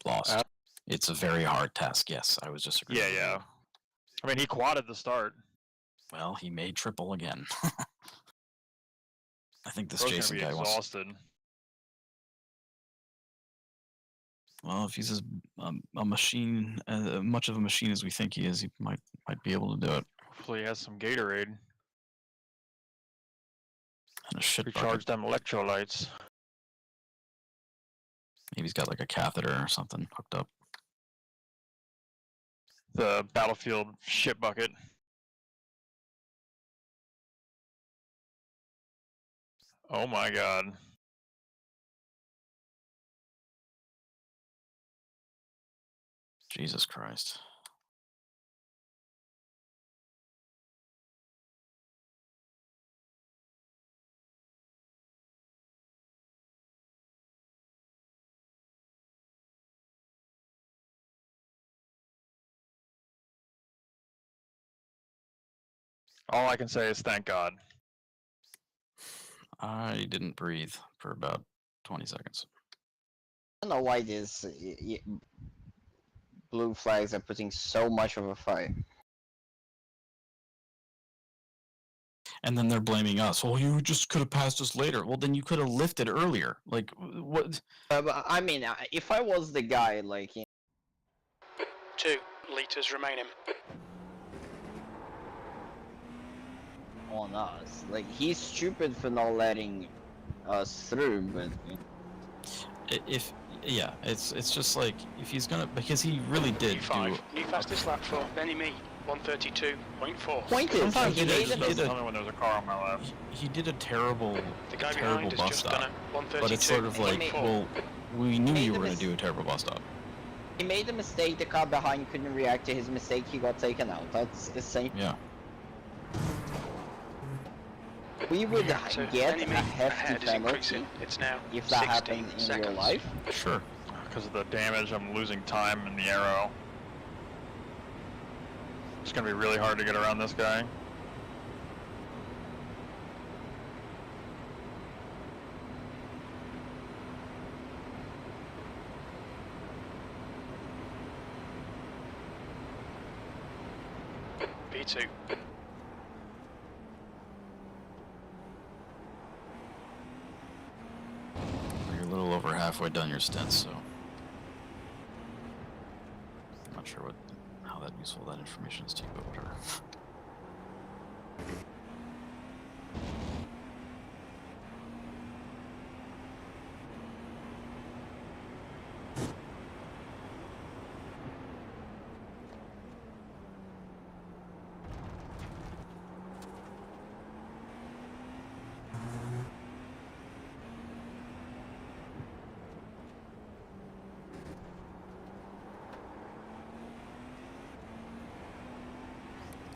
lost. It's a very hard task. Yes, I was just agreeing. Yeah. I mean, he quadded the start. Well, he made triple again. I think this Bro's Jason gonna be guy exhausted. Well, if he's as a machine, much of a machine as we think he is, he might be able to do it. Hopefully, he has some Gatorade. And a shit Recharge bucket. them electrolytes. Maybe he's got like a catheter or something hooked up. The battlefield shit bucket. Oh my god. Jesus Christ. All I can say is thank God. I didn't breathe for about 20 seconds. I don't know why these blue flags are putting so much of a fight. And then they're blaming us. Well, you just could have passed us later. Well, then you could have lifted earlier. Like, what? But, I mean, if I was the guy, like... 2 liters remaining. On us. Like, he's stupid for not letting us through, but... Yeah, it's just like, if he's gonna... Because he really did New fastest lap for Benny Me. 132.4. Point is, Sometimes he made Tell me when there's a car on my left. He did a terrible bus stop. But it's sort of like, well, we knew you were going to do a terrible bus stop. He made a mistake, the car behind couldn't react to his mistake, he got taken out. That's the same. Yeah. We would get a hefty penalty it's now if that happened in real life. Sure. Because of the damage, I'm losing time in the arrow. It's gonna be really hard to get around this guy. P2. You're a little over halfway done your stint, so... I'm not sure how that useful that information is to you, but whatever.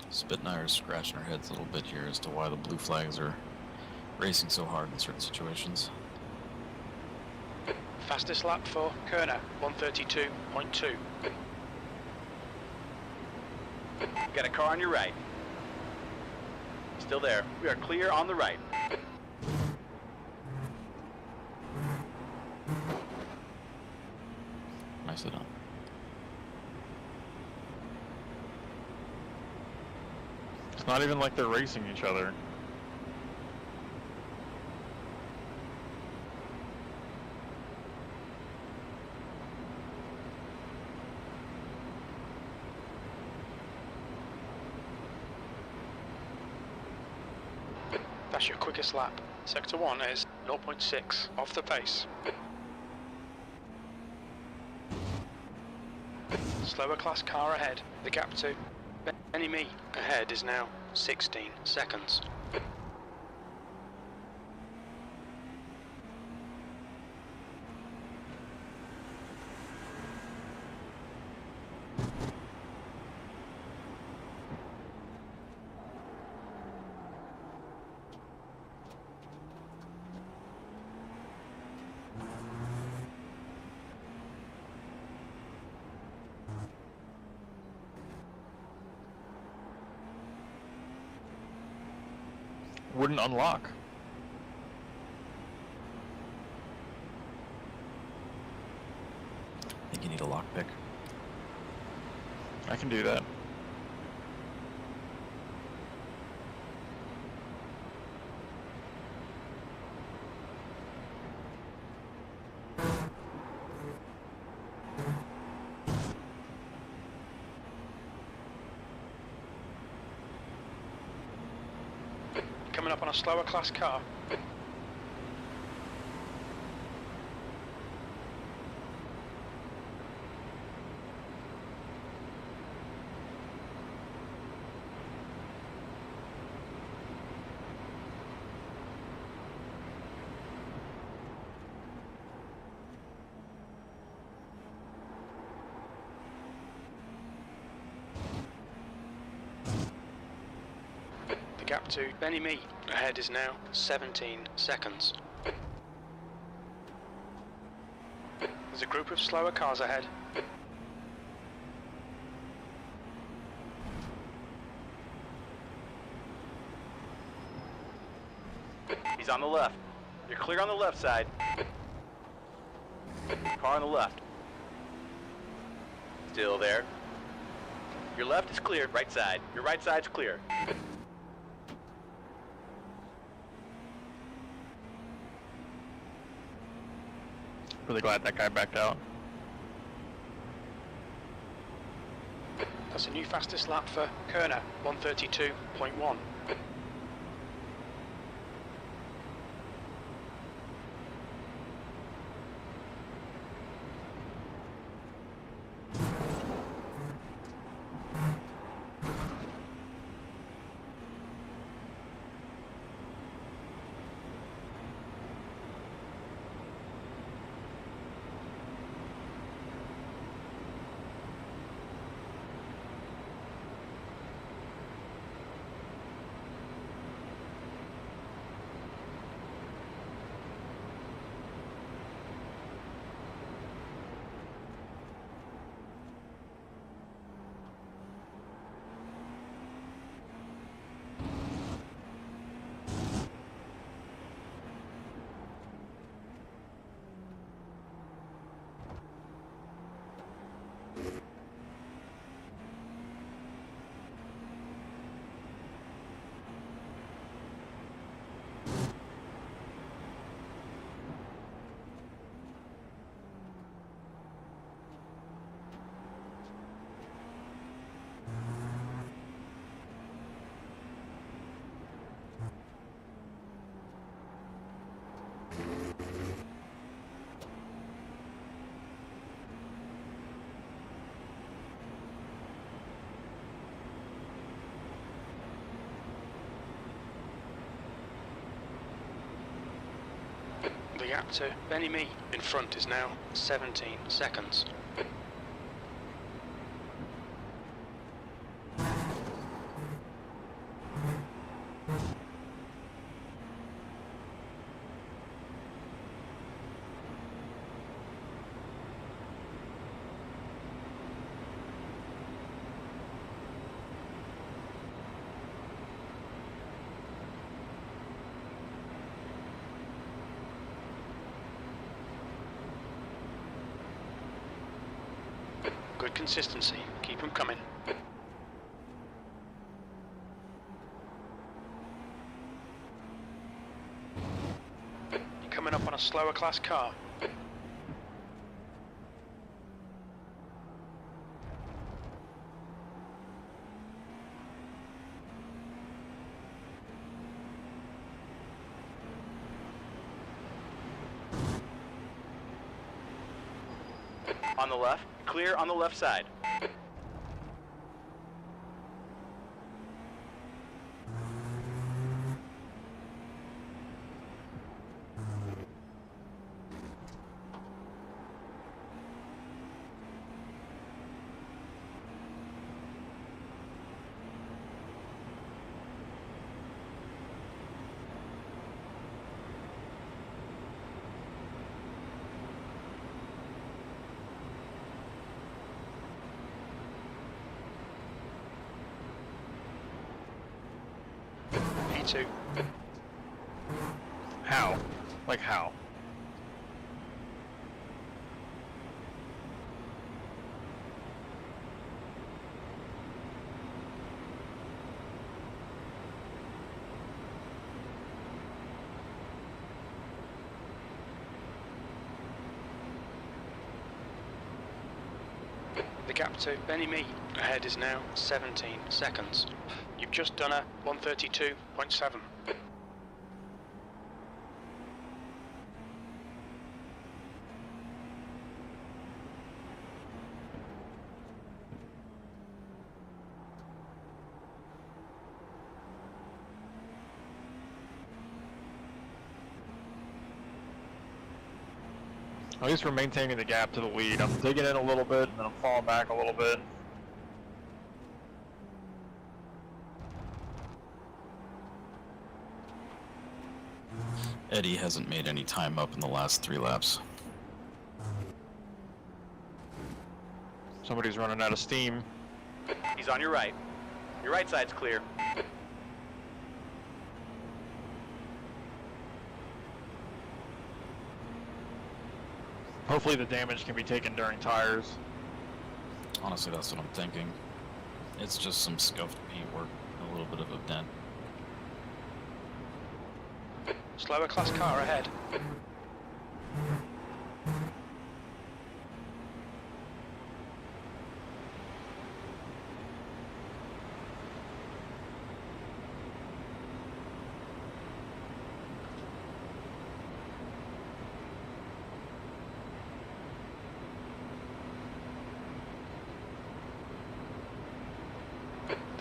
Spit and I are scratching our heads a little bit here as to why the blue flags are racing so hard in certain situations. Fastest lap for Kerner. 132.2. Got a car on your right. Still there. We are clear on the right. Nicely done. It's not even like they're racing each other. That's your quickest lap. Sector 1 is 0.6 off the pace. Slower class car ahead. The gap to Benny Me ahead is now 16 seconds. Wouldn't unlock. I think you need need a lockpick. I can do that. Coming up on a slower class car. The gap to Benny Me ahead is now 17 seconds. There's a group of slower cars ahead. He's on the left. You're clear on the left side. Car on the left. Still there. Your left is cleared, right side. Your right side's clear. Really glad that guy backed out. That's a new fastest lap for Kerner, 132.1. The gap to Benny Me in front is now 17 seconds. Good consistency. Keep them coming. You're coming up on a slower class car. On the left. Clear on the left side. P2. How? Like how? The gap to Benny ahead is now 17 seconds. You've just done a 132.7. At least we're maintaining the gap to the lead. I'm digging in a little bit, and then I'm falling back a little bit. Eddie hasn't made any time up in the last 3 laps. Somebody's running out of steam. He's on your right. Your right side's clear. Hopefully the damage can be taken during tires. Honestly, that's what I'm thinking. It's just some scuffed paintwork, a little bit of a dent. Slower class car ahead.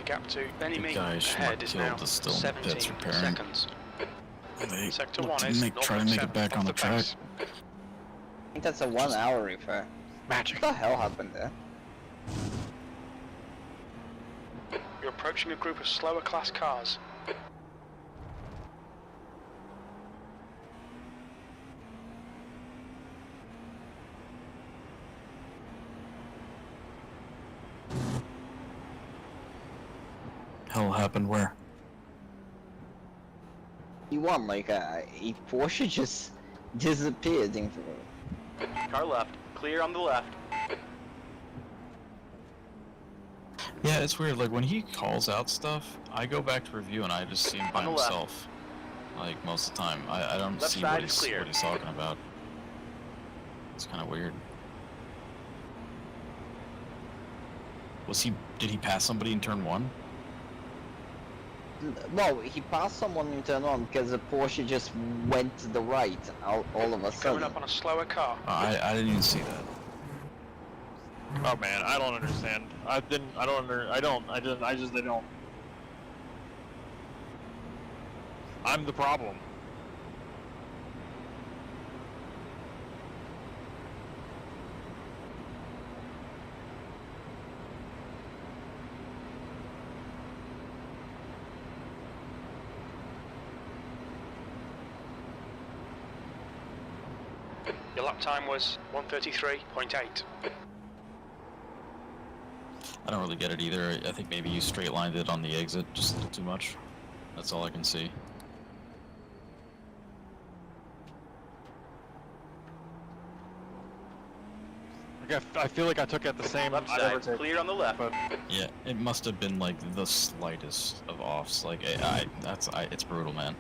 Gap to Benny The guy ahead is now Schmuck is still in the 17 pits repairing. seconds. They Sector look 1 to is try to make 0.7 it back off on the track. pace. I think that's a 1 hour repair. Magic. What the hell happened there? You're approaching a group of slower class cars. Hell happened where? You won, like, a Porsche just disappeared in Car left. Clear on the left. Yeah, it's weird. Like when he calls out stuff, I go back to review and I just see him by On the left. himself. Like most of the time, I don't Left see side what is clear. he's talking about. It's kind of weird. Did he pass somebody in turn 1? Well, he passed someone in turn 1 because the Porsche just went to the right all of a You're sudden. coming up on a slower car. I didn't even see that. Oh man, I don't understand. I don't. I'm the problem. Your lap time was 133.8. I don't really get it either. I think maybe you straight lined it on the exit just a little too much. That's all I can see. Like, I feel like I took it the same. Left I'd ever side take, clear on the left. but Yeah, it must have been like the slightest of offs. Like it's brutal, man.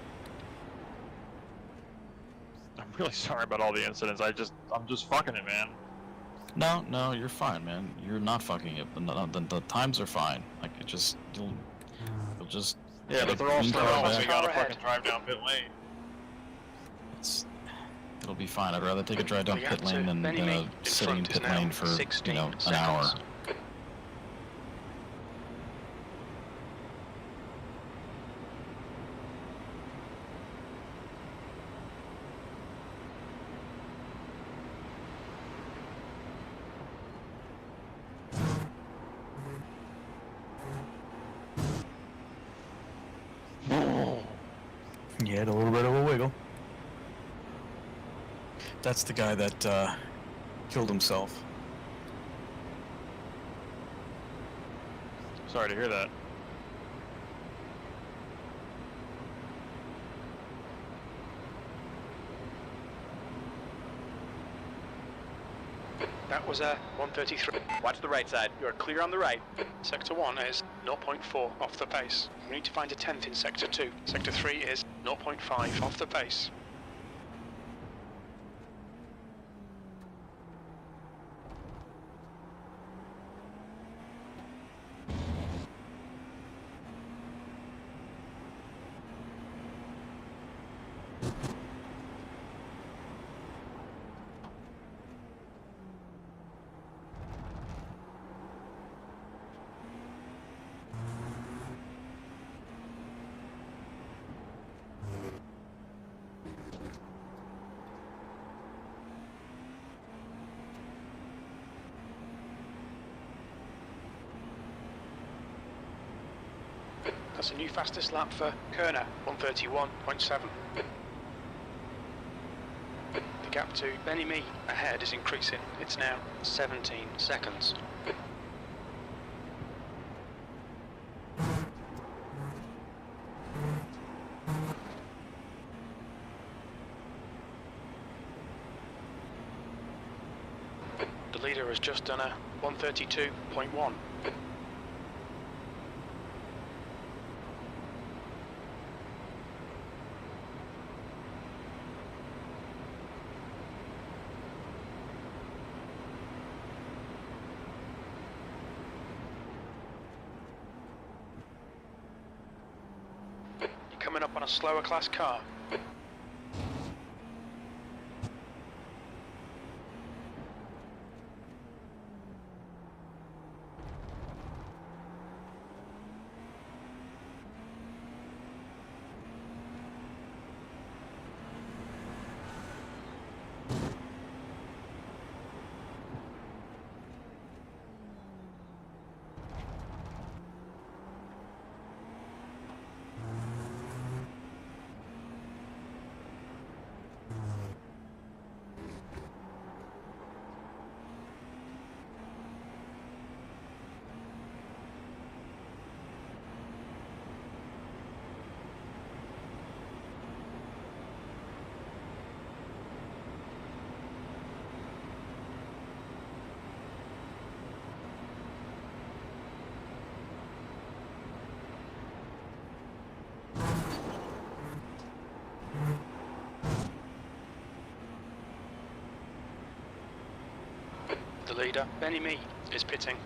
I'm really sorry about all the incidents. I'm just fucking it, man. No, you're fine, man. You're not fucking it. The times are fine. Like it just you'll just Yeah, get but a they're all clean slow. car So back. you gotta Car fucking drive down pit lane. It'll be fine. I'd rather take a drive down The pit gap to than Benny Me in sitting in front is pit now lane for 16 an seconds. hour. You had a little bit of a wiggle. That's the guy that killed himself. Sorry to hear that. That was a 133. Watch the right side. You are clear on the right. Sector 1 is 0.4 off the pace. We need to find a 10th in Sector 2. Sector 3 is 0.5 off the pace. That's a new fastest lap for Kerner, 131.7. The gap to Benny Me ahead is increasing. It's now 17 seconds. The leader has just done a 132.1. You're coming up on a slower class car. The leader, Benny Me, is pitting.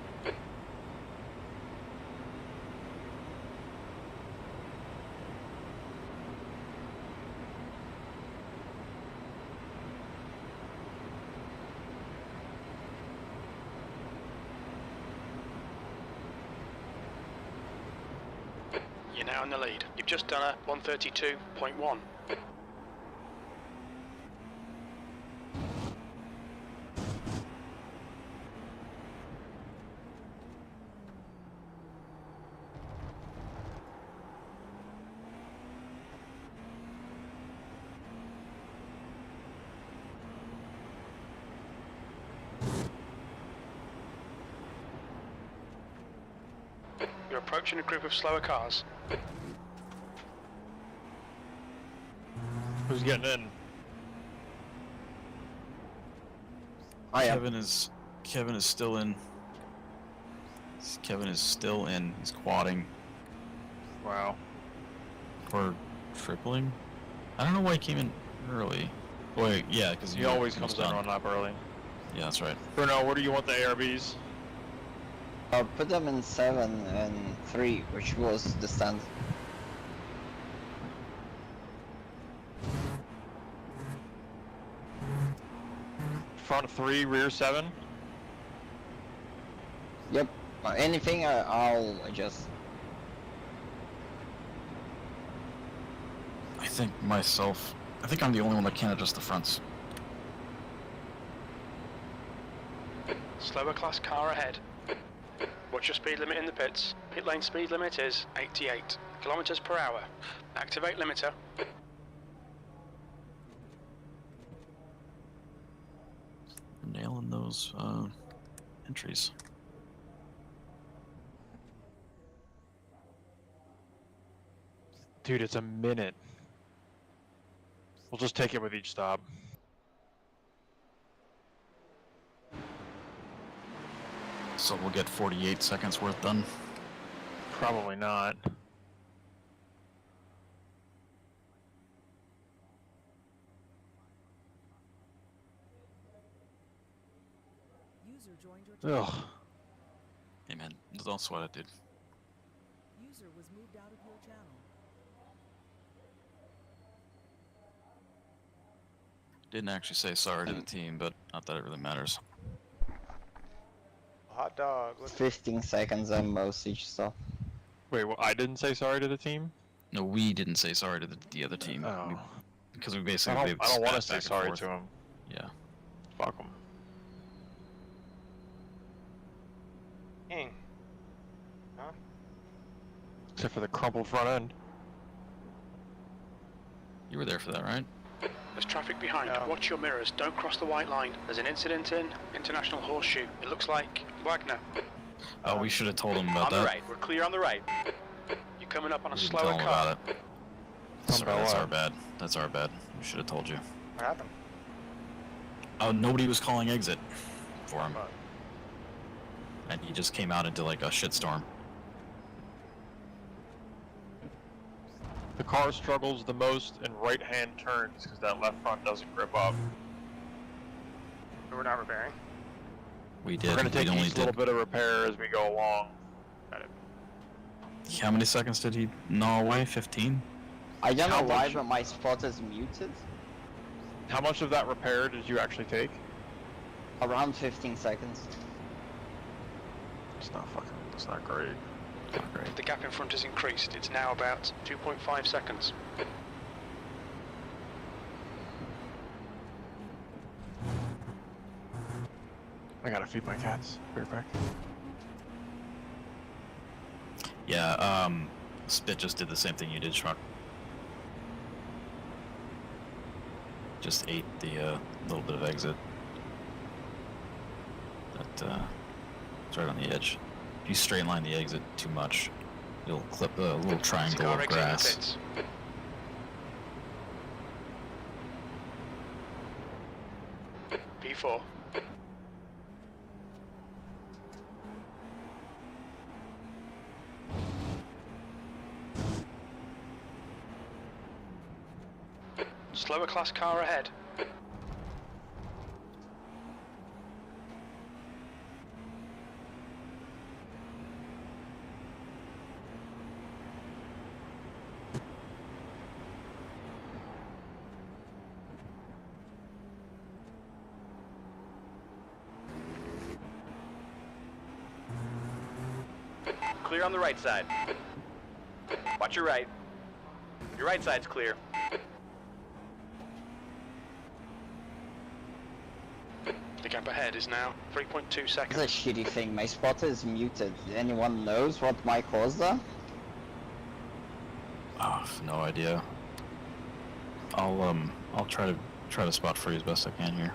You're now in the lead. You've just done a 132.1. You're approaching a group of slower cars. Who's getting in? I am. Kevin is still in. Kevin is still in. He's quadding Wow. or tripling. I don't know why he came in early. Wait, yeah, because He always comes in one lap early. Yeah, that's right. Bruno, where do you want the ARBs? I'll put them in 7 and 3, which was the stand. Front 3, rear 7? Yep. Anything I'll adjust. I think I'm the only one that can't adjust the fronts. Slower class car ahead. What's your speed limit in the pits? Pit lane speed limit is 88 kilometers per hour. Activate limiter. Nailing those entries. Dude, it's a minute. We'll just take it with each stop. So we'll get 48 seconds worth done. Probably not. User joined your channel. Ugh. Hey man, don't sweat it, dude. User was moved out of your channel. Didn't actually say sorry to the team, but not that it really matters. Hot dog. Look. 15 seconds at most each stop. Wait, well, I didn't say sorry to the team? No, we didn't say sorry to the other team. Oh. Because we basically... I don't want to say back and sorry forth. to him. Yeah. Fuck him. Dang. Huh? Except for the crumpled front end. You were there for that, right? There's traffic behind. No. Watch your mirrors. Don't cross the white line. There's an incident in International Horseshoe. It looks like Wagner. Oh, we should have told him about On that. the right. We're clear on the right. You're coming up on a We didn't slower tell him car. about it. Sorry, that's what? our bad. That's our bad. We should have told you. What happened? Oh, nobody was calling exit for him. And he just came out into like a shitstorm. The car struggles the most in right-hand turns because that left front doesn't grip up. We're not repairing. We did. We're going to take we only each little bit of repair as we go along. How many seconds did he gnaw away? 15? I don't How know why, much? but my spot is muted. How much of that repair did you actually take? Around 15 seconds. It's not great. Not great. The gap in front has increased. It's now about 2.5 seconds. I gotta feed my cats. Be right back. Yeah, Spit just did the same thing you did, Shrunk. Just ate the little bit of exit. That it's right on the edge. If you straight line the exit too much, you'll clip a little triangle Cigar of exit in the grass. pits. P4. Slower class car ahead. Clear on the right side. Watch your right. Your right side's clear. The gap ahead is now 3.2 It's a seconds. shitty thing. My spot is muted. Anyone knows what my cause there? Oh, no idea. I'll try to spot free as best I can here.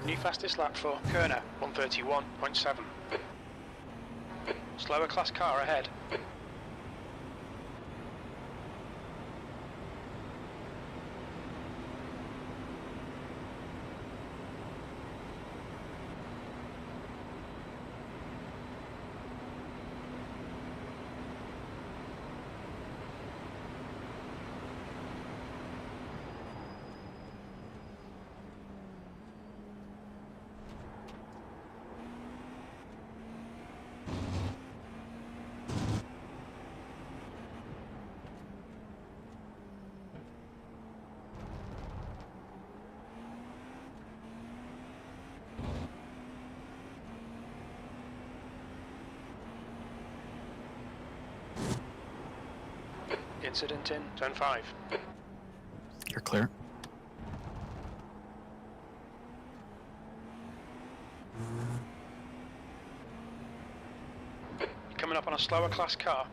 New fastest lap for Kerner, 131.7. Slower class car ahead. Incident in turn 5. You're clear. You're coming up on a slower class car.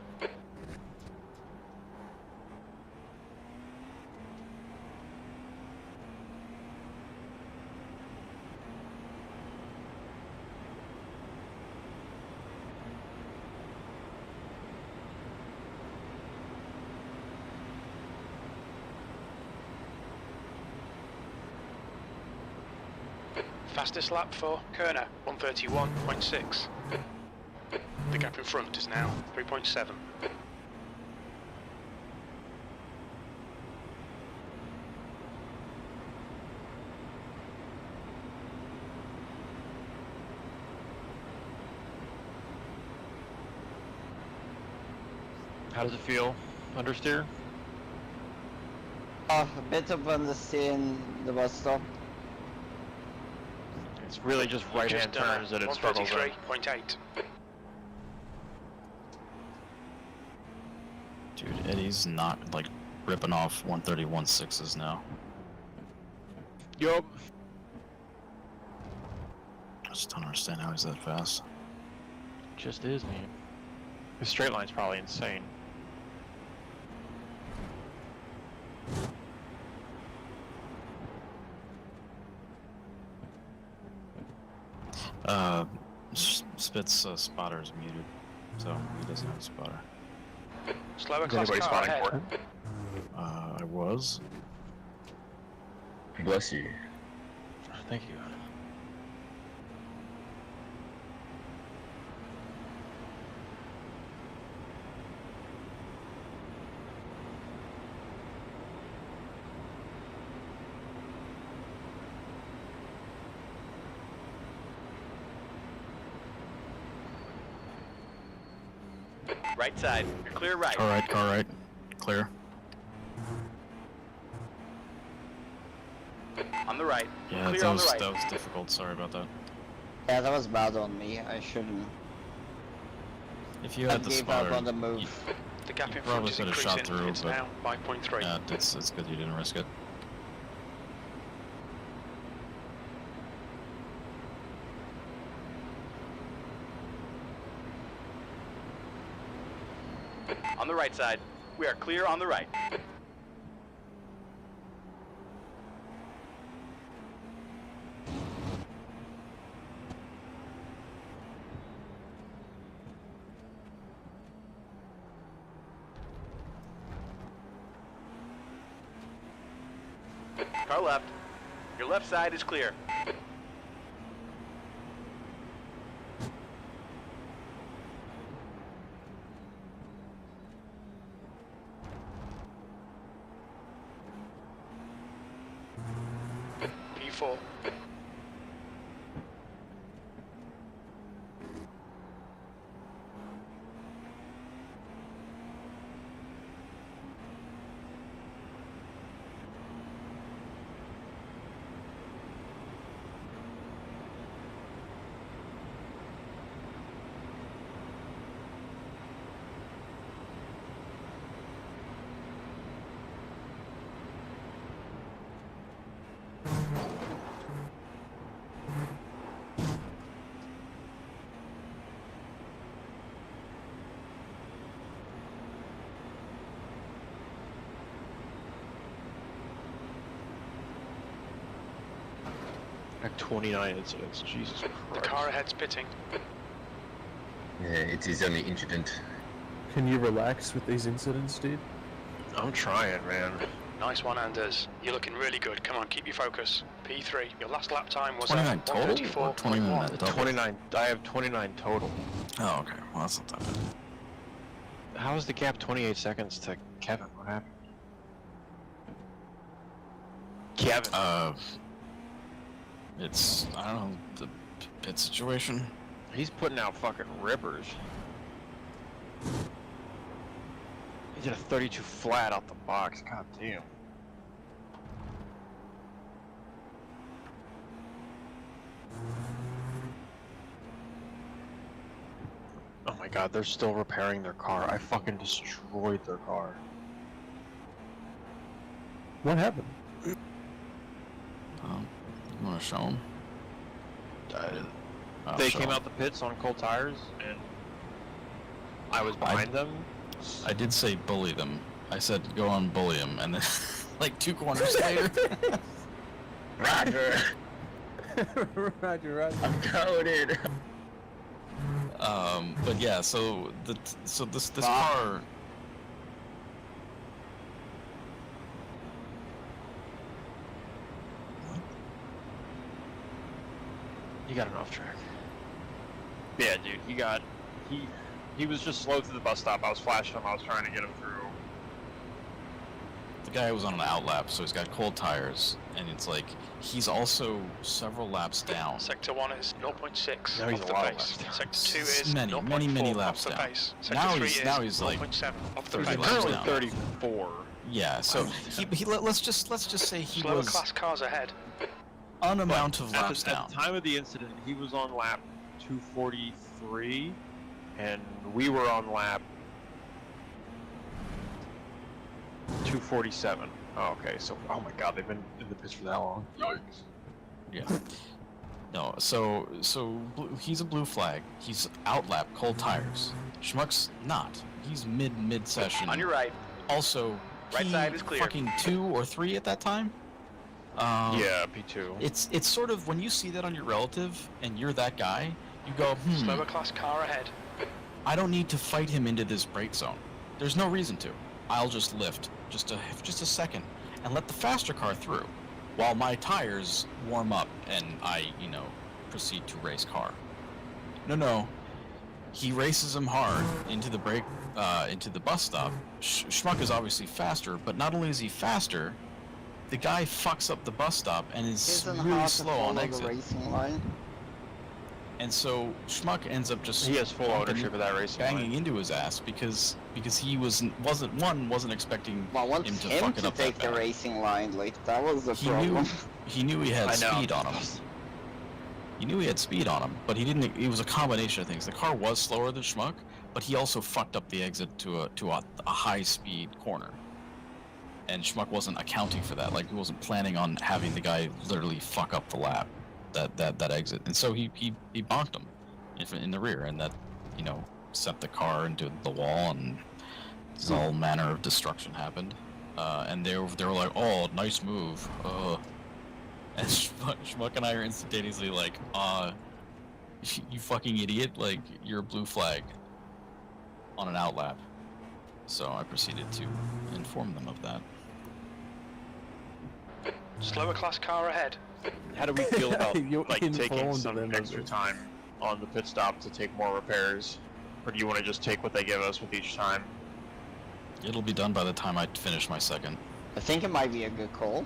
Fastest lap for Kerner, 131.6. The gap in front is now 3.7. How does it feel? Understeer? A bit of understeer in the bus stop. It's really just right-hand Just done turns that it struggles in. 133.8. Dude, Eddie's not like ripping off 131.6s now. Yup. just don't understand how he's that fast. Just is, man. His straight line's probably insane. Spit's spotter is muted, so he doesn't have a spotter. Slower Is class anybody car spotting ahead. for him? I was. Bless you. Thank you. Right side. You're clear right. Car right. Clear. On the right. Yeah, Clear that on was, the right. that was difficult. Sorry about that. Yeah, that was bad on me. I shouldn't If you have had the gave up spotter, on the move. The gap You in front probably is could have increasing. shot through, It's but- now 5.3. yeah, it's good you didn't risk it. On the right side. We are clear on the right. Car left. Your left side is clear. P4. Like 29 incidents. Jesus Christ. The car ahead's pitting. Yeah, it is only incident. Can you relax with these incidents, dude? I'm trying, man. Nice one, Anders. You're looking really good. Come on, keep your focus. P3. Your last lap time was 29 total? Or 29 1:34.1. double? 29. I have 29 total. Oh, okay. Well, that's not that bad. How is the gap 28 seconds to Kevin? What happened? Kevin. It's, I don't know, the pit situation. He's putting out fucking rippers. He did a 32 flat out the box. God damn. Oh my god, they're still repairing their car. I fucking destroyed their car. What happened? You want to show him? They came out the pits on cold tires, and I was behind them. I did say bully them. I said go on bully them, and then like 2 corners later. Roger! Roger. I'm coded! But yeah, so this car. You got an off track. Yeah, dude, he was just slow through the bus stop. I was flashing him. I was trying to get him through. The guy was on an outlap, so he's got cold tires, and it's like he's also several laps down. Sector 1 is 0.6 Now he's off a the lot pace. left. Sector 2 is Many 0.4 laps off the down. pace. Sector Now 3 he's- is now he's like 0.7 off the 30 pace. laps Currently down. 34. Yeah, so let's just say he Slower was class cars ahead. an amount of At laps the down. time of the incident, he was on lap 243, and we were on lap 247. Oh, okay, so, oh my god, they've been in the pits for that long. Yikes. Yeah. No, he's a blue flag. He's outlap, cold tires. Schmuck's not. He's mid session. On your right. Also, Right side is clear. Fucking 2 or 3 at that time. Yeah, P2. It's sort of when you see that on your relative and you're that guy, you go, Slower class car ahead. I don't need to fight him into this brake zone. There's no reason to. I'll just lift just a second and let the faster car through, while my tires warm up and I, proceed to race car. No. He races him hard into the into the bus stop. Schmuck is obviously faster, but not only is he faster, the guy fucks up the bus stop and is really slow on exit. The racing line. And so Schmuck ends up just He has full ownership of that racing banging line. into his ass because he wasn't expecting Well, once him to him fuck it to up take that the bad. racing line, like that was the He problem. knew he had I know. speed on him. He knew he had speed on him, but he didn't. It was a combination of things. The car was slower than Schmuck, but he also fucked up the exit to a high speed corner. And Schmuck wasn't accounting for that. Like, he wasn't planning on having the guy literally fuck up the lap, that exit. And so he bonked him in the rear, and that, sent the car into the wall, and all manner of destruction happened. And they were like, "Oh, nice move." And Schmuck and I are instantaneously like, "You fucking idiot! Like, you're a blue flag on an outlap." So I proceeded to inform them of that. Slower class car ahead. How do we feel about You taking informed some them of extra this. time on the pit stop to take more repairs? Or do you want to just take what they give us with each time? It'll be done by the time I finish my second. I think it might be a good call.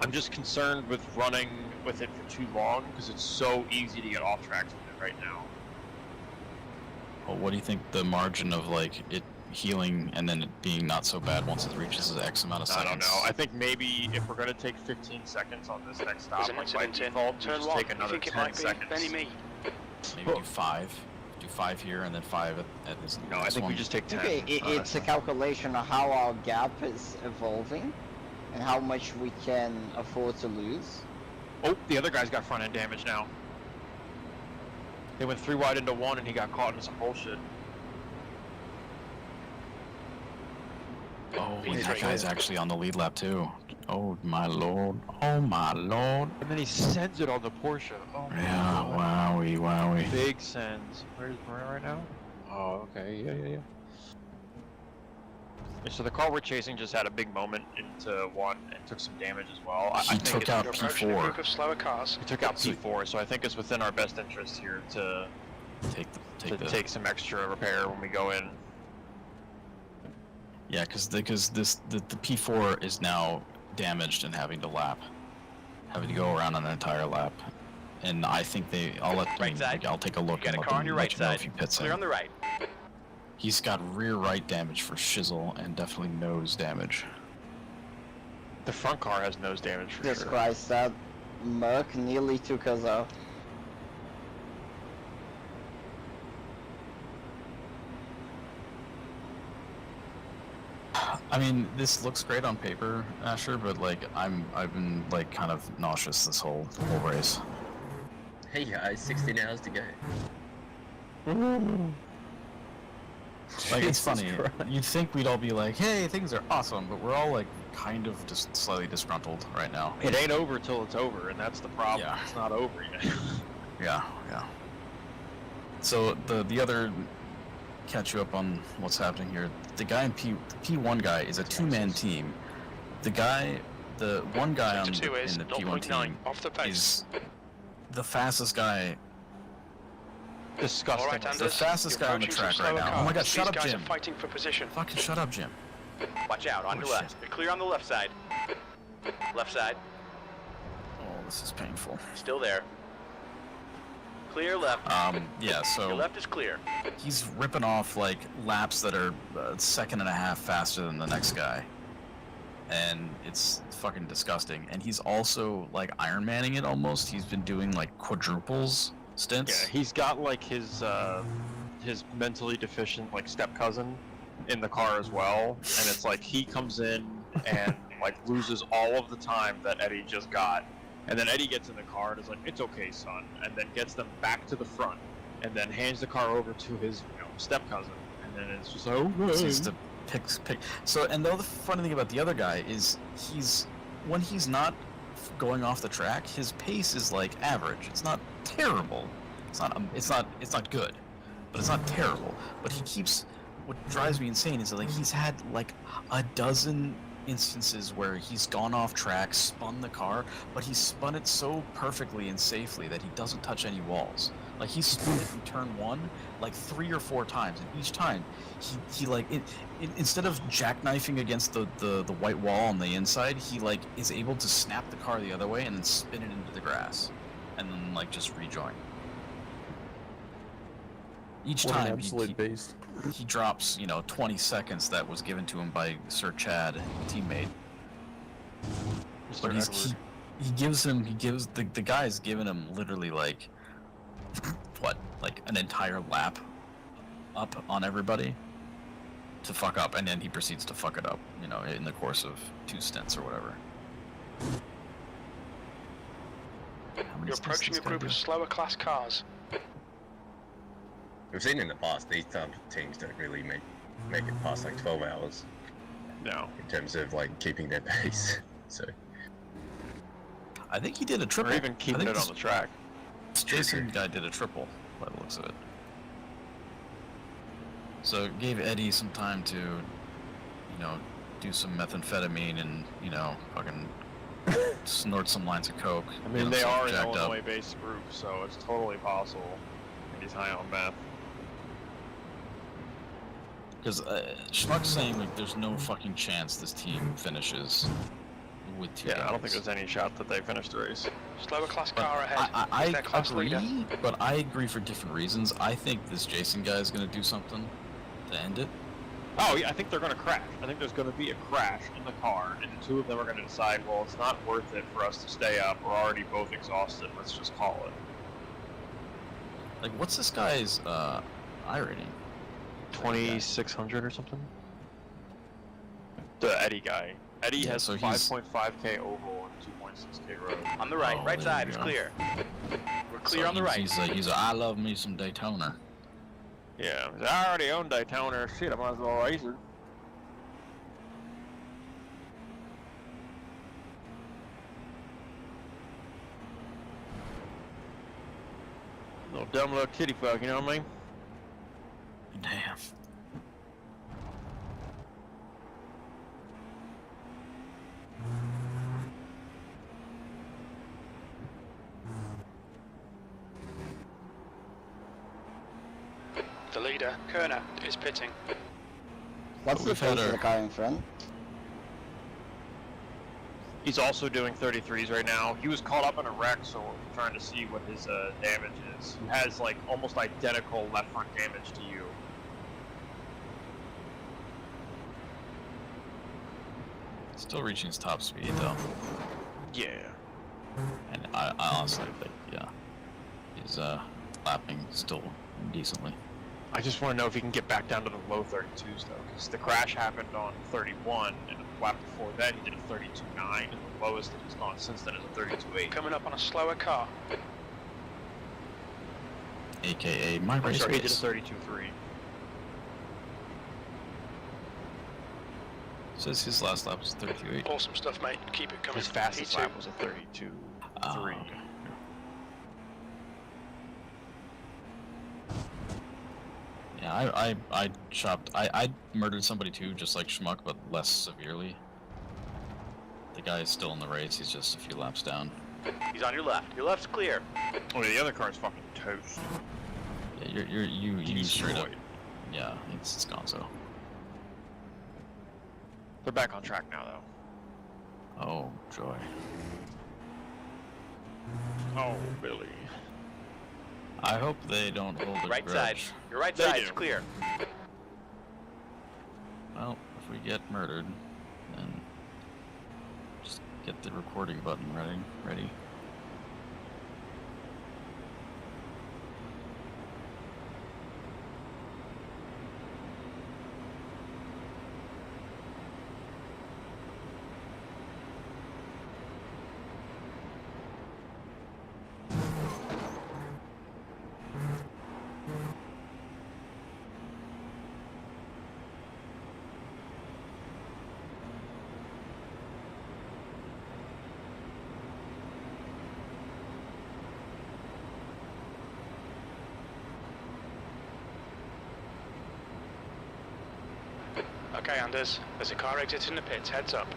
I'm just concerned with running with it for too long because it's so easy to get off tracks with it right now. Well, what do you think the margin of it healing and then it being not so bad once it reaches X amount of I seconds? don't know. I think maybe if we're going to take 15 seconds on this next stop, There's an like by incident in default, we turn just 1. take I another think it 10 might be seconds. Benny me. Maybe do 5. Do 5 here and then 5 at his No, I next think one. we just take 10. Okay, it's a honestly. calculation of how our gap is evolving and how much we can afford to lose. Oh, the other guy's got front end damage now. They went 3 wide into 1 and he got caught in some bullshit. Oh, P3. that guy's actually on the lead lap too. Oh my lord. Oh my lord. And then he sends it on the Porsche. Oh my Yeah, God. wowie. Big sends. Where's Maria right now? Oh, okay. Yeah. And so the car we're chasing just had a big moment into 1 and took some damage as well. I He think took it's- out You're approaching a P4. group of slower cars. He took out P4, so I think it's within our best interest here to take some extra repair when we go in. Yeah, because the P4 is now damaged and having to go around an entire lap, and I think I'll Right side. I'll take a look You got and a let car them on your let right you know side. if he pits Clear him. on the right. He's got rear right damage for shizzle and definitely nose damage. The front car has nose damage for Jesus sure. Christ, that Merc nearly took us out. I mean, this looks great on paper, Asher, but I've been kind of nauseous this whole race. Hey guys, 16 hours to go. It's Jesus funny. Christ. You'd think we'd all be like, "Hey, things are awesome," but we're all kind of just slightly disgruntled right now. It ain't over till it's over, and that's the problem. Yeah. It's not over yet. Yeah. So the other catch you up on what's happening here. The guy in P1 guy is a 2-man team. The one guy Sector 2 is in the P1 0.9 team off the pace. is the fastest guy. Disgusting. All right, The Anders, fastest you're guy on the approaching some track right slower now. Oh my cars. God, shut These up, guys Jim. are fighting for position. Fucking shut up, Jim. Watch out, on Oh, your left. shit. You're clear on the left side. Left side. Oh, this is painful. Still there. Clear left. Yeah. So Your left is clear. he's ripping off laps that are a second and a half faster than the next guy, and it's fucking disgusting. And he's also Iron Manning it almost. He's been doing quadruples stints. Yeah, he's got his mentally deficient step cousin in the car as well, and it's he comes in and loses all of the time that Eddie just got, And then Eddie gets in the car and is like, "It's okay, son," and then gets them back to the front, and then hands the car over to his step cousin, and then it's just like, Proceeds to pick. So, and the other funny thing about the other guy is when he's not going off the track, his pace is like average. It's not terrible. It's not good, but it's not terrible. But he keeps. What drives me insane is like he's had like a dozen instances where he's gone off track, spun the car, but he's spun it so perfectly and safely that he doesn't touch any walls. Like he spun it in turn 1 like 3 or 4 times, and each time he like instead of jackknifing against the white wall on the inside, he like is able to snap the car the other way and then spin it into the grass, and then like just rejoin. Each What an time absolute beast. he drops 20 seconds that was given to him by Sir Chad, teammate. But he gives the guy's given him literally like like an entire lap up on everybody to fuck up, and then he proceeds to fuck it up in the course of 2 stints or whatever. You're approaching a group of slower class cars. We've seen in the past these type of teams don't really make it past like 12 hours. No. In terms of like keeping their pace. So. I think he did a triple. Or even keeping it on the track. This Jason guy did a triple by the looks of it. So it gave Eddie some time to, do some methamphetamine and, fucking snort some lines of coke. I mean, they are an Illinois-based group, so it's totally possible. And he's high on meth. Because Schmuck's saying like there's no fucking chance this team finishes with 2 guys. I don't think there's any shot that they finish the race. Slower class car ahead. I Their class agree, leader. but I agree for different reasons. I think this Jason guy is going to do something to end it. Oh, yeah, I think they're going to crash. I think there's going to be a crash in the car, and the 2 of them are going to decide, well, it's not worth it for us to stay up. We're already both exhausted. Let's just call it. Like, what's this guy's iRating? 2,600 or something? The Eddie guy. Eddie has so 5.5k oval and 2.6k road. On the right, right there side, you it's go. clear. We're clear So on the right. He's a I love me some Daytona. Yeah, I already own Daytona. Shit, I might as well race her. Little dumb little kitty fuck, you know what I mean? Damn. The leader, Kerner, is pitting. What's the We've had pace of our- the car in front? He's also doing 33s right now. He was caught up in a wreck, so we're trying to see what his damage is. He has like almost identical left front damage to you. Still reaching his top speed though. Yeah. And I honestly think, yeah, he's lapping still decently. I just want to know if he can get back down to the low 32s though, because the crash happened on 31, and the lap before that he did a 32.9, and the lowest that he's gone since then is a 32.8. Coming up on a slower car. AKA my I'm race sorry, he did a pace. 32.3. Says his last lap was 32.8. Awesome stuff, mate. Keep it coming. His fastest P2. lap was a 32.3. Okay. Yeah, I chopped. I murdered somebody too, just like Schmuck, but less severely. The guy is still in the race. He's just a few laps down. He's on your left. Your left's clear. Oh, yeah, the other car's fucking toast. Yeah, you straight up. Destroyed. Yeah, it's gone so. They're back on track now, though. Oh joy. Oh, Billy. I hope they don't hold a Right grudge. side. Your right They side's do. clear. Well, if we get murdered, then just get the recording button ready. Okay, Anders, there's a car exiting the pits, heads up.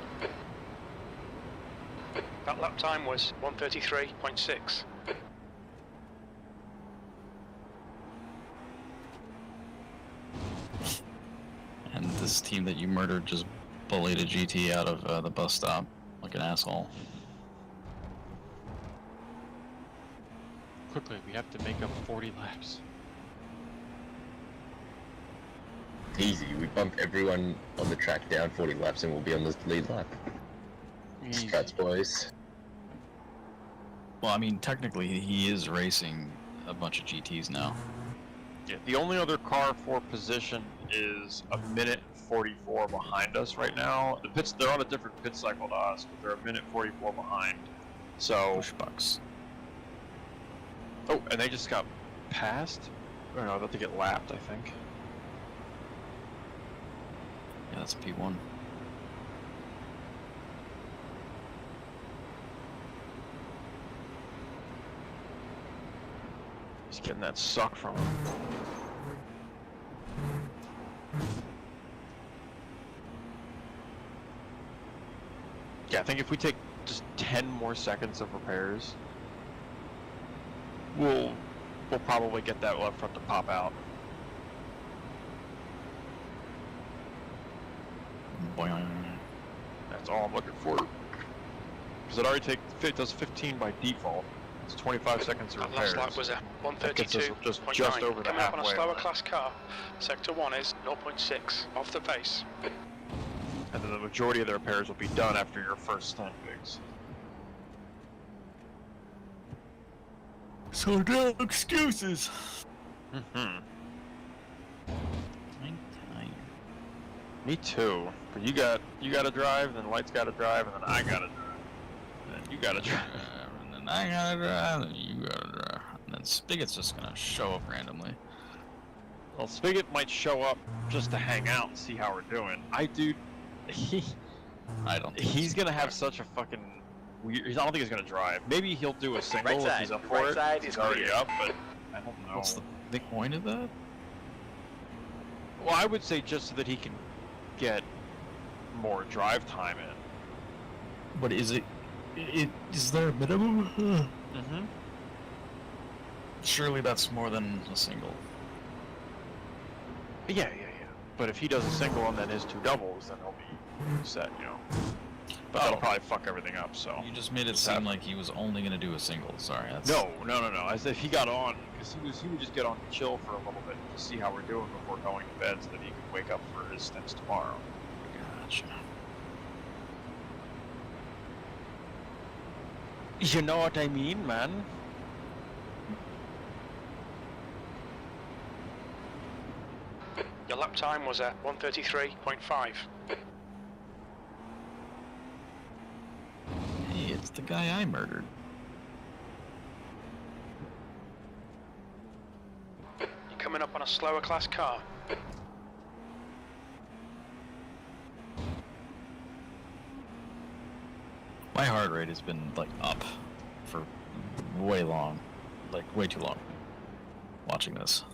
That lap time was 1:33.6. And this team that you murdered just bullied a GT out of the bus stop like an asshole. Quickly, we have to make up 40 laps. Easy. We bump everyone on the track down 40 laps and we'll be on the lead lap. Easy. Strats, boys. Well, I mean, technically he is racing a bunch of GTs now. Yeah, the only other car for position is a minute 44 behind us right now. The pits, they're on a different pit cycle to us, but they're a minute 44 behind. So, Push bucks. oh, and they just got passed? Or no, about to get lapped, I think. Yeah, that's P1. He's getting that suck from him. Yeah, I think if we take just 10 more seconds of repairs, we'll probably get that left front to pop out. Boing. That's all I'm looking for. Because it does 15 by default. It's 25 seconds of That repairs. last lap was a That gets us 1:32.9. just over the Coming up on a halfway slower mark. class car. Sector 1 is 0.6 off the pace. And then the majority of the repairs will be done after your first 10 bigs. So no excuses. Mm-hmm. I'm tired. Me too. But you got to drive, then Light's got to drive, and then I got to drive. And then you got to drive. And then I gotta drive, and you gotta drive. And then Spigot's just gonna show up randomly. Well, Spigot might show up just to hang out and see how we're doing. I don't think he's gonna have such a fucking weird. I don't think he's gonna drive. Maybe he'll do a single Right if side. he's up Your for right it. side He's is already clear. up, but I don't know. What's the point of that? Well, I would say just so that he can get more drive time in. But is is there a minimum? Mm-hmm. Surely that's more than a single. Yeah. But if he does a single and then his two doubles, then he'll be set, you know. But that'll probably fuck everything up, so. You just made it seem like he was only gonna do a single. Sorry, that's... No. As if he got on, because he would just get on to chill for a little bit to see how we're doing before going to bed, so that he could wake up for his stints tomorrow. Gotcha. You know what I mean, man? Your lap time was a 1:33.5. Hey, it's the guy I murdered. You're coming up on a slower class car. My heart rate has been like up for way long, like way too long. Watching this.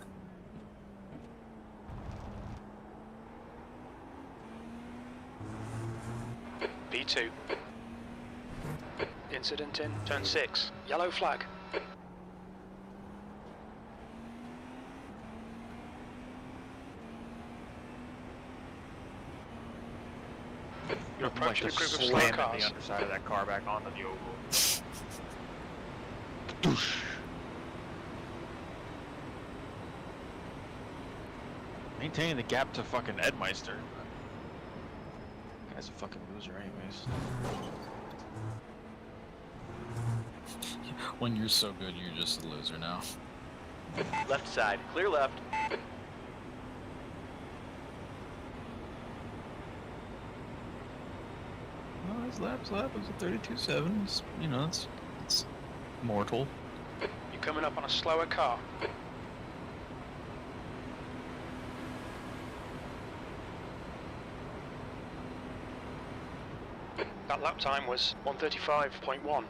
P2. Incident in turn 6. Yellow flag. You're approaching a group of slow slamming cars. the underside of that car back onto the oval. Maintaining the gap to fucking Edmeister. Guy's a fucking loser anyways. When you're so good, you're just a loser now. Left side, clear left. No, his lap was a 32.7. It's, you know, it's mortal. You're coming up on a slower car. That lap time was 1:35.1.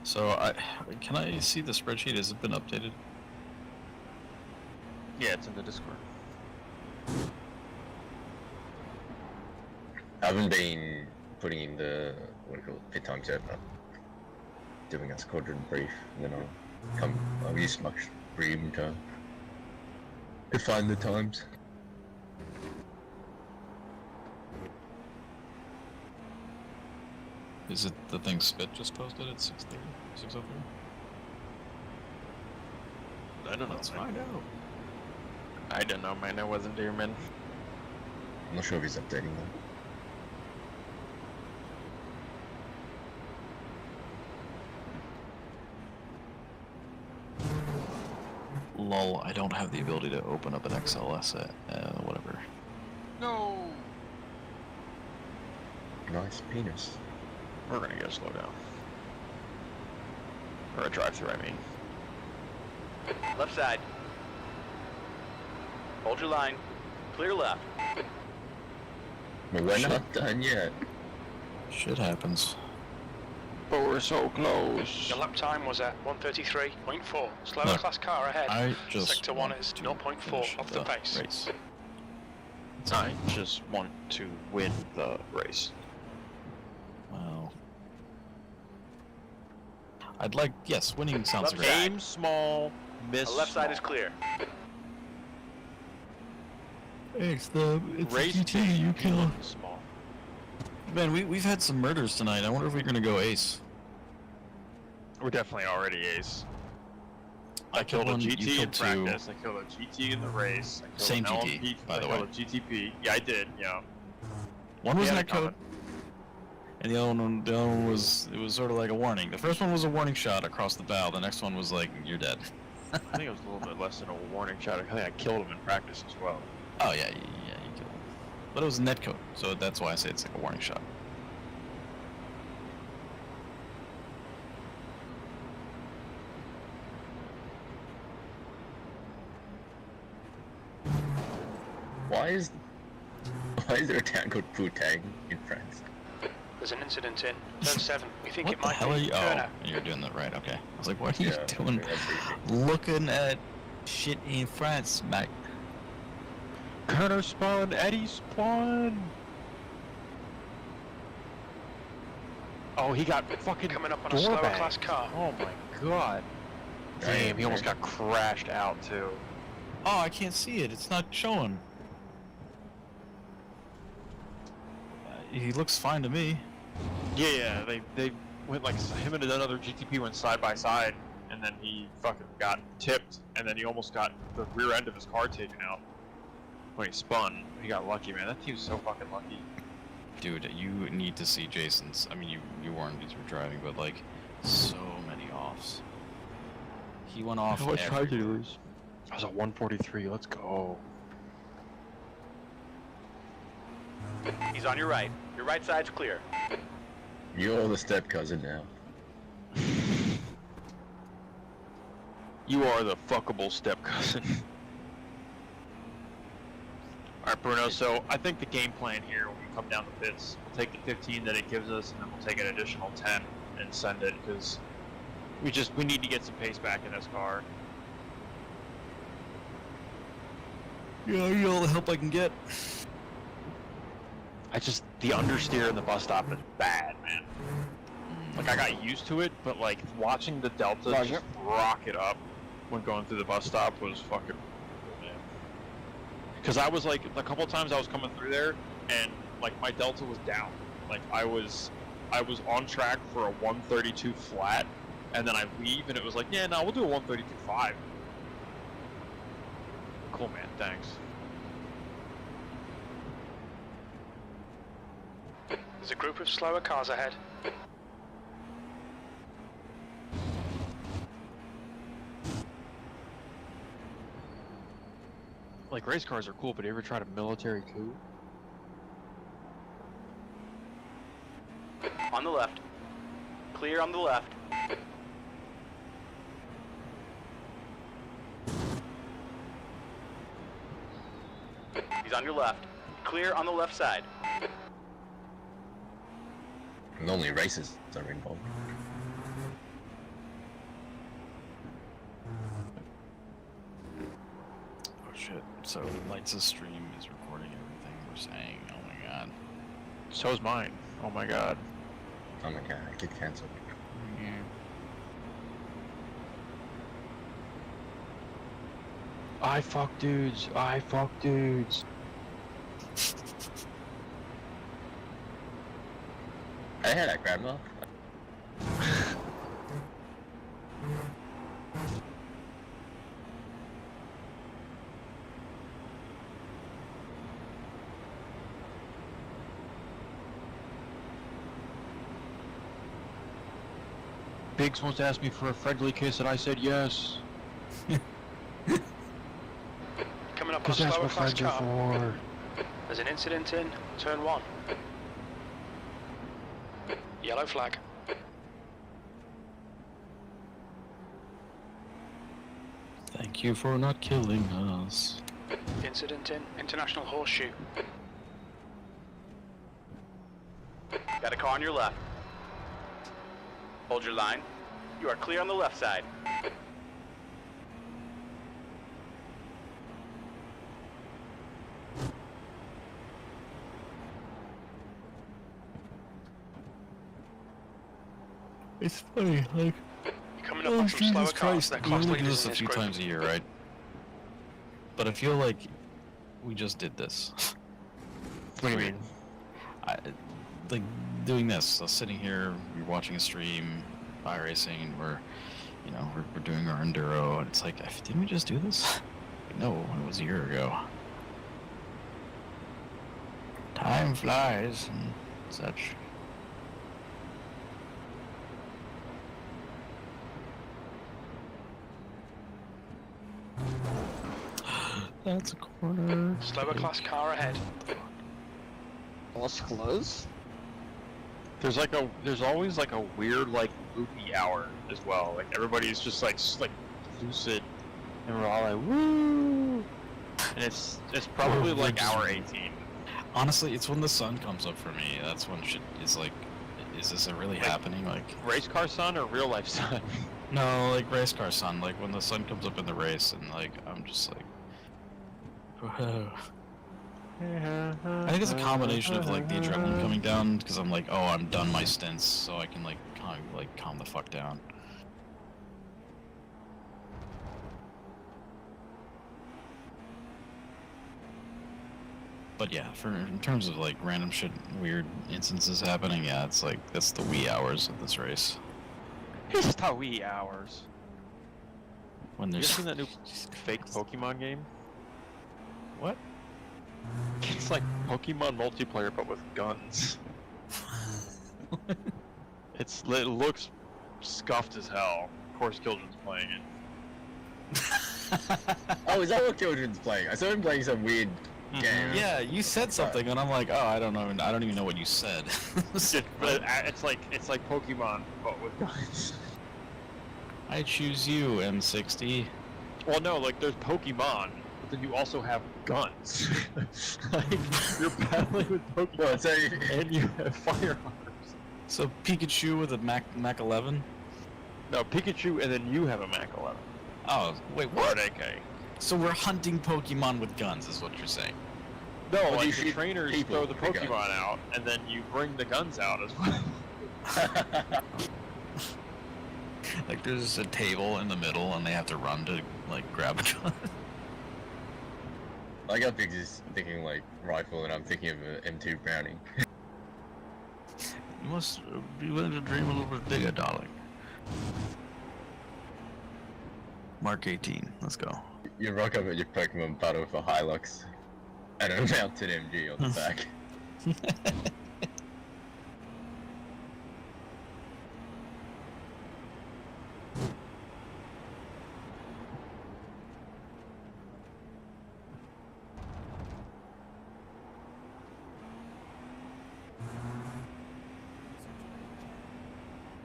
So can I see the spreadsheet? Has it been updated? Yeah, it's in the Discord. I haven't been putting in the what do you call it, pit times yet. I'm doing a squadron brief, and then I'll use much stream to find the times. Is it the thing Spit just posted at 6:30? 6:03? I don't know. Let's Man. find out. I don't know, man. I wasn't there, man. I'm not sure if he's updating them. Lol, I don't have the ability to open up an XLS whatever. No. Nice penis. We're gonna get a slow down. Or a drive-through, I mean. Left side. Hold your line. Clear left. But we're not done yet. Shit happens. But we're so close. Your lap time was at 1:33.4. Slower Look, class car ahead. I just Sector 1 want is to 0.4 finish off the pace. race. I just want to win the race. Well, I'd like, yes, winning sounds Left great. side. Aim small, miss The left side is small. clear. It's Race GT, big, you kill. win small. Man, we've had some murders tonight. I wonder if we're gonna go ace. We're definitely already ace. I I killed a one, you GT in killed two. practice. I killed a GT in the race. I killed Same an GT, LMP, by the I killed a GTP. Yeah, I did. Yeah. One was He had net it code, coming. and the other one was, it was sort of like a warning. The first one was a warning shot across the bow. The next one was like, you're dead. I think it was a little bit less than a warning shot. I think I killed him in practice as well. Oh yeah, you killed him. But it was net code, so that's why I say it's like a warning shot. Why is there a town called Putang in France? There's an incident in turn 7. We think What it the might hell are be you? Turner. Oh, you're doing that right. Okay. I was like, what are you Yeah, doing? everything. Looking at shit in France, Mac. Kerner spawn, Eddie spawn. Oh, he got fucking Coming up on a door slower banged. class car. Oh my god. Damn, he almost got crashed out too. Oh, I can't see it. It's not showing. He looks fine to me. Yeah, they went like him and another GTP went side by side, and then he fucking got tipped, and then he almost got the rear end of his car taken out when he spun. He got lucky, man. That team's so fucking lucky. Dude, you need to see Jason's. I mean, you weren't because you were driving, but like, so many offs. He went off. How much time did he everywhere. lose? I was at 143. Let's go. He's on your right. Your right side's clear. You're the step cousin now. You are the fuckable step cousin. Alright, Bruno, so I think the game plan here when we come down the pits, we'll take the 15 that it gives us, and then we'll take an additional 10 and send it, because we need to get some pace back in this car. Yeah, I need all the help I can get. The understeer in the bus stop is bad, man. Like, I got used to it, but like, watching the Delta Roger. just rocket up when going through the bus stop was fucking, man. Because I was like, a couple times I was coming through there, and like, my Delta was down. Like, I was on track for a 132 flat, and then I leave, and it was like, yeah, no, we'll do a 132.5. Cool, man, thanks. There's a group of slower cars ahead. Like, race cars are cool, but you ever tried a military coup? On the left. Clear on the left. He's on your left. Clear on the left side. Normally races are involved. shit. So Lights' stream is recording everything we're saying. Oh my god. So's mine. Oh my god. Oh my god, I get cancelled. Yeah. I fuck dudes. I fuck dudes. I had that grandma. Biggs once asked me for a friendly kiss and I said yes. Coming up on a Cause that's slower what class friends are car. for. There's an incident in turn 1. Yellow flag. Thank you for not killing us. Incident in International Horseshoe. Got a car on your left. Hold your line. You are clear on the left side. It's funny, like, You're coming up on some slower cars. They're we class only do leaders this in a this few group. times a year, right? But I feel like we just did this. What do you mean? Like doing this, so sitting here, we're watching a stream, iRacing, and we're doing our enduro, and it's like, didn't we just do this? No, it was a year ago. Time flies and such. That's a corner. Slower class car ahead. What's close? There's always like a weird like loopy hour as well. Like everybody's just like lucid, and we're all like woo. And it's probably We're like just- hour 18. Honestly, it's when the sun comes up for me. That's when shit is like, is this really Like- happening? Like, Race car sun or real life sun? no, like race car sun. Like when the sun comes up in the race, and like I'm just like, whoa. I think it's a combination of like the adrenaline coming down because I'm like, oh, I'm done my stints, so I can like calm the fuck down. But yeah, in terms of like random shit, weird instances happening, yeah, it's like that's the wee hours of this race It's the wee hours. when You there's seen that new fake Pokemon game? what? It's like Pokemon multiplayer but with guns. It looks scuffed as hell. Of course, Kildren's playing it. Oh, is that what Children's playing? I saw him playing some weird game. Yeah, you said something, and I'm like, oh, I don't even know what you said. But it's like Pokemon but with guns. I choose you, M60. Well, no, like there's Pokemon, but then you also have guns. Like you're battling with Pokemon, Well, so and you have firearms. So Pikachu with a Mac 11. No, Pikachu, and then you have a Mac 11 Oh, wait, or what? an AK. So we're hunting Pokemon with guns, is what you're saying? No, Well, you like the shoot trainers people throw the with the Pokemon guns. out, and then you bring the guns out as well. Like there's a table in the middle, and they have to run to like grab a gun. I got Biggs is thinking like rifle, and I'm thinking of an M2 Browning. You must be willing to dream a little bit bigger, darling. Mark 18. Let's go. You rock up at your Pokemon battle with a Hilux and a mounted MG on the back.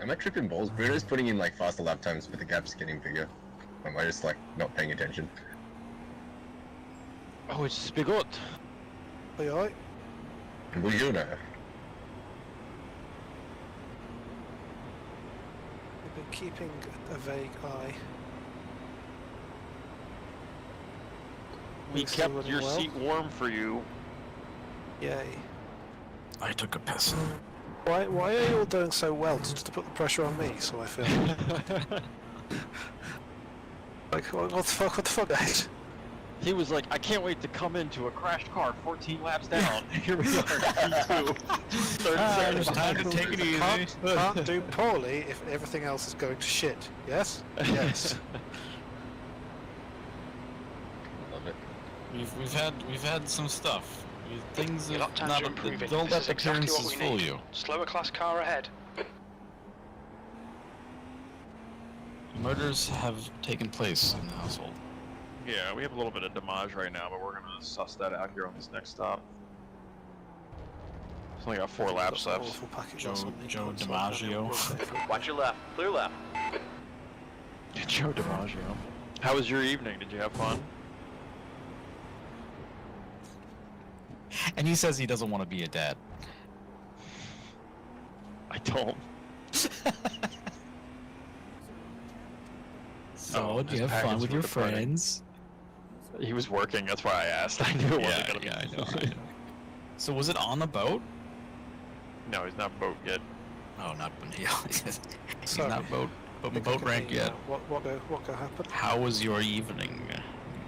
Am I tripping balls? Bruno's putting in like faster lap times, but the gap's getting bigger. Am I just like not paying attention? Oh, it's Spigot. Aye. Bruno. We've been keeping a vague eye. We Still kept running your well. seat warm for you. Yay. I took a piss. Why are you all doing so well? Just to put the pressure on me, so I feel like what the fuck, guys? He was like, I can't wait to come into a crashed car 14 laps down. Here we are, P2. 30 seconds behind us. Take it easy. Can't do poorly if everything else is going to shit. Yes? Yes. Love it. We've had some stuff. Things Your lap have times not. are improving. Don't This let is exactly what appearances we fool need. you. Slower class car ahead. Murders have taken place in the household. Yeah, we have a little bit of damage right now, but we're gonna suss that out here on this next stop. It's only got 4 laps Got an left. awful package Joe- or something, Joe but it's not gonna DiMaggio. work safely. Watch your left. Clear left. Joe DiMaggio. How was your evening? Did you have fun? And he says he doesn't want to be a dad. I don't. So, Oh, do you his have fun packets with were your departing. friends? He was working, that's why I asked. I knew it wasn't gonna be. I know. So was it on the boat? No, he's not boat yet. Oh, not he's Sorry. not boat I think I boat can rank hear you yet. now. What go happen? How was your evening?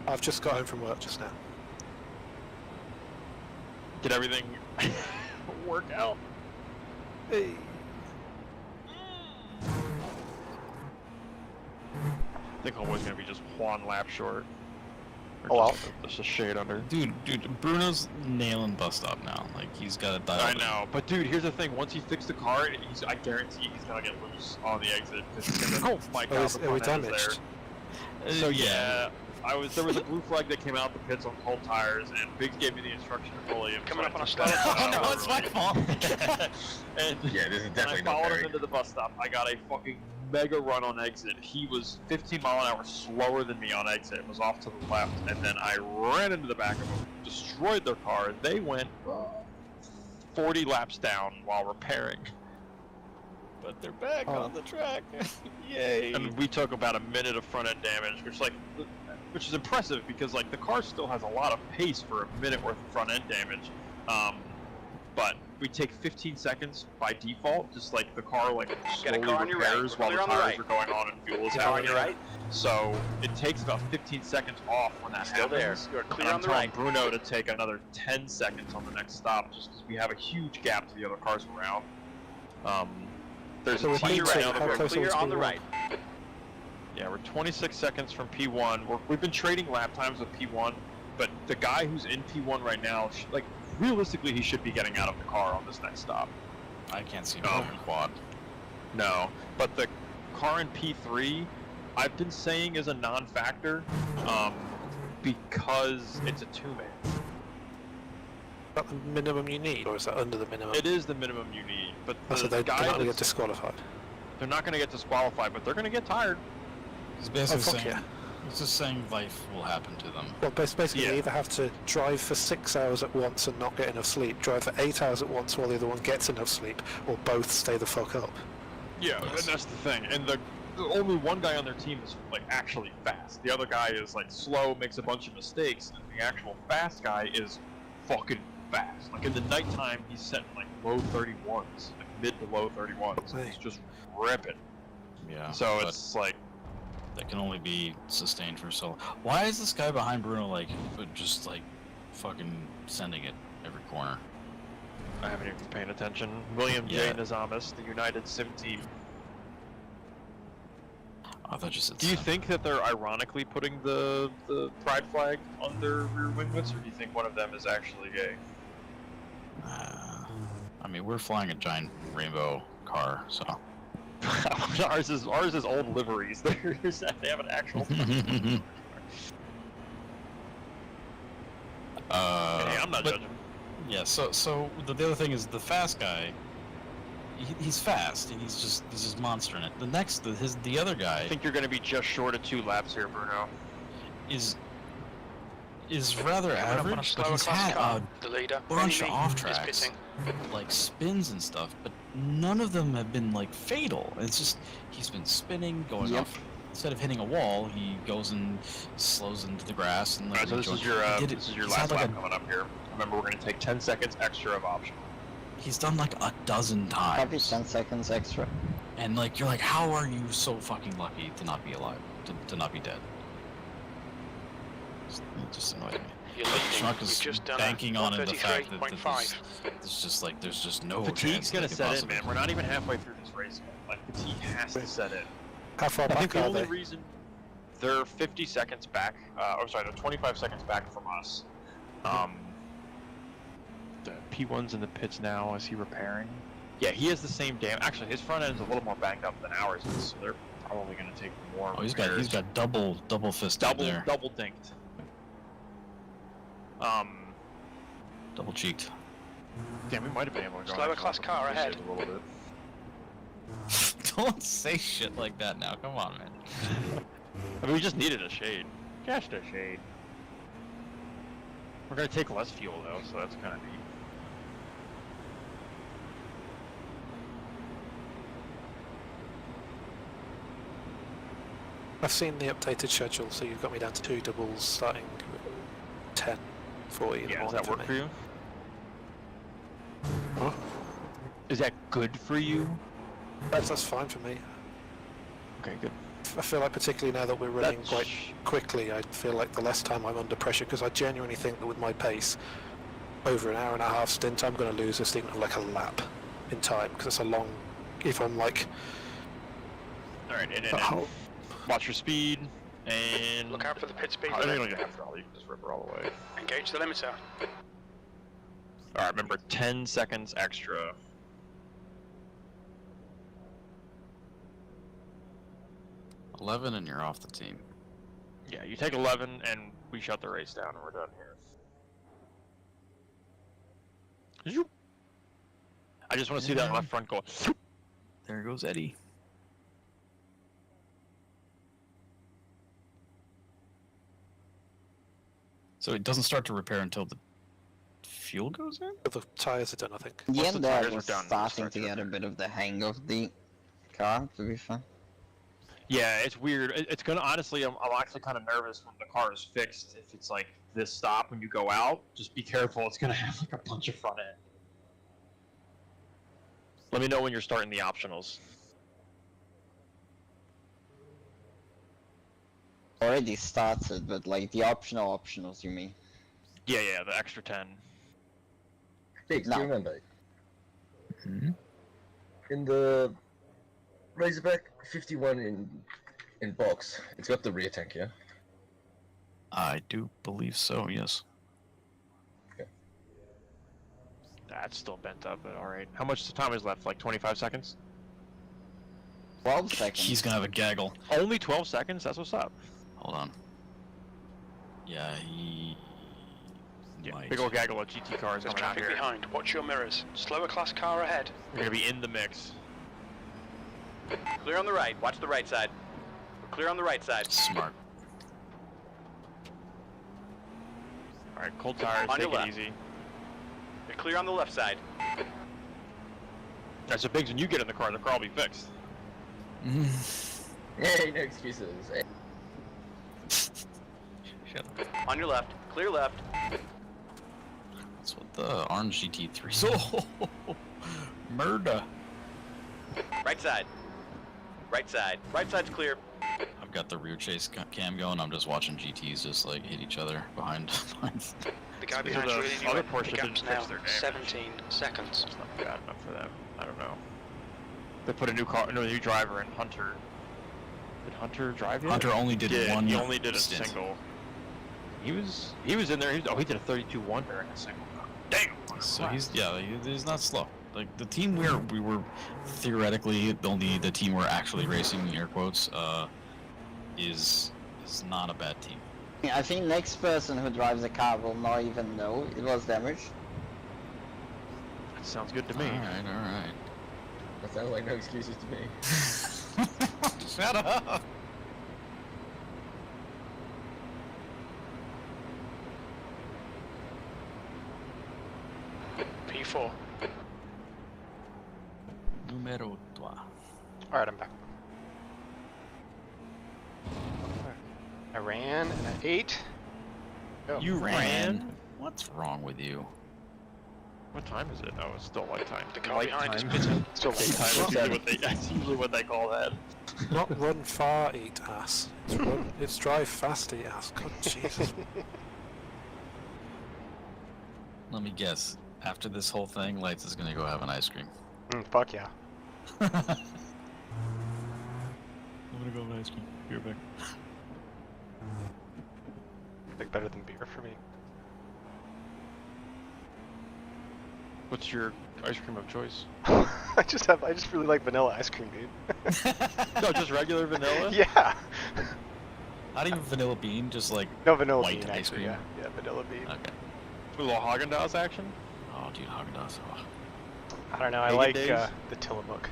I've just got home from work just now. Did everything work out? Hey. I think Homeboy's gonna be just one lap short. Or Oh, well. just a shade under. Dude, Bruno's nailing bus stop now. Like he's got to dial. I it in. know, but dude, here's the thing. Once he fixed the car, I guarantee he's gonna get loose on the exit. 'Cause he's gonna, oh my god, the Are we front end is damaged? there. So yeah, there was a blue flag that came out the pits on cold tires, and Biggs gave me the instruction to pull him. Coming so up on I a took that stop. out Oh no, it's my early. fault. And Yeah, this is when I definitely no followed Barry. him into the bus stop, I got a fucking mega run on exit. He was 15 mile an hour slower than me on exit, and was off to the left, and then I ran into the back of him, destroyed their car. They went 40 laps down while repairing. But they're back Oh. on the track. Yay! And we took about a minute of front end damage, which is impressive because like the car still has a lot of pace for a minute worth of front end damage. But we take 15 seconds by default, just like the car like Get a slowly car on your right. repairs We're while the clear on the tires right. are going on and fuel is Car on happening. your right. So it takes about 15 seconds off when that Still there. happens. You are clear And I'm on the telling right. Bruno to take another 10 seconds on the next stop, just because we have a huge gap to the other cars around. There's So a with team P2, right now how that we're close are we Clear to on the P1? right. Yeah, we're 26 seconds from P1. We've been trading lap times with P1, but the guy who's in P1 right now, realistically, he should be getting out of the car on this next stop. I can't see him Oh. moving quad. No, but the car in P3, I've been saying is a non-factor, because it's a two-man. Is that the minimum you need, or is that under the minimum? It is the minimum you need, but Oh, the so they're guy not going to get that's- disqualified. they're not going to get disqualified, but they're going to get tired. He's Oh, basically fuck saying, yeah. he's just saying life will happen to them. Well, basically, Yeah. you either have to drive for 6 hours at once and not get enough sleep, drive for 8 hours at once while the other one gets enough sleep, or both stay the fuck up. Yeah, and that's the thing. And the only one guy on their team is like actually fast. The other guy is like slow, makes a bunch of mistakes, and the actual fast guy is fucking fast. Like in the nighttime, he's setting like low 31s, like mid to low 31s. Hey. He's just ripping. Yeah. So but it's like, that can only be sustained for so. Why is this guy behind Bruno just like fucking sending it every corner? I haven't even been paying attention. William Yeah. J. Nazamis, the United Sim team. I thought you said. Do you Sam. think that they're ironically putting the pride flag on their rear winglets, or do you think one of them is actually gay? I mean, we're flying a giant rainbow car, so. ours is old liveries. They have an actual. Hey, I'm not but- judging. Yeah. So the other thing is the fast guy. He's fast, and he's just monstering it. The other guy I think you're going to be just short of 2 laps here, Bruno. is rather Coming up on a average, but slower he's class had car. a The leader, bunch of Benny off is tracks, pitting. like spins and stuff, but none of them have been like fatal. It's just he's been spinning, going Yep. off instead of hitting a wall, he goes and slows into the grass and. Alright, so this is your He's last had, like, lap coming up here. Remember, we're gonna take 10 seconds extra of optional. He's done like a dozen times. Probably 10 seconds extra. And like you're like, how are you so fucking lucky to not be alive, to not be dead? It just annoys me. You're leading. Schmuck You've is just done banking on it, the fact that 133.5. there's just no Fatigue's chance gonna that set in, man. We're not even halfway through this race yet. Like, fatigue has to set in. How far I think back the are only they? reason they're 50 seconds back, they're 25 seconds back from us. The P1's in the pits now. Is he repairing? Yeah, he has the same Actually, his front end is a little more banged up than ours is, so they're probably gonna take more. Oh, he's got double fist there. double dinked. Double cheeked. Damn, we might have been able to go. Slower next class lap car if we ahead. saved a little bit. Don't say shit like that now. Come on, man. I mean, we just needed a shade. Just a shade. We're gonna take less fuel though, so that's kind of neat. I've seen the updated schedule, so you've got me down to 2 doubles starting 10, 40 in the Yeah, does morning that work me. for you? What? Is that good for you? That's fine for me. Okay, good. I feel like particularly now that we're running That's- quite quickly, I feel like the less time I'm under pressure, because I genuinely think that with my pace, over an hour and a half stint, I'm going to lose this thing of like a lap in time, because it's a long, if I'm like... Alright, and Oh. watch your speed, and... Look out for the pit speed I don't limit. even have to roll, you can just rip her all the way. Engage the limiter. Alright, remember 10 seconds extra. $11 and you're off the team. Yeah, you take 11 and we shut the race down and we're done here. Zoop. I just want to see that left front go. There goes Eddie. So it doesn't start to repair until the fuel goes in? The tyres are done, I think. Yeah, the there tires was are done, starting start to to get a repair. bit of the hang of the car, to be fair. Yeah, it's weird. It's gonna honestly, I'm actually kind of nervous when the car is fixed. If it's like this stop when you go out, just be careful. It's gonna have like a bunch of front end. Let me know when you're starting the optionals. Already started, but like the optionals, you mean? Yeah, the extra 10. Biggs, No. do you remember? Hmm? In the Razorback 51 in box, it's got the rear tank, yeah? I do believe so, yes. That's still bent up, but alright. How much time is left? Like 25 seconds? 12 seconds. He's gonna have a gaggle. Only 12 seconds? That's what's up. Hold on. Yeah, he... Yeah, might. big old gaggle of GT cars There's coming out traffic here. behind. Watch your mirrors. Slower class car ahead. We're gonna be in the mix. Clear on the right. Watch the right side. We're clear on the right side. Smart. Alright, cold tires, On your take it left. easy. You're clear on the left side. That's so Biggs, when you get in the car will be fixed. Hey, no excuses. Hey. Shut up. On your left. Clear left. That's what the orange GT3... So, murder. Right side. Right side. Right side's clear. I've got the rear chase cam going. I'm just watching GTs just like hit each other behind. The guy So behind the you really other knew it. Porsche The gap's didn't now fix their damage. 17 seconds. It's not bad enough for them. I don't know. They put a new driver in, Hunter. Did Hunter drive yet? Hunter only did one He only did a stint. single. He was in there. He did a 32-1 during a single. Damn. So he's not slow. Like the team we were theoretically the team we're actually racing, air quotes, is not a bad team. I think next person who drives a car will not even know it was damaged. That sounds good to me. All right. That sounds like no excuses to me. Shut up. P4. Numero 2. Alright, I'm back. I ran and I ate. Oh. You ran? What's wrong with you? What time is it? Oh, it's still light time. The car Light behind is time. pitting. Still Light time is usually what they, that's usually what they call that. Not run far, eat ass. It's drive fast, eat ass. God, Jesus. Let me guess. After this whole thing, Lights is gonna go have an ice cream. Fuck yeah. I'm gonna go have an ice cream. Be right back. Like better than beer for me. What's your ice cream of choice? I just really like vanilla ice cream, dude. No, just regular vanilla? Yeah. Not even vanilla bean, just like No, vanilla white bean, ice actually, cream. yeah. Yeah, vanilla bean. Okay. A little Haagen-Dazs action? Oh, dude, Haagen-Dazs. Oh. I don't know, I Hagen like days? the Tillamook.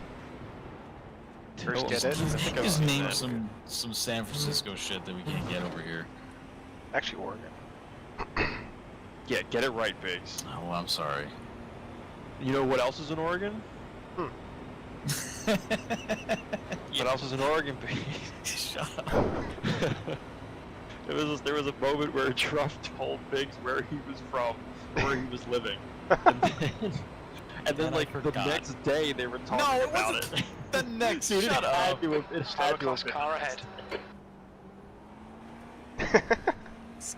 First Oh, get it? I think I Just was name that. some San Francisco shit that we can't get over here. Actually, Oregon. Yeah, get it right, Biggs. Oh, well, I'm sorry. You know what else is in Oregon? What else is in Oregon, Biggs? Shut up. There was a moment where Truff told Biggs where he was from, where he was living, and then I like the forgot. next day they were talking No, it about wasn't it. the next. Dude, Shut it had up. to have- it Slower had to class have been. car ahead.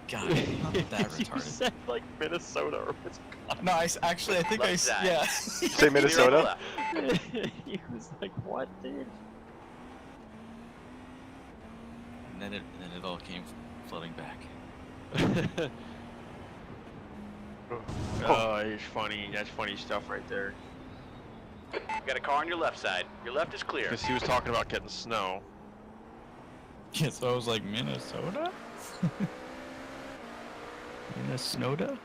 God, not that You retarded. said like Minnesota or Wisconsin. No, actually, I think Left side. yeah. Say Clear on the Minnesota? left. He was like, "What, dude?" And then it all came flooding back. Oh, it's funny. That's funny stuff right there. Got a car on your left side. Your left is clear. Because he was talking about getting snow. Yeah, so I was like, Minnesota? Minnesota?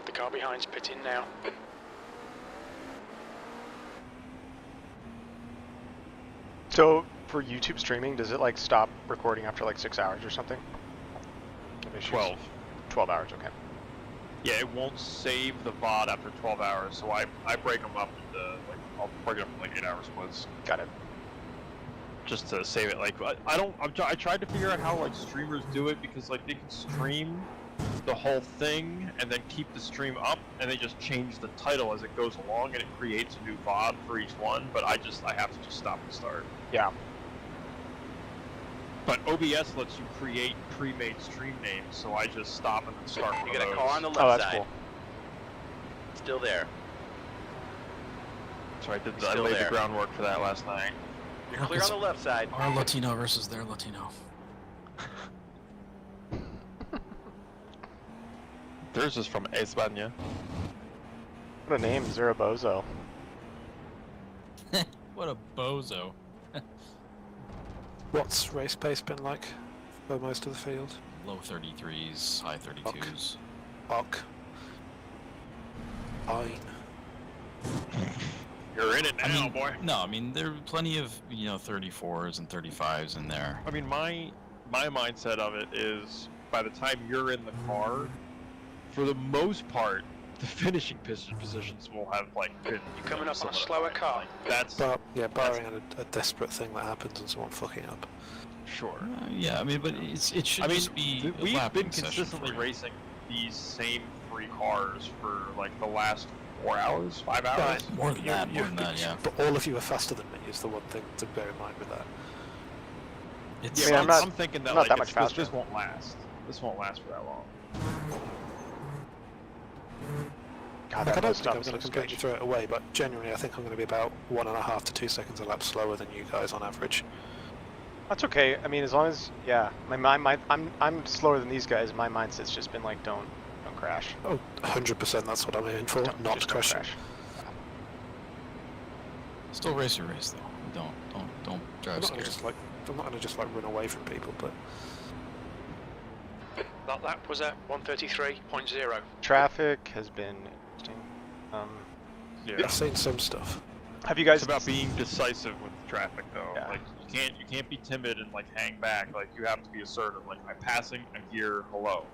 The car behind's pitting now. So, for YouTube streaming, does it like stop recording after like 6 hours or something? Have issues? 12. 12 hours, okay. Yeah, it won't save the VOD after 12 hours, so I break them up into, like, I'll break it up in like 8 hour splits. Got it. Just to save it. Like, I tried to figure out how, like, streamers do it, because, like, they can stream the whole thing and then keep the stream up, and they just change the title as it goes along, and it creates a new VOD for each one, but I have to just stop and start. Yeah. But OBS lets you create pre-made stream names, so I just stop and then start one You of got a those. car on the left Oh, that's side. cool. Still there. So I Still laid there. the groundwork for that last night. You're clear on the left side. Our Latino versus their Latino. Theirs is from España. What a name, Zerabozo. What a bozo. What's race pace been like for most of the field? Low 33s, high 32s. Fuck. Fine. You're in it now, I mean, boy. No, I mean, there are plenty of, 34s and 35s in there. I mean, my mindset of it is, by the time you're in the car, for the most part, the finishing positions will have like been. You're coming up on a solidified. slower car. Like, that's But yeah, barring a desperate thing that happens and someone fucking up. sure. Yeah, I mean, but it should I mean, just be a we've lapping been session consistently for you. racing these same 3 cars for like the last 4 hours, 5 hours. More than that, yeah. But all of you are faster than me is the one thing to bear in mind with that. It's, I mean, I'm not- I'm thinking that I'm not like that much this faster. won't last. This won't last for that long. God, Like, I that don't most think I'm stuff going to is completely throw it away, but genuinely I think I'm going to be about 1.5 to 2 seconds a lap slower than you guys on average. That's okay. I mean, as long as I'm slower than these guys. My mindset's just been like, don't crash. Oh, 100% that's what I'm aiming for, Just not don't crashing. crash. Still race your race, though. Don't drive I'm not going scared. to just run away from people, but That lap was at 133.0. Traffic has been interesting. Yeah. I've seen some stuff. Have you guys? It's about being decisive with traffic, though. Yeah. Like you can't be timid and like hang back. Like you have to be assertive. Like I'm passing, I'm here, hello.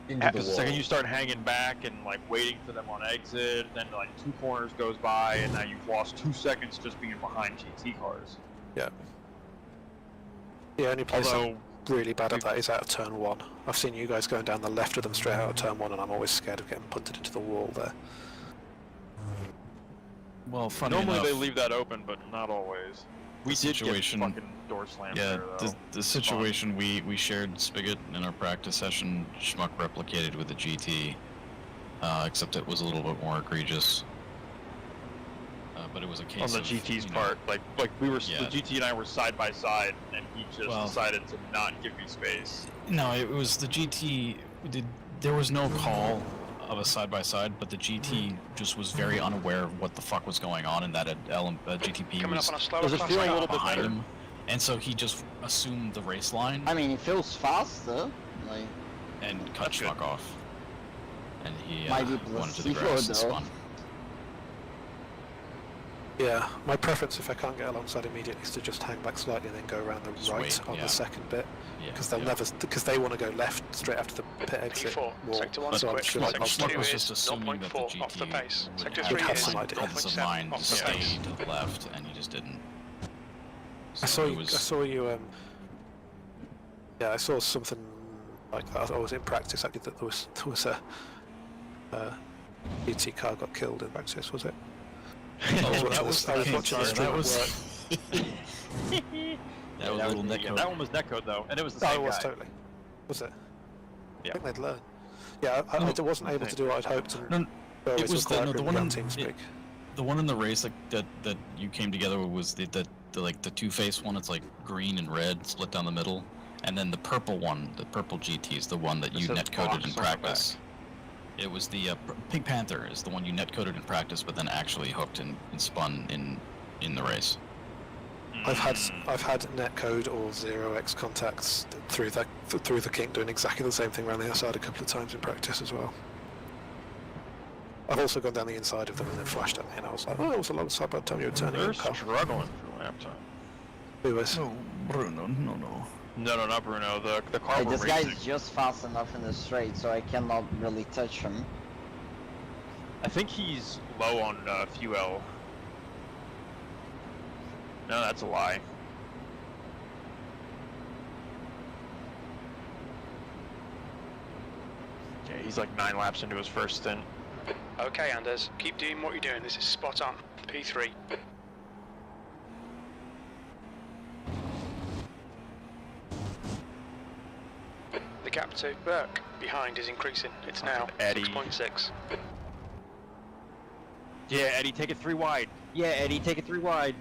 Into the Because the wall. second you start hanging back and like waiting for them on exit, then like 2 corners goes by, and now you've lost 2 seconds just being behind GT cars. Yeah. The only place Although, I'm really bad at that is out of turn 1. I've seen you guys going down the left of them straight out of turn 1, and I'm always scared of getting punted into the wall there. Well, funny normally enough, they leave that open, but not always. We the did situation- get fucking door slammed yeah, there, though. the situation we shared Spigot in our practice session, Schmuck replicated with the GT, except it was a little bit more egregious. But it was a case On the of, GT's you know, part, like we were, Yeah. the GT and I were side by side, and he just Well- decided to not give me space. No, it was the GT. There was no call of a side by side, but the GT just was very unaware of what the fuck was going on, and that GTP Coming was up on a slower Does it class feel a car. little bit behind better? him, and so he just assumed the race line I mean, it feels faster. Like, and cut That's good. Schmuck off. And he Might be went to the placebo, grass and though. spun. Yeah, my preference if I can't get alongside immediately is to just hang back slightly and then go around the Just right wait, on yeah. the second bit, Yeah, because they'll yeah. never, because they want to go left straight after the pit exit P4, wall. sector 1 is So I'm quick, just like, sector I'll Schmuck 2 was is just assuming that the 0.4 off the GT pace, would sector have 3 have is some idea. had some mind 0.7 off to the stay pace. to the left, and he just didn't. I saw it you. was- I saw you. Yeah, I saw something like that. I was in practice actually that there was a GT car got killed in practice. Was it? Oh, that was I was the watching the case. stream That at was. work. That was a little yeah, netcode. that one was netcode though, and it was the No, same it was guy. totally. Was it? Yeah. I think they'd learn. Yeah, I No. wasn't able to do what I'd hoped. And No, always it was the, quiet no, the room one without in team speak. the one in the race that you came together with was the like the two-face one. It's like green and red split down the middle, and then the purple one, the purple GT, is the one that It you says netcoded box in on the practice. It was the Pink Panther is the one you netcoded in practice, but then actually hooked and spun in the race. I've had netcode or 0x contacts through the kink doing exactly the same thing around the outside a couple of times in practice as well. I've also gone down the inside of them and then flashed at me, and I was like, "Oh, it was alongside by the time you were turning They're in, pal." struggling for lap time. Who was? No, Bruno, no. No, not Bruno. The car hey, we're this racing. guy's just fast enough in the straight, so I cannot really touch him. I think he's low on fuel. No, that's a lie. Okay, he's like 9 laps into his first stint. Okay, Anders, keep doing what you're doing. This is spot on. P3. The gap to Burke behind is increasing. It's now Eddie. 6.6. Yeah, Eddie, take it 3 wide. Yeah, Eddie, take it 3 wide.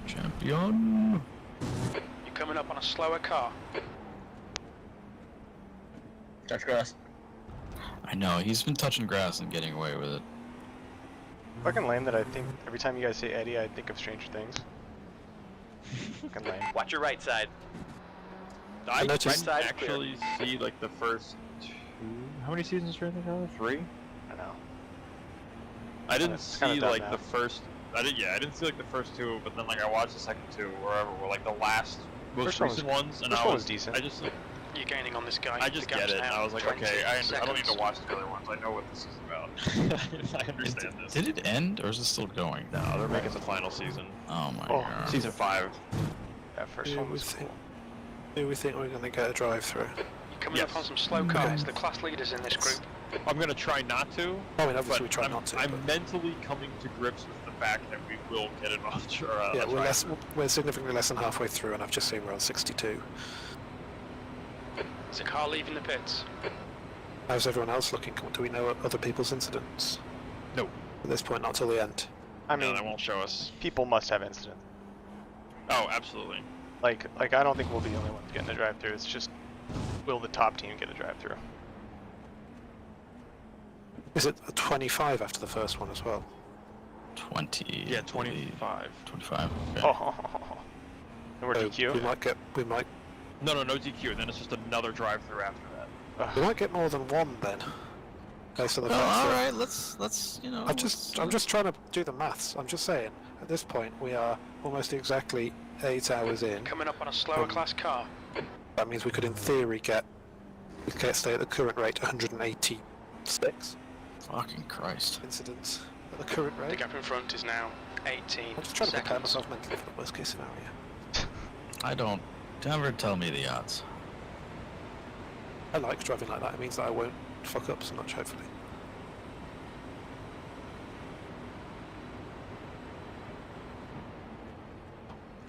Champion. You're coming up on a slower car. Touch grass. I know he's been touching grass and getting away with it. Fucking lame that I think every time you guys say Eddie, I think of Stranger Things. Fucking lame. Watch your right side. I noticed- didn't Side actually see like the first 2. How many seasons are there? 3? I know. I didn't It's kinda see dumb like now. the first. I didn't see like the first 2, but then like I watched the second 2, wherever were like the last most First one was- recent ones, and first I one was was decent. I just You're gaining on this guy. I just The get gap's it. And now I was like, 20 okay, I don't need to seconds. watch the other ones. I know what this is about. I understand this. Did it end or is it still going? No, they're making the final season. Oh my Oh, god. Season 5. That first Do one we was think, cool. do we think we're going to get a drive-through? You're coming Yes. up on some slow cars. The class leaders in this group. I'm gonna try not to. I mean, obviously But we try I'm, not to. I'm but- mentally coming to grips with the fact that we will get it off. yeah, we're significantly less than halfway through, and I've just seen we're on 62. There's a car leaving the pits. How's everyone else looking? Do we know other people's incidents? No. At this point, not till the end. I No, mean, that won't show us. people must have incidents. Oh, absolutely. Like I don't think we'll be the only ones getting a drive-through. It's just, will the top team get a drive-through? Is it a 25 after the first one as well? 20. Yeah, I believe. 25. 25. Okay. Oh, and we're So DQ. We might No, no DQ. Then it's just another drive-through after that. we might get more than one then. Based on the Well, fact all that right. Let's you know. I'm just trying to do the maths. I'm just saying. At this point, we are almost exactly 8 hours in. Coming up on a slower class car. That means we could, in theory, stay at the current rate 186 Fucking Christ. incidents. at the current The rate. gap in front is now 18 I'm just trying to prepare seconds. myself mentally for the worst case scenario. I don't. Never tell me the odds. I like driving like that. It means that I won't fuck up so much, hopefully.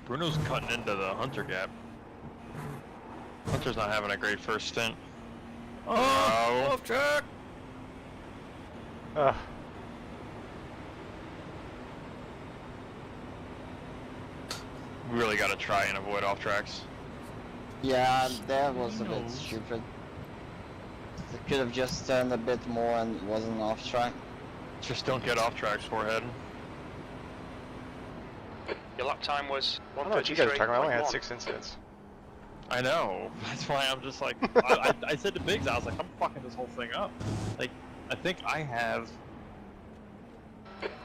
Bruno's cutting into the Hunter gap. Hunter's not having a great first stint. Oh, off track. Ugh. We really got to try and avoid off tracks. Yeah, that was a bit stupid. They could have just turned a bit more and wasn't off track. Just don't get off tracks, forehead. Your lap time was I don't know what you guys are talking about. I only had 1:33.1. 6 incidents. I know. That's why I'm just like, I said to Biggs, I was like, I'm fucking this whole thing up. Like, I think I have.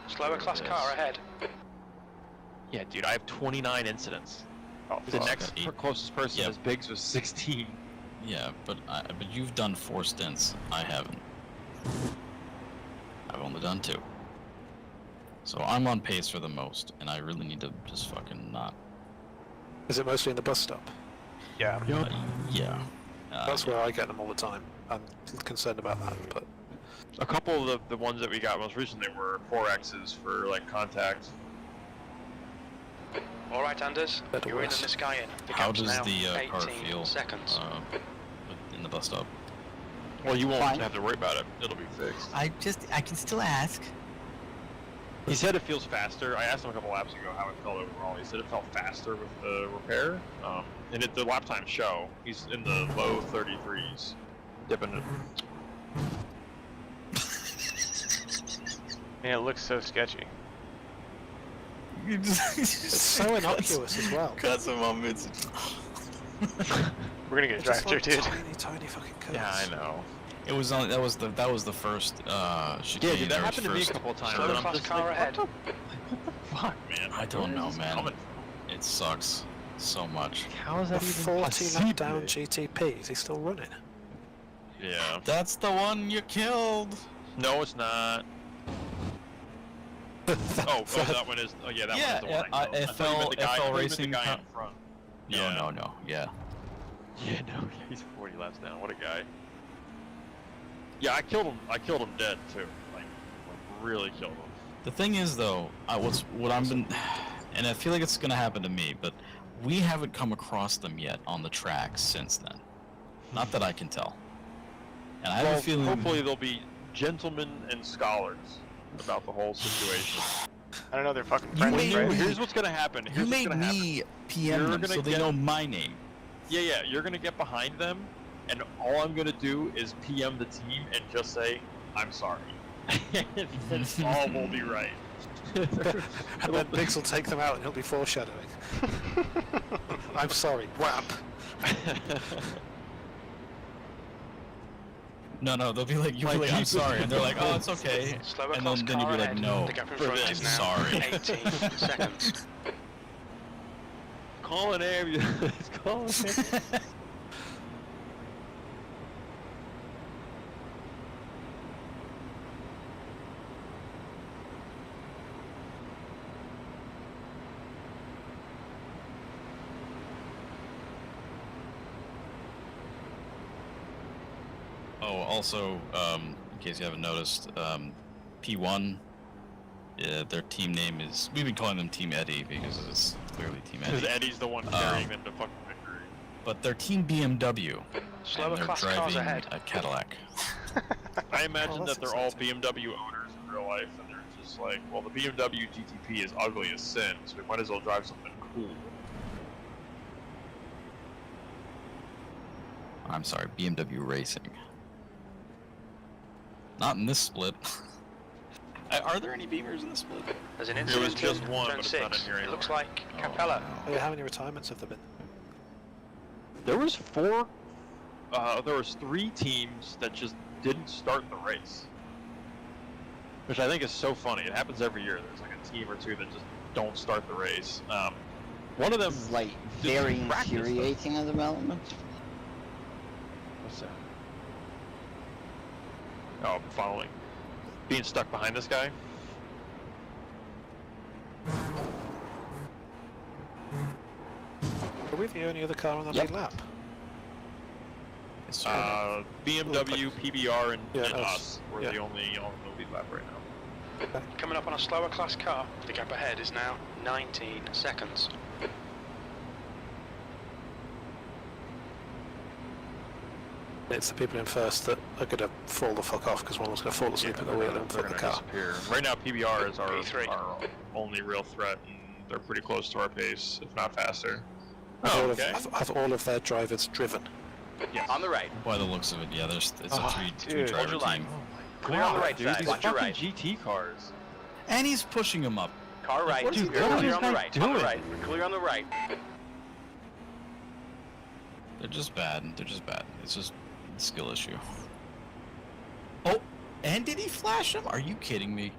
Slower class car ahead. Yeah, dude, I have 29 incidents. Oh, The fuck. next closest person Yep. is Biggs with 16. Yeah, but you've done 4 stints. I haven't. I've only done 2. So I'm on pace for the most, and I really need to just fucking not. Is it mostly in the bus stop? Yeah. Yeah. That's where I get them all the time. I'm concerned about that, but A couple of the ones that we got most recently were 4Xs for like contact. All right, Anders, Better you're in worse. and this guy in. The How gap's does now the car 18 feel seconds. in the bus stop? Well, you won't Fine. have to worry about it. It'll be fixed. I can still ask. He said it feels faster. I asked him a couple laps ago how it felt overall. He said it felt faster with the repair. And the lap times show. He's in the low 33s, dipping it. Man, it looks so sketchy. it's so innocuous as well. Cuts him on mid. We're gonna get a drive through, dude. Tiny fucking cuts. Yeah, I know. It was on. That was the first chicane. Yeah, dude, that or happened to me a first couple of times. Slower And I'm class just car like, ahead. what the fuck, man? I don't Where know, is this man. coming It sucks so much. from? How is A that even 40 lap possible? down GTP. Is he still running? Yeah. That's the one you killed. No, it's not. That one is. Oh, yeah, that Yeah, one's the one. I killed. I thought you meant the guy, FL I thought you meant Racing the guy co- in front. No, Yeah. no, yeah. Yeah, no, he's 40 laps down. What a guy. Yeah, I killed him. I killed him dead too. Like really killed him. The thing is, though, what I've been, and I feel like it's gonna happen to me, but we haven't come across them yet on the track since then. Not that I can tell. And I have a feeling. Hopefully they'll be gentlemen and scholars about the whole situation. I don't know, they're fucking You friendly, made right? me- Here's what's gonna happen. You Here's what's made gonna happen. me PM You're them gonna so they get- know my name. Yeah, you're gonna get behind them, and all I'm gonna do is PM the team and just say, I'm sorry. And all will be right. And then Biggs will take them out and he'll be foreshadowing. I'm sorry, whap. No, they'll be like, Like, I'm keep- sorry, and they're like, oh, it's okay. Slower And class then you'd car be like, ahead. no, The gap in for front this, is now sorry. 18 seconds. Call an ambulance. Call an ambulance. Oh, also, in case you haven't noticed, P1, their team name is, we've been calling them Team Eddie because it's clearly Team Because Eddie. Eddie's the one carrying them to fucking victory. But they're Team BMW, Slower and they're class cars driving ahead. a Cadillac. I imagine that's that they're all exciting. BMW owners in real life, and they're just like, well, the BMW GTP is ugly as sin, so we might as well drive something cool. I'm sorry, BMW Racing. Not in this split. Are there any Beamers in this split? There's an There incident was just in one, turn but it's not in 6. here It looks anymore. like Capella. Oh, yeah, how many retirements have there been? There was 3 teams that just didn't start the race. Which I think is so funny. It happens every year. There's like a team or two that just don't start the race. One of them... It's like did very practice, though. infuriating at the moment. What's that? Oh, following. Being stuck behind this guy? we the only other car on the Yep. lead lap? It's BMW, PBR, and Yeah, and us. us were Yeah. the only on the lead lap right now. Coming up on a slower class car, the gap ahead is now 19 seconds. It's the people in first that are going to fall the fuck off because one was going to fall asleep at the wheel and they're flip the gonna car. disappear. Right now, PBR is P3. our only real threat, and they're pretty close to our pace, if not faster. Have all of- okay. have all of their drivers driven? Yes. On the right. By the looks of it, yeah. It's a Oh, three dude. driver Hold your line. team, Clear on the right dude, side. these Watch your fucking right. GT cars. and he's pushing him up. Car right. What is he Clear doing? on the What is right. that On the doing? right. Clear on the right. They're just bad. They're just bad. It's just a skill issue. Oh, and did he flash him? Are you kidding me?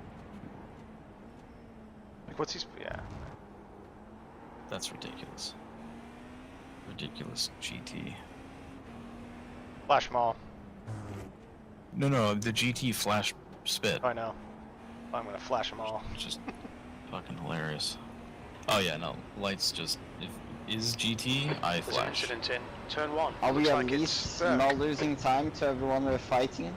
Like, what's he? Yeah. That's ridiculous. Ridiculous GT. Flash them all. No, the GT flash spit. Oh, I know. I'm gonna flash them all. Just fucking hilarious. Oh yeah, no. Lights just is GT, I There's an flash. incident in turn 1. Are we Looks at like it's least Zerk. not losing time to everyone we're fighting?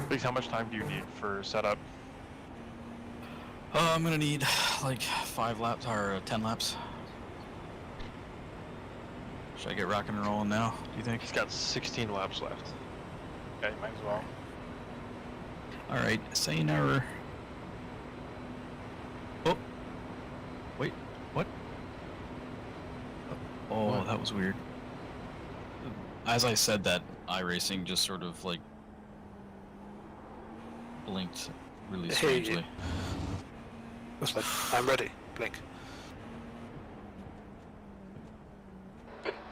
Please, how much time do you need for setup? I'm gonna need like 5 laps or 10 laps. Should I get rocking and rolling now? Do you think? He's got 16 laps left. Yeah, you might as well. All right, sayonara. Oh, wait, what? Oh, What? that was weird. As I said that, iRacing just sort of like blinked really Hey. strangely. It's like, I'm ready. Blink.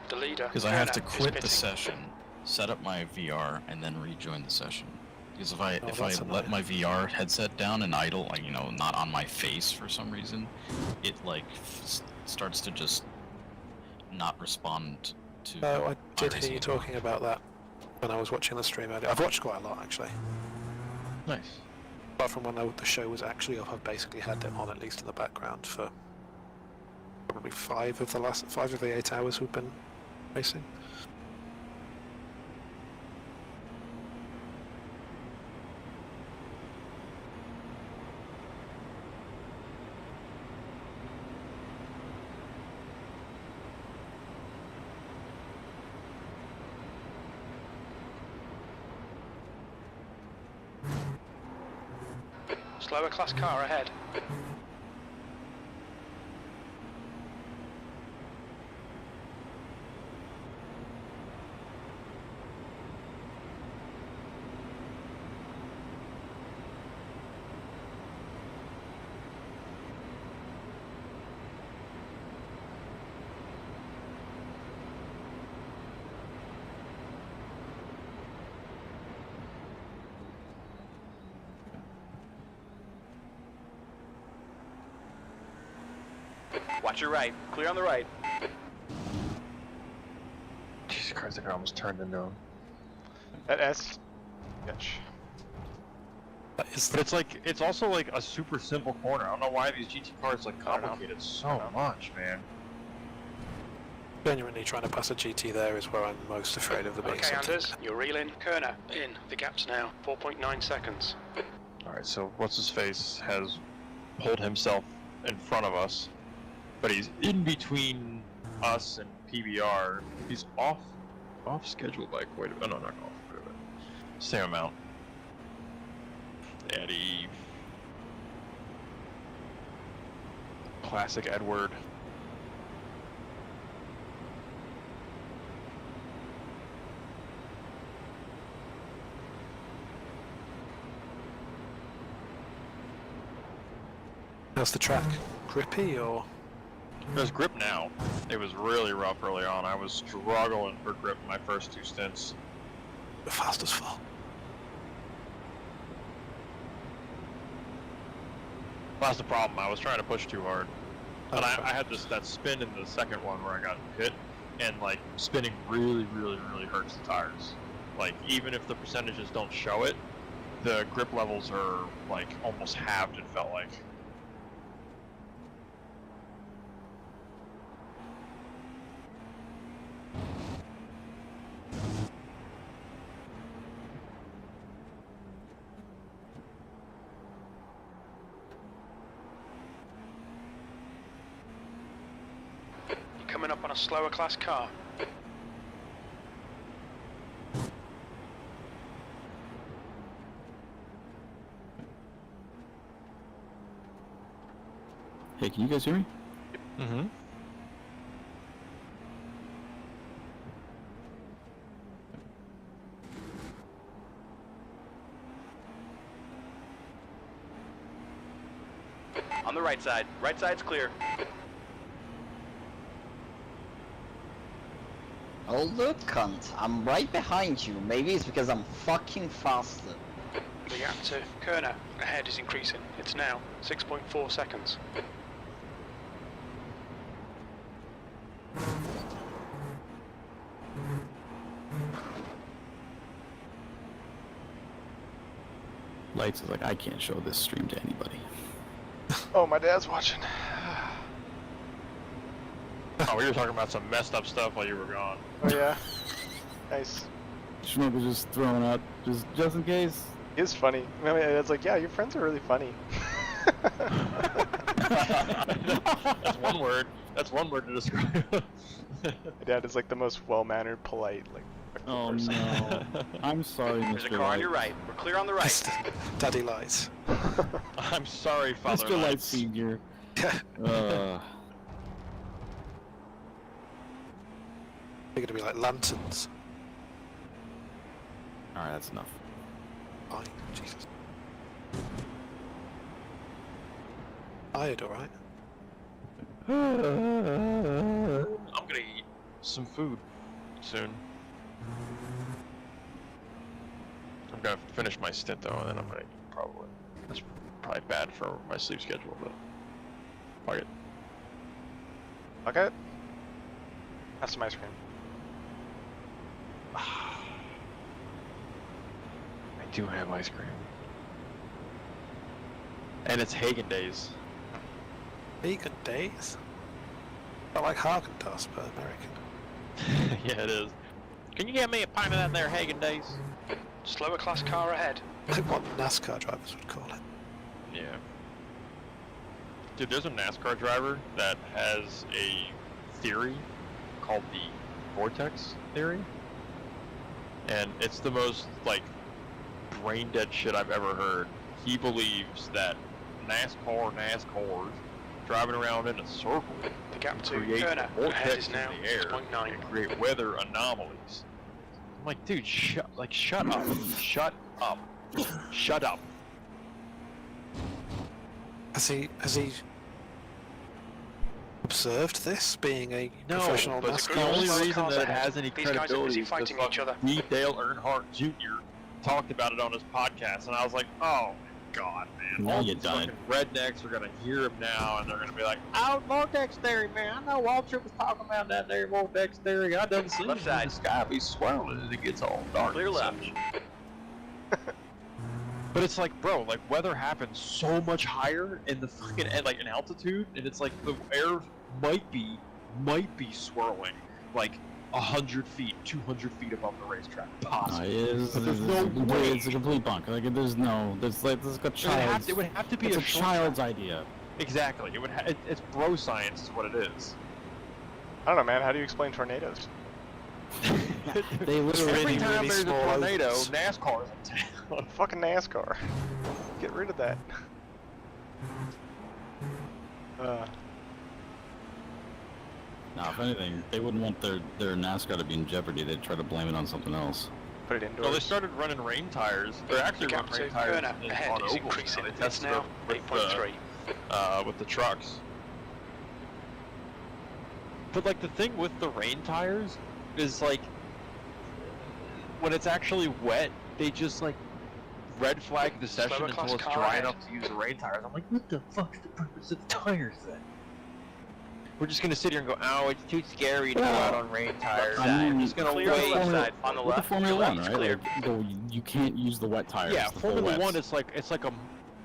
The leader. Because I have to Kerner, is quit the pitting. session, set up my VR, and then rejoin the session. Because if I Oh, if I that's let annoying. my VR headset down and idle, like not on my face for some reason, it like starts to just not respond to. Oh, I did hear iRacing you at all. talking about that when I was watching the stream earlier. I've watched quite a lot actually. Nice. Apart from when the show was actually up, I've basically had it on at least in the background for probably 5 of the 8 hours we've been racing. Slower class car ahead. Watch your right. Clear on the right. Jesus Christ, I almost turned into him. That S. Bitch. That is But it's also like a super simple corner. I don't know why these GT cars like I don't know. complicated so much, man. genuinely trying to pass a GT there is where I'm most afraid of the being Okay, something. Anders, you're reeling. Kerner in. The gap's now 4.9 seconds. Alright, so what's his face has pulled himself in front of us, but he's in between us and PBR. He's off schedule by quite a bit. No, not off quite a bit. Same amount. Eddie. Classic Edward. How's the track? Grippy or? There's grip now. It was really rough early on. I was struggling for grip my first 2 stints. Fast as fuck. That's the problem. I was trying to push too hard. And I had that spin in the second one where I got hit, and like spinning really hurts the tires. Like even if the percentages don't show it, the grip levels are like almost halved, it felt like. You're coming up on a slower class car. Hey, can you guys hear me? Mm-hmm. On the right side. Right side's clear. Oh look, cunt, I'm right behind you. Maybe it's because I'm fucking faster. The gap to Kerner ahead is increasing. It's now 6.4 seconds. Lights is like, I can't show this stream to anybody. Oh, my dad's watching. Oh, we were talking about some messed up stuff while you were gone. Oh yeah. Nice. Schmuck was just throwing out, just in case. It's funny. I mean, it's like, yeah, your friends are really funny. That's one word. That's one word to describe. My dad is like the most well-mannered, polite, like. Oh person. no. I'm sorry, There's a Mr. car on Light. your right. We're clear on the right. Daddy lies. I'm sorry, Father Mr. Light Lights. Senior. They're gonna be like lanterns. Alright, that's enough. Fine, Jesus. Tired, alright? I'm gonna eat some food soon. I'm gonna finish my stint though, and then I'm gonna eat probably. That's probably bad for my sleep schedule, but fuck it. Okay. Have some ice cream. I do have ice cream. And it's Hagen Days. Vegan days? Not like Haagen-Dazs, but American. Yeah, it is. Can you get me a pint of that there Hagen Days? Slower class car ahead. Like what NASCAR drivers would call it. Yeah. Dude, there's a NASCAR driver that has a theory called the vortex theory. And it's the most, like, brain-dead shit I've ever heard. He believes that NASCARs driving around in a circle The gap to create Kerner ahead vortex is in now the air 6.9. and create weather anomalies. I'm like, dude, shut up, shut up, shut up. Has he observed this, being a No, professional but NASCAR? the only Cars reason that it ahead. has any These guys are credibility busy is fighting because each other. Dale Earnhardt Jr. talked about it on his podcast, and I was like, oh my god, man. Now All you these done fucking rednecks are gonna hear him now, and they're gonna be like, oh, vortex theory, man. I know Walter was talking about that there vortex theory. I done seen Left it in side. the sky be swirling as it gets all dark. Clear and left. such. But it's like, bro, like weather happens so much higher in the fucking like in altitude, and it's like the air might be swirling like 100 feet, 200 feet above the racetrack, possibly. But there's no way. It's a complete bunk. Like there's like a child's. It would have to be it's a a short child's track. idea. Exactly. It would. It's bro science, is what it is. I don't know, man. How do you explain tornadoes? They literally Every time really there's a small tornado, ovals. NASCAR's in town. Fucking NASCAR. Get rid of that. No, if anything, they wouldn't want their NASCAR to be in jeopardy. They'd try to blame it on something else. Put it indoors. Well, they started running rain tires. They're actually The running gap to rain tires Kerner ahead on is ovals increasing. now. They It's tested now them 8.3. with the trucks. But like the thing with the rain tires is like when it's actually wet, they just like red flag the session Slower until class it's car dry ahead. enough to use the rain tires. I'm like, what the fuck's the purpose of tires then? we're just gonna sit here and go, oh, it's too scary to go out on rain tires. I'm just gonna Clear on the wait. left side. On the With the left. Formula Left One, is right? clear. Like, you can't use the wet tires. Yeah, the full Formula wets. One,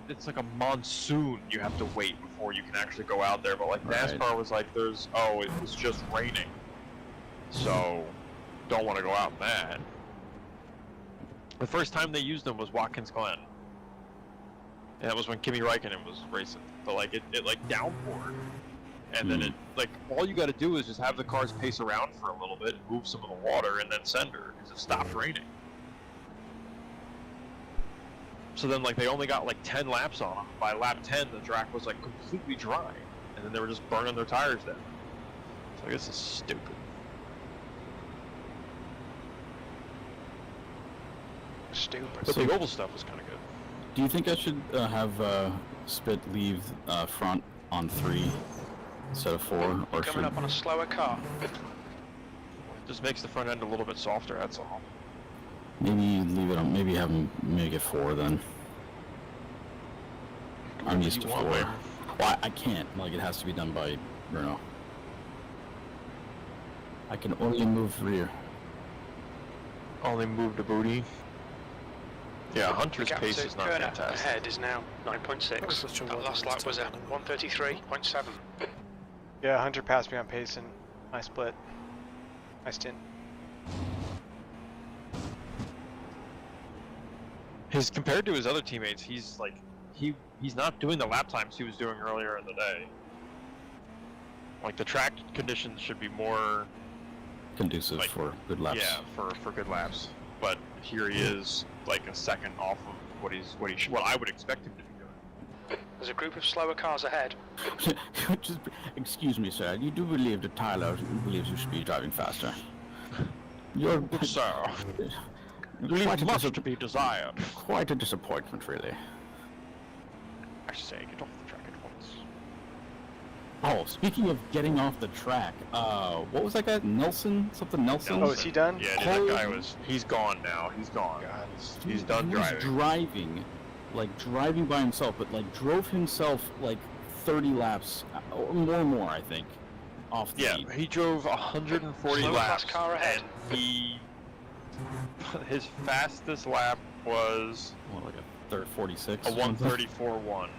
it's like a monsoon. You have to wait before you can actually go out there. But like Right. NASCAR was like, it was just raining, so don't want to go out in that. The first time they used them was Watkins Glen, and that was when Kimi Räikkönen was racing. But like it like downpoured, and then it like all you got to do is just have the cars pace around for a little bit, move some of the water, and then send her because it stopped raining. So then, like, they only got like 10 laps on them. By lap 10, the track was like completely dry, and then they were just burning their tires down. So I guess it's stupid. Stupid. But the oval stuff was kind of good. Do you think I should have Spit leave front on 3 instead of 4, or Coming should up on a slower car. Just makes the front end a little bit softer. That's all. maybe leave it on? Maybe have him make it 4 then. I'm used to 4. Well, I can't. Like, it has to be done by Bruno. I can only move rear. Only move the booty. Yeah, Hunter's The gap pace to is not Kerner fantastic. ahead is now 9.6. That last lap was at 133.7. Yeah, Hunter passed me on pace and I split. I stint. Compared to his other teammates, he's like he's not doing the lap times he was doing earlier in the day. Like the track conditions should be more Conducive like, for good laps. Yeah, for good laps. But here he is, like a second off of what I would expect him to be doing. There's a group of slower cars ahead. Just, excuse me, sir. You do believe that Tyler believes you should be driving faster? You're Sir, quite a much to be desired. Quite a disappointment, really. I say, get off the track at once. Oh, speaking of getting off the track, what was that guy? Nelson? Something Nelson? Oh, is he done? Yeah, dude, that guy he's gone now. He's gone. God. He's done he was driving. driving by himself, but like drove himself like 30 laps, or more, I think, off the lead. He drove 140 Slow laps. fast car ahead. His fastest lap was What, like a 46? a 134.1.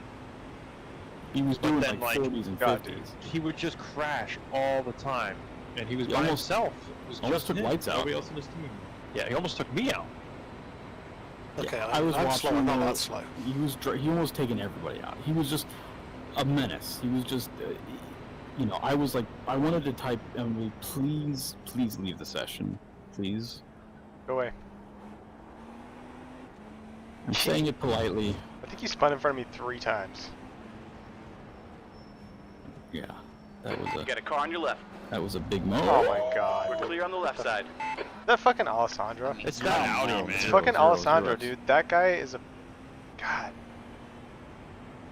He was But doing then, like 40s and God, 50s. dude, he would just crash all the time, and he was He by almost- himself. It was almost just took him, lights out. Nobody else in his team. Yeah, he almost took me out. Okay, Yeah, I'm watching slow, I'm not him, that slow. He almost taken everybody out. He was just a menace. He was just, I was like, I wanted to type, Emily, please leave the session, please. Go away. I'm saying it politely. I think he spun in front of me 3 times. Yeah, that You got a car on your left. was a big Oh mo. my god. We're clear on the left side. That fucking Alessandro. It's not Audi, man. It's fucking Alessandro, dude. That guy is a... God.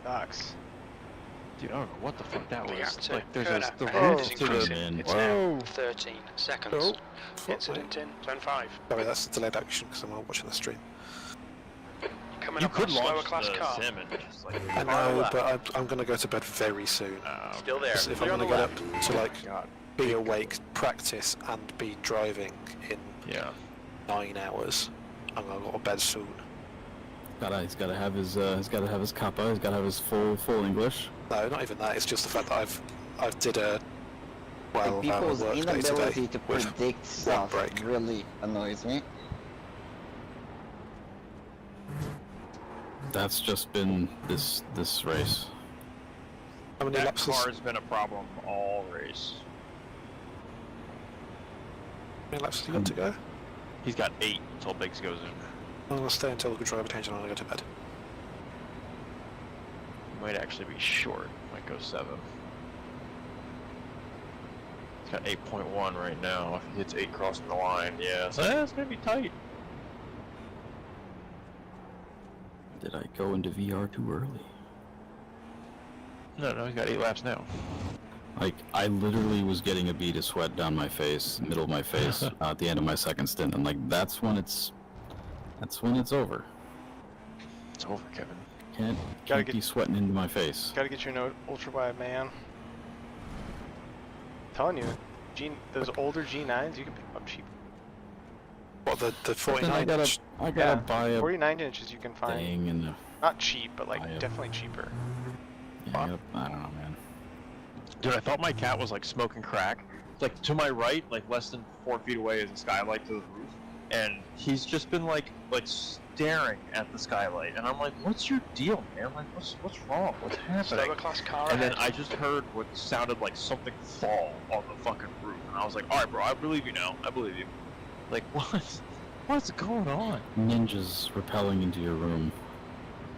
Sucks. Dude, I don't know what the fuck that The was. gap to Like, there's Kerner the ahead roof is to increasing. the... It's now 13 seconds. Oh, fuck, Incident in turn 5. Sorry, that's a delayed action because I'm not watching the stream. Coming You up on could a slower launch class the car. sim and just like... I Car know, left. but I'm going to go to bed very soon. Still there. If Clear I'm on going the to get left. up to like God. be awake, practice, and be driving in Yeah. 9 hours, I'm going to go to bed soon. He's gotta have his kappa. He's gotta have his full English. No, not even that. It's just the fact that I've did a Like, 12-hour people's work day inability today to with predict stuff break. really annoys me. That's just been this race. How many That laps has car's been a problem all race. he got to go? He's got 8 until Biggs goes in. I'm going to stay until the driver change and I'm going to go to bed. Might actually be short. Might go 7. He's got 8.1 right now. If he hits 8 crossing the line, yeah. So it's gonna be tight. Did I go into VR too early? No, he's got 8 laps now. Like, I literally was getting a bead of sweat down my face, middle of my face, at the end of my second stint. I'm like, that's when it's over. It's over, Kevin. Gotta Can't get- be sweating into my face. Gotta get your note ultra wide, man. telling you, those older G9s, you can pick them up cheap. What, the Then 49 inch? I gotta buy a 49 inches you can find. thing and Not cheap, but like buy a- definitely cheaper. yeah, I don't know, man. Dude, I thought my cat was like smoking crack. Like to my right, like less than 4 feet away is a skylight to the roof, and he's just been like staring at the skylight, and I'm like, "What's your deal, man? Like, what's wrong? What's happening?" Slower class car And then ahead. I just heard what sounded like something fall on the fucking roof, and I was like, "All right, bro, I believe you now. I believe you." Like, what's going on? Ninjas repelling into your room.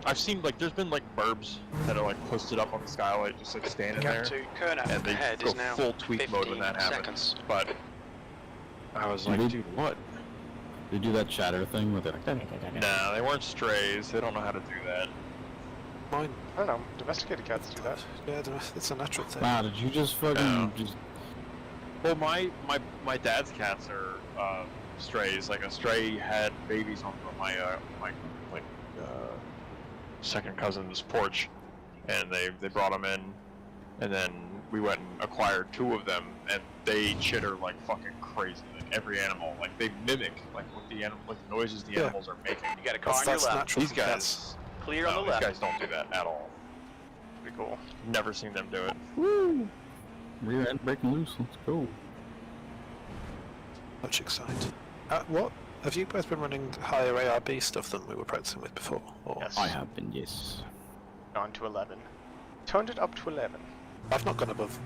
I've seen like there's been like burbs that are like posted up on the skylight, just like standing Gap there, to Kerner and they ahead go is now full tweak 15 mode when that happens. seconds. But I was like, Mhm. dude, what? They do that chatter thing with it. Nah, they weren't strays. They don't know how to do that. Mine. I don't know. Domesticated cats do that. Yeah, it's a natural thing. Wow, did you just fucking No. just? Well, my dad's cats are strays. Like a stray had babies on my second cousin's porch, and they brought them in, and then we went and acquired 2 of them, and they chitter like fucking crazy. Like every animal, like they mimic like what the noises the Yeah. animals are making. You got a car on your That's left. natural These for guys, cats. Clear on no, the these left. guys don't do that at all. Pretty cool. Never seen them do it. Woo! Rear end breaking loose. Let's go. Much excited. What? Have you both been running higher ARB stuff than we were practicing with before? Or? Yes. I have been, yes. Gone to 11. Toned it up to 11. I've not gone above.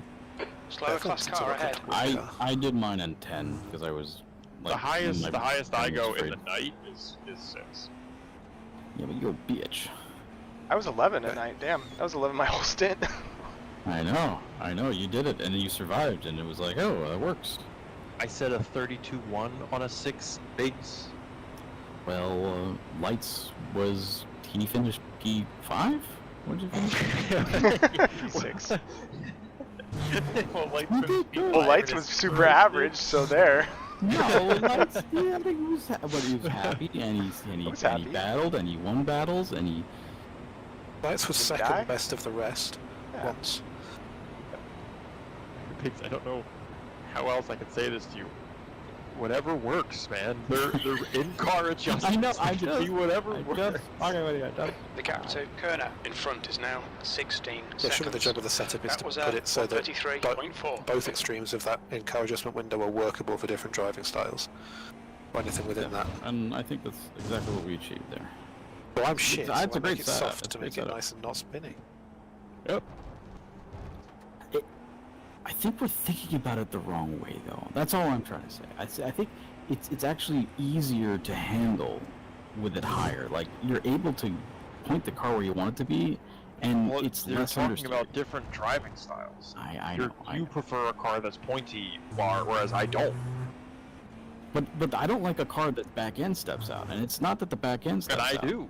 Slower class car ahead. I did mine in 10 because I was like The highest my I brain was go in afraid. the night is 6. Yeah, but you're a bitch. I was 11 at night. Damn, that was 11 my whole stint. I know. You did it, and you survived, and it was like, oh, that works. I said a 32-1 on a 6 base. Well, Lights was he finished P5? What did you finish? 6. Well, Lights You was did good. Well, Lights was super average, so there. No, Lights. Yeah, but he was happy, and he was happy. battled, and he won battles, and he. Lights was Did he second die? best of the rest. Yeah. Once. I don't know how else I can say this to you. Whatever works, man. They're in-car adjustments. I know. I They can just. be whatever I works. just. Okay, what do you got? The gap to Kerner in front is now 16 Yeah, seconds. surely the job of the setup is That to was put it so that 133.4. both extremes of that in-car adjustment window are workable for different driving styles. Or anything within that. And I think that's exactly what we achieved there. Well, I'm shit, so it's a I great make it setup. soft It's to a great make it setup. nice and not spinny. Yep. I think we're thinking about it the wrong way, though. That's all I'm trying to say. I think it's actually easier to handle with it higher. Like, you're able to point the car where you want it to be, and Well, it's you're less talking understated. about different driving styles. I know. You prefer a car that's pointy, whereas I don't. But I don't like a car that back end steps out, and it's not that the back end steps And I out. do.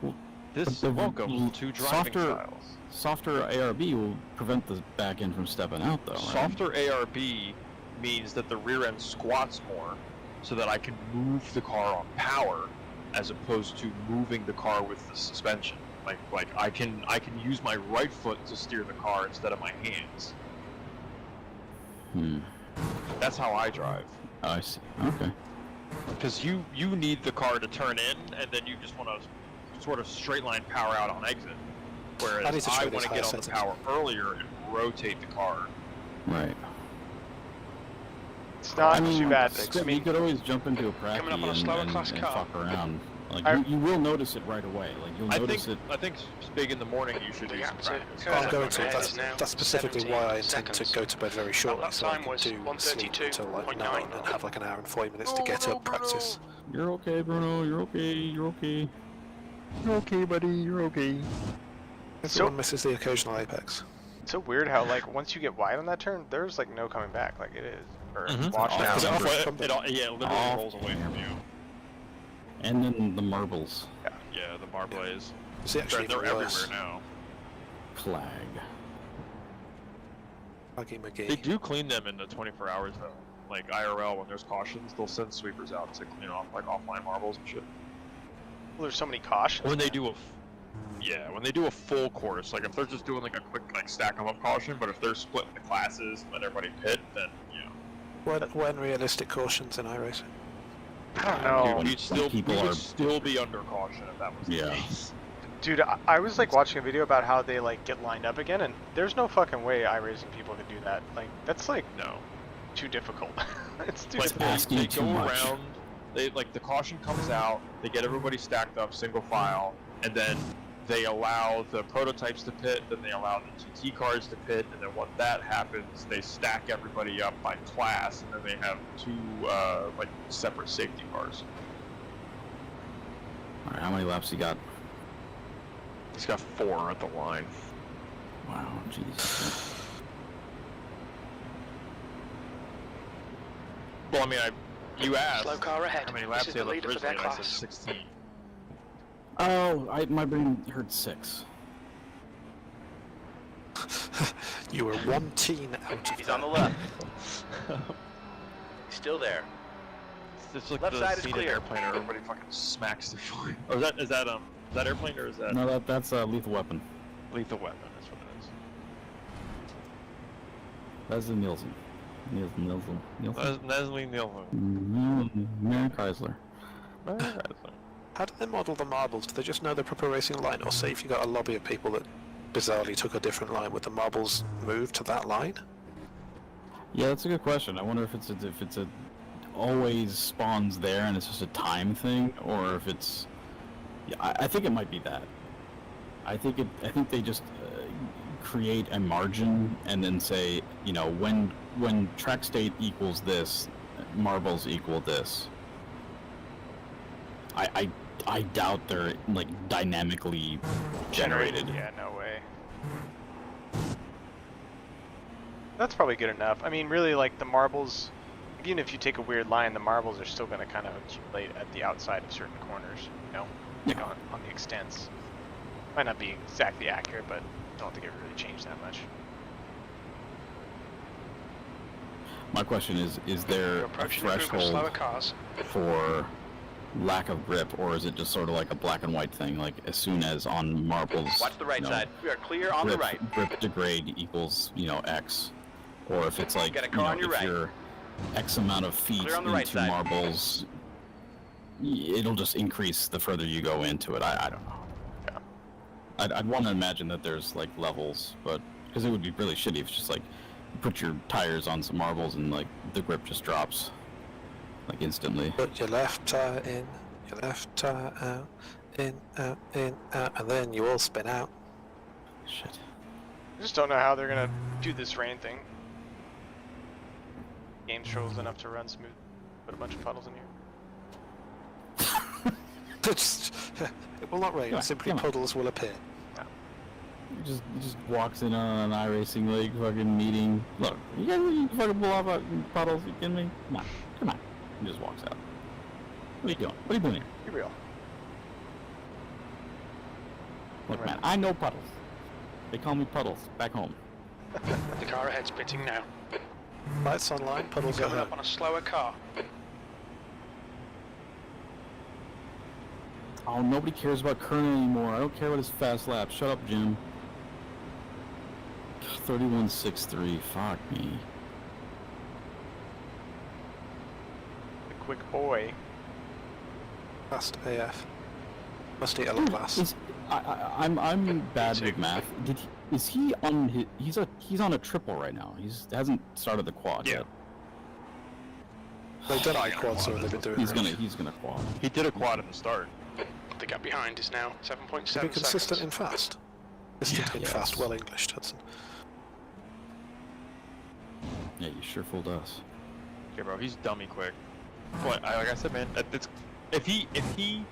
Well, This but the welcome to driving styles. Softer ARB will prevent the back end from stepping out, though. Right? Softer ARB means that the rear end squats more, so that I can move the car on power, as opposed to moving the car with the suspension. Like I can use my right foot to steer the car instead of my hands. That's how I drive. Oh, I see. Okay. Because you need the car to turn in, and then you just want to sort of straight line power out on exit. I need Whereas to I try want this to higher get on the settings. power earlier and rotate the car. Right. It's not I mean, too bad. you could always jump into a Pracky Coming up on a and, slower and, class and car. fuck around. Like, I- you will notice it right away. Like, you'll notice it. I think big in the morning you should The do some gap to practice. Kerner I'm going to. ahead That's, is now that's specifically 17 why I intend seconds. to go to bed very shortly, lap so I time can was do sleep until like 132.9. 9 and have like an hour and 40 minutes to get up, practice. You're okay, Bruno. You're okay. You're okay. You're okay, buddy. You're okay. Everyone misses the occasional apex. It's so weird how, like, once you get wide on that turn, there's, like, no coming back. Like, it is. Or Mhm. watch Oh, out. yeah. It literally Off rolls away from you. And then the marbles. Yeah, the Marblaze. Is it actually They're even worse? everywhere now. Flag. Maggie McGee. They do clean them in the 24 hours though. Like IRL, when there's cautions, they'll send sweepers out to clean off like offline marbles and shit. Well, there's so many cautions. When they do Yeah, when they do a full course, like if they're just doing like a quick like stack them up caution, but if they're splitting the classes, let everybody pit, then you know. When realistic cautions in iRacing? I don't know. When You'd still people we would are- still be under caution if that was the Yeah. case. Dude, I was like watching a video about how they like get lined up again, and there's no fucking way iRacing people could do that. Like, that's like No. too difficult. It's too Like difficult. asking they too go much. around, they like the caution comes out, they get everybody stacked up single file, and then they allow the prototypes to pit, then they allow the GT cars to pit, and then once that happens, they stack everybody up by class, and then they have two like separate safety cars. All right, how many laps you got? He's got 4 at the line. Wow, jeez. Well, I mean, you asked Slow car ahead. how many This laps is they the left leader for originally, their and I said class. 16. Oh, my brain heard 6. You were 1 teen out of He's that. on the left. He's still there. It's like Left the side is scene in clear. Airplane, where everybody fucking smacks their flying. Or is that Airplane, or is that No, that's a lethal weapon. Lethal Weapon? That's what it is. That's a Nielsen. Nielsen. Nestle Nielsen. Mary Chrysler. How do they model the marbles? Do they just know the proper racing line, or say if you got a lobby of people that bizarrely took a different line, would the marbles move to that line? Yeah, that's a good question. I wonder if it's a always spawns there and it's just a time thing, or if it's. Yeah, I think it might be that. I think they just create a margin and then say, you know, when track state equals this, marbles equal this. I doubt they're like dynamically generated. Yeah, no way. That's probably good enough. I mean, really, like the marbles, even if you take a weird line, the marbles are still going to kind of accumulate at the outside of certain corners, you know, like Yeah. on the extents. Might not be exactly accurate, but I don't think it really changed that much. My question is there You're a approaching a group of slower threshold cars. for lack of grip, or is it just sort of like a black and white thing? Like as soon as on marbles, Watch the right you know, side. We are clear on the right. grip degrade equals, you know, X, or if it's like, Got a you car know, on your if right. you're X amount of feet Clear on the right into side. marbles, it'll just increase the further you go into it. I don't know. Yeah. I'd want to imagine that there's like levels, but because it would be really shitty if it's just like you put your tires on some marbles and like the grip just drops like instantly. Put your left tire in, your left tire out, in, out, and then you all spin out. Shit. I just don't know how they're going to do this rain thing. Game's trolls enough to run smooth. Put a bunch of puddles in here. It will not rain, Come on, simply come on. puddles will appear. He just walks in on an iRacing league fucking meeting. Look, you guys you fucking pull off puddles, you kidding me? Come on. He just walks out. What are you doing? What are you doing here? Be real. Look, man, I know puddles. They call me Puddles back home. The car ahead's pitting now. Lights online, puddles at Coming home. up on a slower car. Oh, nobody cares about Kernan anymore. I don't care about his fast lap. Shut up, Jim. 31.63. Fuck me. The quick boy. Fast AF. Must eat a lot last. I'm bad too. with math. Is he on his? He's on a triple right now. Hasn't started the quad Yeah. yet. They've done it quad, so they've been doing He's it. gonna quad. He did a quad at the start. The gap behind is now 7.7 To be consistent seconds. in fast. Consistent in Yes. fast, well English, Hudson. Yeah, you sure fooled us. Okay, bro, he's dummy quick. But like I said, man, if he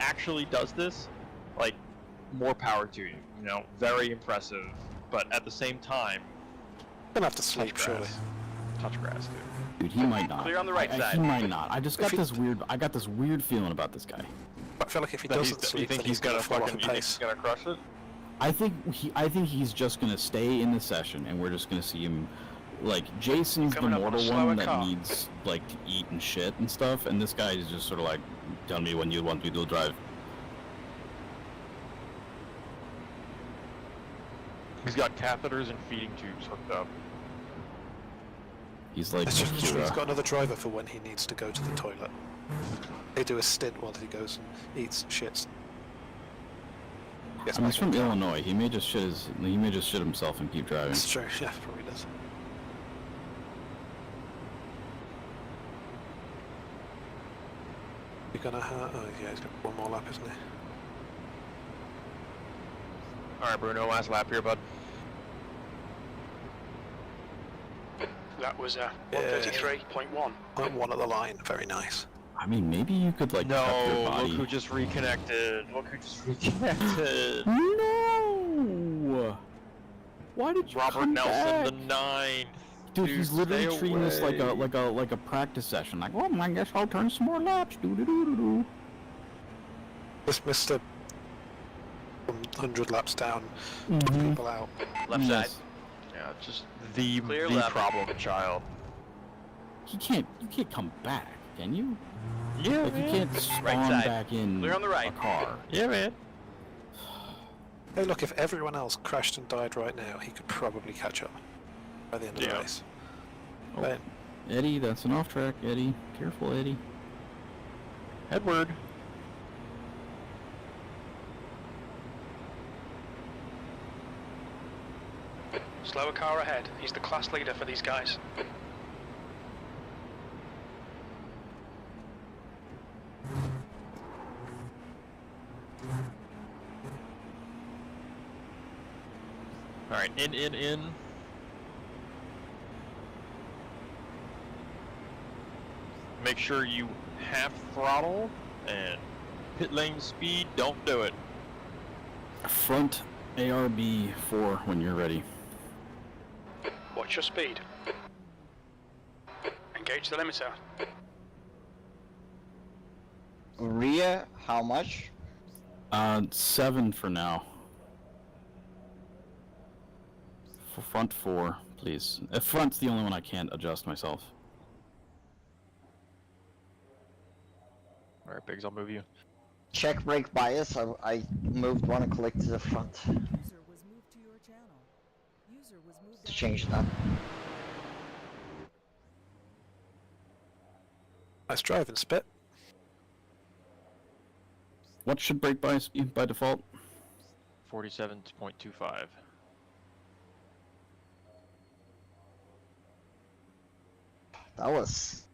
actually does this, like, more power to you. You know, very impressive. But at the same time, Gonna have to sleep, touch surely. grass. Touch grass, dude. Dude, he might not. Clear on the right side. He might not. I just got If he- this weird. I got this weird feeling about this guy. But I feel like if he That doesn't you sleep, think then he's gonna gonna fall off fucking? in You think he's pace. gonna crush it? I think he's just gonna stay in the session, and we're just gonna see him. Like Jason's the Coming up on a mortal slower one that car. needs like to eat and shit and stuff, and this guy is just sort of like, tell me when you want me to drive. He's got catheters and feeding tubes hooked up. He's like It's just he's Akira. got another driver for when he needs to go to the toilet. They do a stint while he goes and eats, shits. Gets I mean, back he's in from the car. Illinois. He may just shit himself and keep driving. That's true, yeah, probably does. You're gonna have... Oh yeah, he's got one more lap, isn't he? Alright, Bruno, last lap here, bud. That was 133.1. One at the line, very nice. I mean, maybe you could like cup your No, body. look who just reconnected. Look who just reconnected. No! Why did you Robert come Nelson, back? the 9th. Dude, he's literally stay treating this like away. a practice session. Like, well, I guess I'll turn some more laps. Do. This Mr. 100 laps down, people out. Left side. Yeah, just the Clear the left. problem child. You can't come back, can you? Yeah, Like, you can't spawn Right side. back in Clear on the right. a car. Yeah, man. Hey look, if everyone else crashed and died right now, he could probably catch up by the end of the Yeah. race. Oh. Right. Eddie, that's an off track, Eddie. Careful, Eddie. Edward. Slower car ahead. He's the class leader for these guys. Alright, in. Make sure you half throttle and pit lane speed, don't do it. Front ARB 4 when you're ready. Watch your speed. Engage the limiter. Rear, how much? 7 for now. For front 4, please. Front's the only one I can't adjust myself. Alright, Biggs, I'll move you. Check brake bias. I moved one click to the front User was moved to your channel. User was moved to out change of that. Nice driving, Spit. What should brake bias be by default? 47.25. That was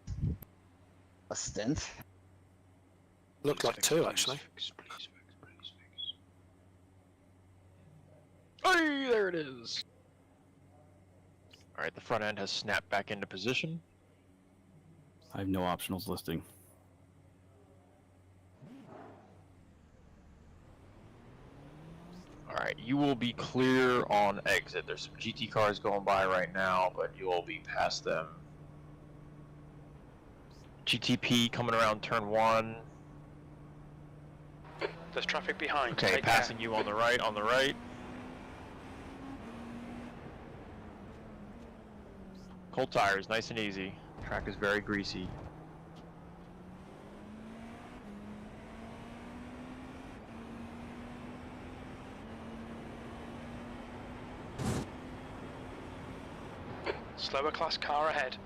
a stint. Looked like 2 actually. Hey, there it is. Alright, the front end has snapped back into position. I have no optionals listing. Alright, you will be clear on exit. There's some GT cars going by right now, but you will be past them. GTP coming around turn 1. There's traffic behind. Okay, Take passing you on the right, Cold tires, nice and easy. Track is very greasy. care. Slower class car ahead.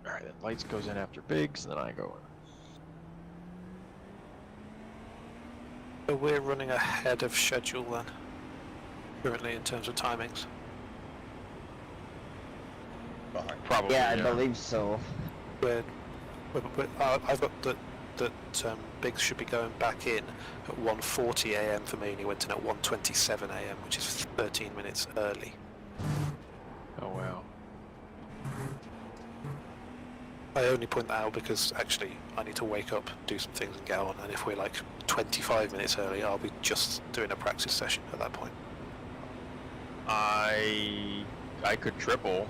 Alright, then lights goes in after Biggs, and then I go in. So we're running ahead of schedule then, currently in terms of timings. Behind. Probably. Yeah, I believe so. I've got that Biggs should be going back in at 1:40 AM for me, and he went in at 1:27 AM, which is 13 minutes early. Oh wow. I only point that out because actually I need to wake up, do some things and get on, and if we're like 25 minutes early, I'll be just doing a practice session at that point. I could triple.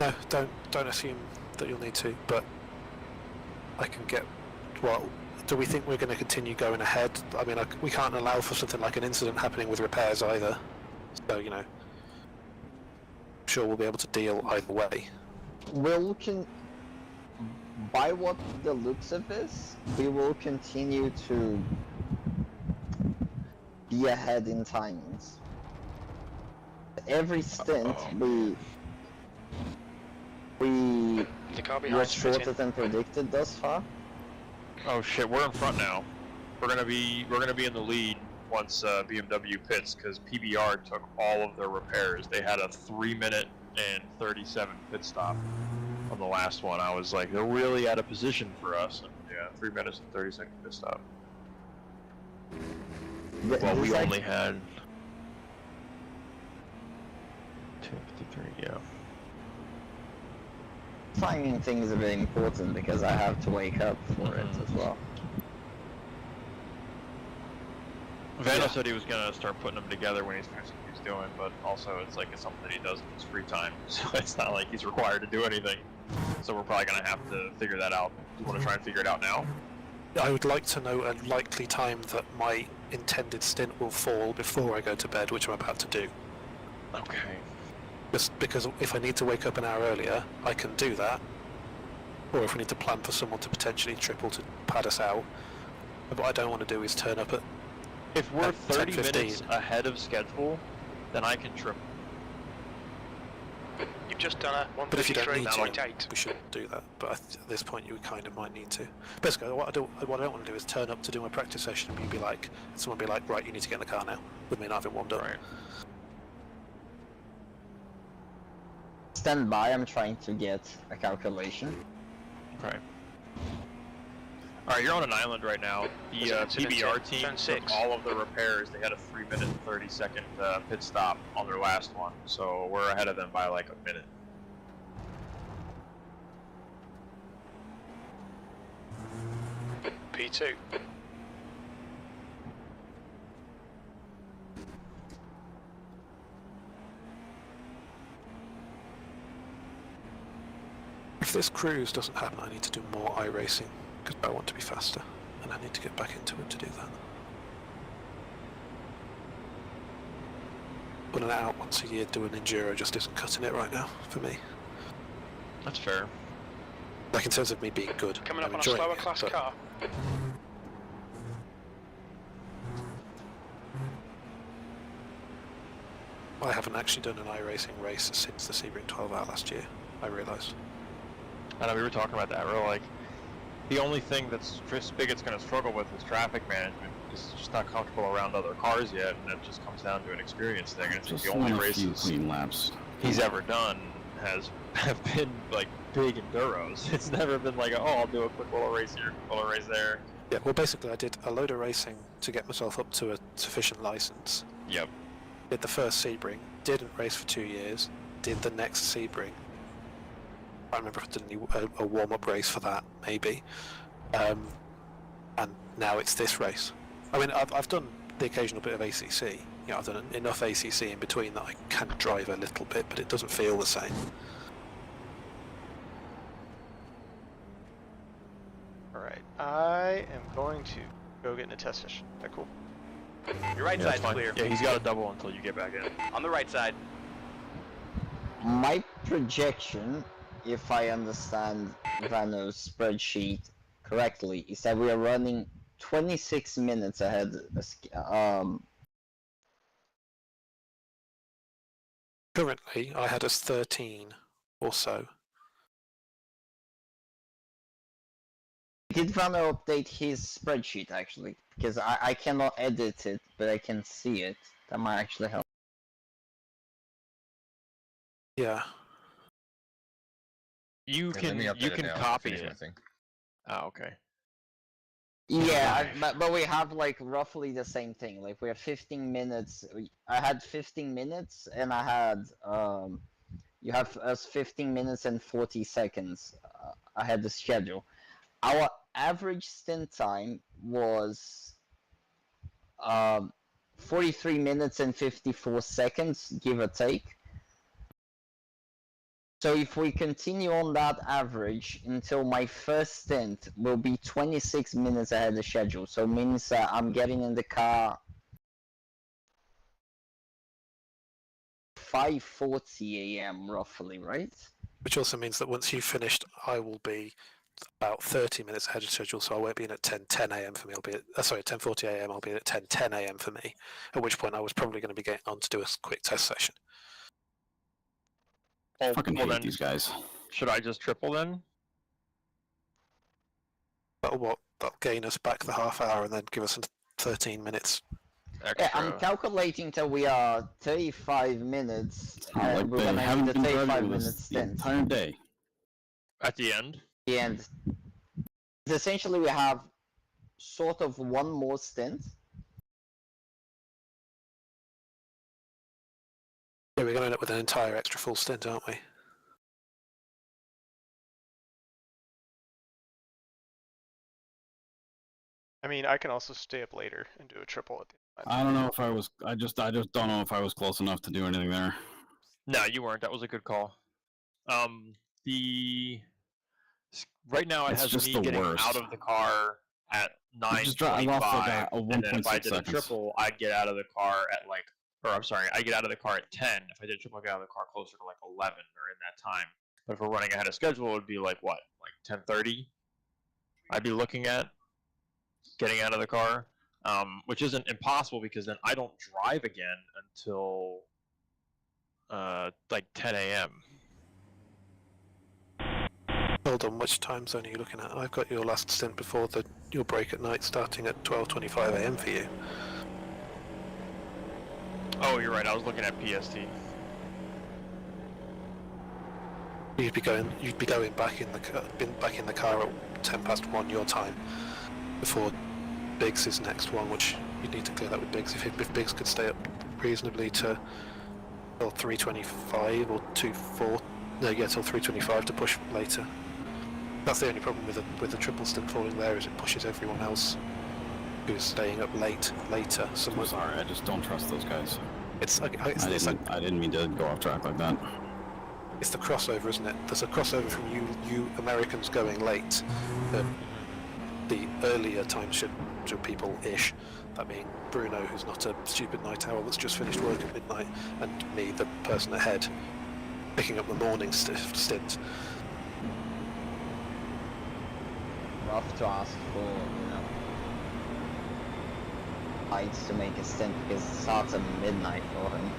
No, don't assume that you'll need to, but I can get... Well, do we think we're going to continue going ahead? I mean, we can't allow for something like an incident happening with repairs either, so, you know, I'm sure we'll be able to deal either way. will by what the looks of this, we will continue to be ahead in timings. Every stint we The car were behind shorter than predicted thus far. Oh shit, we're in front now. We're gonna be in the lead once BMW pits because PBR took all of their repairs. They had a 3-minute and 37 pit stop on the last one. I was like, they're really out of position for us. And yeah, 3 minutes and 30 second pit stop. Well, we only had 2:53. Yeah. Timing thing is a bit important because I have to wake up for it as well. Vano said he was gonna start putting them together when he's finished what he's doing, but also it's like it's something that he does in his free time, so it's not like he's required to do anything. So we're probably gonna have to figure that out. Do you want to try and figure it out now? I would like to know a likely time that my intended stint will fall before I go to bed, which I'm about to do. Okay. Just because if I need to wake up an hour earlier, I can do that. Or if we need to plan for someone to potentially triple to pad us out. But what I don't want to do is turn up at... If we're 30 minutes ahead of schedule, then I can triple. You've just done a But if you don't need to, 133.8. we shouldn't do that. But at this point, you kind of might need to. Basically, what I don't want to do is turn up to do my practice session and someone be like, right, you need to get in the car now, with me not having warmed up. Right. Stand by, I'm trying to get a calculation. Okay. Alright, you're on an island right now. The PBR team took all of the repairs. They had a 3-minute and 30-second pit stop on their last one, so we're ahead of them by like a minute. P2. If this cruise doesn't happen, I need to do more iRacing, because I want to be faster, and I need to get back into it to do that. But an out once a year doing enduro just isn't cutting it right now, for me. That's fair. Like in terms of me being good. Coming up I'm on a enjoying slower it, class but car. I haven't actually done an iRacing race since the Sebring 12 Hour last year, I realised. I know we were talking about that. We're like, the only thing that's Spigot's going to struggle with is traffic management. He's just not comfortable around other cars yet, and it just comes down to an experience thing. And it's Just the only won a few races clean laps. he's ever done have been like big enduros. It's never been like, oh, I'll do a quick little race here, quick little race there. Yeah, well basically I did a load of racing to get myself up to a sufficient licence. Yep. Did the first Sebring, didn't race for 2 years, did the next Sebring. I remember I did a warm-up race for that, maybe. And now it's this race. I mean, I've done the occasional bit of ACC. You know, I've done enough ACC in between that I can drive a little bit, but it doesn't feel the same. Alright, I am going to go get in a test session. Is that cool? Your right side's clear. Yeah, he's got a double until you get back in. On the right side. My projection, if I understand Vano's spreadsheet correctly, is that we are running 26 minutes ahead. Currently, I had us 13 or so. Did Vano update his spreadsheet actually? Because I cannot edit it, but I can see it. That might actually help. Yeah. You Yeah, let me can update it now. copy Finish my it. thing. Oh, okay. Yeah, but we have like roughly the same thing. Like we have 15 minutes. I had 15 minutes, and I had you have us 15 minutes and 40 seconds. I had the schedule. Our average stint time was 43 minutes and 54 seconds, give or take. So if we continue on that average until my first stint will be 26 minutes ahead of schedule. So it means that I'm getting in the car 5:40 a.m. roughly, right? Which also means that once you've finished, I will be about 30 minutes ahead of schedule, so I won't be in at 10 a.m. for me. I'll be at, sorry, 10:40 a.m. I'll be at 10 a.m. for me, at which point I was probably going to be getting on to do a quick test session. I fucking hate then, these guys. should I just triple then? That'll gain us back the half hour and then give us 13 minutes. Extra. Yeah, I'm calculating till we are 35 minutes. It's not like we're they gonna haven't need a been 35 driving with minute us the stint. entire day. At the end? And essentially we have sort of one more stint. Yeah, we're going to end up with an entire extra full stint, aren't we? I mean, I can also stay up later and do a triple at the end. I don't know if I was. I just don't know if I was close enough to do anything there. No, you weren't. That was a good call. Right now it It's has just me the getting worst. out of the car at 9:25, a and then if 1.6 I did a seconds. triple, I'd get out of the car at I get out of the car at 10. If I did a triple, I get out of the car closer to like 11 or in that time. But if we're running ahead of schedule, it would be like what, like 10:30? I'd be looking at getting out of the car, which isn't impossible because then I don't drive again until like 10 a.m. Hold on, which time zone are you looking at? I've got your last stint before your break at night starting at 12:25 a.m. for you. Oh, you're right. I was looking at PST. You'd be going back in the car at 1:10 your time before Biggs' next one, which you'd need to clear that with Biggs. If Biggs could stay up reasonably to till 3:25 or till 3:25 to push later. That's the only problem with the triple stint falling there, is it pushes everyone else who's staying up later. I'm sorry, I just don't trust those guys. I didn't mean to go off track like that. It's the crossover, isn't it? There's a crossover from you Americans going late. The earlier time schedule people-ish, that being Bruno, who's not a stupid night owl that's just finished work at midnight, and me, the person ahead, picking up the morning stint. Rough to ask for, lights to make a stint because it starts at midnight for him.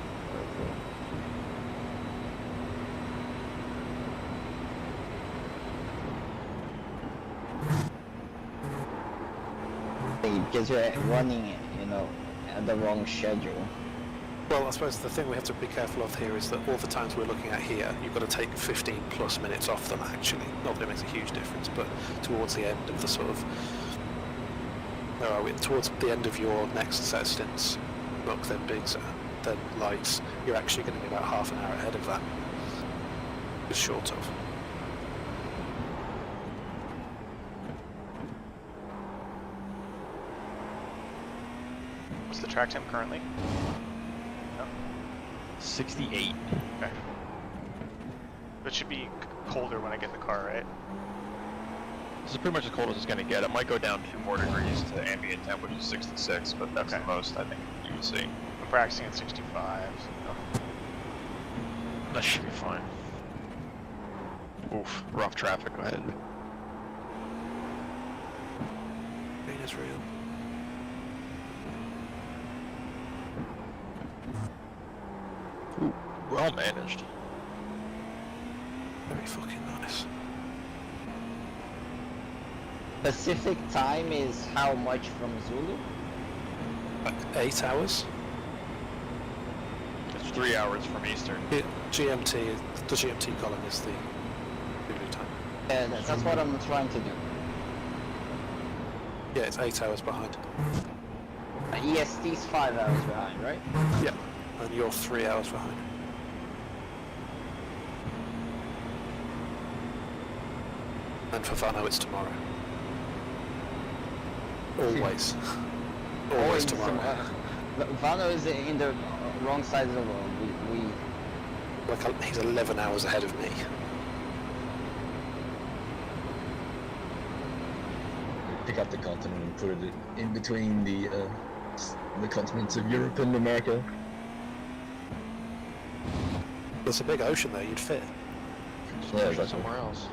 Because you're running, at the wrong schedule. Well, I suppose the thing we have to be careful of here is that all the times we're looking at here, you've got to take 15 plus minutes off them actually. Not that it makes a huge difference, but towards the end of the sort of... Where are we? Towards the end of your next set of stints, Muck, then Biggs, then Lights, you're actually going to be about half an hour ahead of that. Just short of. What's the track time currently? 68. Okay. But it should be colder when I get in the car, right? This is pretty much as cold as it's going to get. It might go down 2 more degrees to ambient temp, which is 66, but that's the most I think you can see. I'm practicing at 65, so... That should be fine. Oof, rough traffic ahead. Rain is real. Ooh, well managed. Very fucking nice. Pacific time is how much from Zulu? Like 8 hours? It's 3 hours from Eastern. GMT, the GMT column is the Zulu time. Yeah, that's what I'm trying to do. Yeah, it's 8 hours behind. EST's 5 hours behind, right? Yeah, and you're 3 hours behind. And for Vano, it's tomorrow. Always. Always tomorrow. Vano is in the wrong side of the world. Like, he's 11 hours ahead of me. Pick up the continent and put it in between the continents of Europe and America. There's a big ocean there, you'd fit. Yeah, exactly. Somewhere else.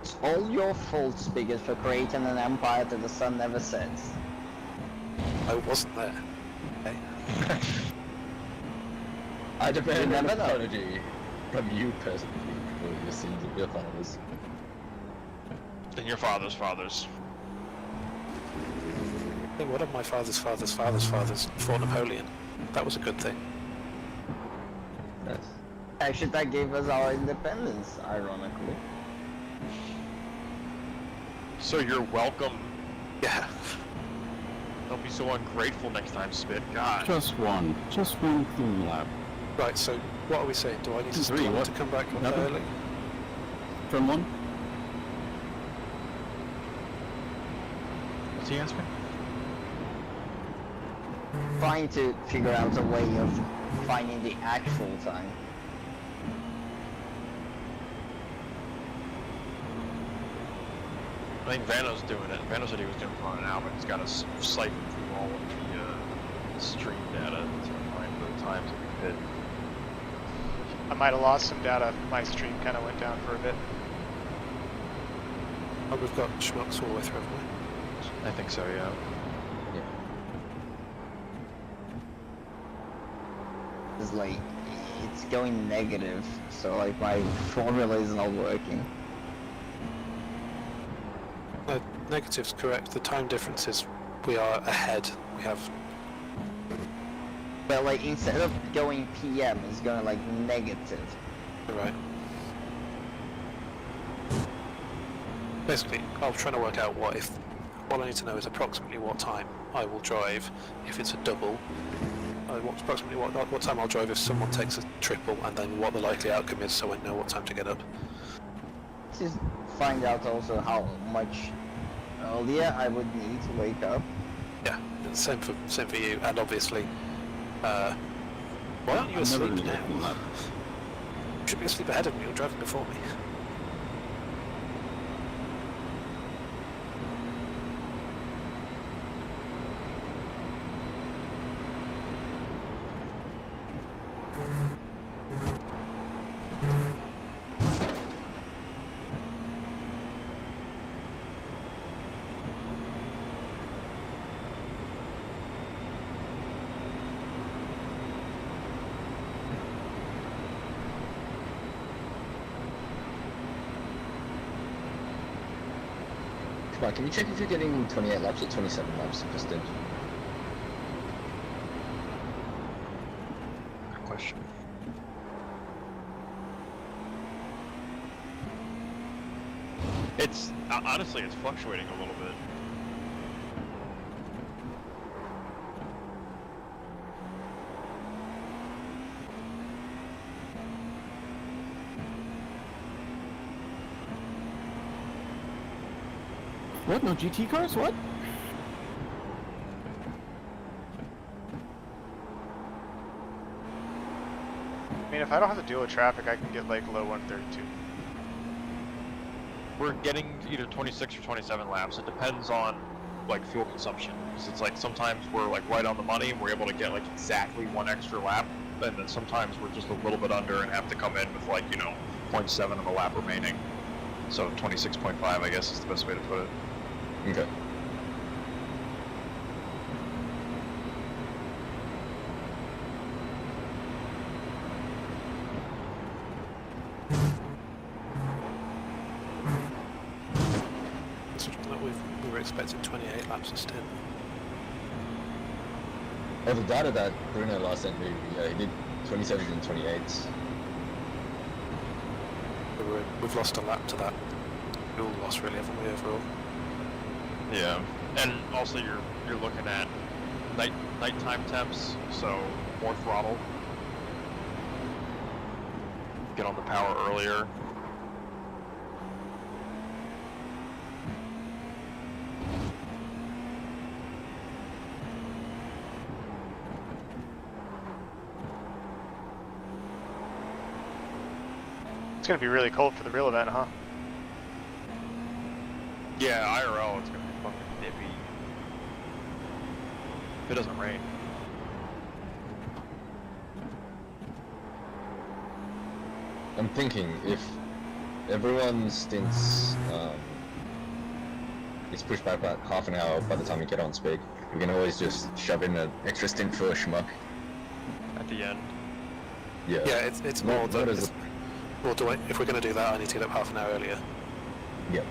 It's all your fault, Spigot, for creating an empire that the sun never sets. I wasn't there. Okay. I demand an Remember that. apology from you personally for your sins of your fathers. And your father's fathers. Hey, one of my father's fathers fought Napoleon. That was a good thing. Nice. Actually, that gave us our independence, ironically. So you're welcome. Yeah. Don't be so ungrateful next time, Spit. God. Just one clean lap. Right, so what are we saying? Do I need to Three, start what? to come back What happened? early? Turn one. What's he asking? Trying to figure out a way of finding the actual time. I think Vano's doing it. Vano said he was going to run it out, but he's got to siphon through all of the stream data to find the times that we hit. I might have lost some data. My stream kind of went down for a bit. Oh, we've got schmucks all the way through, haven't we? I think so, yeah. It's like, it's going negative, so like my formula is not working. Negative's correct. The time difference is we are ahead. We have... But like, instead of going PM, it's going like negative. Right. Basically, I'm trying to work out what if... All I need to know is approximately what time I will drive if it's a double. Approximately what time I'll drive if someone takes a triple, and then what the likely outcome is so I know what time to get up. Just find out also how much earlier I would need to wake up. Yeah, same for you, and obviously, why aren't you asleep now? You should be asleep ahead of me, you're driving before me. Come on, can you check if you're getting 28 laps or 27 laps piston? Good question. It's, honestly, it's fluctuating a little bit. What? No GT cars? What? I mean, if I don't have to deal with traffic, I can get like low 132. We're getting either 26 or 27 laps. It depends on like fuel consumption. Because it's like sometimes we're like right on the money and we're able to get like exactly one extra lap. And then sometimes we're just a little bit under and have to come in with like, 0.7 of a lap remaining. So 26.5, I guess, is the best way to put it. Okay. We were expecting 28 laps a stint. Well, the data that Bruno last sent me, he did 27s and 28s. We've lost a lap to that. We all lost really, haven't we, overall? Yeah, and also you're looking at nighttime temps, so more throttle. Get on the power earlier. It's gonna be really cold for the real event, huh? Yeah, IRL, it's gonna be fucking nippy. If it doesn't rain. I'm thinking if everyone's stints is pushed back about half an hour by the time you get on speed, we can always just shove in an extra stint for a schmuck. At the end. Yeah. Yeah, it's more What that is if we're going to do that, I need to get up half an hour earlier. Yep.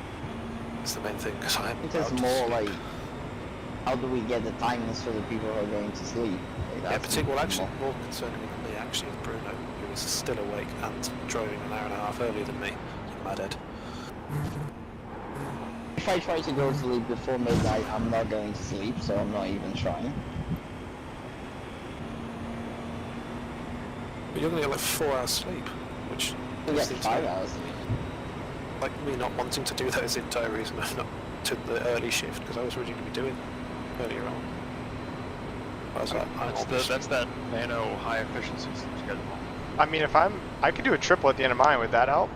It's the main thing because I am. It is more like, how do we get the timings for the people who are going to sleep? Like, Yeah, that's particularly, well, actually, more concerning than me actually is Bruno, who was still awake and driving an hour and a half earlier than me. You madhead. If I try to go to sleep before midnight, I'm not going to sleep, so I'm not even trying. But you're going to get like 4 hours sleep, which I get seems 5 hours sleep. like me not wanting to do that is the entire reason I not took the early shift, because I was originally going to be doing earlier on. I was like, That's that nano high efficiency schedule. I mean, I could do a triple at the end of mine. Would that help?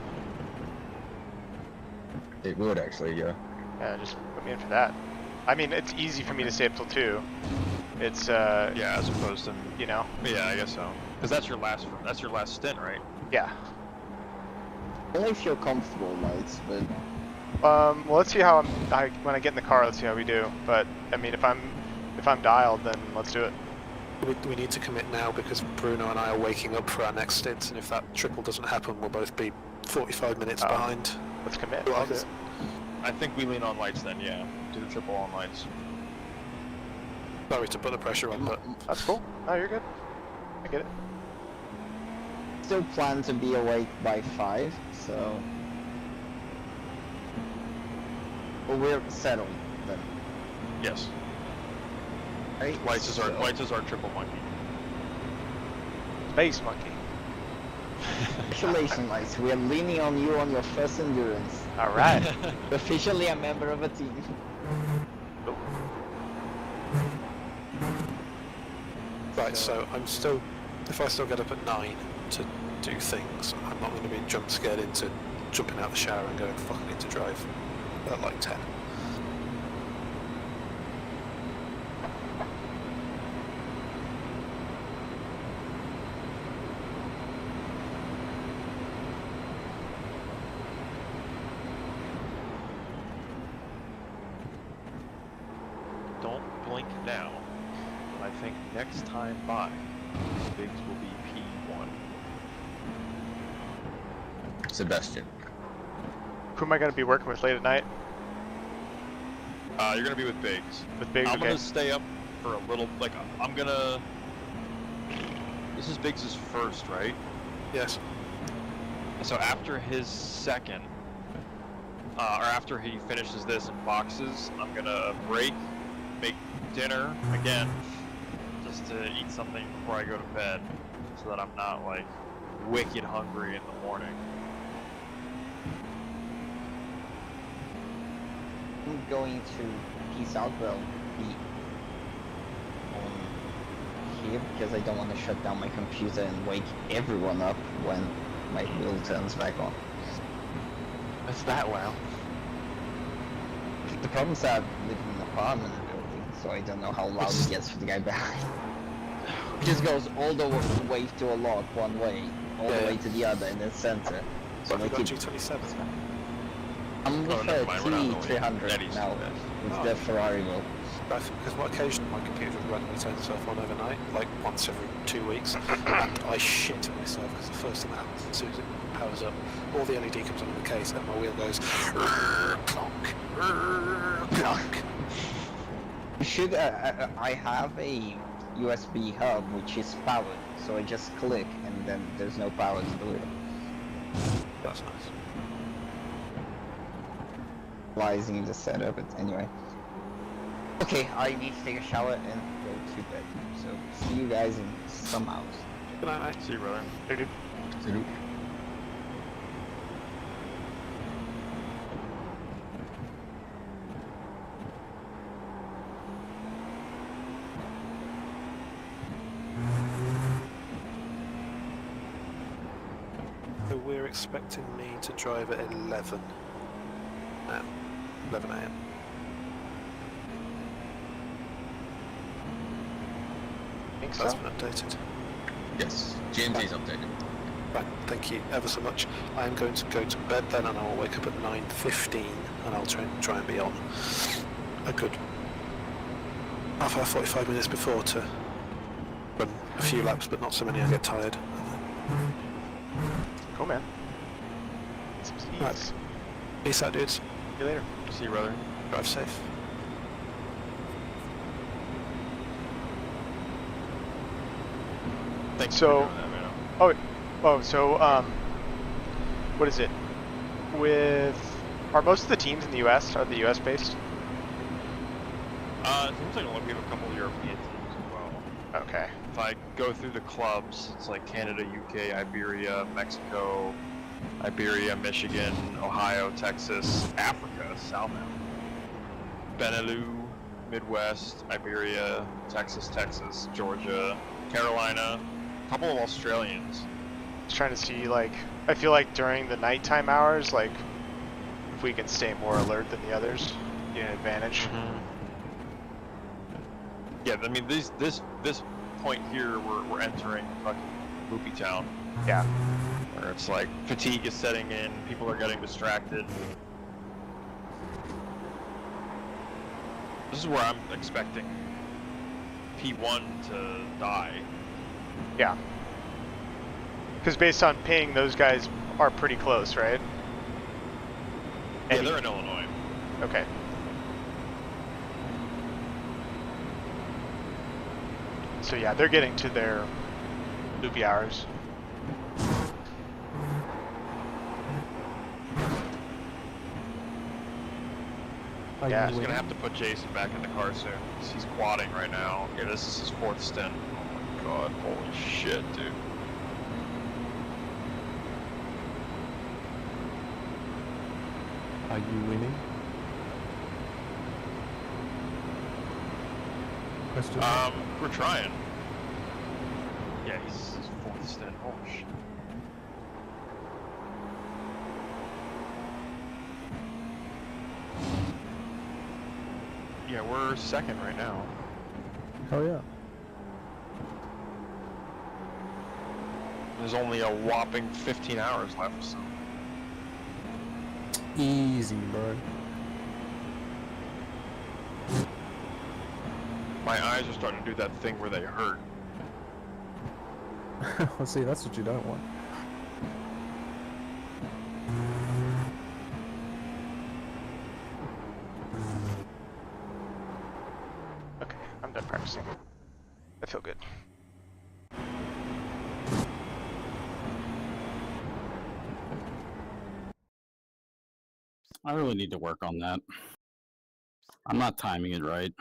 It would actually, yeah. Yeah, just put me in for that. I mean, it's easy for me to stay up till 2. It's Yeah, as opposed to, you know. yeah, I guess so. Because that's your last stint, right? Yeah. Only if you're comfortable, mates, but Well, let's see how when I get in the car. Let's see how we do. But I mean, if I'm dialed, then let's do it. we need to commit now because Bruno and I are waking up for our next stints, and if that triple doesn't happen, we'll both be 45 minutes behind. Let's commit. Who Let's do else? it. I think we lean on lights then, yeah. Do the triple on lights. Sorry to put the pressure on, but That's cool. No, you're good. I get it. still plan to be awake by 5, so... Well, we're settled then, Yes. right? Lights is our triple monkey. Space monkey. Congratulations, Lights. We are leaning on you on your first endurance. All right. Officially a member of a team. right. So I'm still, if I still get up at 9 to do things, I'm not going to be jump scared into jumping out the shower and going, fuck, I need to drive at like 10. Don't blink now. I think next time by, Biggs will be P1. Sebastian. Who am I going to be working with late at night? You're gonna be with Biggs. With Biggs, I'm okay. gonna stay up for a little, like, I'm gonna... This is Biggs' first, right? Yes. So after his second, or after he finishes this and boxes, I'm gonna break, make dinner again, just to eat something before I go to bed, so that I'm not, like, wicked hungry in the morning. I'm going to peace out, but I'll be on here because I don't want to shut down my computer and wake everyone up when my wheel turns back on. That's that well. The problem is that I live in an apartment building, so I don't know how loud it gets for the guy behind. It just goes all the way to a lock one way, all the way to the other, and then center. So What have like you got, G27? I'm with never a mind, we're not in the lead. T300 Eddie's now, the best. with Oh. the Ferrari wheel. Because what occasionally my computer would randomly turn itself on overnight, like once every 2 weeks, and I shit myself because the first thing that happens as soon as it powers up, all the LED comes on in the case and my wheel goes clonk, clonk. You should, I have a USB hub which is powered, so I just click and then there's no power to the wheel. That's nice. Realizing the setup, but anyway. Okay, I need to take a shower and go to bed. So see you guys in some hours. Good night, mate. See you, brother. Salut. So we're expecting me to drive at 11 now. 11 AM. Think That's so? been updated. Yes. GMT's updated. Right, thank you ever so much. I am going to go to bed then, and I will wake up at 9:15, and I'll try and be on a good half hour, 45 minutes before to run a few laps, but not so many I get tired. Cool, man. Some speeds. Right. Peace out, dudes. See you later. See you, brother. Drive safe. Thanks So- for doing that, man. What is it? Are most of the teams in the US, are the US based? It seems like we have a couple of European teams as well. Okay. If I go through the clubs, it's like Canada, UK, Iberia, Mexico, Iberia, Michigan, Ohio, Texas, Africa, South Africa, Benelux, Midwest, Iberia, Texas, Georgia, Carolina, a couple of Australians. Just trying to see, like, I feel like during the nighttime hours, like, if we can stay more alert than the others, get an advantage. Yeah, I mean, this point here, we're entering fucking Loopy Town. Yeah. Where it's like fatigue is setting in, people are getting distracted. This is where I'm expecting P1 to die. Yeah. Because based on ping, those guys are pretty close, right? Yeah, they're in Illinois. Okay. So yeah, they're getting to their loopy hours. Yeah, He's gonna have to put Jason back in the car soon. He's quadding right now. Yeah, this is his 4th stint. Oh my god, holy shit, dude. Are you winning? Question. We're trying. Yeah, he's his 4th stint. Holy shit. Yeah, we're 2nd right now. Oh yeah. There's only a whopping 15 hours left, so. Easy, bro. My eyes are starting to do that thing where they hurt. Well, see, that's what you don't want. Okay, I'm done practicing. I feel good. I really need to work on that. I'm not timing it right.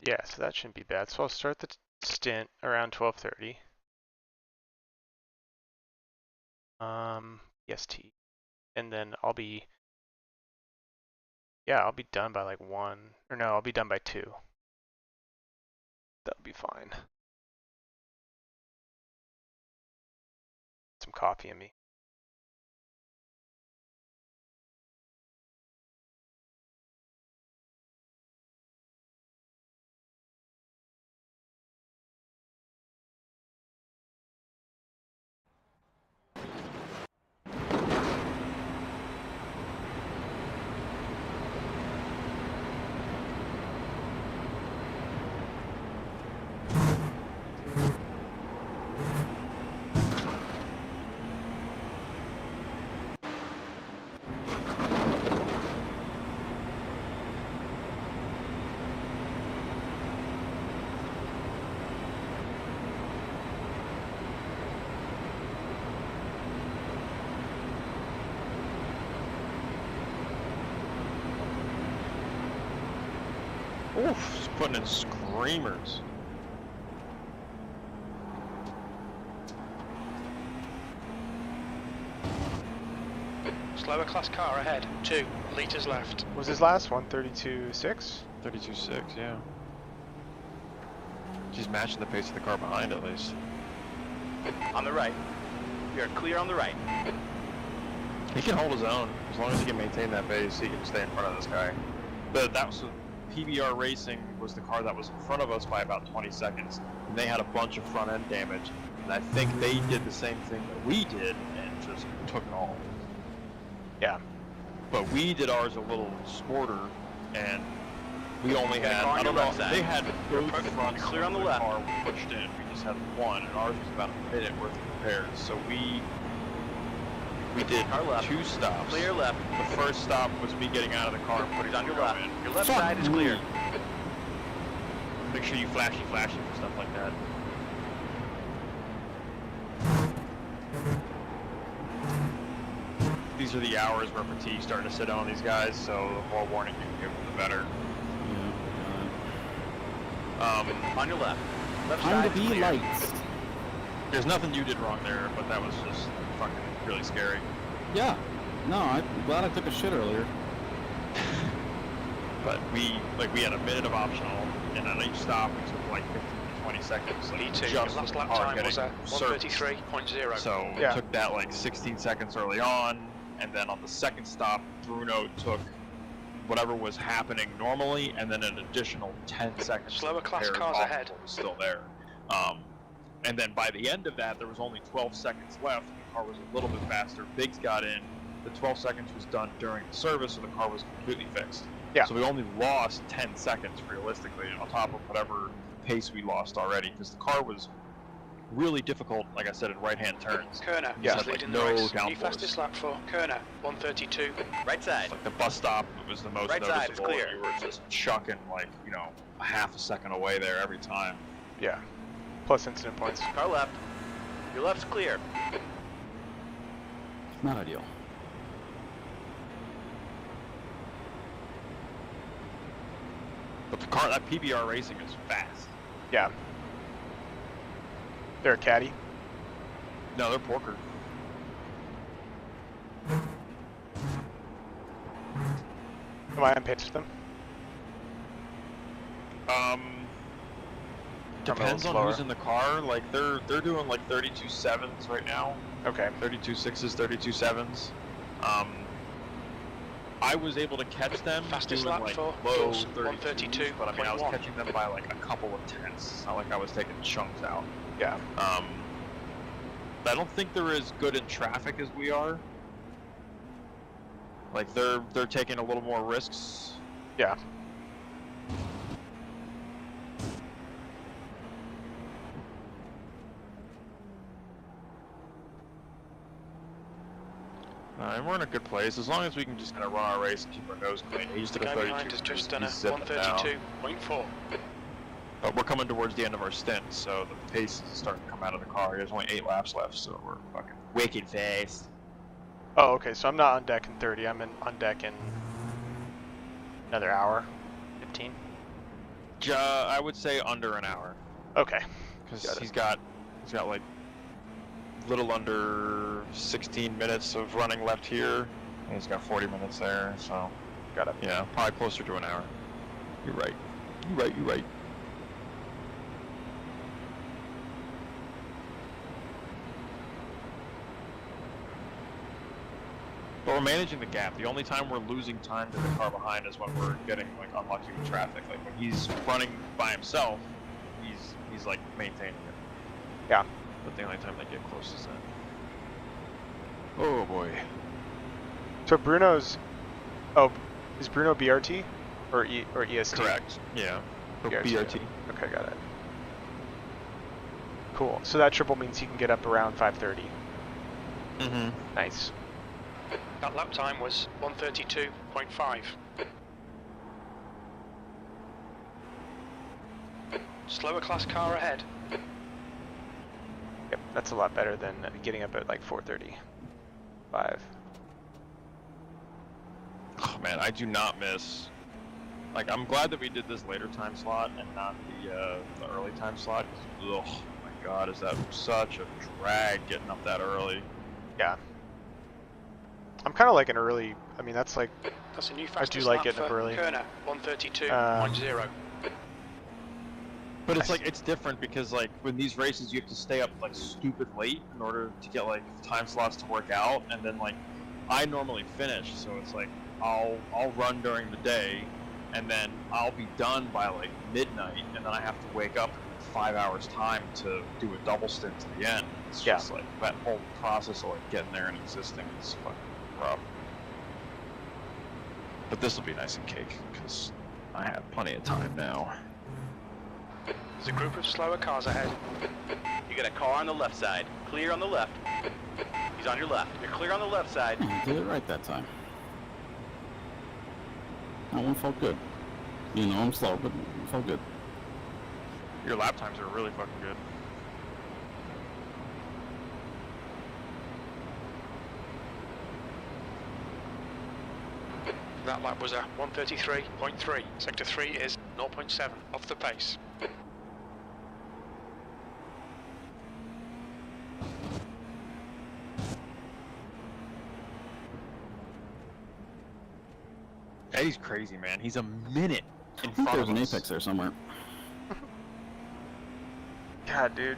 Yeah, so that shouldn't be bad. So I'll start the stint around 12:30. EST. And then I'll be done by like 1, or no, I'll be done by 2. That'll be fine. Some coffee in me. Oof, putting in screamers. Slower class car ahead. 2 litres left. Was his last one 32.6? 32.6, yeah. She's matching the pace of the car behind at least. On the right. We are clear on the right. He can hold his own as long as he can maintain that pace. He can stay in front of this guy. But that was PBR Racing was the car that was in front of us by about 20 seconds, and they had a bunch of front end damage. And I think they did the same thing that we did and just took it all. Yeah. But we did ours a little smarter, and we only Got a had, car on I don't your know, left side. they had both fronts Clear on the of left. car pushed in. We just had one, and ours was about a minute worth of repairs. So we did Car left. 2 stops. Clear left. The first stop was me getting out of the car and putting On your Bruno left. in. Your left side is clear. Make sure you flashy for stuff like that. These are the hours where fatigue's starting to sit on these guys, so the more warning you can give them, the better. On your left. Left Time side to is be clear. lights. There's nothing you did wrong there, but that was just fucking really scary. Yeah. No, I'm glad I took a shit earlier. But we had a minute of optional, and on each stop we took like 15 to 20 seconds. Like, P2, just your with last the lap car time was getting serviced. 1:33.0. So Yeah. it took that like 16 seconds early on, and then on the second stop, Bruno took whatever was happening normally, and then an additional 10 seconds. Slower to class repair cars off ahead. what was still there. And then by the end of that, there was only 12 seconds left. The car was a little bit faster. Biggs got in. The 12 seconds was done during the service, so the car was completely fixed. Yeah. So we only lost 10 seconds realistically, on top of whatever pace we lost already, because the car was really difficult, like I said, in right-hand turns. Kerner Yeah, is like leading no the race. downforce. New fastest lap for Kerner, 1:32. Right side. Like the bus stop was the most Right side is noticeable. clear. You were just chucking like, you know, a half a second away there every time. Yeah. Plus incident points. Car left. Your left's clear. Not ideal. But the car, that PBR Racing is fast. Yeah. They're a caddy. No, they're Porker. Am I on pace with them? Depends on slower. who's in the car. Like they're doing like 32.7s right now. Okay. 32.6s, 32.7s. I was able to catch them Fastest doing lap like for low Bulls, 32s, but I mean I was 132.1. catching them by like a couple of tenths. It's not like I was taking chunks out. Yeah. I don't think they're as good in traffic as we are. Like they're taking a little more risks. Yeah. And we're in a good place as long as we can just kind of run our race and keep our nose clean. He's The to the guy 32. behind has just done a He's zipping now. 1:32.4. But we're coming towards the end of our stint, so the pace is starting to come out of the car. There's only 8 laps left, so we're fucking wicked fast. Oh, okay. So I'm not on deck in 30. I'm on deck in another hour, 15. I would say under an hour, Okay. because he's got like little under 16 minutes of running left here, and he's got 40 minutes there. So Got it. yeah, probably closer to an hour. You're right. You're right. But we're managing the gap. The only time we're losing time to the car behind is when we're getting like unlucky with traffic. Like when he's running by himself, he's like maintaining it. Yeah. But the only time they get close is that. Oh boy. So Bruno's. Oh, is Bruno BRT or EST? Correct. Yeah. Or BRT. BRT. Okay, got it. Cool. So that triple means he can get up around 5:30. Mm-hmm. Nice. That lap time was 1:32.5. Slower class car ahead. Yep, that's a lot better than getting up at like 4:35. Oh man, I do not miss Like, I'm glad that we did this later time slot and not the early time slot. Oh my god, is that such a drag getting up that early? Yeah. I'm kind of like an early. I mean, that's like. That's a new I fastest do like lap getting up for early. Kerner, 132.0. But it's like, it's different because like when these races you have to stay up like stupid late in order to get like time slots to work out, and then like I normally finish, so it's like I'll run during the day, and then I'll be done by like midnight, and then I have to wake up in 5 hours time to do a double stint to the end. It's just like that whole process of like getting there and existing is fucking rough. But this will be nice and cake because I have plenty of time now. There's a group of slower cars ahead. You got a car on the left side. Clear on the left. He's on your left. You're clear on the left side. I did it right that time. That one felt good. You know I'm slow, but it felt good. Your lap times are really fucking good. That lap was a 133.3. Sector 3 is 0.7 off the pace. Eddie's crazy, man. He's a minute in I think front there's of an us. apex there somewhere. God, dude.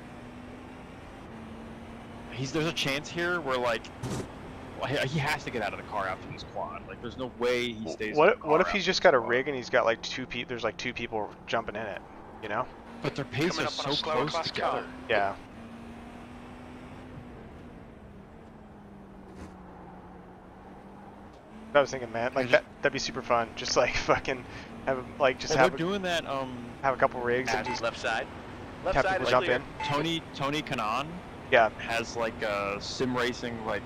There's a chance here where like he has to get out of the car after this quad. Like there's no way he stays. in the car What if after he's just this got a quad. rig and he's got like there's like two people jumping in it, you know? But their pace Coming is up on a so slower close class together. car. Yeah. I was thinking, man, like that'd be super fun. Just like fucking have like just Well, have they're doing that. have a couple rigs and At just left side. Left have side people is jump clear. in. Tony Kanan Yeah, has like a sim racing like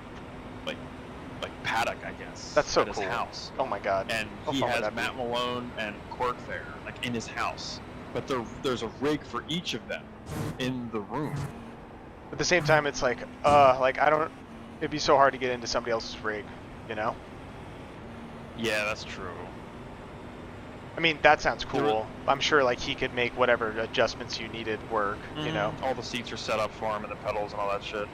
paddock, I guess. that's so at his cool. house. Oh my god. And How he fun would has that be? Matt Malone and Quirk there, like in his house. But there's a rig for each of them in the room. At the same time, it's like I don't. It'd be so hard to get into somebody else's rig, you know? Yeah, that's true. I mean, that sounds cool. There- I'm sure like he could make whatever adjustments you needed work, you know? All the seats are set up for him and the pedals and all that shit.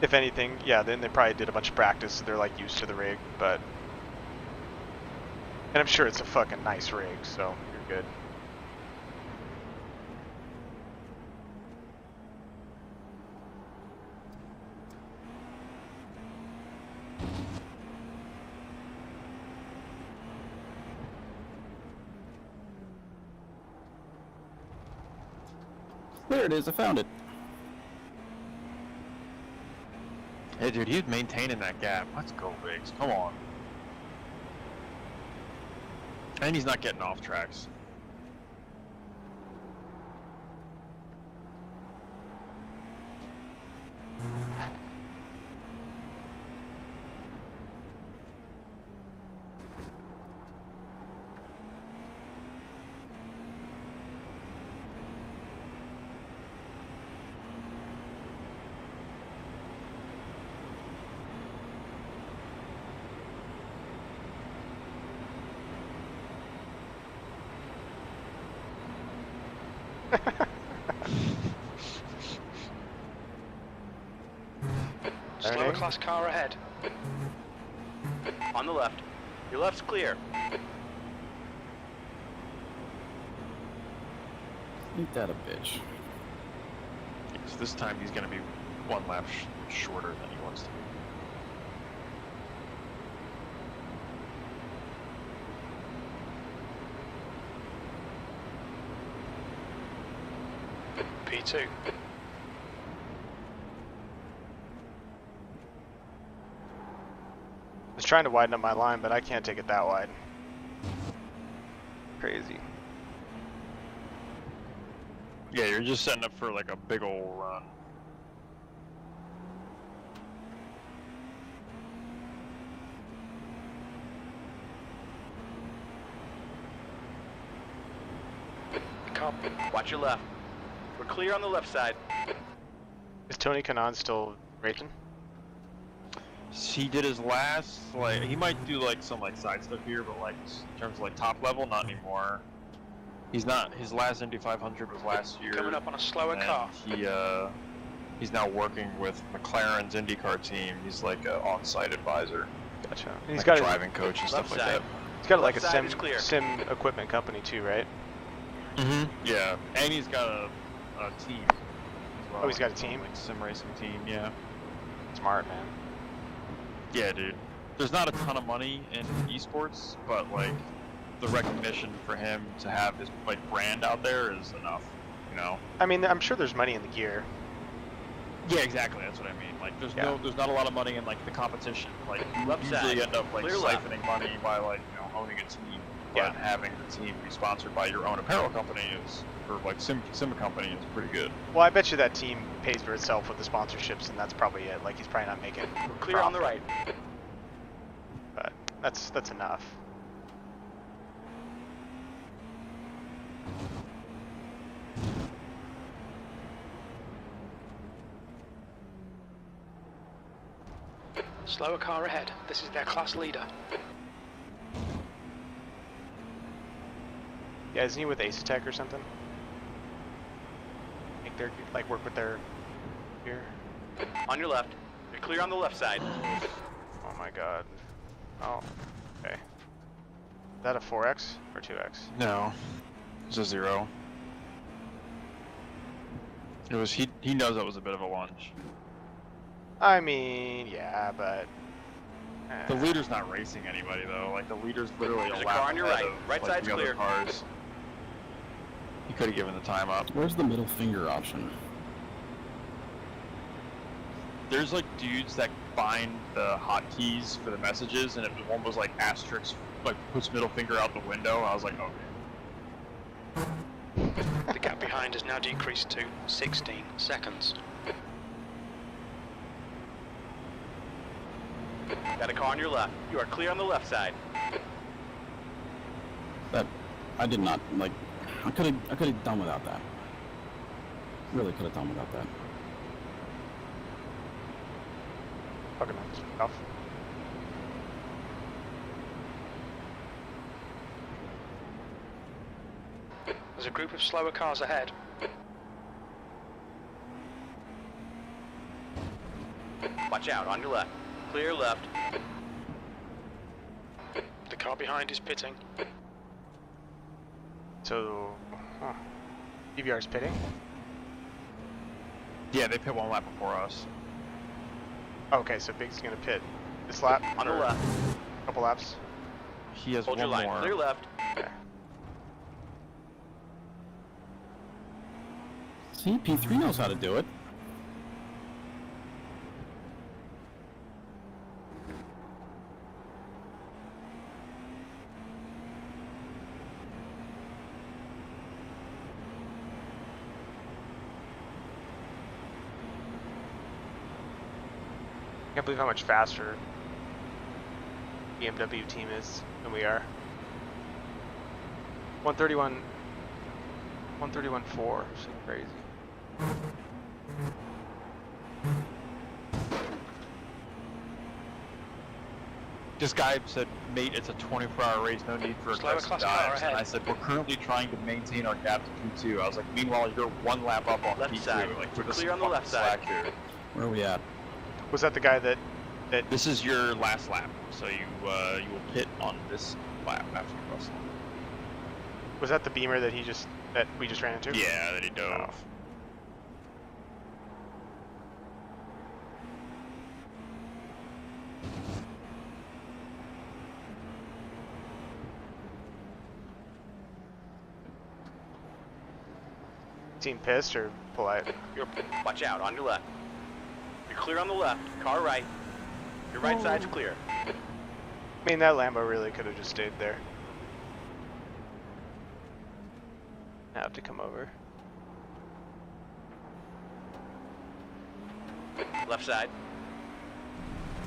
If anything, yeah, then they probably did a bunch of practice, so they're like used to the rig, but... And I'm sure it's a fucking nice rig, so you're good. There it is, I found it. Hey dude, he's maintaining that gap. Let's go, Riggs. Come on. And he's not getting off tracks. Slower class car ahead. On the left. Your left's clear. Ain't that a bitch? So this time he's going to be one lap shorter than he wants to be. P2. I was trying to widen up my line, but I can't take it that wide. Crazy. Yeah, you're just setting up for like a big ol' run. Come. Watch your left. We're clear on the left side. Is Tony Kanan still racing? He did his last, like, he might do like some like side stuff here, but like in terms of like top level, not anymore. He's not. His last Indy 500 was last year. Coming up on a slower car. He's now working with McLaren's IndyCar team. He's like an on-site advisor. Gotcha. And he's Like got a driving coach and stuff like that. He's got like Left a side is clear. sim equipment company too, right? Mm-hmm. Yeah, and he's got a team. As well. Oh, he's got a team? Like sim racing team. Yeah. Smart, man. Yeah, dude. There's not a ton of money in esports, but like the recognition for him to have his like brand out there is enough, you know. I mean, I'm sure there's money in the gear. Yeah, exactly. That's what I mean. Like, there's not a lot of money in like the competition. Like, you Left usually side. end up like Clear left. siphoning money by like owning a team. Yeah. But having the team be sponsored by your own apparel company is, or like sim company is pretty good. Well, I bet you that team pays for itself with the sponsorships, and that's probably it. Like, he's probably not making Clear on the right. but that's enough. Slower car ahead. This is their class leader. Yeah, isn't he with Ace Tech or something? I think they're like work with their gear. On your left. You're clear on the left side. Oh my god. Oh, okay. Is that a 4X or 2X? No, it's a 0. It was he knows that was a bit of a lunge. I mean, yeah, but The leader's not racing anybody though. Like the leader's literally There's a a lap car on your ahead right. of, Right like, side's the other clear. cars. He could have given the time up. Where's the middle finger option? There's like dudes that bind the hotkeys for the messages, and one was like asterisk, like puts middle finger out the window. I was like, okay. The gap behind has now decreased to 16 seconds. Got a car on your left. You are clear on the left side. That I did not like. I could have done without that. Really could have done without that. fucking off. There's a group of slower cars ahead. Watch out, on your left. Clear left. The car behind is pitting. So, PBR's pitting? Yeah, they pit one lap before us. Okay, so Big's gonna pit this lap? On the or left. Couple laps? He has Hold one your line. more. Clear left. Okay. See, P3 knows how to do it. I can't believe how much faster BMW team is than we are. 131.4, so crazy. This guy said, mate, it's a 24-hour race, no need for Slower aggressive class car dives. ahead. And I said, we're currently trying to maintain our gap to P2. I was like, meanwhile, you're one lap up on Left P2. side. Like, We're give us clear some on the fucking left side. slack here. Where are we at? Was that the guy that This is your last lap, so you will pit on this lap after you cross the line. was that the Beamer that we just ran into? Yeah, that he dove. Oh. Team pissed or polite? Watch out, on your left. You're clear on the left. Car right. Your right side's clear. I mean, that Lambo really could have just stayed there. I have to come over. Left side.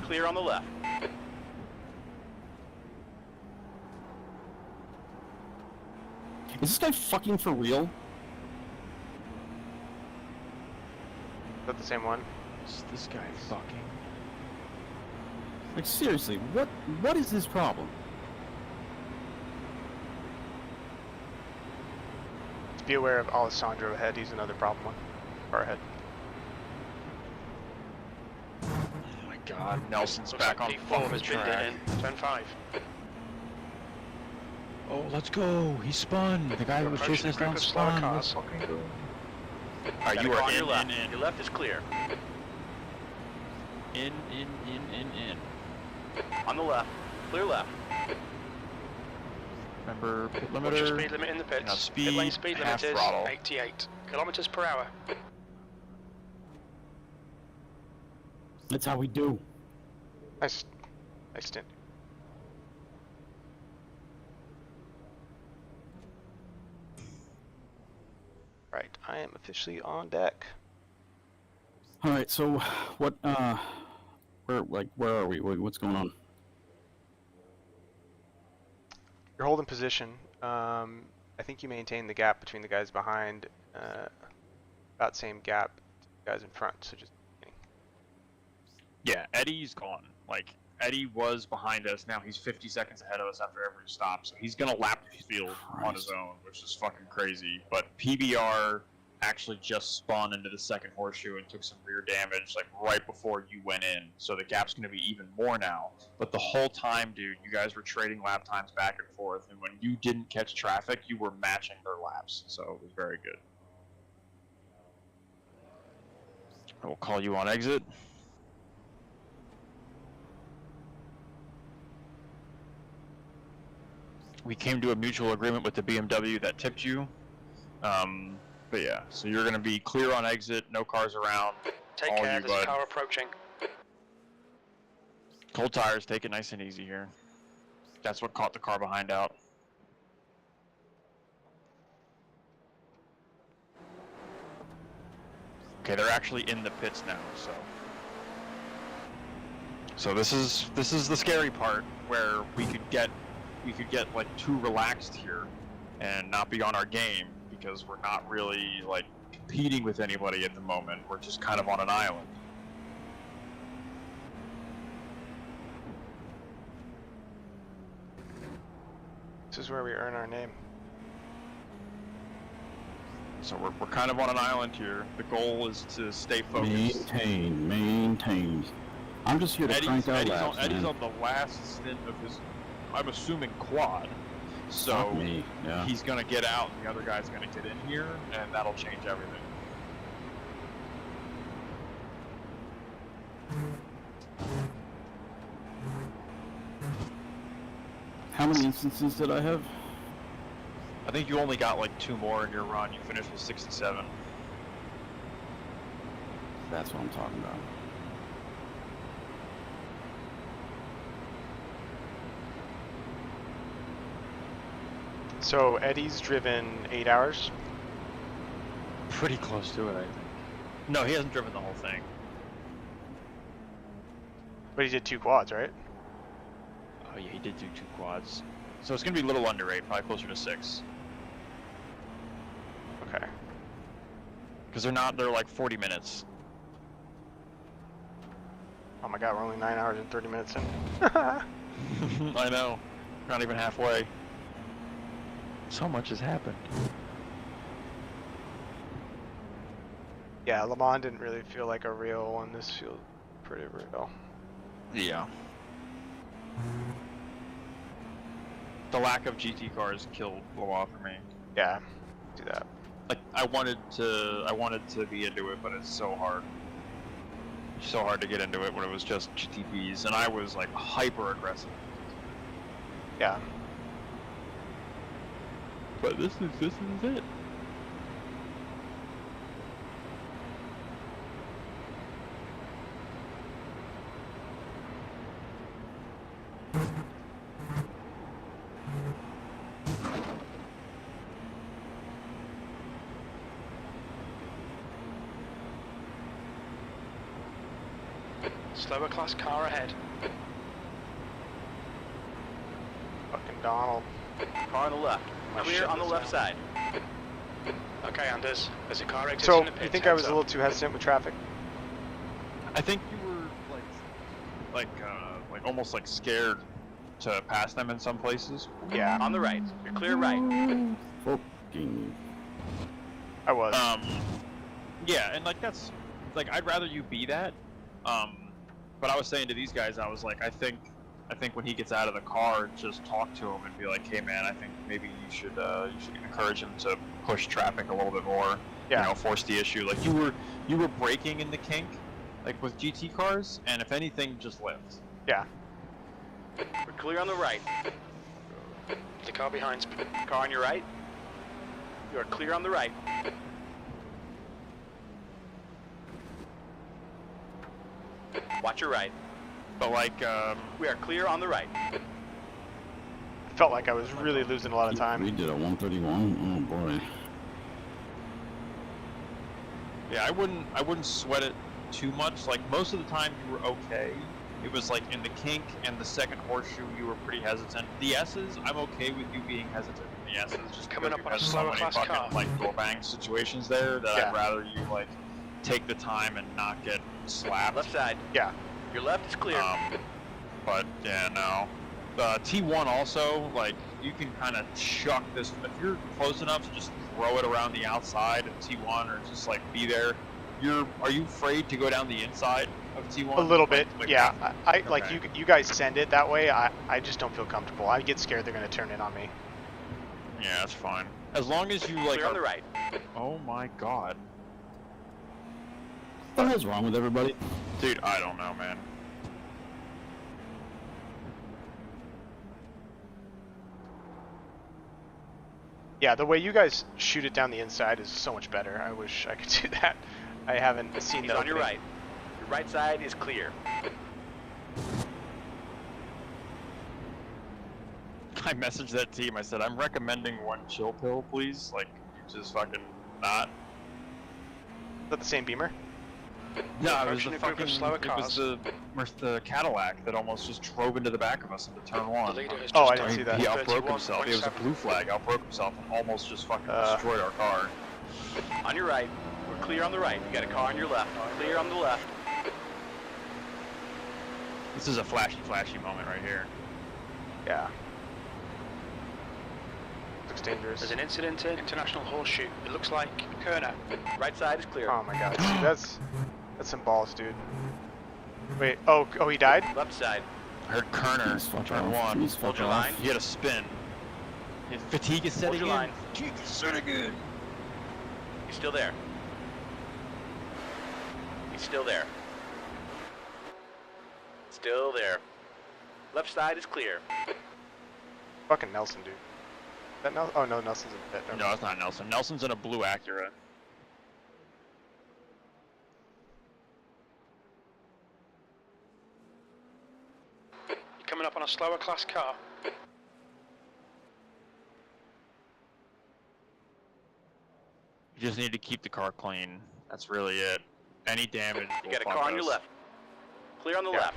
Clear on the left. Is this guy fucking for real? Is that the same one? Is this guy fucking? Like seriously, what is his problem? Be aware of Alessandro ahead. He's another problem one. Far ahead. Oh my God, Nelson's Looks back like on P4 has fucking been track. in. Turn 5. Oh, let's go! He spun. The guy who was Approaching chasing us a group down of slower spun. cars. Let's fucking go. Got Alright, a you car are on your left. in. Your left is clear. In. On the left. Clear left. Remember pit What's your limiter? speed limit in the pits? Now Pit lane speed, speed half limit is throttle. 88 kilometers per hour. That's how we do. Nice stint. Right, I am officially on deck. All right, so what? Where are we? What's going on? You're holding position. I think you maintain the gap between the guys behind, about same gap to the guys in front. So just Yeah, Eddie's gone. Like, Eddie was behind us, now he's 50 seconds ahead of us after every stop, so he's gonna lap the field on his own, which is fucking crazy. But PBR actually just spun into the second horseshoe and took some rear damage, like, right before you went in, so the gap's gonna be even more now. But the whole time, dude, you guys were trading lap times back and forth, and when you didn't catch traffic, you were matching their laps, so it was very good. I will call you on exit. We came to a mutual agreement with the BMW that tipped you. But yeah, so you're going to be clear on exit, no cars around. Take all care, you, there's a bud. car approaching. Cold tires, take it nice and easy here. That's what caught the car behind out. Okay, they're actually in the pits now, so. So this is the scary part where we could get like too relaxed here and not be on our game because we're not really like competing with anybody at the moment. We're just kind of on an island. this is where we earn our name. So we're kind of on an island here. The goal is to stay focused. Maintain. I'm just here to crank out laps, Eddie's man. on the last stint of his, I'm assuming, quad. So Fuck me, yeah. he's gonna get out and the other guy's gonna get in here and that'll change everything. How many instances did I have? I think you only got like 2 more in your run. You finished with 67. That's what I'm talking about. So Eddie's driven 8 hours. Pretty close to it, I think. No, he hasn't driven the whole thing. But he did 2 quads, right? Oh yeah, he did do 2 quads. So it's gonna be a little under 8, probably closer to 6. Okay. Because they're like 40 minutes. Oh my god, we're only 9 hours and 30 minutes in. I know. Not even halfway. So much has happened. Yeah, Le Mans didn't really feel like a real one. This feels pretty real. Yeah. The lack of GT cars killed Le Mans for me. Yeah, do that. Like I wanted to be into it, but it's so hard. It's so hard to get into it when it was just GTPs, and I was like hyper aggressive. Yeah. But this is it. Slower class car ahead. Fucking Donald. Car on the left. My Clear shit on the was left down. side. Okay, Anders, there's a car exiting So, the pits. you think I was heads a up. little too hesitant with traffic? I think you were like like almost like scared to pass them in some places. Yeah. On the right. You're clear right. Fucking. I was. Yeah, and like that's like I'd rather you be that. But I was saying to these guys, I was like, I think when he gets out of the car, just talk to him and be like, hey man, I think maybe you should encourage him to push traffic a little bit more. Yeah. You know, force the issue. Like you were braking in the kink, like with GT cars, and if anything, just lift. Yeah. We're clear on the right. The car behind's Car on your right. You are clear on the right. Watch your right. But like, We are clear on the right. I felt like I was really losing a lot of time. We did a 131. Oh boy. yeah, I wouldn't sweat it too much. Like most of the time, you were okay. It was like in the kink and the second horseshoe, you were pretty hesitant. The S's, I'm okay with you being hesitant in the S's, just Coming because up on a you've had so slower many class fucking car. like door bang situations there that Yeah. I'd rather you like take the time and not get slapped. Left side. Yeah. Your left is clear. But yeah, no. The T1 also, like you can kind of chuck this if you're close enough to just throw it around the outside of T1 or just like be there. Are you afraid to go down the inside of T1? A little bit, Like, yeah. I like okay. you guys send it that way. I just don't feel comfortable. I get scared they're gonna turn in on me. Yeah, that's fine. As long as you like. Clear on the right. Oh my god, What the hell's wrong with everybody? dude! I don't know, man. Yeah, the way you guys shoot it down the inside is so much better. I wish I could do that. I haven't seen He's the on your opening. right. Your right side is clear. I messaged that team. I said, I'm recommending one chill pill, please. Like, you just fucking not. Is that the same Beamer? No, it was the Approaching a group fucking. of slower It was cars. the Cadillac that almost just drove into the back of us into turn The one. leader has Oh, just I didn't done see that. He outbroke 31.7. himself. It was a blue flag. Outbroke himself and almost just fucking destroyed our car. On your right. We're clear on the right. You got a car on your left. Clear on the left. This is a flashy moment right here. Yeah. Looks dangerous. There's an incident in International Horseshoe. It looks like Kerner. Right side is clear. Oh my god, see, that's some balls, dude. Wait, oh, he died? Left side. I heard Kerner, He's fuck turn off. one. He's fuck Hold your off. line. He had a spin. His fatigue is setting your in. line. Fatigue is setting in. He's still there. He's still there. Still there. Left side is clear. Fucking Nelson, dude. That Nelson? Oh no, Nelson's in the pit. No, it's not Nelson. Nelson's in a blue Acura. You're coming up on a slower class car. You just need to keep the car clean. That's really it. Any damage. You got a car on your left. Clear on the left.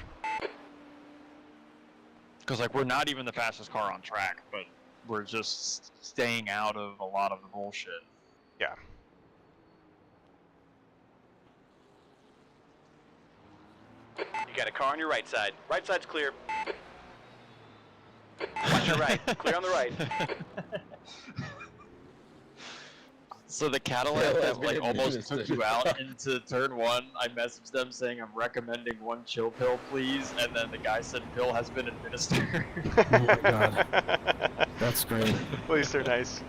Because like we're not even the fastest car on track, but we're just staying out of a lot of the bullshit. Yeah. You got a car on your right side. Right side's clear. Watch your right. Clear on the right. So the Cadillac that like almost took you out into turn one, I messaged them saying I'm recommending one chill pill, please, and then the guy said pill has been administered. Oh my god. That's great. At least they're nice.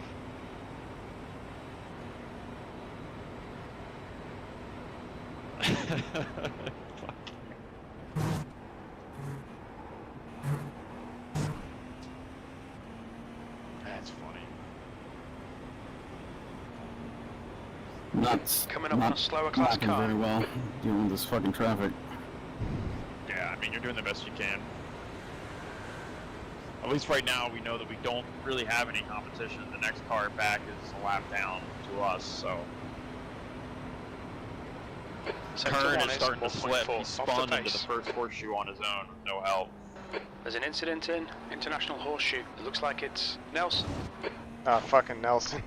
That's funny. Not Coming up not on a slower class tracking car. very well dealing with this fucking traffic. Yeah, I mean you're doing the best you can. At least right now we know that we don't really have any competition. The next car back is a lap down to us, so. Sector Kern one is starting to 1.4 slip. He off the spun into the pace. first horseshoe on his own with no help. There's an incident in International Horseshoe. It looks like it's Nelson. Ah, fucking Nelson.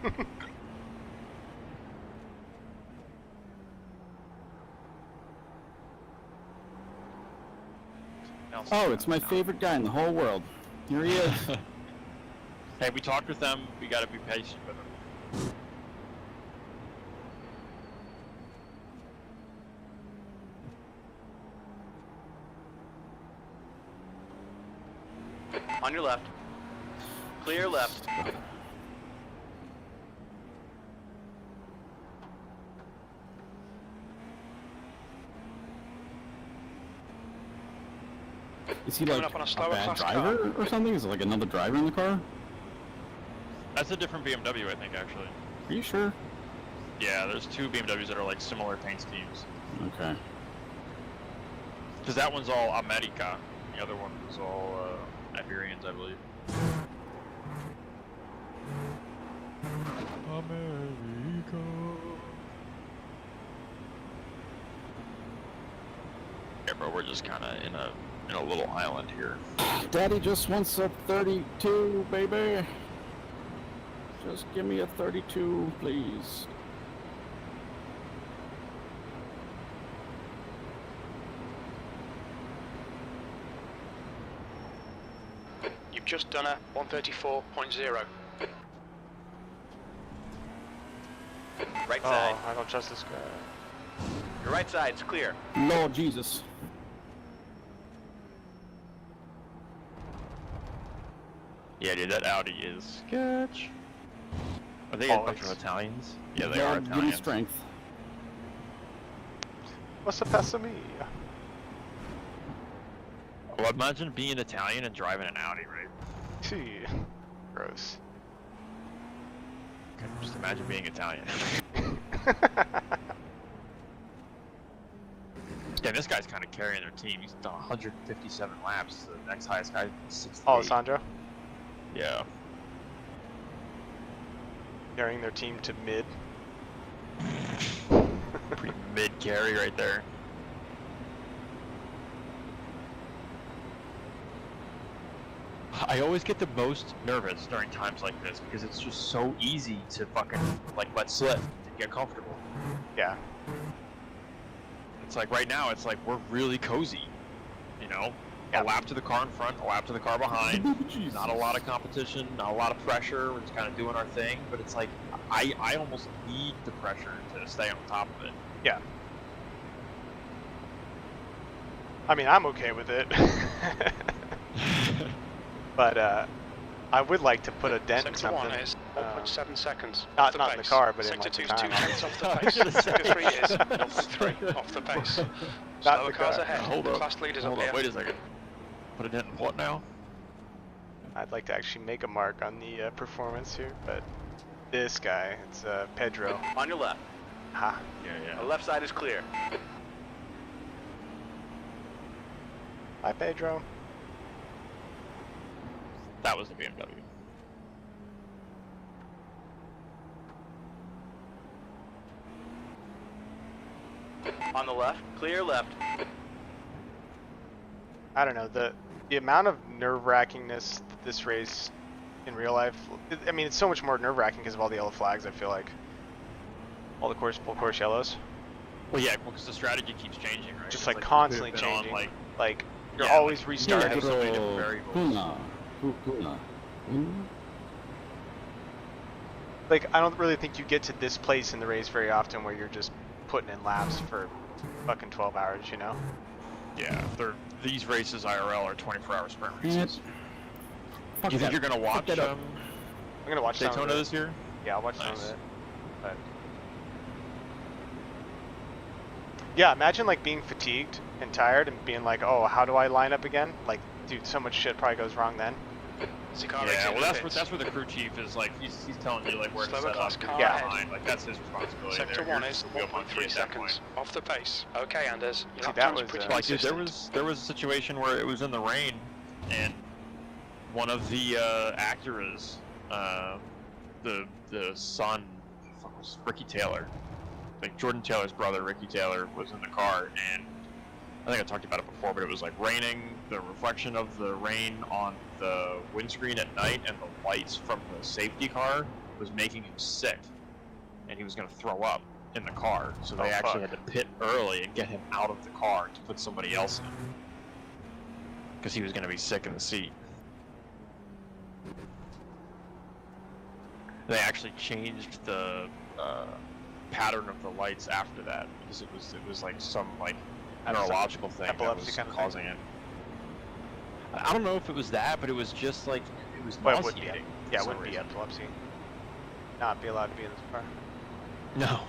Oh, it's my favorite guy in the whole world. Here he is. Hey, we talked with them. We gotta be patient with them. On your left. Clear left. Is he Coming like up on a a slower bad class driver or something? Is it like another driver in the car? That's a different BMW, I think, actually. Are you sure? Yeah, there's 2 BMWs that are like similar paint schemes. Okay. Because that one's all America. The other one was all Iberians, I believe. America. Yeah, bro, we're just kind of in a little island here. Daddy just wants a 32, baby. Just give me a 32, please. You've just done a 134.0. Right side. Oh, I don't trust this guy. Your right side's clear. Lord Jesus. Yeah, dude, that Audi is sketch. Are they a bunch of Italians? Yeah, they are Lord, give me Italians. strength. What's the passa me? Well, imagine being Italian and driving an Audi, right? Gee, gross. Just imagine being Italian. Yeah, this guy's kind of carrying their team. He's done 157 laps. The next highest guy is 68. Alessandro Yeah. carrying their team to mid. Pretty mid carry right there. I always get the most nervous during times like this because it's just so easy to fucking like let slip and get comfortable. Yeah. It's like right now, it's like we're really cozy, you know? Yeah. A lap to the car in front, a lap to the car behind. Not a lot of competition, not a lot of pressure. We're just kind of doing our thing. But it's like I almost need the pressure to stay on top of it. Yeah. I mean, I'm okay with it. But I would like to put a dent in Sector 1 something. is 0.7 seconds. Not off in the pace. car, but in Sector like the 2 is time. 2 tenths off the pace. Sector 3 is 0.3 off the pace. Not Slower the cars car. ahead. Hold up. Class leaders Hold up up, here. wait a second. Put a dent in what now? I'd like to actually make a mark on the performance here, but this guy, it's Pedro. On your left. Ha. Yeah, The left side is clear. Hi, Pedro. That was the BMW. On the left. Clear left. I don't know, the amount of nerve-wrackingness that this race in real life, I mean, it's so much more nerve-wracking because of all the yellow flags, I feel like. All the course yellows. Well, yeah, because the strategy keeps changing, right? Just It's like you constantly could've been on, changing. Like, you're yeah, always like, restarting. have so many different variables. Puna. Like, I don't really think you get to this place in the race very often where you're just putting in laps for fucking 12 hours, you know? Yeah, these races IRL are 24-hour sprint Damn it. races. Fuck Do you think that. you're gonna watch that up. I'm gonna watch some of Daytona it. this year? Yeah, I'll watch some of Nice. it. But yeah, imagine like being fatigued and tired and being like, oh, how do I line up again? Like, dude, so much shit probably goes wrong then. Yeah, well, that's where the crew chief is like. He's telling you like where to Slower set class up. car Yeah, ahead. fine. Like that's his responsibility. Sector there. 1 You're is just a real monkey 1.3 at that seconds off the pace. Okay, Anders. Your See, lap that time's was, pretty Like, dude, consistent. there was a situation where it was in the rain, and one of the Acuras, the son, was Ricky Taylor, like Jordan Taylor's brother, Ricky Taylor, was in the car, and I think I talked about it before, but it was like raining, the reflection of the rain on the windscreen at night, and the lights from the safety car was making him sick, and he was going to throw up in the car, so they actually had to pit early and get him out of the car to put somebody else in. because he was going to be sick in the seat. They actually changed the pattern of the lights after that because it was like some like neurological thing that was kind of causing it. I don't know if it was that, but it was just like it was Well, it would be. nauseating. Yeah, for it some wouldn't be reason. epilepsy. Not be allowed to be in this car. No.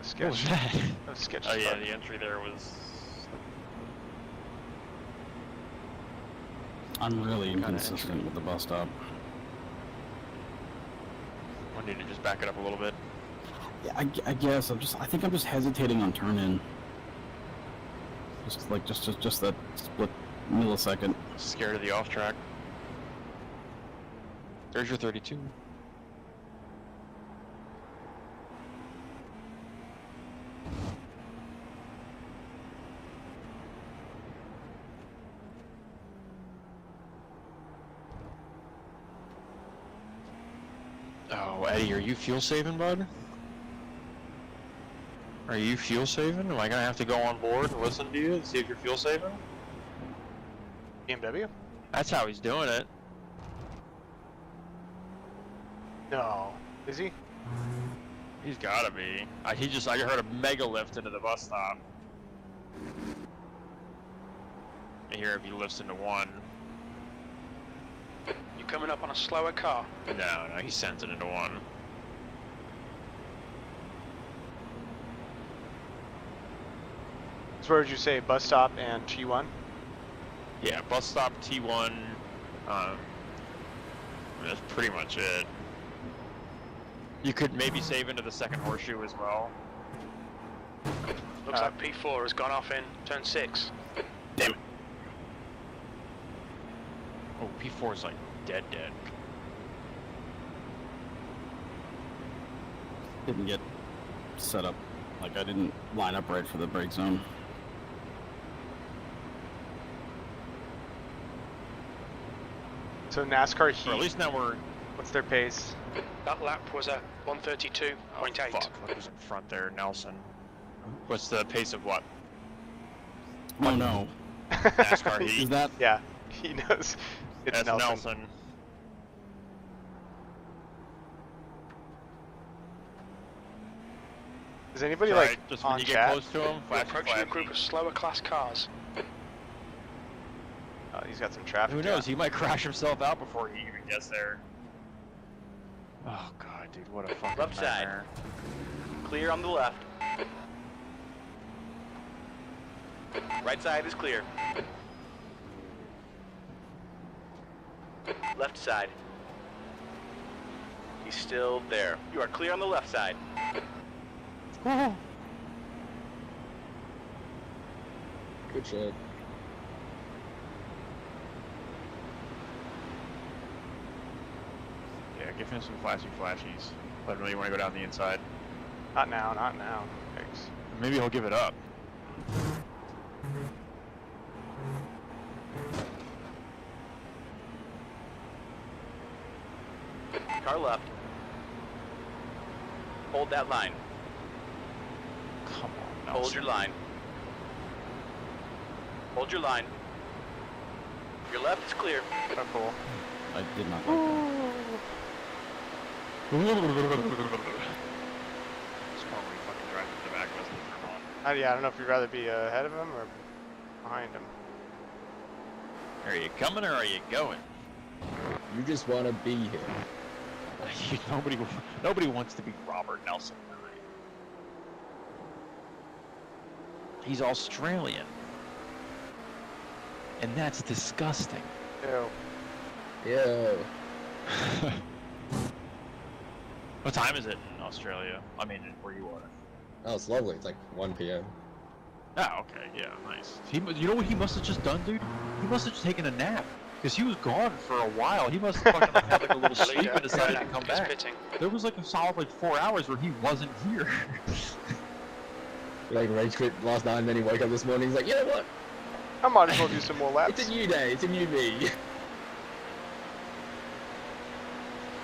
Sketch. What was that? That was sketch. Oh yeah, the entry there was. I'm really inconsistent with the bus stop. I need to just back it up a little bit. Yeah, I guess I think I'm just hesitating on turn in. Just like just that split millisecond. Scared of the off track. There's your 32. Oh, Eddie, are you fuel saving, bud? Are you fuel saving? Am I gonna have to go on board and listen to you and see if you're fuel saving? BMW? That's how he's doing it. No. Is he? He's gotta be. I heard a mega lift into the bus stop. I hear if he lifts into one. You coming up on a slower car? No, he sent it into one. So where would you say bus stop and T1? Yeah, bus stop T1. That's pretty much it. You could maybe save into the second horseshoe as well. Looks like P4 has gone off in turn 6. Damn it. Oh, P4 is like dead. Didn't get set up. Like I didn't line up right for the brake zone. So NASCAR Heat. Or at least now we're. What's their pace? That lap was at 132.8. Oh, fuck, look who's in front there, Nelson. What's the pace of what? Oh no. NASCAR Heat. Is that? Yeah, he knows. It's That's Nelson. Is anybody Right, like just on when you get chat? close to him, We're flash approaching a group of slower class cars. Oh, he's got some traffic. Who knows? He might crash himself out before he even gets there. Oh god, dude, what a fucking Left side. nightmare. Clear on the left. Right side is clear. Left side. He's still there. You are clear on the left side. Good shit. Yeah, give him some flashies. Let him know you want to go down the inside. Not now, not now. Thanks. Maybe he'll give it up. Car left. Hold that line. Come on, Nelson. Hold your line. Hold your line. Your left is clear. Oh, cool. I did not like that. It's probably fucking driving to the back of us and turn on. Yeah, I don't know if you'd rather be ahead of him or behind him. Are you coming or are you going? You just want to be here. Nobody wants to be Robert Nelson. He's Australian. And that's disgusting. Ew. Yo. What time is it in Australia? I mean, where you are. Oh, it's lovely. It's like 1 p.m. Oh, okay, yeah, nice. You know what he must have just done, dude? He must have just taken a nap. Because he was gone for a while. He must have fucking had like a little sleep and decided to come back. There was like a solid like 4 hours where he wasn't here. Like rage quit last night and then he woke up this morning. He's like, you know what? I might as well do some more laps. It's a new day. It's a new me.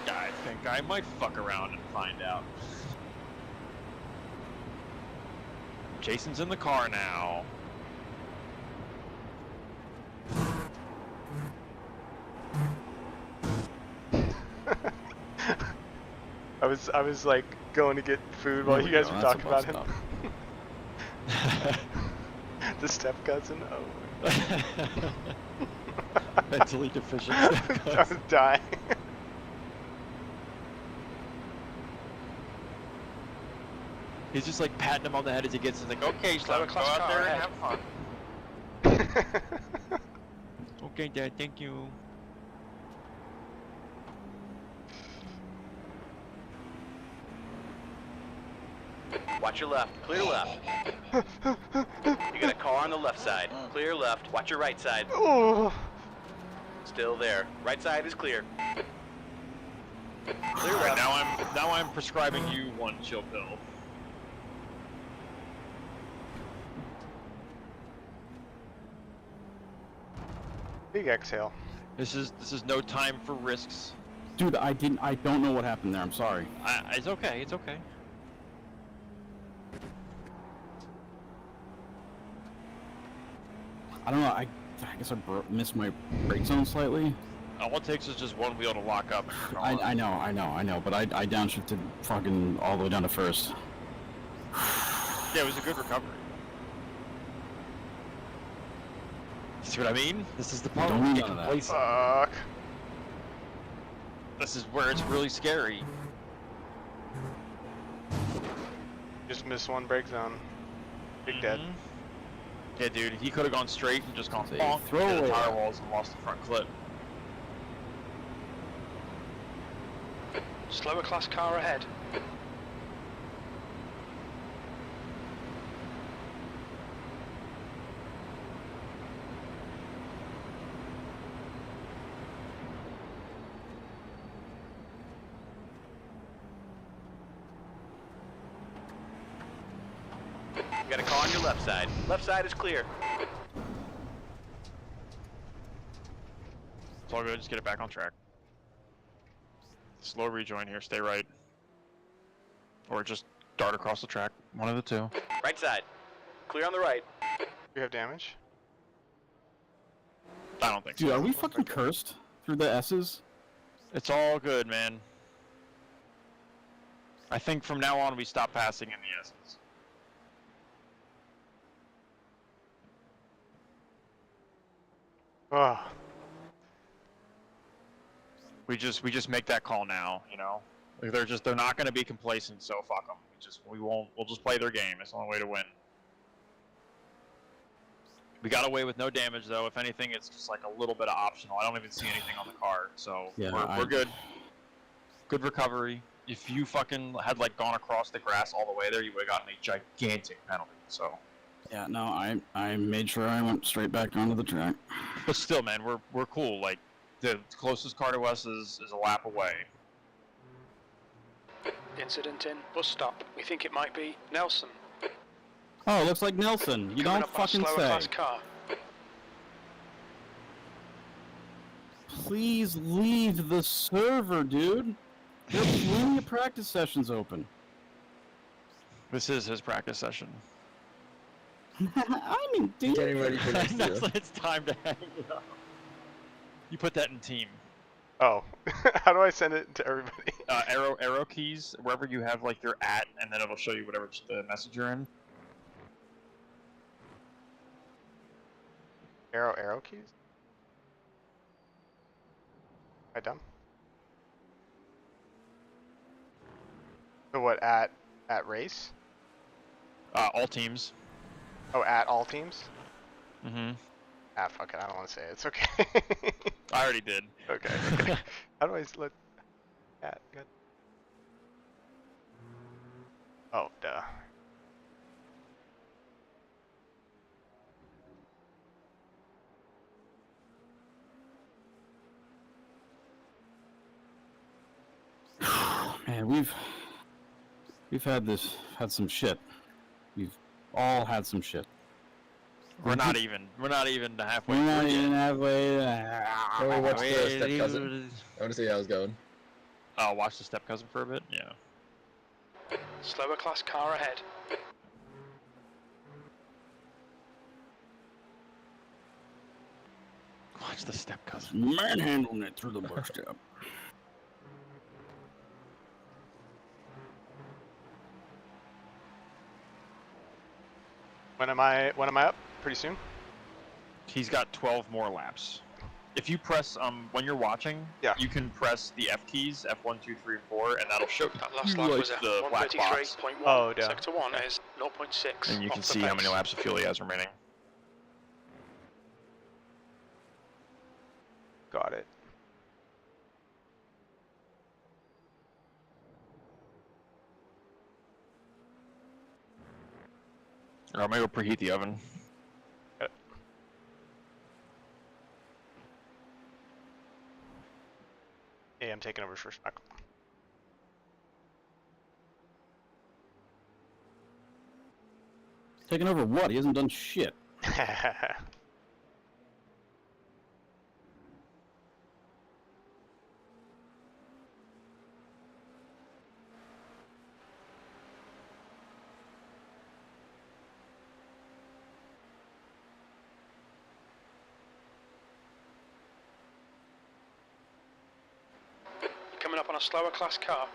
Yeah, I think guy might fuck around and find out. Jason's in the car now. I was like going to get food while you guys were talking about him. The step cousin. Oh. Mentally deficient. I was dying. He's just like patting him on the head as he gets. He's like, "Okay, slow go out there and have fun." Okay, Dad. Thank you. Watch your left. Clear left. You got a car on the left side. Clear left. Watch your right side. Oh. Still there. Right side is clear. Clear All right, left. now I'm prescribing you one chill pill. Big exhale. This is no time for risks. Dude, I don't know what happened there. I'm sorry. It's okay. It's okay. I don't know. I guess I missed my brake zone slightly. All it takes is just one wheel to lock up. And I know, but I downshifted fucking all the way down to first. Yeah, it was a good recovery. See what I mean? This is the part where we get complacent. Fuck. This is where it's really scary. Just missed one brake zone. Big dead. Yeah, dude, he could have gone straight and just gone See, bonk, throw hit the away. tire walls and lost the front clip. Slower class car ahead. You got a car on your left side. Left side is clear. It's all good, just get it back on track. Slow rejoin here, stay right. Or just dart across the track, one of the two. Right side. Clear on the right. Do you have damage? I don't think Dude, so. are we fucking cursed through the S's? It's all good, man. I think from now on we stop passing in the S's. Oh. We just make that call now, you know. Like they're not going to be complacent, so fuck them. We'll just play their game. It's the only way to win. We got away with no damage though. If anything, it's just like a little bit of optional. I don't even see anything on the car, so Yeah, we're good. Good recovery. If you fucking had like gone across the grass all the way there, you would have gotten a gigantic penalty. So. Yeah, no, I made sure I went straight back onto the track. But still, man, we're cool. Like the closest car to us is a lap away. Incident in bus stop. We think it might be Nelson. Oh, it looks like Nelson. You Coming don't up on a fucking slower say. class car. Please leave the server, dude. There are plenty of practice sessions open. This is his practice session. I'm in danger. Getting ready for next year. It's time to hang it up. You put that in team. Oh. How do I send it to everybody? Arrow keys, wherever you have like your @ and then it'll show you whatever the message you're in. Arrow keys? Am I dumb? So what, at race? All teams. Oh, at all teams? Mm-hmm. Ah, fuck it, I don't want to say it. It's okay. I already did. Okay. How do I let... At, good. Oh, duh. Man, we've had some shit. We've all had some shit. We're not even halfway We're not through even yet. halfway. Can we watch the step cousin? I want to see how it's going. Watch the step cousin for a bit. Yeah. Slower class car ahead. Watch the step cousin. Manhandling it through the book step. When am I up? Pretty soon? He's got 12 more laps. If you press when you're watching, yeah, you can press the F keys, F1, 2, 3, 4, and that'll show That last you lap like was at the black box. 133.1. Oh, yeah. Sector 1 is 0.6. And you can off the see how many pace. laps of fuel he has remaining. Got it. Or I'm gonna go preheat the oven. Yeah, I'm taking over first. Taking over what? He hasn't done shit. Coming up on a slower class car.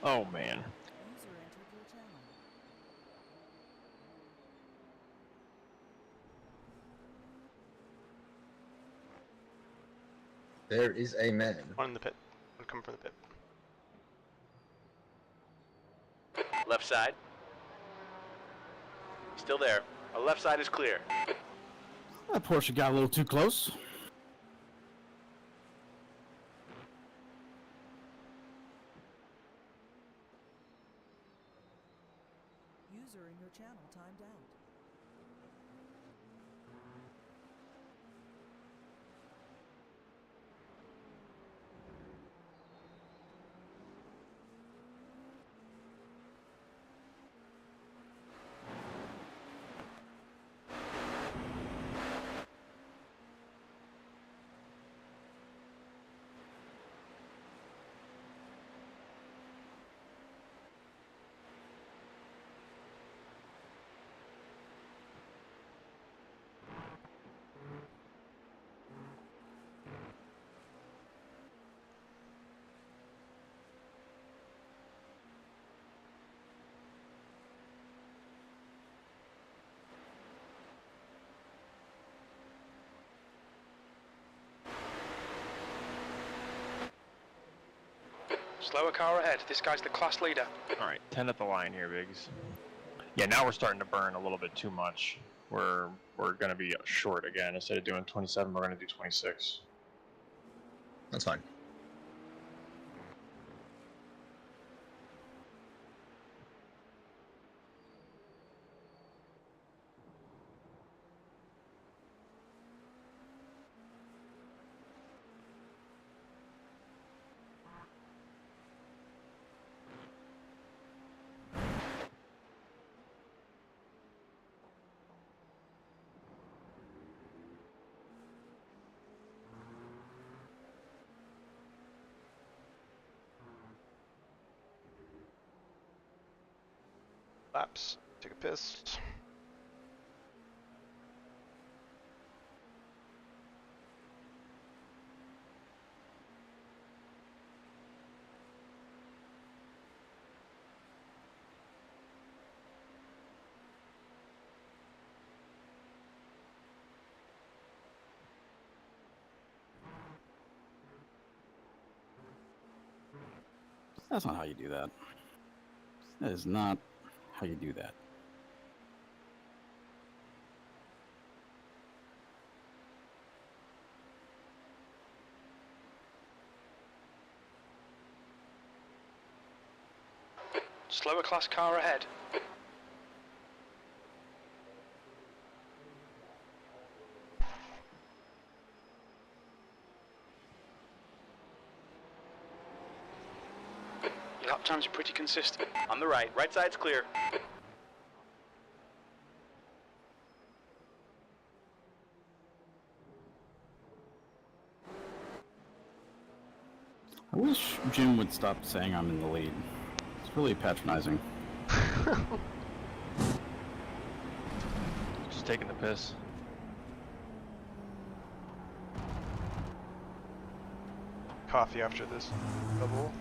Oh man. User entered your channel. There is a man. One in the pit. One coming from the pit. Left side. Still there. Our left side is clear. That Porsche got a little too close. User in your channel timed out. Slower car ahead. This guy's the class leader. Alright, 10 at the line here, Biggs. Yeah, now we're starting to burn a little bit too much. We're gonna be short again. Instead of doing 27, we're gonna do 26. That's fine. Laps. Take a piss. That's not how you do that. That is not how you do that. slower class car ahead. Your lap times are pretty consistent. On the right. Right side's clear. I wish Jim would stop saying I'm in the lead. It's really patronizing. Just taking the piss. Coffee after this double.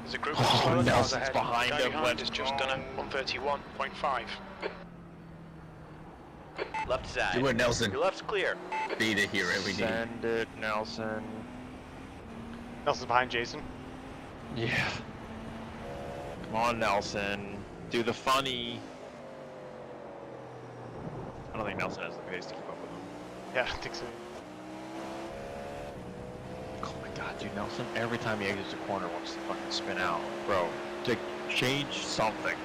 There's a group of slower cars Nelson's ahead. behind Guy him, behind went has just done a 131.5. Left side. Do it, Nelson. Your left's clear. Be the hero we need. Send it, Nelson. Nelson's behind Jason. Yeah. Come on, Nelson. Do the funny. I don't think Nelson has the pace to keep up with him. Yeah, I don't think so. Oh my god, dude, Nelson, every time he exits a corner wants to fucking spin out. Bro, to change something.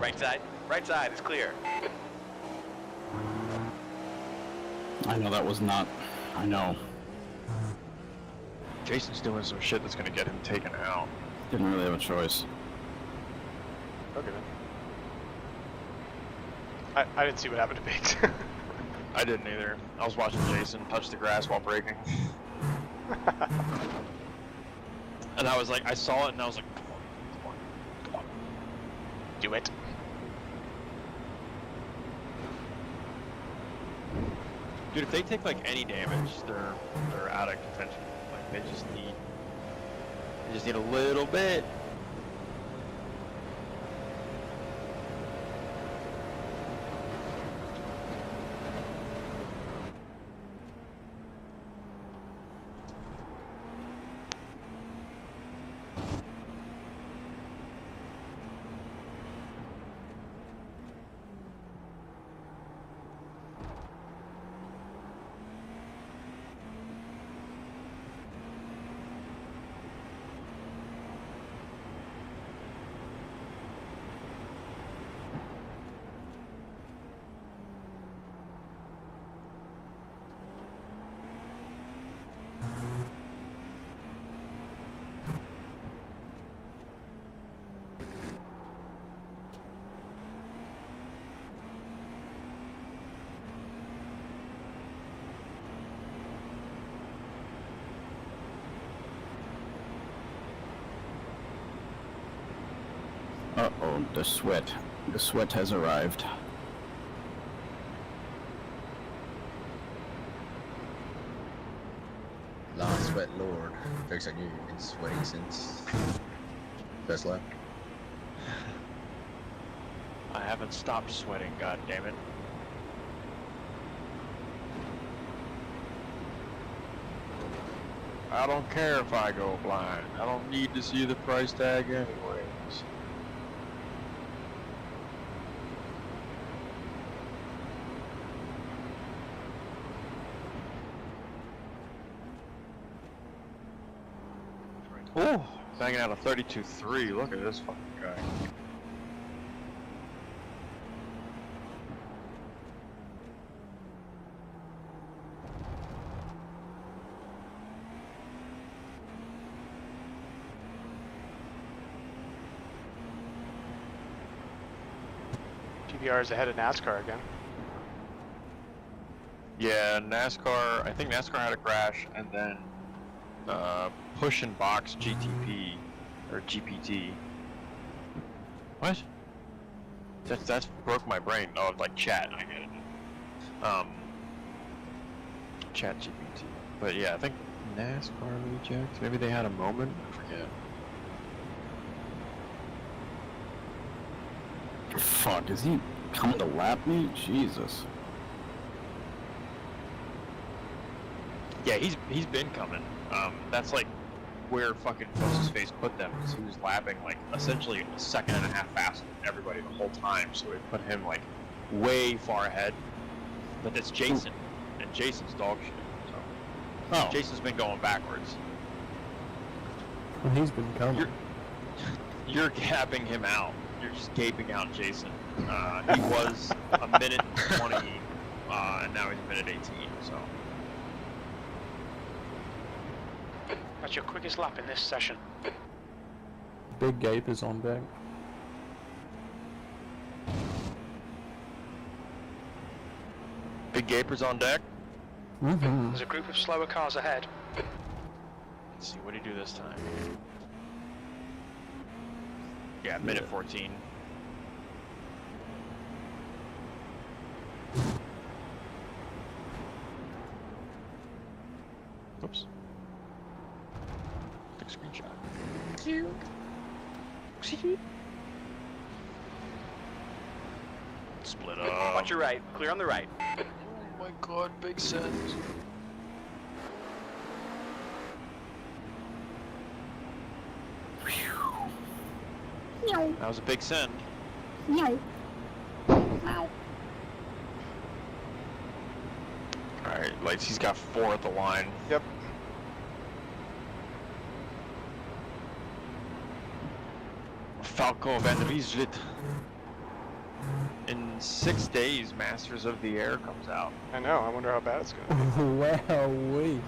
Right side. Right side is clear. I know that was not... I know. Jason's doing some shit that's gonna get him taken out. Didn't really have a choice. Okay. I didn't see what happened to Biggs. I didn't either. I was watching Jason touch the grass while braking. And I was like, I saw it and I was like, come on, come on. Do it. Dude, if they take like any damage, they're out of contention. Like they just need a little bit. Uh-oh, the sweat. The sweat has arrived. Last sweat lord. Jokes on you, you've been sweating since first lap. I haven't stopped sweating, god damn it. I don't care if I go blind. I don't need to see the price tag anyways. Oh, banging out a 32.3. Look at this fucking guy. PBR is ahead of NASCAR again. Yeah, NASCAR. I think NASCAR had a crash, and then Push and Box GTP or GPT. What? That's broke my brain. Oh, like chat. I get it. Chat GPT. But yeah, I think NASCAR rejects. Maybe they had a moment. I forget. Fuck, is he coming to lap me? Jesus. Yeah, he's been coming. That's like where fucking what's his face put them, because he was lapping like essentially a second and a half faster than everybody the whole time. So it put him like way far ahead. But it's Jason, and Jason's dog shit. So Jason's been going backwards. Well, he's been coming. You're gapping him out. You're just gaping out Jason. He was a minute 20, and now he's a minute 18. So. That's your quickest lap in this session. Big Gape is on deck. Big Gaper's on deck. There's a group of slower cars ahead. Let's see, what did he do this time? Yeah, minute 14. Oops. Took a screenshot. Split up. Watch your right. Clear on the right. Oh my god, big sense. That was a big send. No. Alright, lights, he's got 4 at the line. Yep. Falco Van Rieswit. In 6 days, Masters of the Air comes out. I know, I wonder how bad it's gonna be. Wow-wee.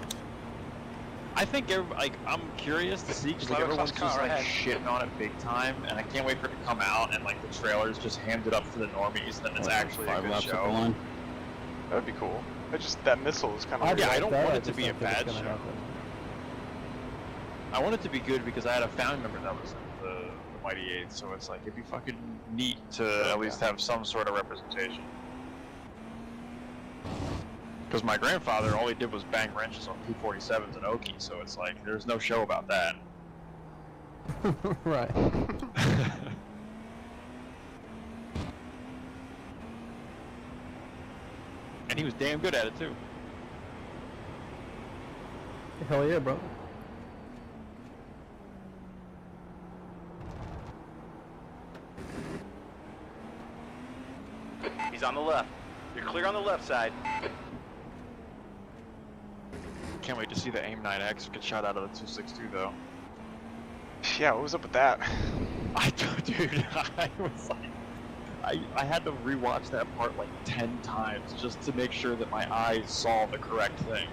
I think I'm curious to see, because like, everyone's just like shitting on it big time, and I can't wait for it to come out and like the trailers just hammed it up for the normies, then it's actually a good show. That would be cool. That missile is kind of. Yeah, I don't want it to be a bad show. I want it to be good because I had a family member that was in the Mighty Eighth, so it's like it'd be fucking neat to at least have some sort of representation. Because my grandfather, all he did was bang wrenches on P-47s and Oki, so it's like, there's no show about that. Right. And he was damn good at it, too. Hell yeah, bro. He's on the left. You're clear on the left side. Can't wait to see the AIM-9X get shot out of the 262, though. Yeah, what was up with that? Dude, I was like, I had to rewatch that part like 10 times just to make sure that my eyes saw the correct thing.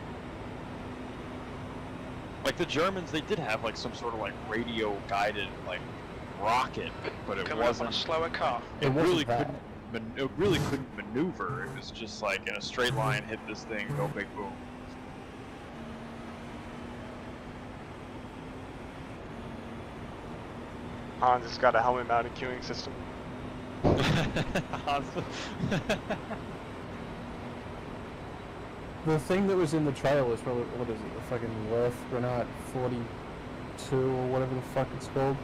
Like the Germans, they did have like some sort of like radio-guided like rocket, but it Coming wasn't up on a slower car. It really couldn't maneuver. It was just like in a straight line, hit this thing, go big boom. Hans has got a helmet-mounted queuing system. The thing that was in the trail is probably, what is it, the fucking Worth Granite 42 or whatever the fuck it's called.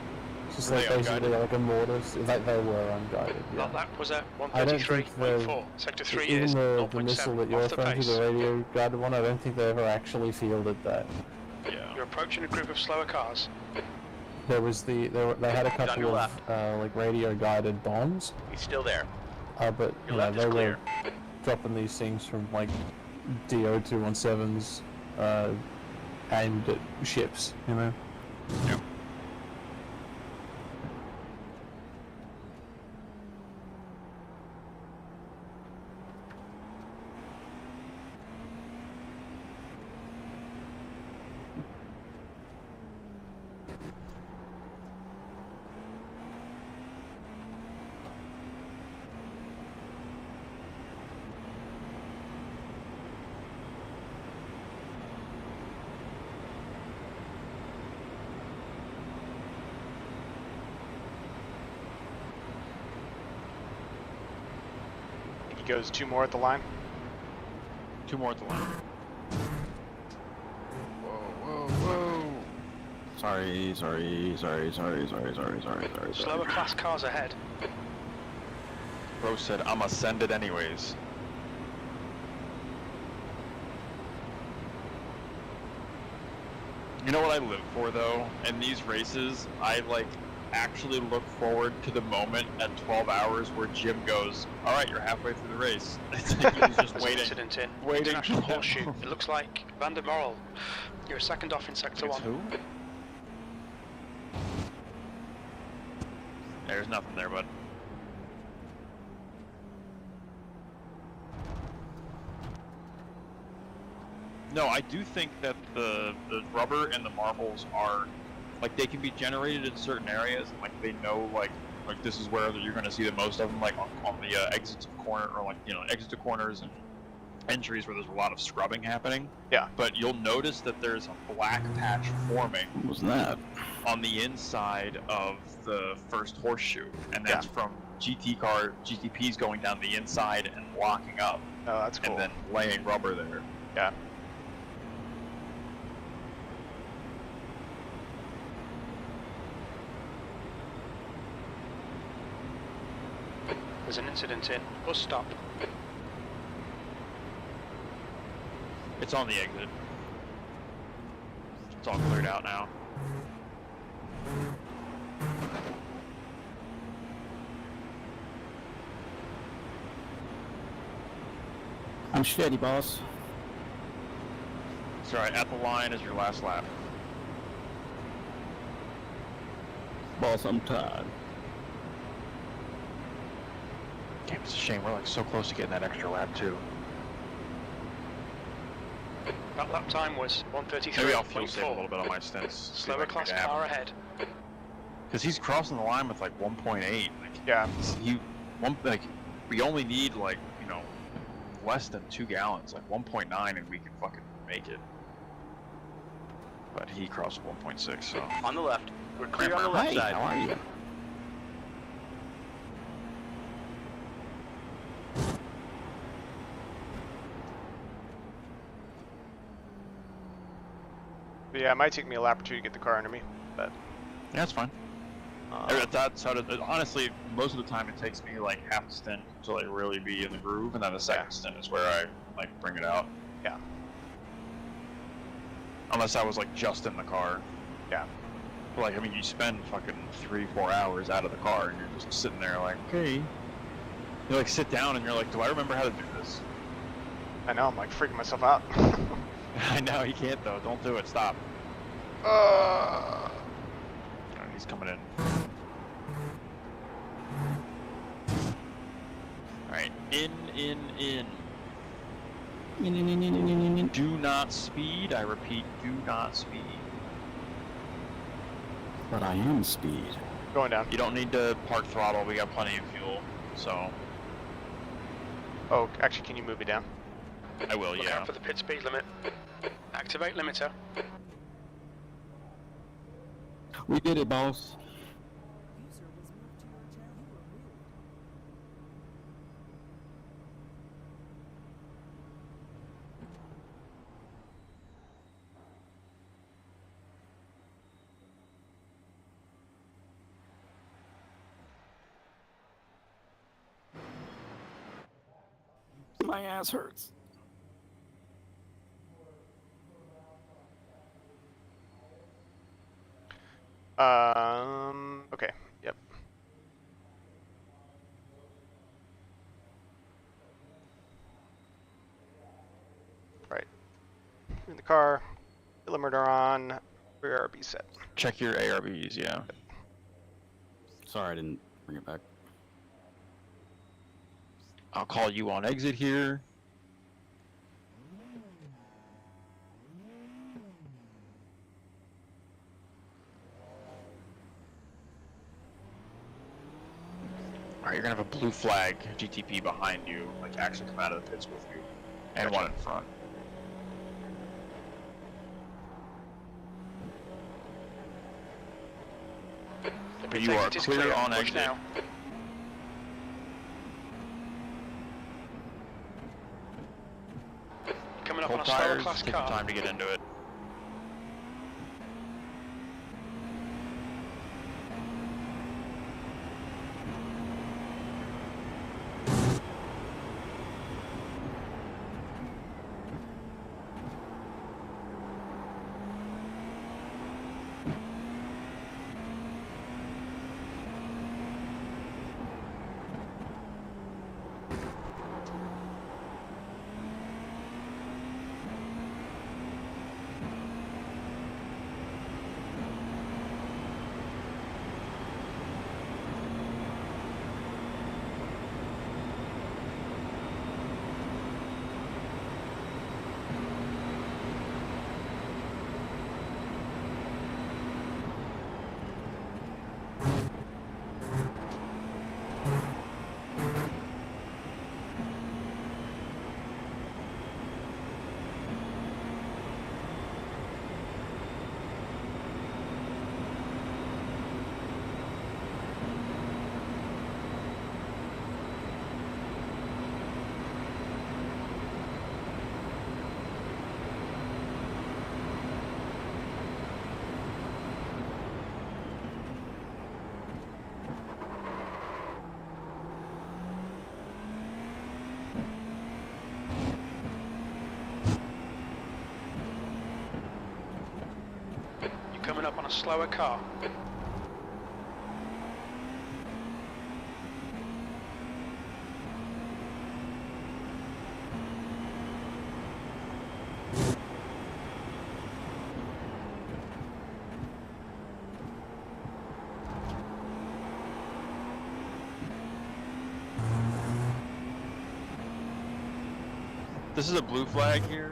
It's just like basically like a mortise. Like they were unguided. Yeah. That was at 133.4. Sector 3 is even the missile that you're referring to, the radio guided one, I don't think they ever actually fielded that. Yeah. You're approaching a group of slower cars. There was they had a couple of like radio guided bombs. He's still there. But you know, they were dropping these things from like DO-217s aimed at ships, you know. Yep. goes 2 more at the line. 2 more at the line. Whoa, whoa, whoa. Sorry. Slower class cars ahead. Bro said, I'ma send it anyways. You know what I live for though? In these races, I like actually look forward to the moment at 12 hours where Jim goes, alright, you're halfway through the race. It's like he was just There's waiting. an incident in waiting International for that Horseshoe. moment. It looks like Van der Moral. You're a second off in sector It's 1. who? There's nothing there, bud. No, I do think that the rubber and the marbles are, like, they can be generated in certain areas, and, like, they know, like this is where you're going to see the most of them, like, on the exits of corner, or, like, you know, exit to corners and entries where there's a lot of scrubbing happening. Yeah. But you'll notice that there's a black patch forming. What was that? On the inside of the first horseshoe, and that's from GTPs going down the inside and locking up. Oh, that's cool. And then laying rubber there. Yeah. There's an incident in bus stop. It's on the exit. It's all cleared out now. I'm steady, boss. It's alright, at the line is your last lap. Boss, I'm tired. Damn, it's a shame. We're like so close to getting that extra lap too. That lap time was 1:33.4. Maybe I'll fuel save a little bit on my stints. Slower class car ahead. Because he's crossing the line with like 1.8. Like, yeah. We only need like, you know, less than 2 gallons, like 1.9, and we can fucking make it. But he crossed 1.6, so. On the left. We're clear on the left side. How are you? But yeah, it might take me a lap or 2 to get the car under me, but Yeah, that's fine. That's how honestly, most of the time it takes me like half a stint to like really be in the groove, and then the second stint is where I like bring it out. Yeah. Unless I was like just in the car. Yeah. But, like, I mean, you spend fucking 3-4 hours out of the car, and you're just sitting there like, okay. You like sit down and you're like, do I remember how to do this? I know, I'm like freaking myself out. I know, you can't though. Don't do it. Stop. Uh... Alright, he's coming in. Alright, in. Do not speed. I repeat, do not speed. But I am speed. Going down. You don't need to park throttle. We got plenty of fuel, so. Oh, actually, can you move me down? I will, Look yeah. out for the pit speed limit. Activate limiter. We did it, boss. User was moved to your channel. You were moved. My ass hurts. Okay. Yep. Right. In the car. Limiter on. Rear RB set. Check your ARBs, yeah. Sorry, I didn't bring it back. I'll call you on exit here. Alright, you're gonna have a blue flag GTP behind you, like actually come out of the pits with you. And one in front. The You are exit is clear on Push exit. now. up on cold a slower tires, class take your car. time to get into it. You're coming up on a slower car. This is a blue flag here.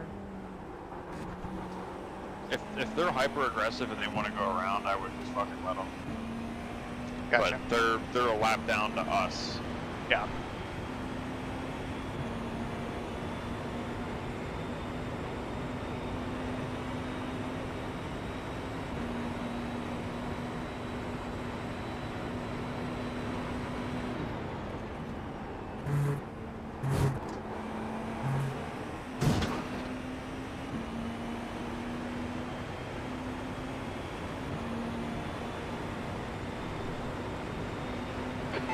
If they're hyper aggressive and they want to go around, I would just fucking let them. Gotcha. But they're a lap down to us. Yeah.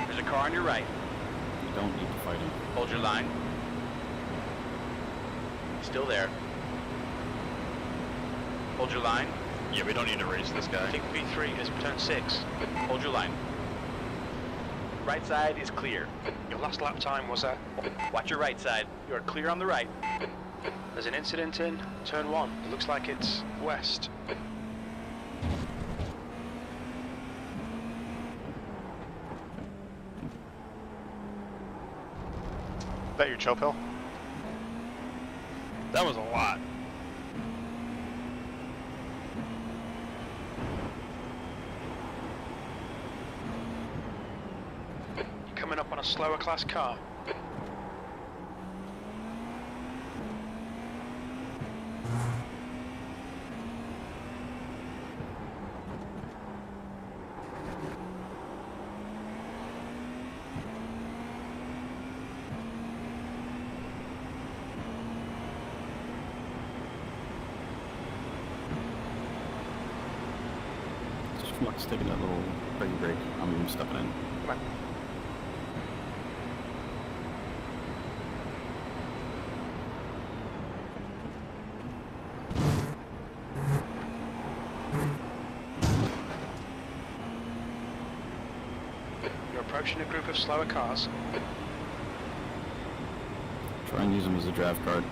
There's a car on your right. You don't need to fight him. Hold your line. Still there. Hold your line. Yeah, we don't need to race this guy. Take P3 is turn 6. Hold your line. Right side is clear. Your last lap time was at. Watch your right side. You are clear on the right. There's an incident in turn 1. It looks like it's west. Is that your choke hill? That was a lot. You're coming up on a slower class car. Schmuck's taking that little break. I'm stepping in. Come on. You're approaching a group of slower cars. Try and use him as a draft card.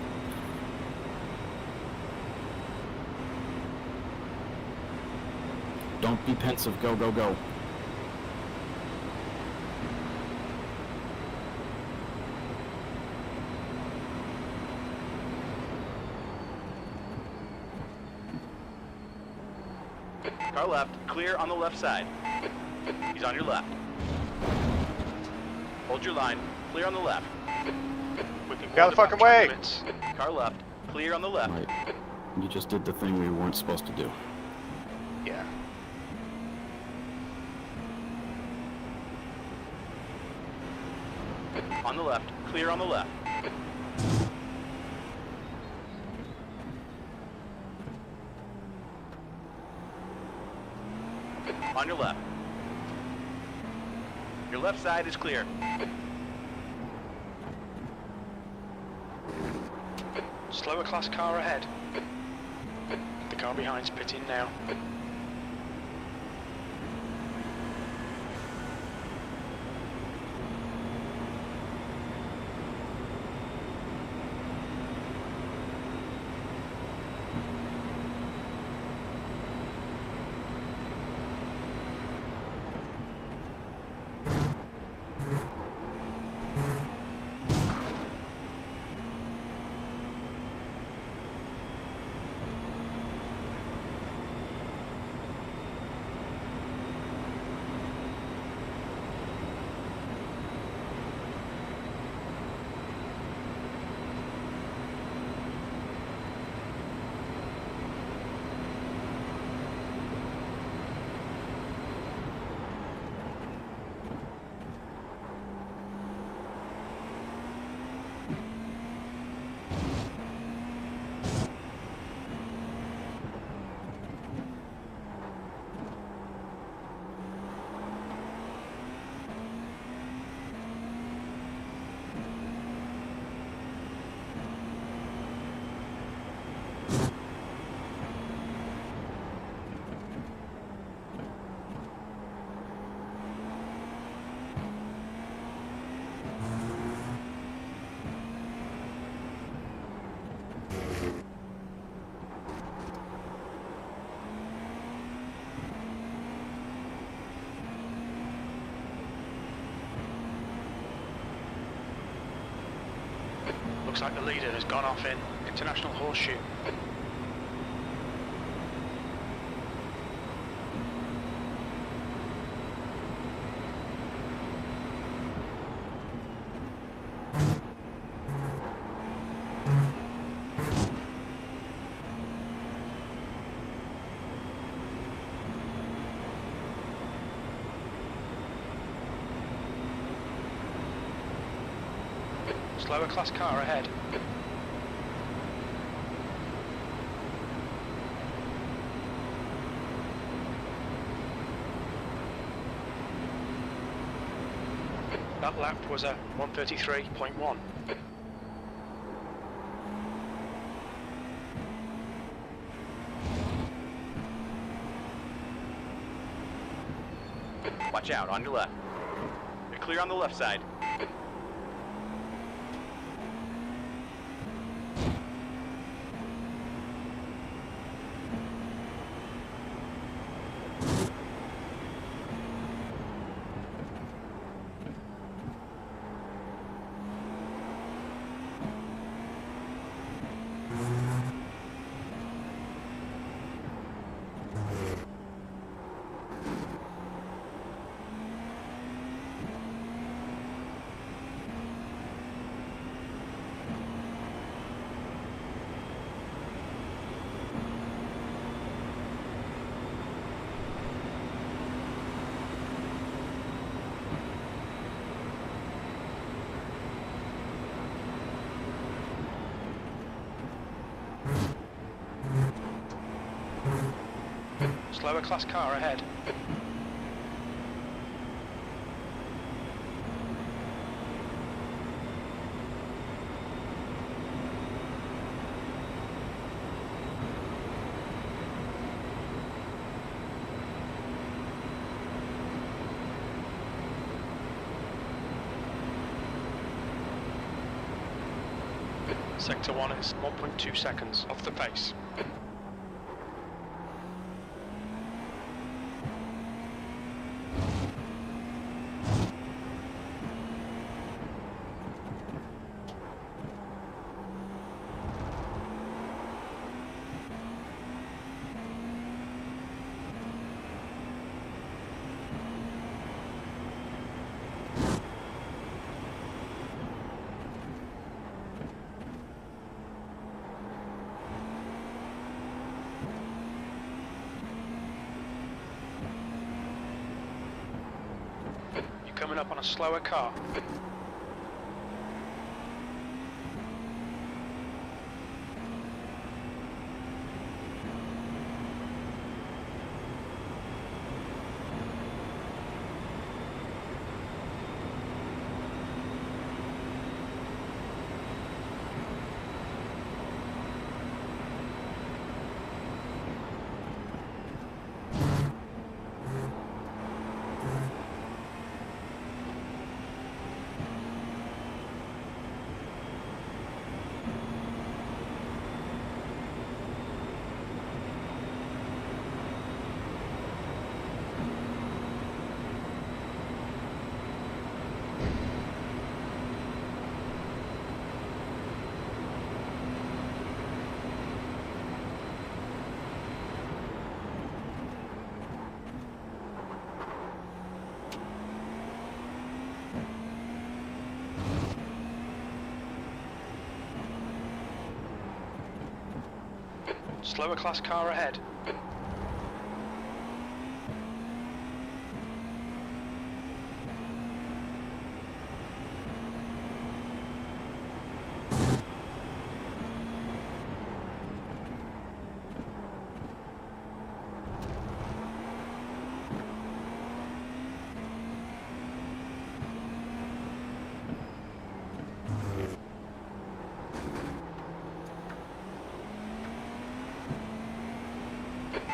Don't be pensive. Go, go, go. Car left. Clear on the left side. He's on your left. Hold your line. Clear on the left. We can Get out of the fucking way! limits. Car left. Clear on the left. Right. You just did the thing we weren't supposed to do. Yeah. On the left. Clear on the left. On your left. Your left side is clear. Slower class car ahead. The car behind's pitting now. Looks like the leader has gone off in International Horseshoe. Slower class car ahead. That lap was a 1:33.1. Watch out, on your left. You're clear on the left side. Slower class car ahead. Sector 1 is 1.2 seconds off the pace. Coming up on a slower car. Slower class car ahead.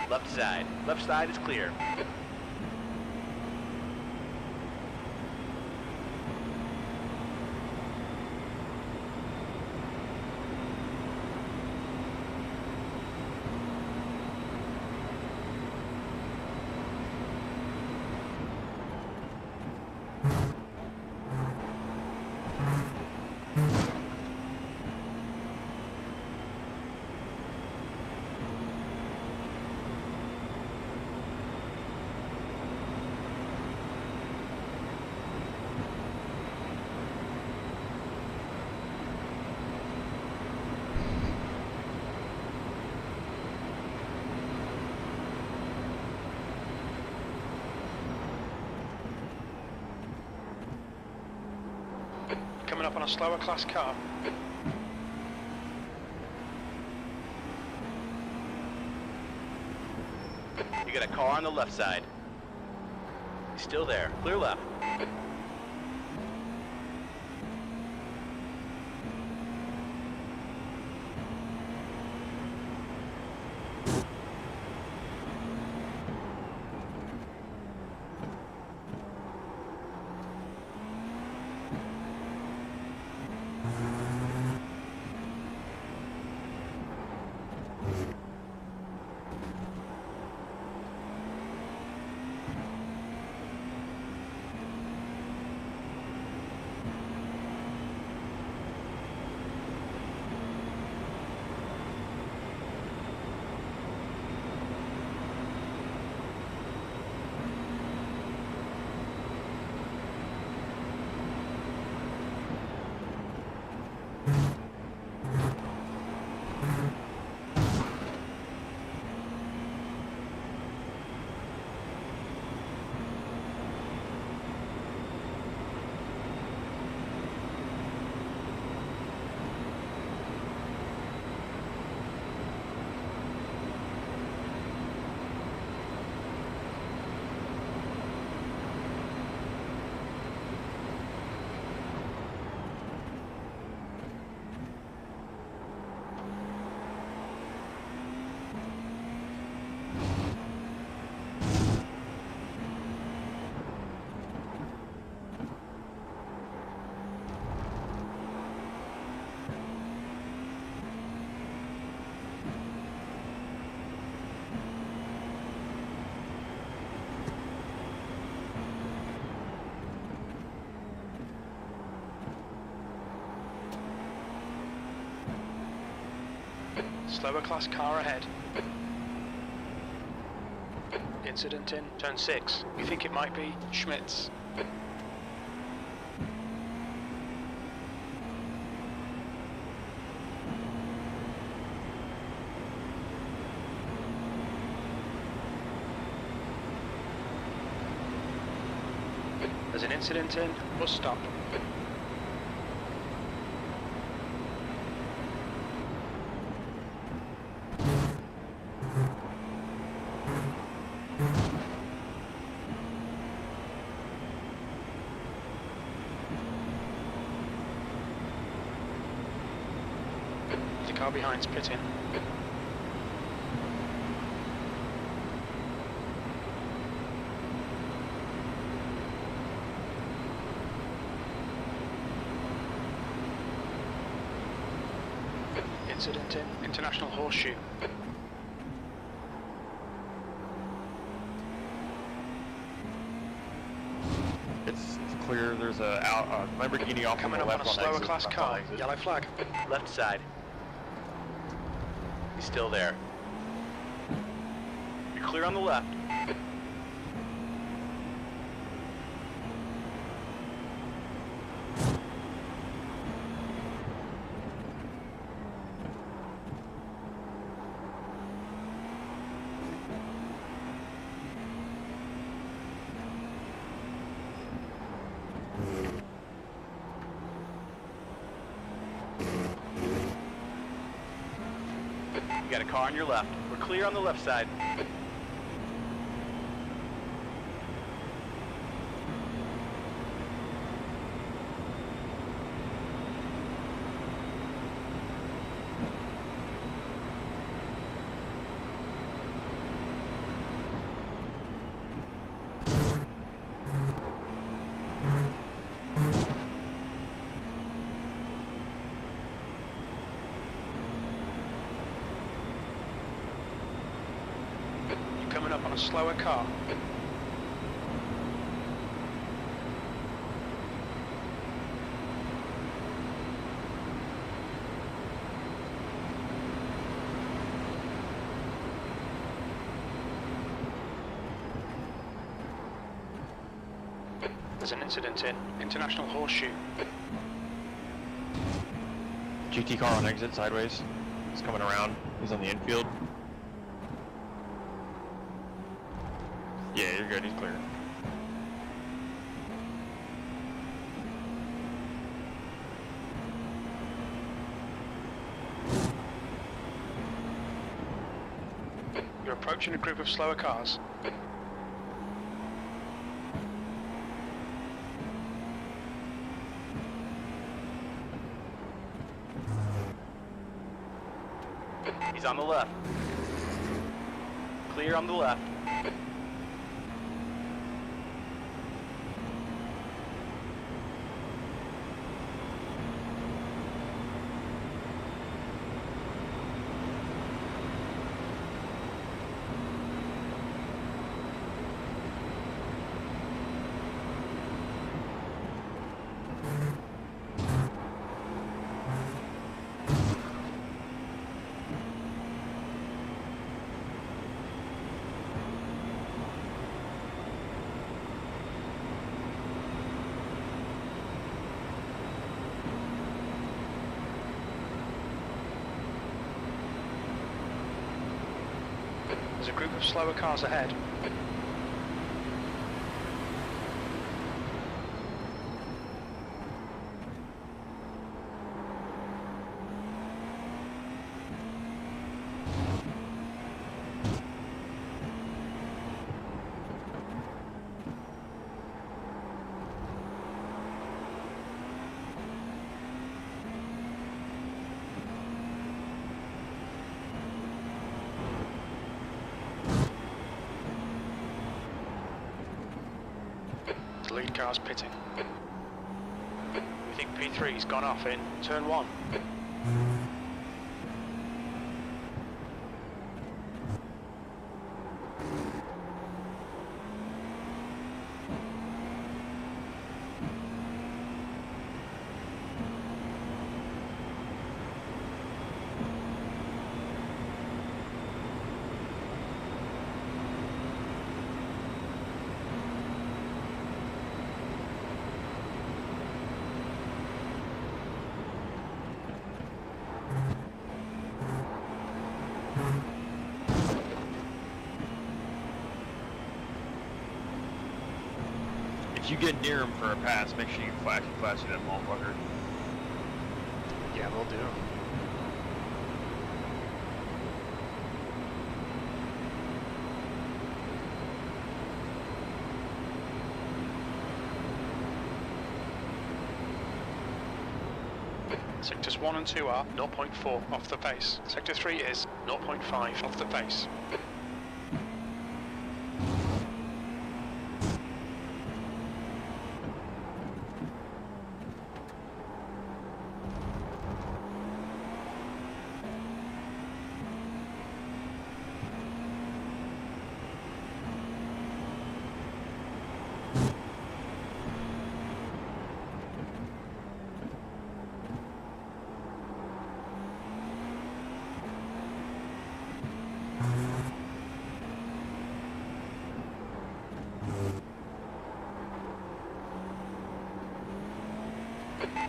Left side. Left side is clear. Coming up on a slower class car. You got a car on the left side. He's still there. Clear left. Slower class car ahead. Incident in turn 6. We think it might be Schmitz. There's an incident in, bus stop. The car behind's pitting. Incident in International Horseshoe. It's clear. There's a Lamborghini off Coming on up the on left a slower exit, class left on car. exit. Yellow flag. Left side. He's still there. You're clear on the left. You got a car on your left. We're clear on the left side. Coming up on a slower car. There's an incident in International Horseshoe. GT car on exit sideways. He's coming around. He's on the infield. Yeah, you're good. He's clear. You're approaching a group of slower cars. He's on the left. Clear on the left. There's a group of slower cars ahead. The lead car's pitting. We think P3's gone off in turn 1. If you get near him for a pass, make sure you flash you that motherfucker. Yeah, we'll do. Sectors 1 and 2 are 0.4 off the pace. Sector 3 is 0.5 off the pace.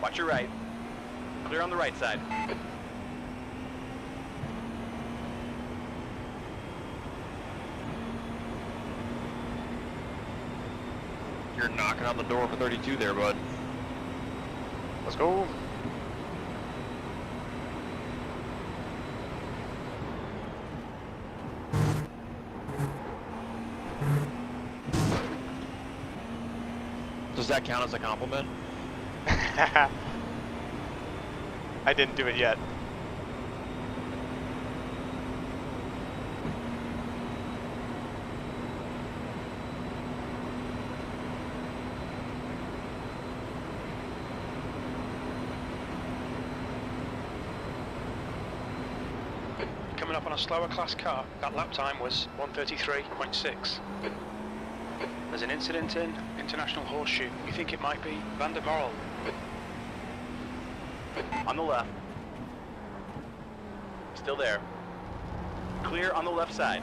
Watch your right. Clear on the right side. You're knocking on the door for 32 there, bud. Let's go. Does that count as a compliment? I didn't do it yet. Coming up on a slower class car, that lap time was 1:33.6. There's an incident in International Horseshoe. We think it might be Van der Morel. On the left. Still there. Clear on the left side.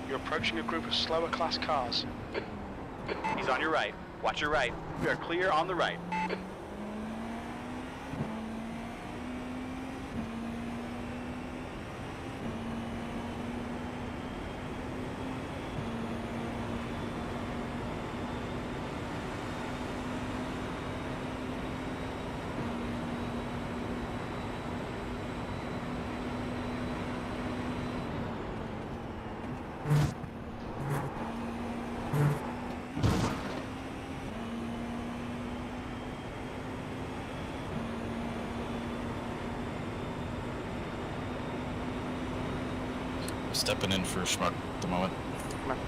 You're approaching a group of slower class cars. He's on your right. Watch your right. We are clear on the right. Stepping in for Schmuck at the moment. Come on.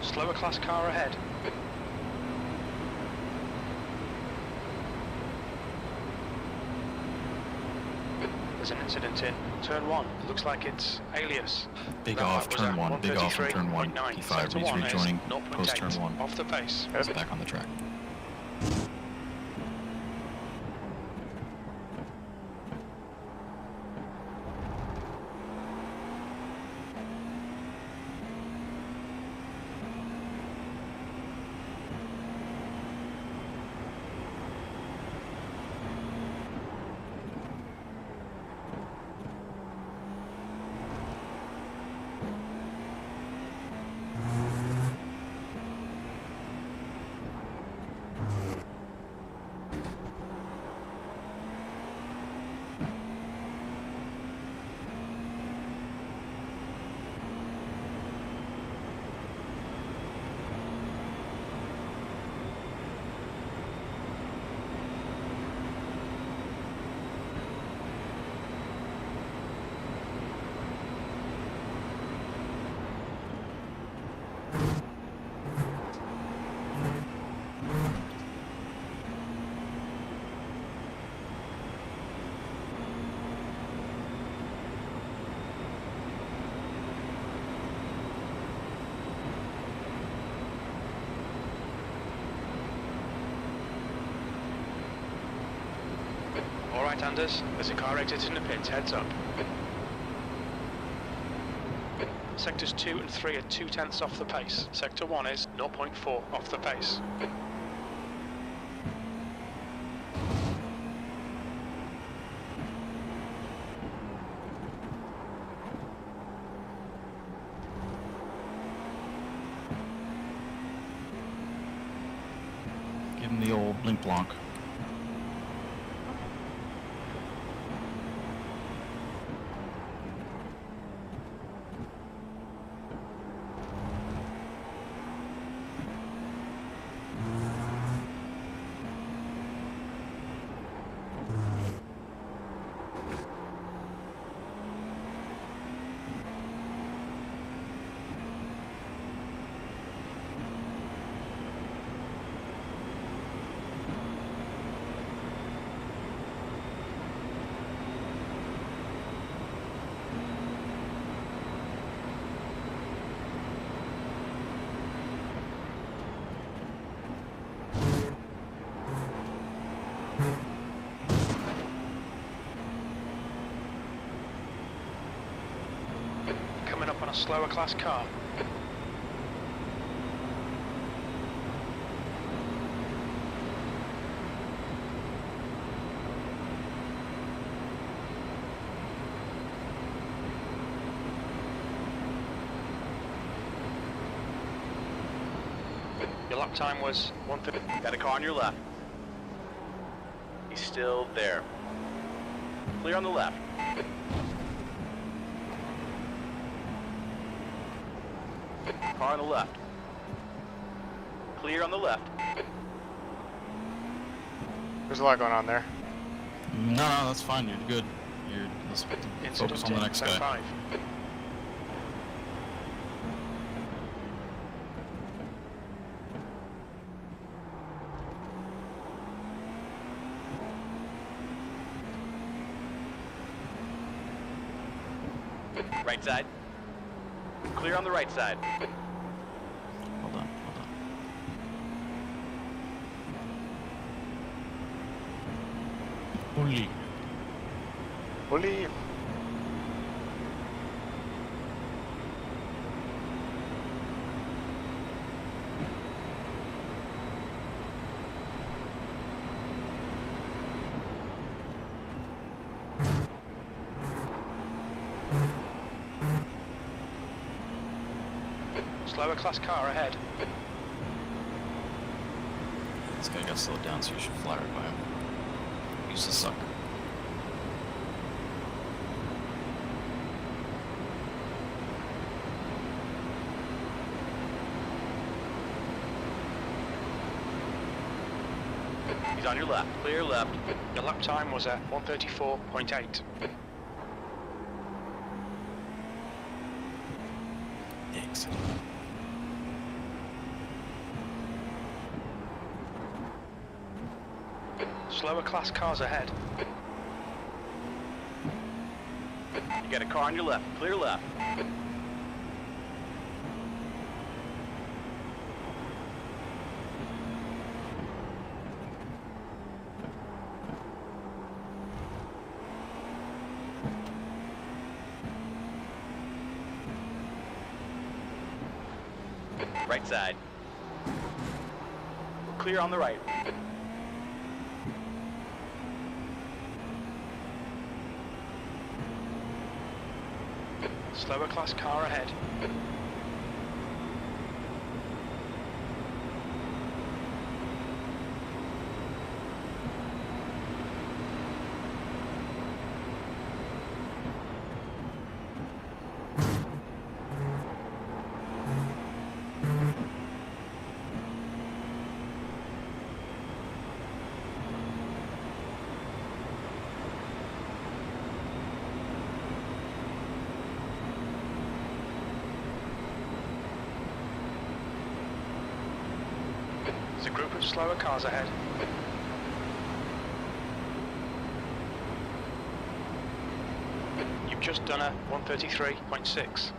Slower class car ahead. There's an incident in turn 1. Looks like it's Alias. Big That off lap was turn at 1. Big off on turn 1. 1:33.9. P5 Sector needs 1 is rejoining 0.8 post turn 1. off the pace. He's back on the track. Alright, Anders. There's a car exiting the pits. Heads up. Sectors 2 and 3 are 0.2 off the pace. Sector 1 is 0.4 off the pace. Give him the old blink blanc. Coming up on a slower class car. lap time was 1:30. Got a car on your left. He's still there. Clear on the left. Car on the left. Clear on the left. There's a lot going on there. No, that's fine. You're good. Let's focus on the next guy. 5. Right side. Clear on the right side. Hold on. Holy. Bully. Slower class car ahead. This guy got slowed down, so you should fly right by him. Use the sucker. He's on your left. Clear left. Your lap time was at 1:34.8. Excellent. Slower class cars ahead. You got a car on your left. Clear left. Right side. Clear on the right. Slower class car ahead. There's a group of slower cars ahead. You've just done a 1:33.6.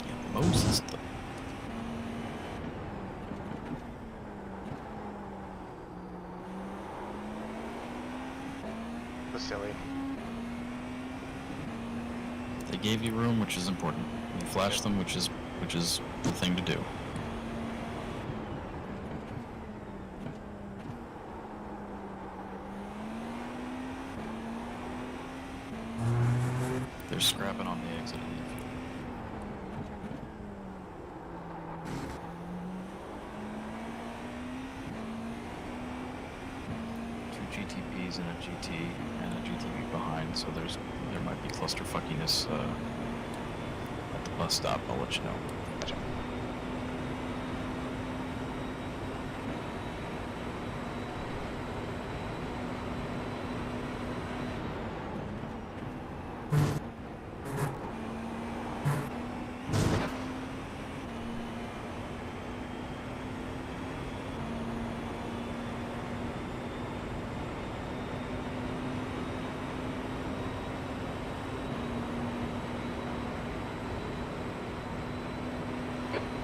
Yeah, Moses. That's silly. They gave you room, which is important. You flashed them, which is the thing to do. They're scrapping on the exit. Two GTPs and a GT and a GTP behind, so there might be cluster fuckiness at the bus stop. I'll let you know.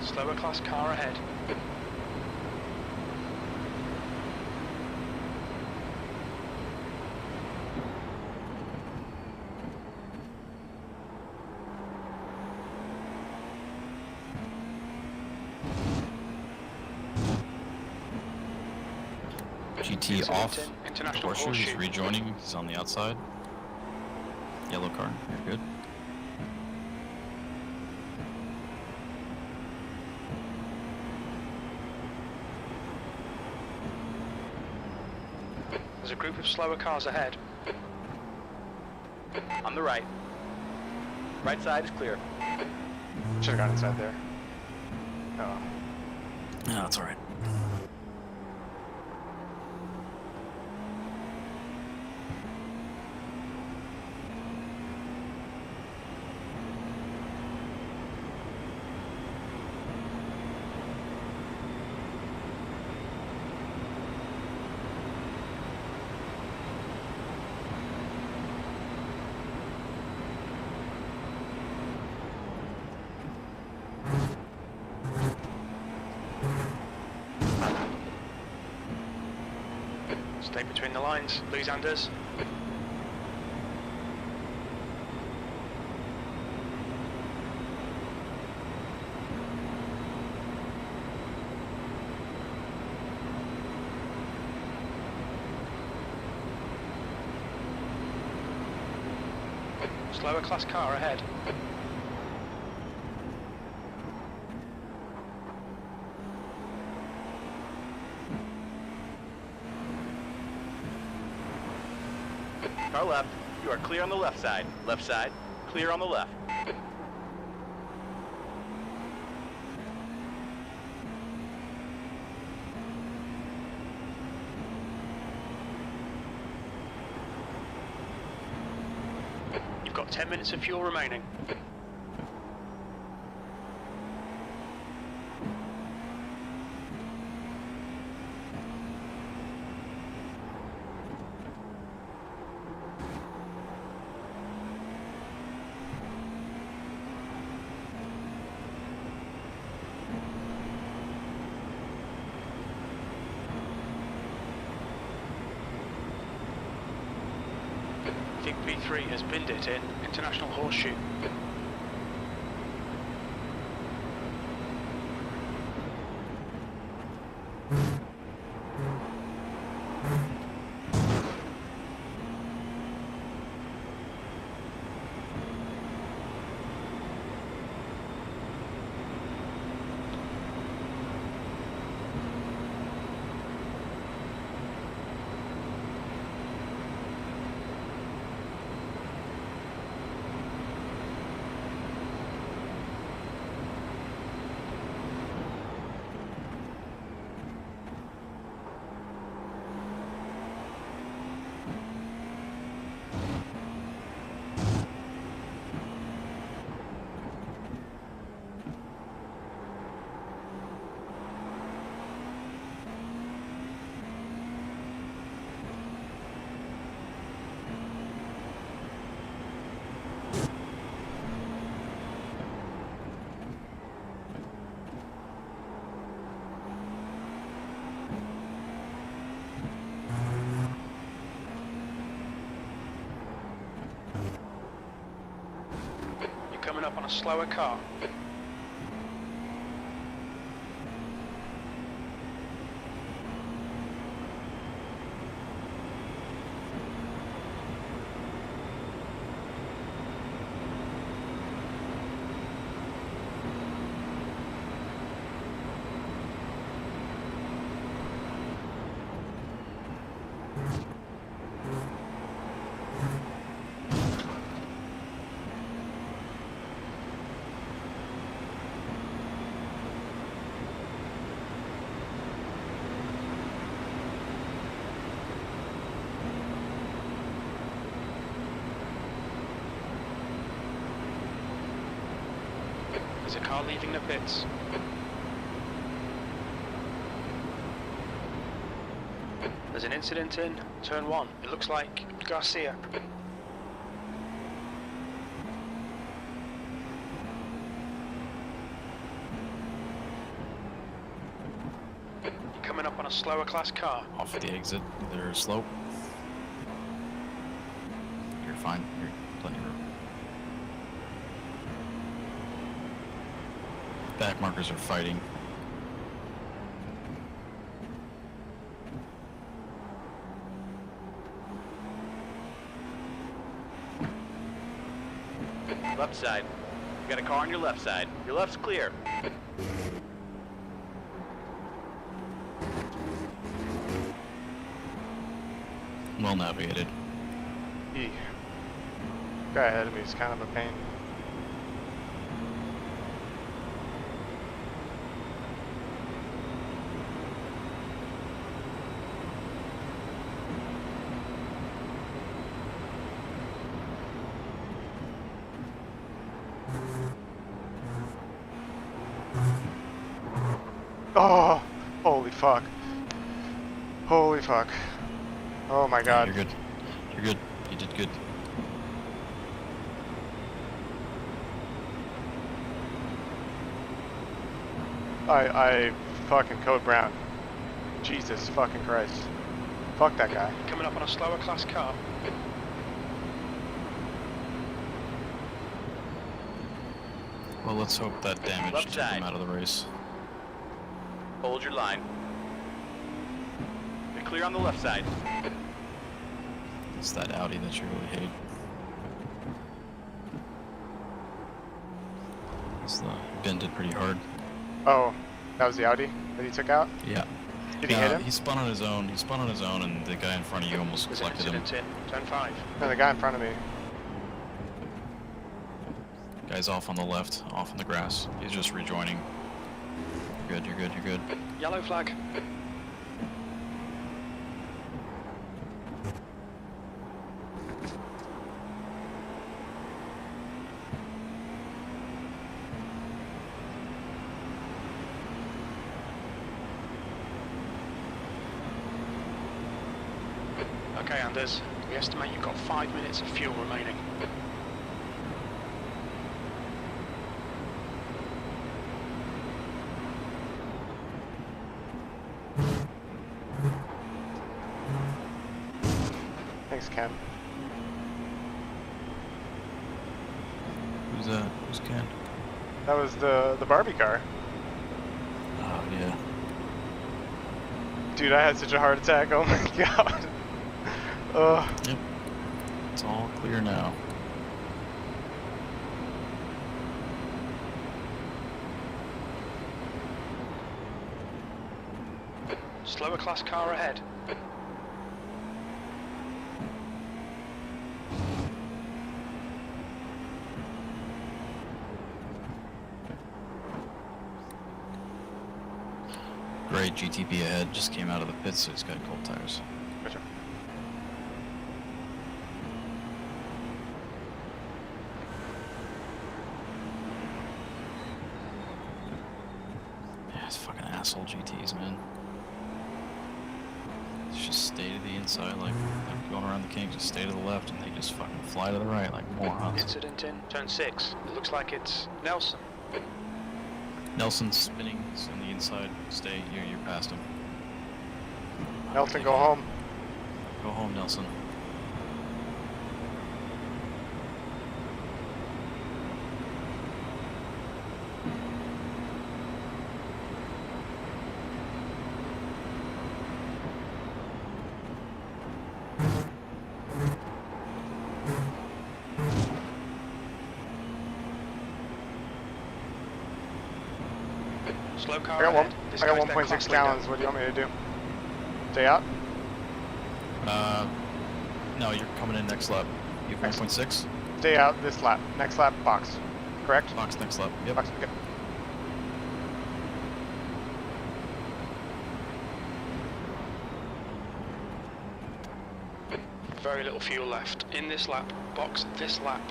Slower class car ahead. GT off. International Horseshoe, he's rejoining. He's on the outside. Yellow car. You're good. There's a group of slower cars ahead. On the right. Right side is clear. Should have gone inside there. Oh. No, that's alright. Stay between the lines, Louis Anders. Slower class car ahead. Car left. You are clear on the left side. Left side. Clear on the left. You've got 10 minutes of fuel remaining. I think P3 has binned it in International Horseshoe. Coming up on a slower car. There's a car leaving the pits. There's an incident in turn 1. It looks like Garcia. You're coming up on a slower class car. Off at the exit, either slope. You're fine. You're plenty of room. Back markers are fighting. Left side. You got a car on your left side. Your left's clear. Well navigated. The guy ahead of me is kind of a pain. Oh, holy fuck. Holy fuck. Oh my god. You're good. You're good. You did good. I fucking code brown. Jesus fucking Christ. Fuck that guy. Coming up on a slower class car. Well, let's hope that damage Left took him side. out of the race. Hold your line. You're clear on the left side. It's that Audi that you really hate. It's the bent it pretty hard. Oh, that was the Audi that he took out? Yeah. Did he hit him? He spun on his own. He spun on his own, and the guy in front of you almost There's an collected him. incident in. 10-5. No, the guy in front of me. Guy's off on the left, off in the grass. He's just rejoining. You're good. You're good. You're good. Yellow flag. Okay, Anders. We estimate you've got 5 minutes of fuel remaining. Thanks, Ken. Who's that? Who's Ken? That was the Barbie car. Oh yeah. Dude, I had such a heart attack. Oh my god. Ugh. Yep. It's all clear now. Slower class car ahead. Great, GTP ahead. Just came out of the pits, so he's got cold tires. Gotcha. Yeah, it's fucking asshole GTs, man. It's just stay to the inside, like going around the king, just stay to the left, and they just fucking fly to the right like morons. Incident in. Turn 6. It looks like it's Nelson. Nelson's spinning on the inside. Stay, you're past him. Nelson, go home. Go home, Nelson. Slow I car got ahead. This I got guy's their 1.6 class leader. gallons. What do you want me to do? Stay out? No, you're coming in next lap. You have 1.6? Stay out this lap. Next lap, box. Correct? Box next lap. Yep. Box, okay. Very little fuel left. In this lap. Box this lap.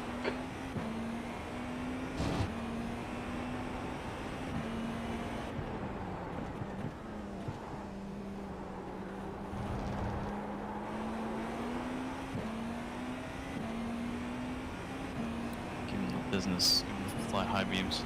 Give him the business. Give him fly high beams.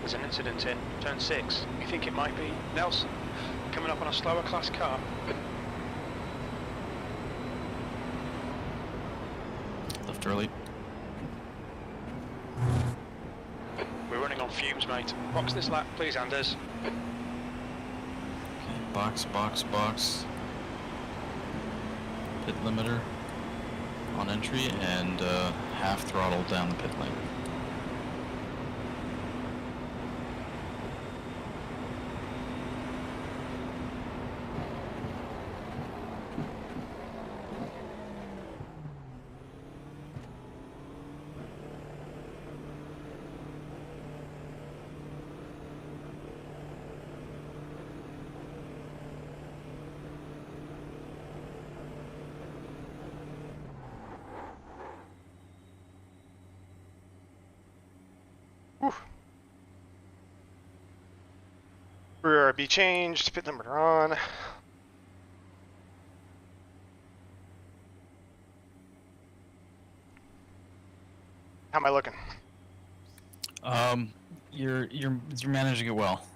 There's an incident in. Turn 6. We think it might be Nelson. Coming up on a slower class car. left early. We're running on fumes, mate. Box this lap, please, Anders. Okay, box, box, box. Pit limiter on entry and half throttle down the pit lane. Rear RB changed, pit limiter on. How am I looking? You're managing it well.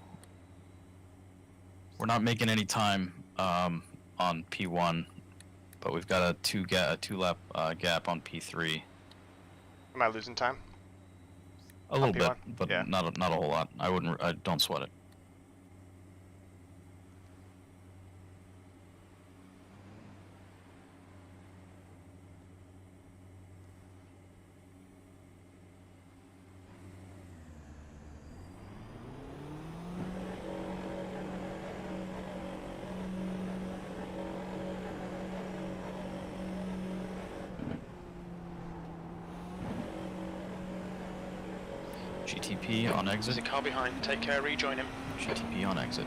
We're not making any time on P1, but we've got a two lap gap on P3. Am I losing time? A little bit, P1? but Yeah. not a whole lot. I don't sweat it. GTP on There's exit. a car behind. Take care, rejoin him. GTP on exit.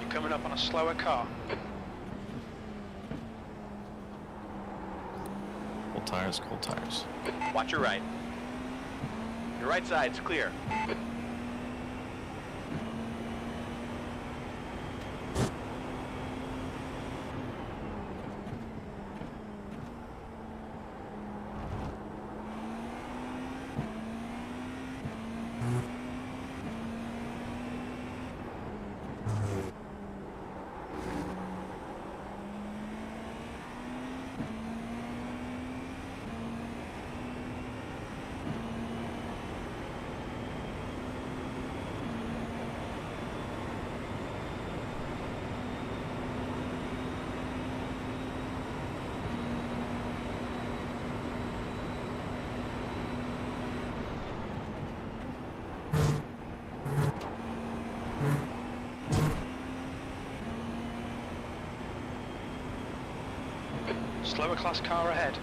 You're coming up on a slower car. Cold tires, cold tires. Watch your right. Your right side's clear. Slower class car ahead.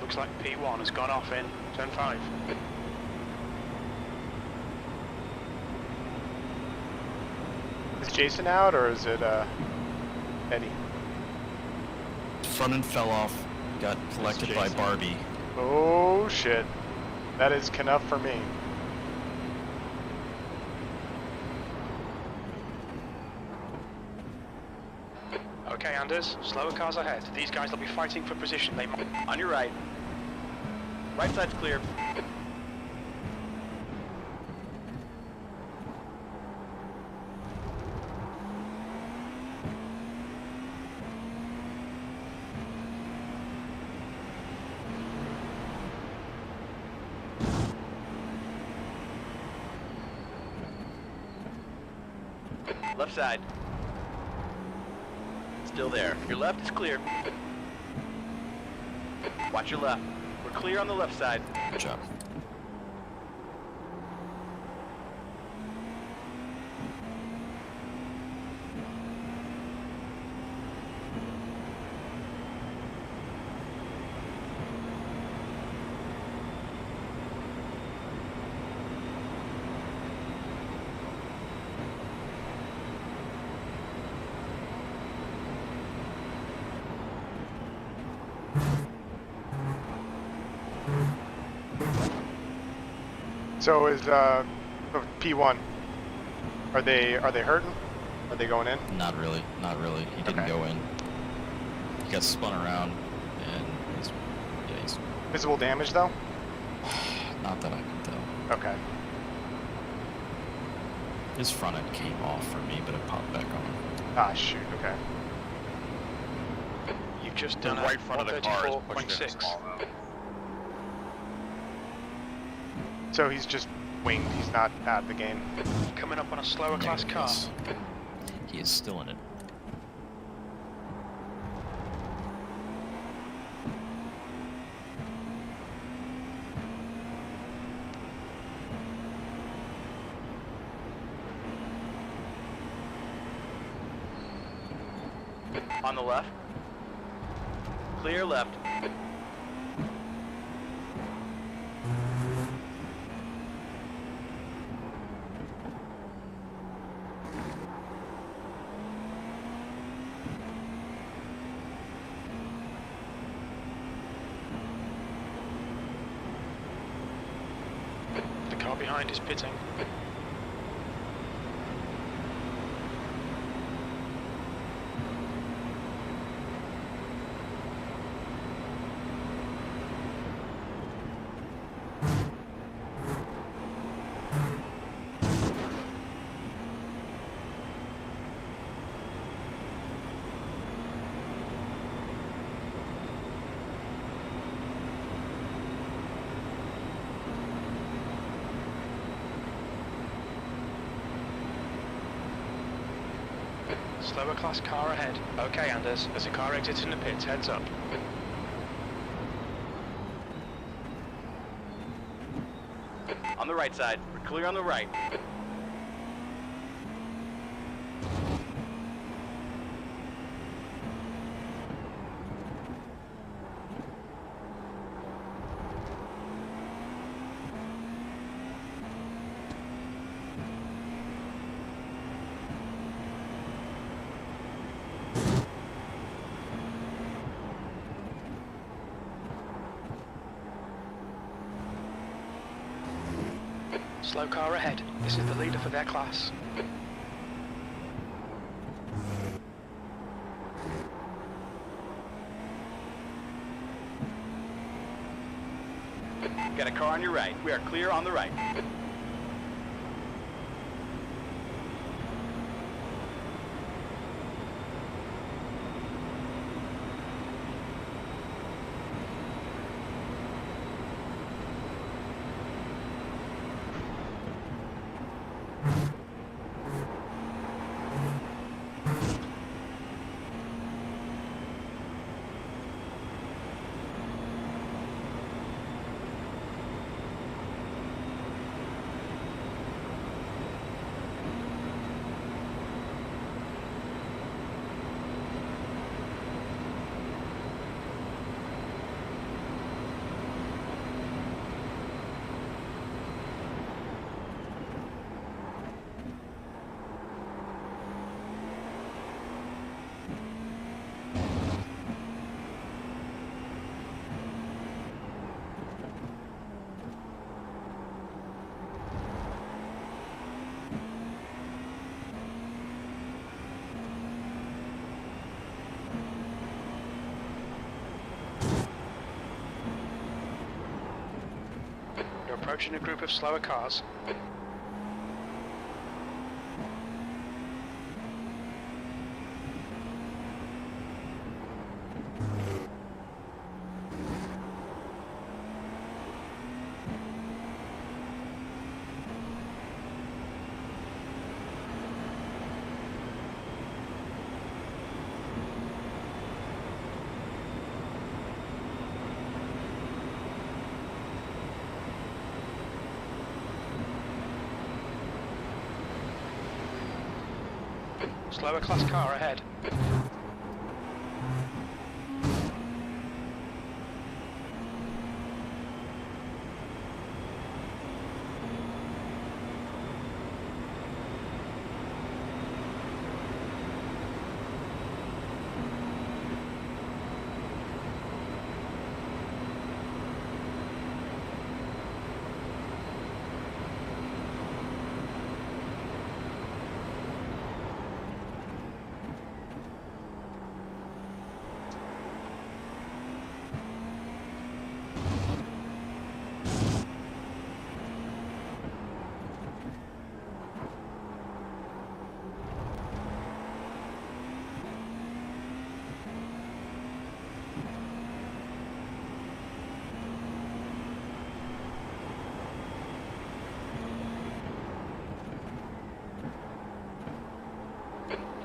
Looks like P1 has gone off in turn 5. Is Jason out or is it Eddie? Front end fell off. Got collected by Barbie. Oh shit. That is enough for me. Okay, Anders, slower cars ahead. These guys will be fighting for position. They might... On your right. Right side's clear. Left side. Still there. Your left is clear. Watch your left. We're clear on the left side. Good job. So is P1? Are they hurting? Are they going in? Not really. Not really. He didn't Okay. go in. He got spun around, and he's Visible damage though? not that I can tell. Okay. His front end came off for me, but it popped back on. Ah shoot. Okay. You've just The done right front of the car is pushed in a 134.6. small amount. So he's just winged. He's not out of the game. Coming up on a slower class car. He is still in it. On the left. Clear left. The car behind is pitting. Slower class car ahead. Okay, Anders, as the car exits in the pits, heads up. On the right side. We're clear on the right. Slow car ahead. This is the leader for their class. Got a car on your right. We are clear on the right. approaching a group of slower cars. Slower class car ahead.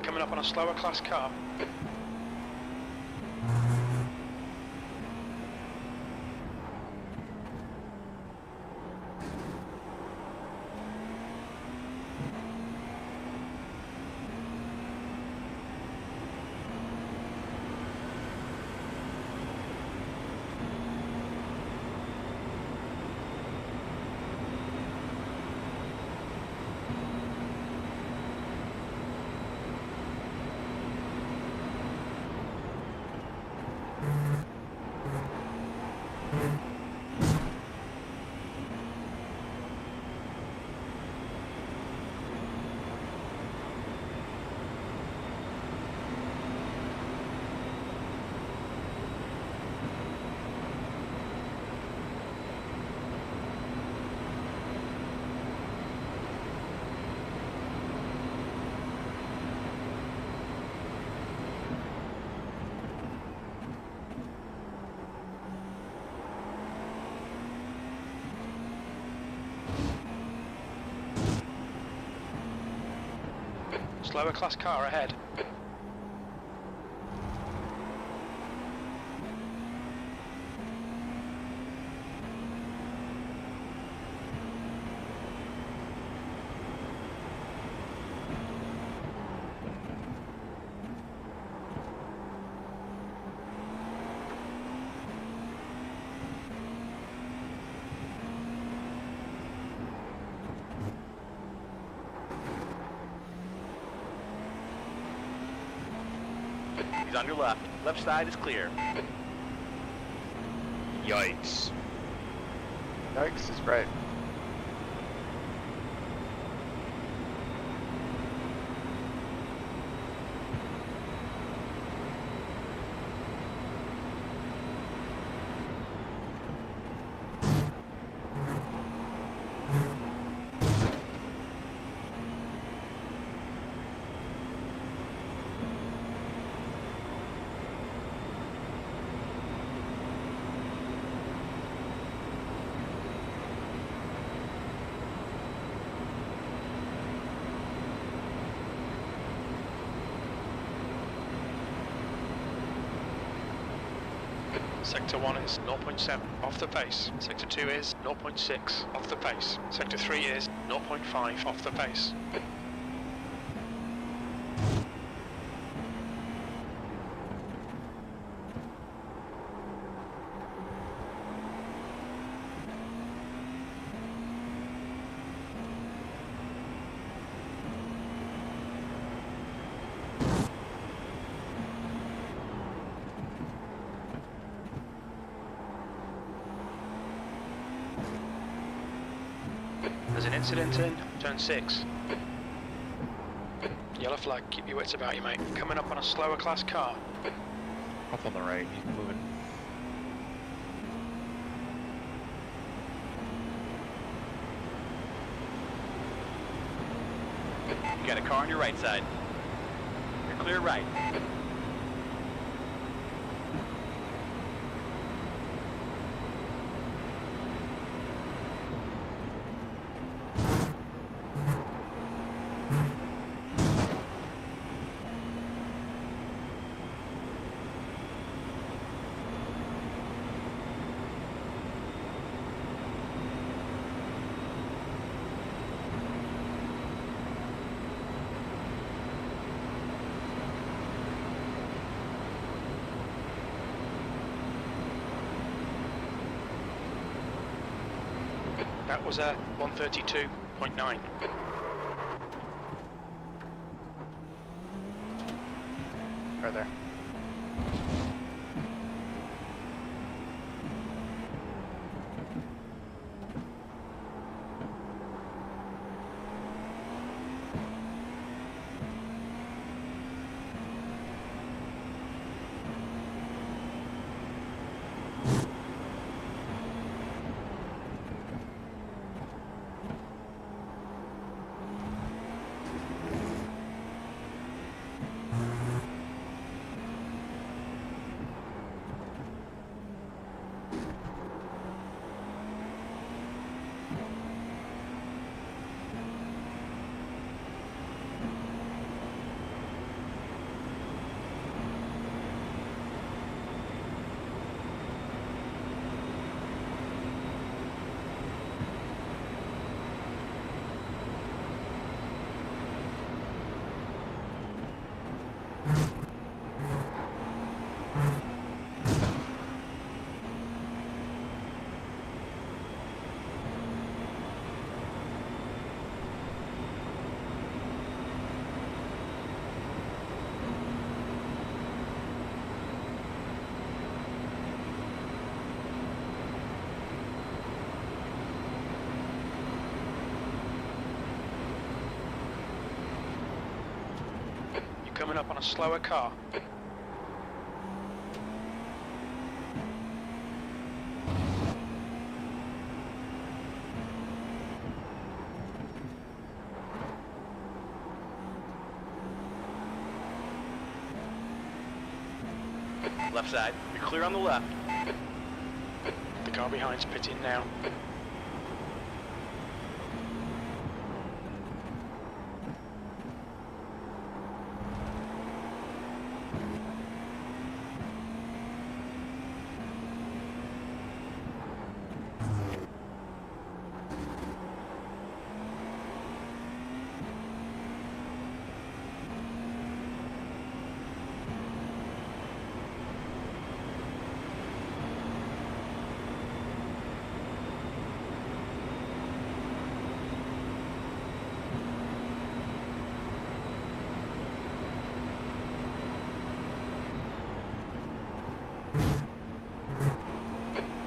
Coming up on a slower class car. Slower class car ahead. He's on your left. Left side is clear. Yikes. Yikes is right. Sector 1 is 0.7 off the pace. Sector 2 is 0.6 off the pace. Sector 3 is 0.5 off the pace. There's an incident in turn 6. Yellow flag, keep your wits about you, mate. Coming up on a slower class car. Off on the right, he's moving. You got a car on your right side. You're clear right. That was a 132.9. Right there. Coming up on a slower car. Left side. You're clear on the left. The car behind's pitting now.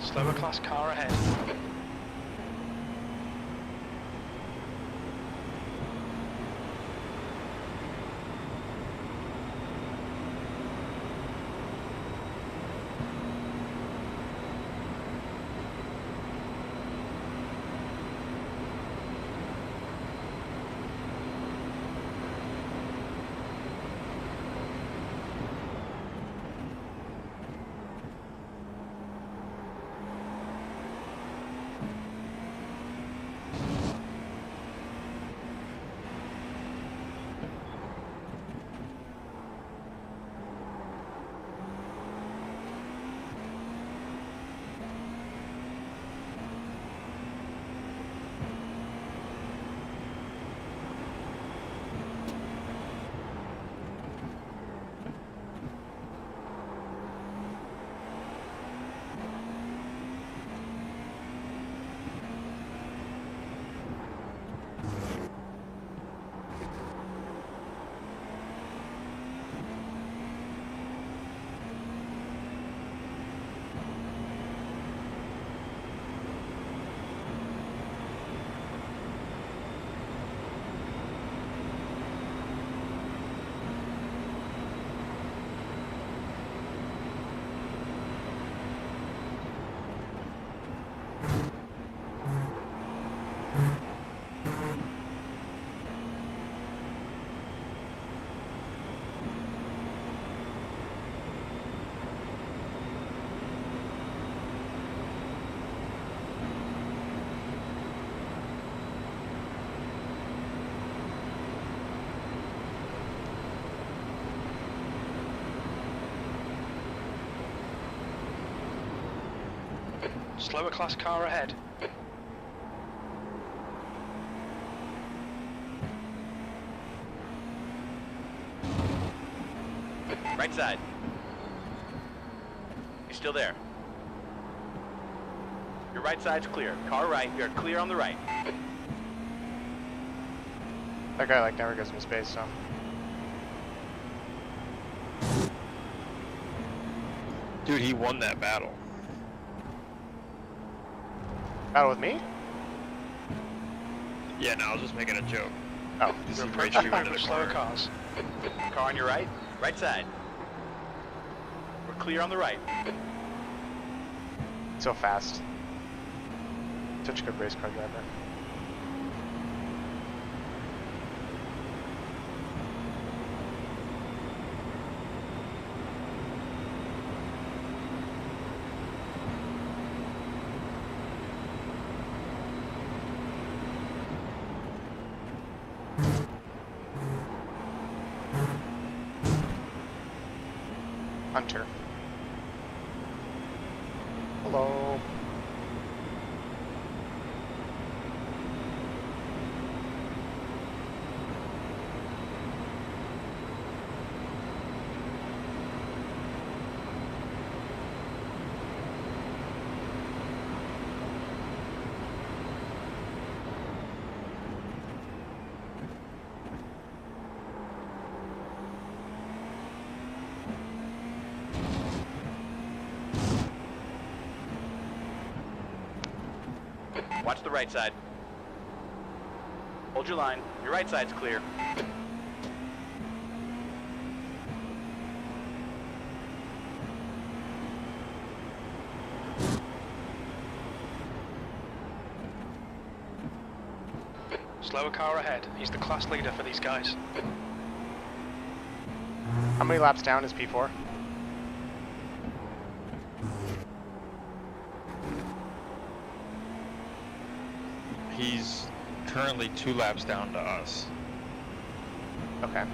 Slower class car ahead. Slower class car ahead. Right side. You still there? Your right side's clear. Car right, you're clear on the right. That guy like never gives me space, so. Dude, he won that battle. Battle with me? Yeah, no, I was just making a joke. Oh. This You're is approaching right a into group the of slower corner. cars. Car on your right, right side. We're clear on the right. So fast. Such a good race car driver. Hunter. Hello. Watch the right side. Hold your line. Your right side's clear. Slower car ahead. He's the class leader for these guys. How many laps down is P4? He's currently 2 laps down to us. Okay.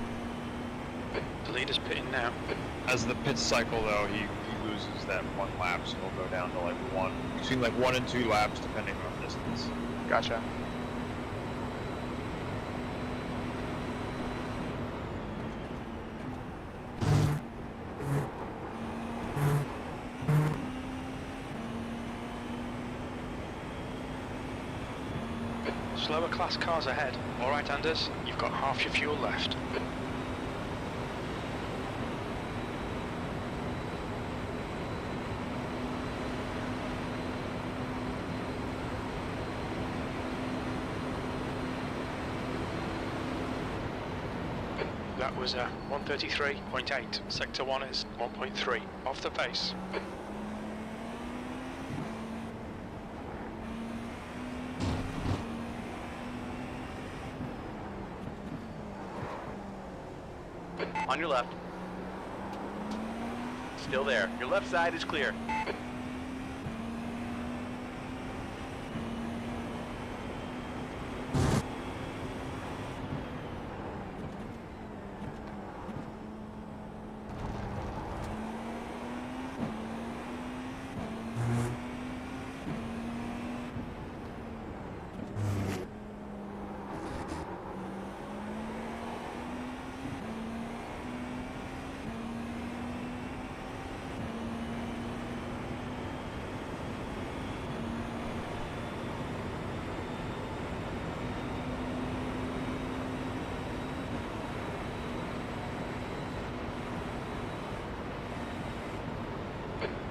The leader's pitting now. As the pit cycle, though, he loses that 1 lap, so he'll go down to like 1, between like 1 and 2 laps, depending on distance. Gotcha. Slower class cars ahead. All right, Anders, you've got half your fuel left. That was 133.8. Sector 1 is 1.3. Off the pace. On your left. Still there. Your left side is clear.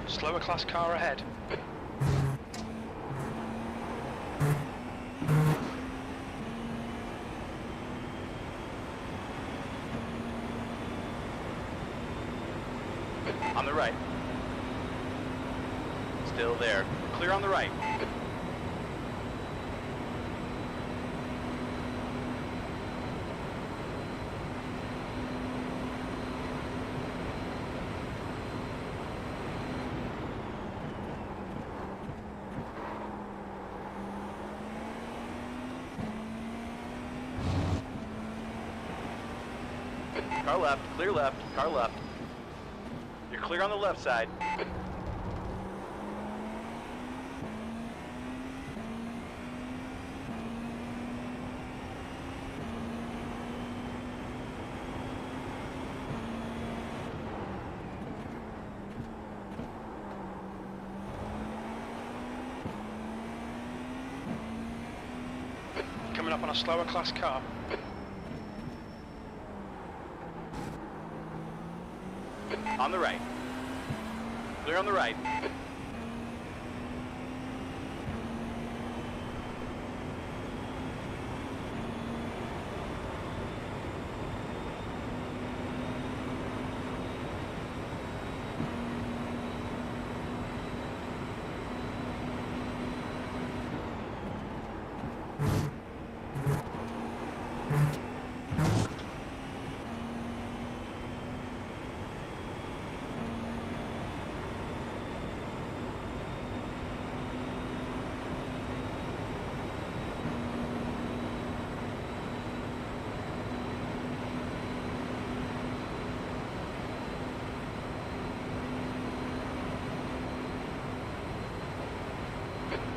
Slower class car ahead. On the right. Still there. Clear on the right. Car left, clear left, car left. You're clear on the left side. coming up on a slower class car. On the right. Clear on the right.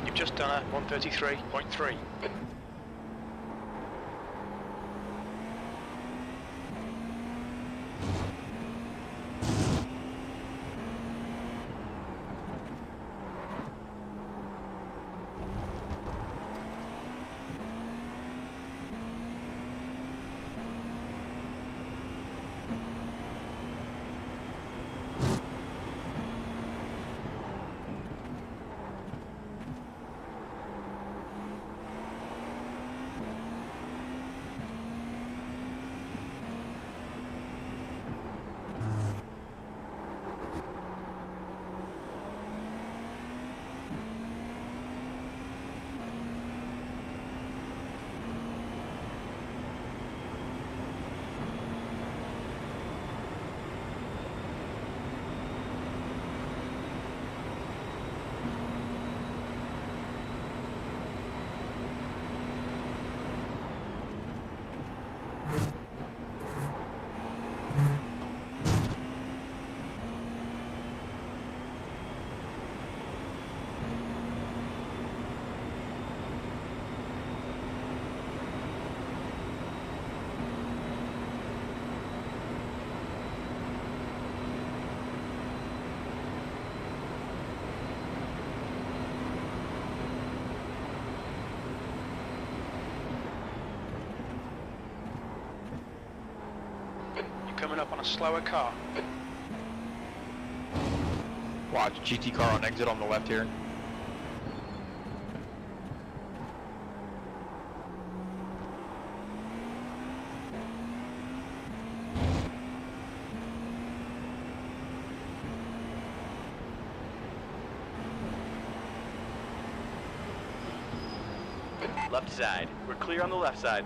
You've just done a 133.3. Coming up on a slower car. Watch, GT car on exit on the left here. Left side. We're clear on the left side.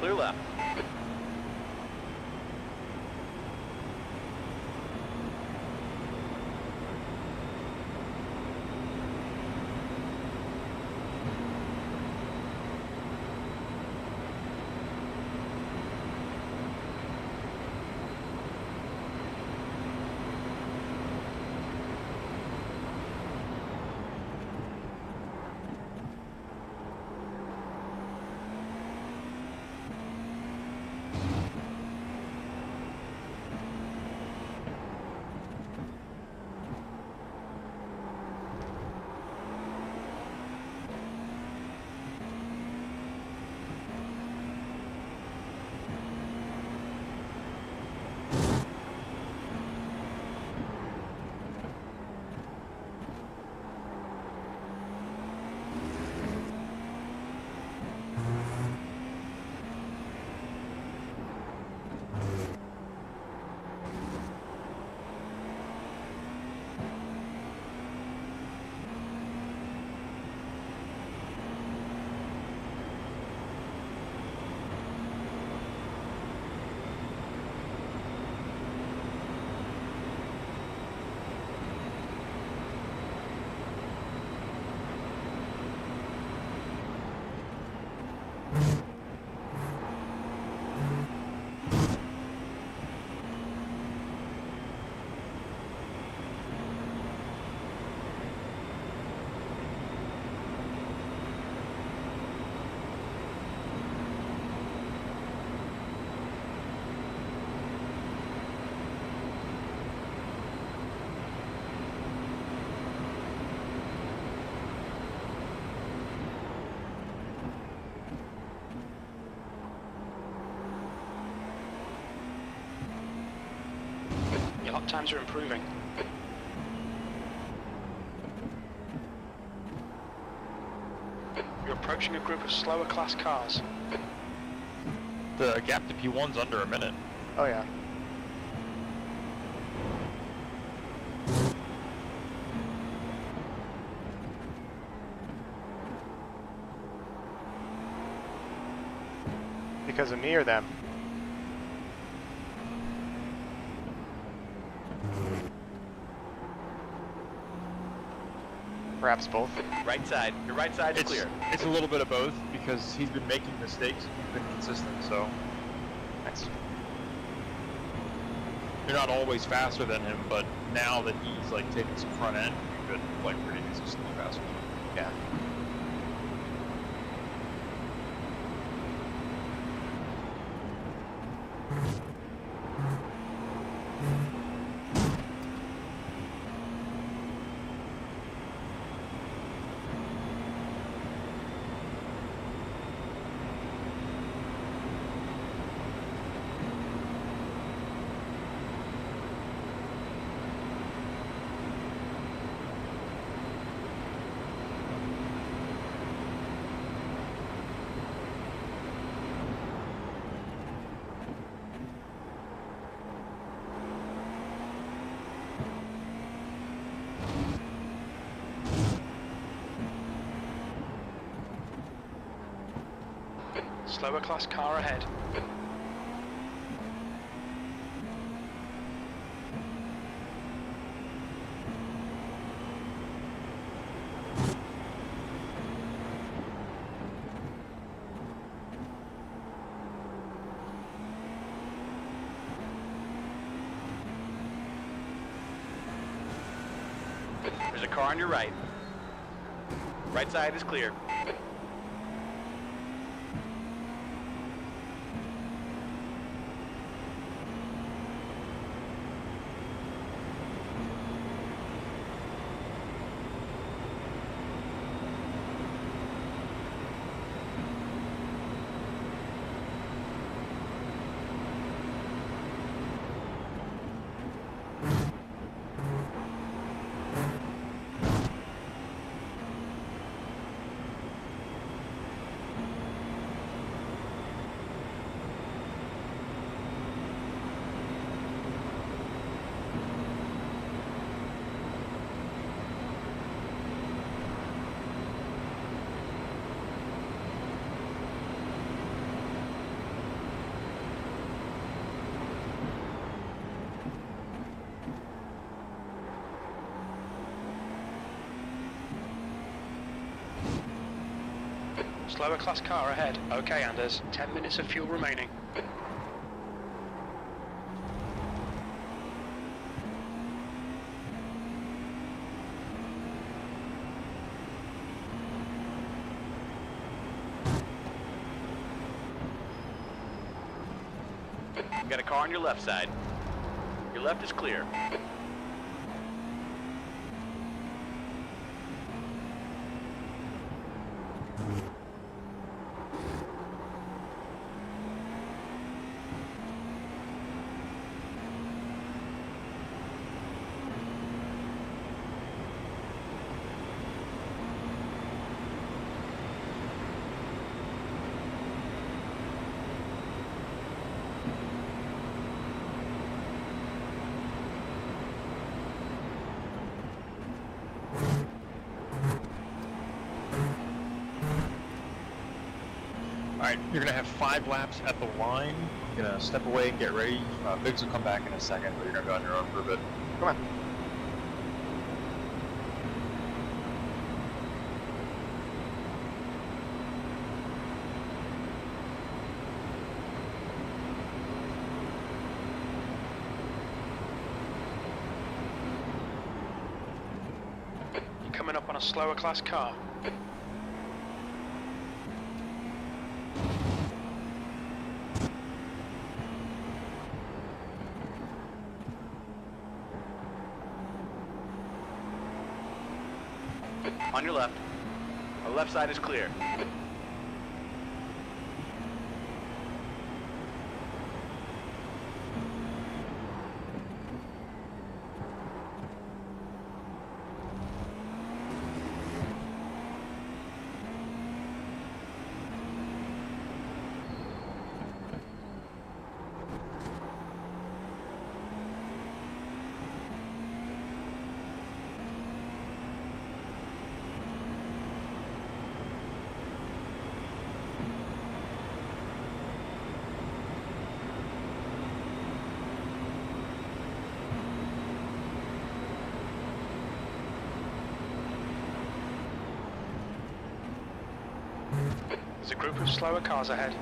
Clear left. Lap times are improving. You're approaching a group of slower class cars. The gap to P1's under a minute. Oh yeah. Because of me or them? Perhaps both. Right side. Your right side is clear. It's a little bit of both because he's been making mistakes and he's been consistent, so. Nice. You're not always faster than him, but now that he's like taking some front end, you've been like pretty consistently faster. Yeah. Slower class car ahead. There's a car on your right. Right side is clear. Slower class car ahead. Okay, Anders. 10 minutes of fuel remaining. You got a car on your left side. Your left is clear. Alright, you're gonna have 5 laps at the line. You're gonna step away and get ready. Biggs will come back in a second, but you're gonna go on your own for a bit. Come on. You're coming up on a slower class car. On your left. The left side is clear. There's a group of slower cars ahead.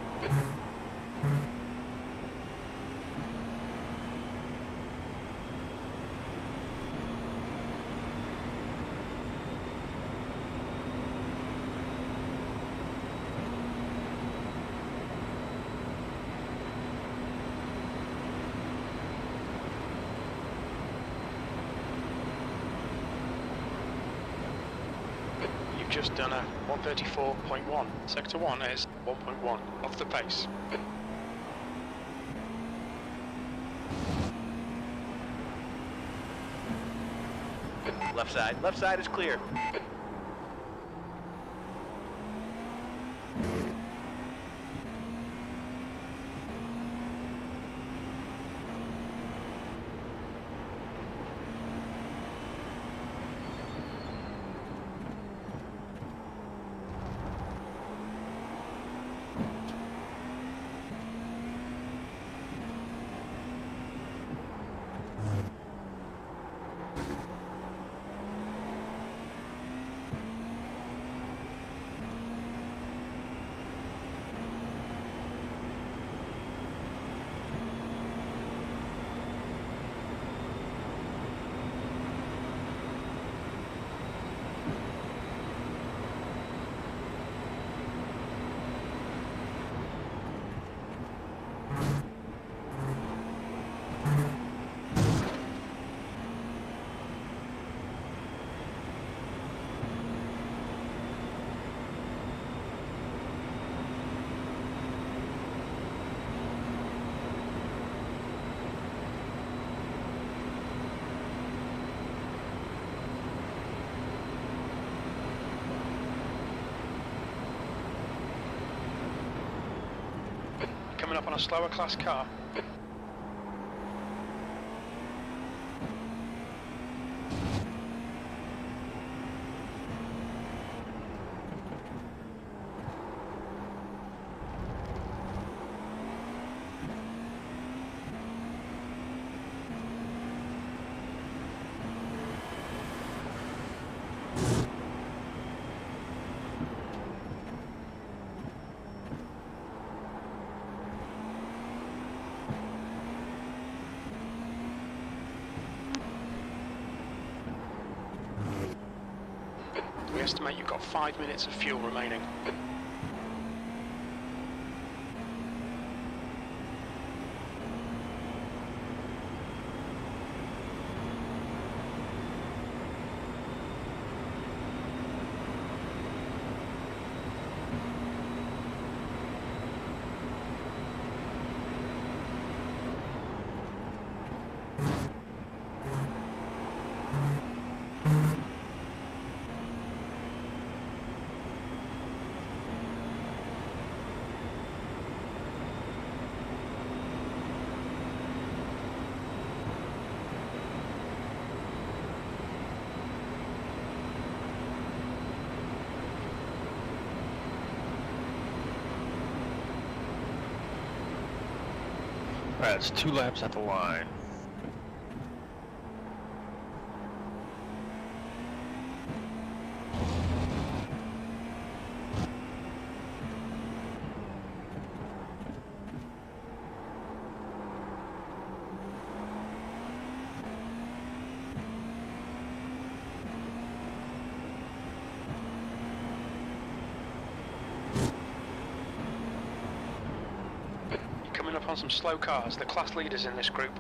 You've just done a 134.1. Sector 1 is 1.1 off the pace. Left side is clear. Coming up on a slower class car. We estimate you've got 5 minutes of fuel remaining. Alright, it's 2 laps at the line. Coming up on some slow cars, the class leaders in this group.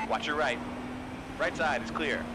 Watch your right. Right side is clear.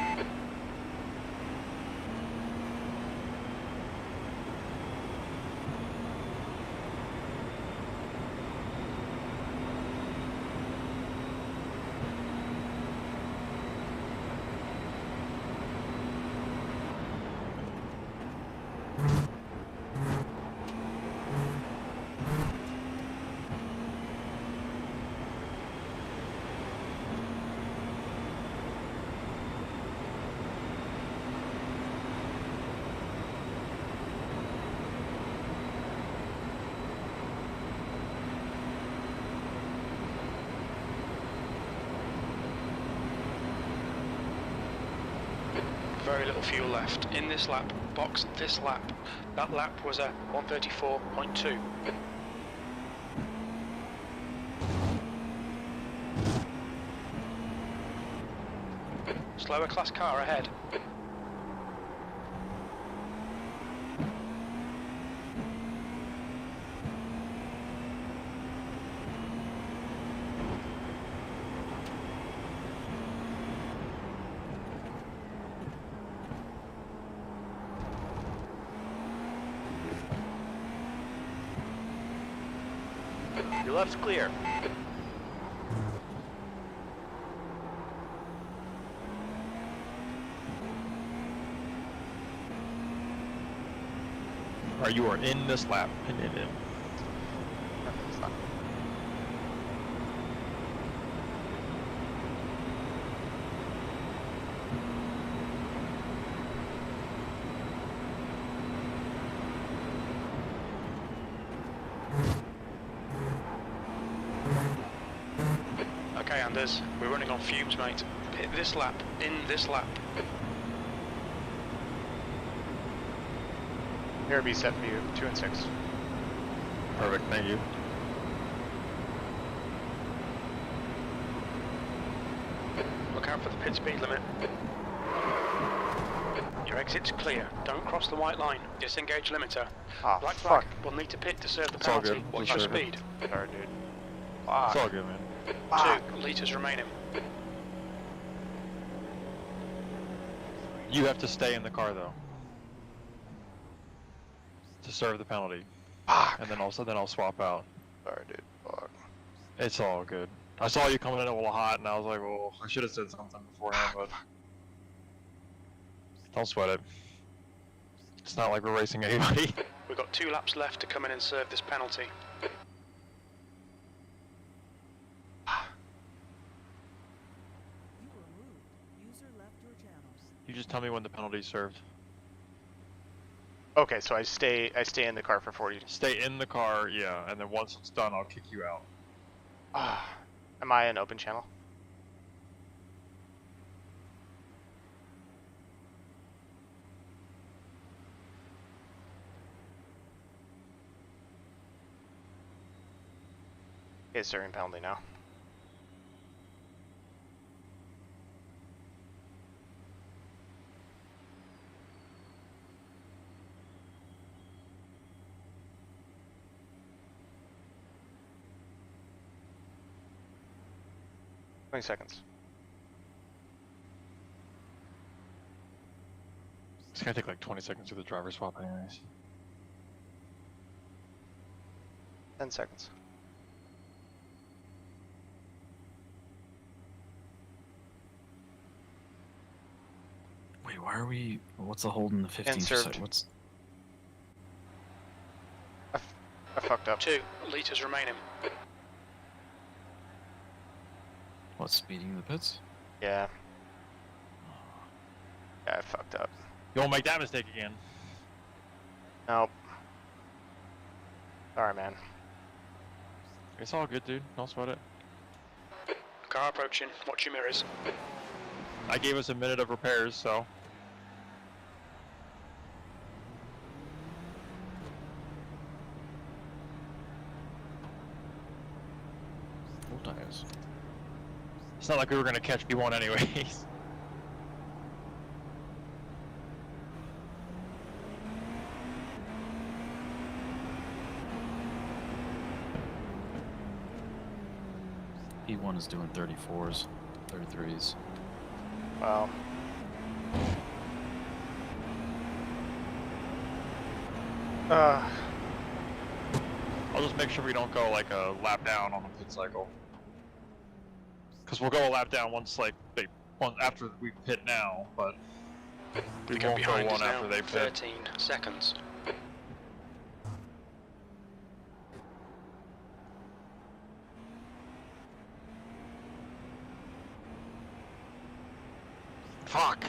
very little fuel left. In this lap, box this lap. That lap was a 134.2. Slower class car ahead. Your left's clear. Alright, you are in this lap. In. It's not. Okay, Anders, we're running on fumes, mate. Hit this lap, in this lap. Here be set for you, 2 and 6. Perfect, thank you. Look out for the pit speed limit. Your exit's clear. Don't cross the white line. Disengage limiter. Ah, Black fuck. flag. We'll need to pit to serve the It's all penalty. good. Watch We'll your serve it. speed. Sorry, dude. It's Fuck. all good, man. Fuck. 2 litres remaining. You have to stay in the car though. To serve the penalty. Fuck. And then I'll swap out. Sorry, dude. Fuck. It's all good. I saw you coming in a little hot and I was like, well, I should have said something beforehand, but don't sweat it. It's not like we're racing anybody. We've got 2 laps left to come in and serve this penalty. You were moved. User left your channel. You just tell me when the penalty's served. Okay, so I stay in the car for 40. Stay in the car, yeah, and then once it's done, I'll kick you out. Am I an open channel? Okay, serving penalty now. $20. It's gonna take like 20 seconds to the driver swap anyways. 10 seconds. Wait, why are we? What's the hold in the 15? served. What's? I fucked up. 2 litres remaining. What's speeding the pits? Yeah. Yeah, I fucked up. You won't make that mistake again. Nope. Sorry, man. It's all good, dude. Don't sweat it. Car approaching. Watch your mirrors. I gave us a minute of repairs, so. Full tires. It's not like we were gonna catch P1 anyways. P1 is doing 34s, 33s. Well. I'll just make sure we don't go like a lap down on the pit cycle. Because we'll go a lap down once after we pit now, but we The gap won't go behind is one now after they pit. 13 seconds. Fuck!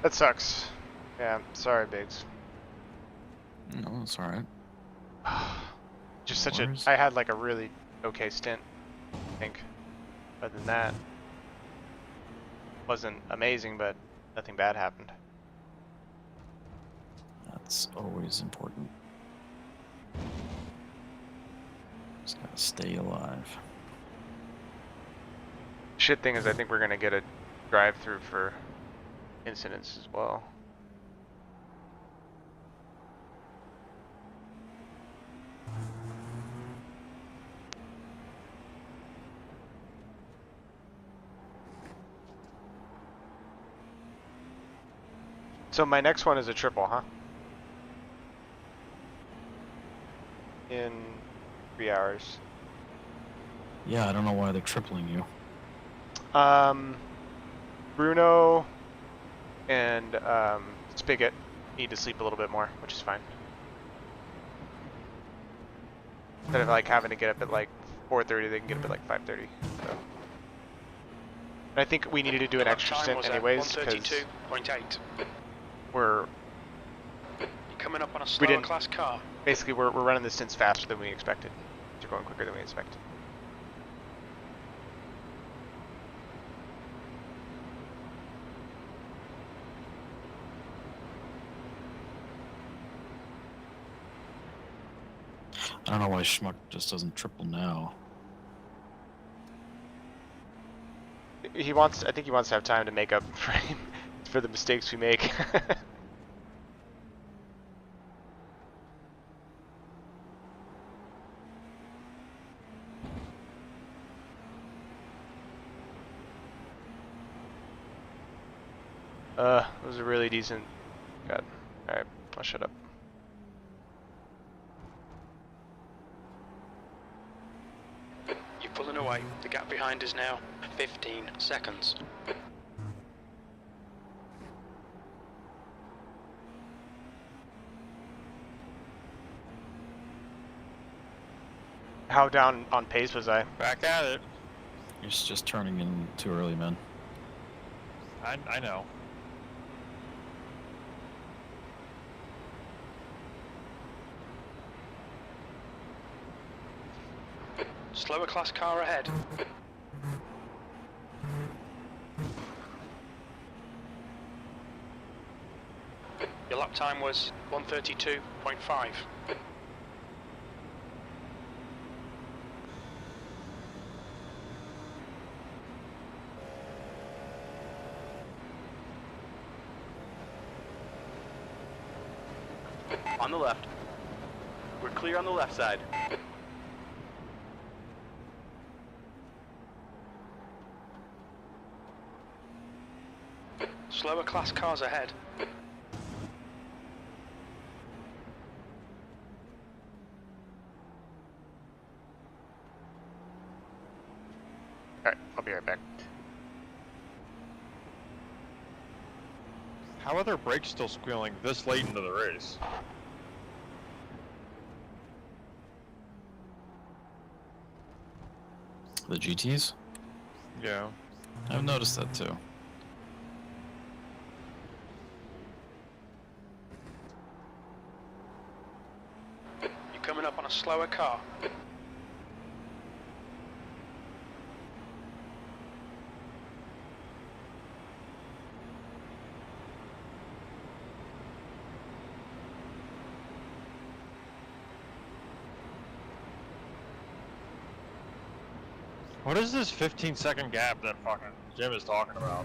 That sucks. Yeah, sorry, Biggs. No, it's alright. Just No such a. worries. I had like a really okay stint, I think. Other than that, wasn't amazing, but nothing bad happened. That's always important. Just gotta stay alive. Shit thing is, I think we're gonna get a drive-through for incidents as well. So my next one is a triple, huh? In 3 hours. Yeah, I don't know why they're tripling you. Bruno and Spigot need to sleep a little bit more, which is fine. Instead of like having to get up at like 4:30, they can get up at like 5:30. So. And I think we needed to do an extra stint anyways because we're coming up on a slower class car. Basically, we're running the stints faster than we expected. They're going quicker than we expected. I don't know why Schmuck just doesn't triple now. He wants. I think he wants to have time to make up for the mistakes we make. It was a really decent. God. All right, I'll shut up. You're pulling away. The gap behind is now 15 seconds. How down on pace was I? Back at it. You're just turning in too early, man. I know. Slower class car ahead. Your lap time was 1:32.5. On the left. We're clear on the left side. Slower class cars ahead. Alright, I'll be right back. How are their brakes still squealing this late into the race? The GTs? Yeah. I've noticed that too. You're coming up on a slower car. What is this 15-second gap that fucking Jim is talking about?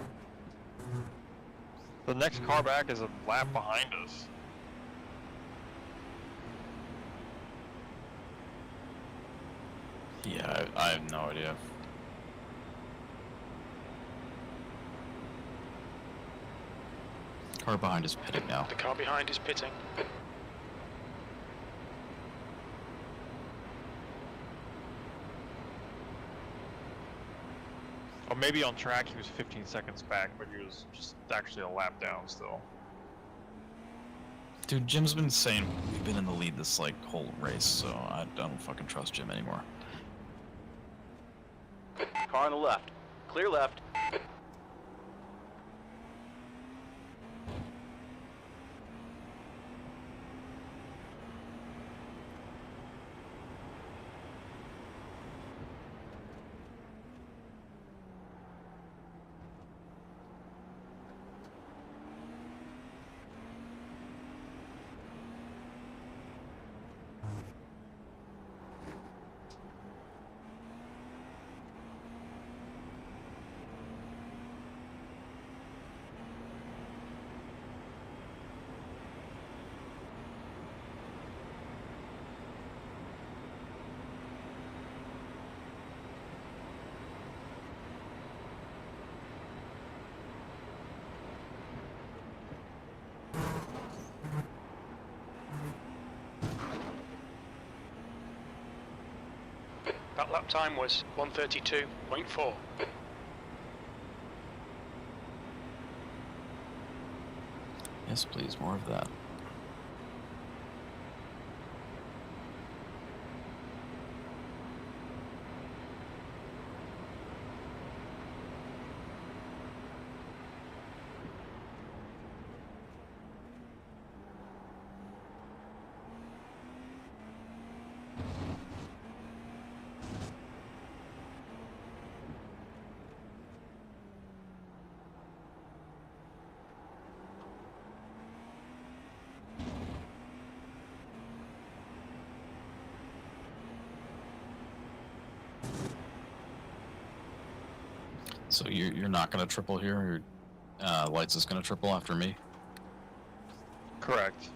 The next car back is a lap behind us. Yeah, I have no idea. Car behind is pitting now. The car behind is pitting. Or maybe on track he was 15 seconds back, but he was just actually a lap down still. Dude, Jim's been saying we've been in the lead this like whole race, so I don't fucking trust Jim anymore. Car on the left. Clear left. That lap time was 1:32.4. Yes, please, more of that. So you're not going to triple here? Your Lights is going to triple after me? Correct.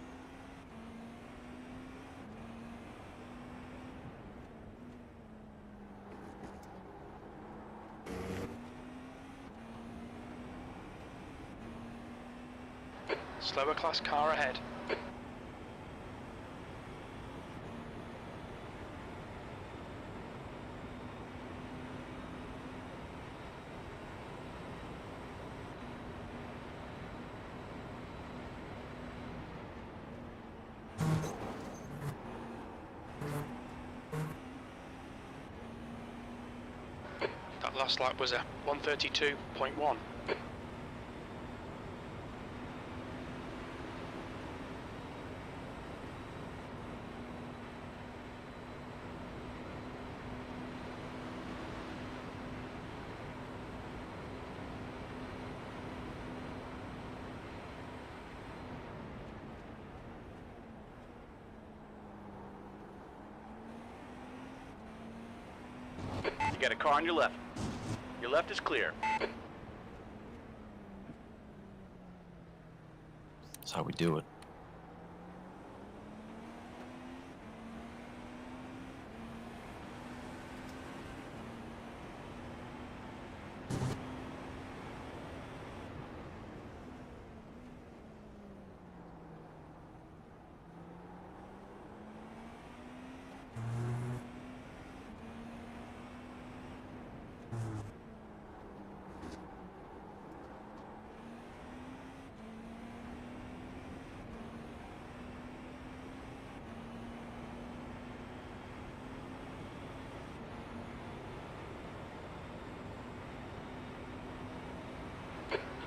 Slower class car ahead. That last lap was a 1:32.1. You got a car on your left. Your left is clear. That's how we do it.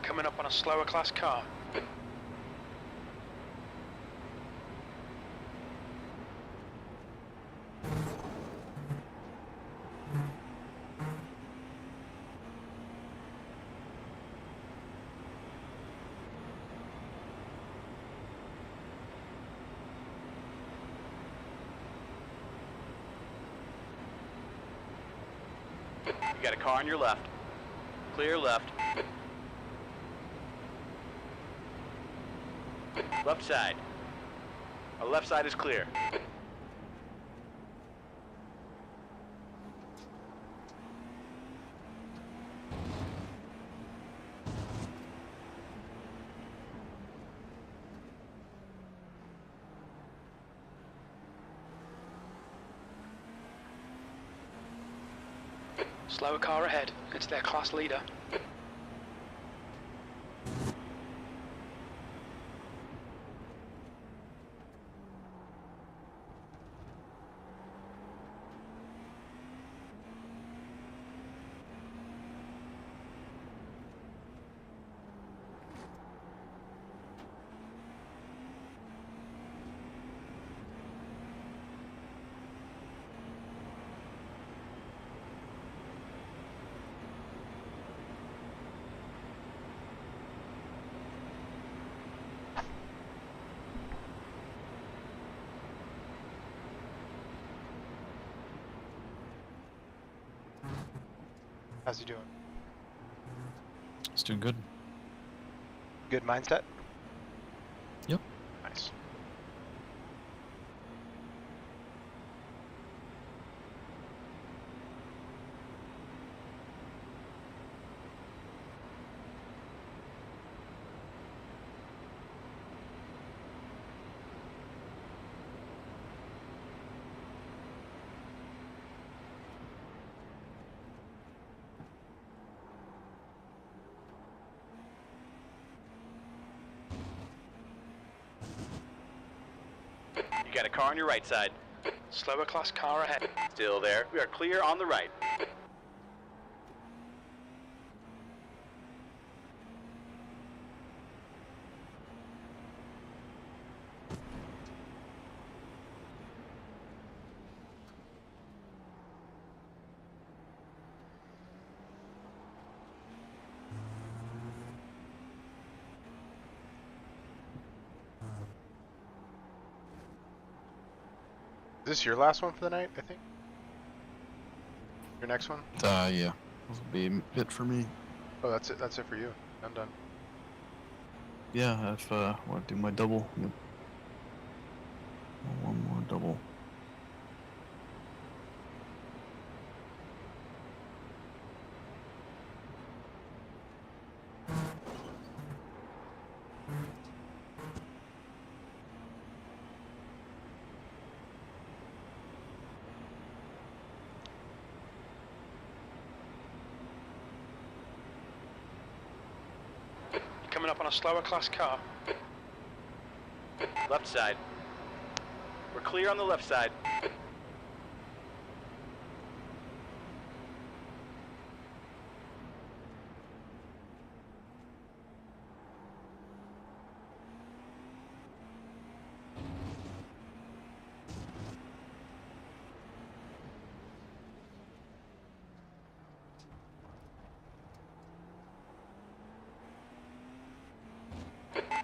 Coming up on a slower class car. You got a car on your left. Clear left. Left side. Our left side is clear. Slower car ahead. It's their class leader. How's he doing? It's doing good. Good mindset? Yep. Nice. You got a car on your right side. Slower class car ahead. Still there. We are clear on the right. Is this your last one for the night, I think? Your next one? Yeah. This will be it for me. Oh, that's it. That's it for you. I'm done. Yeah, if want to do my double. Yep. One more double. Coming up on a slower class car. Left side. We're clear on the left side.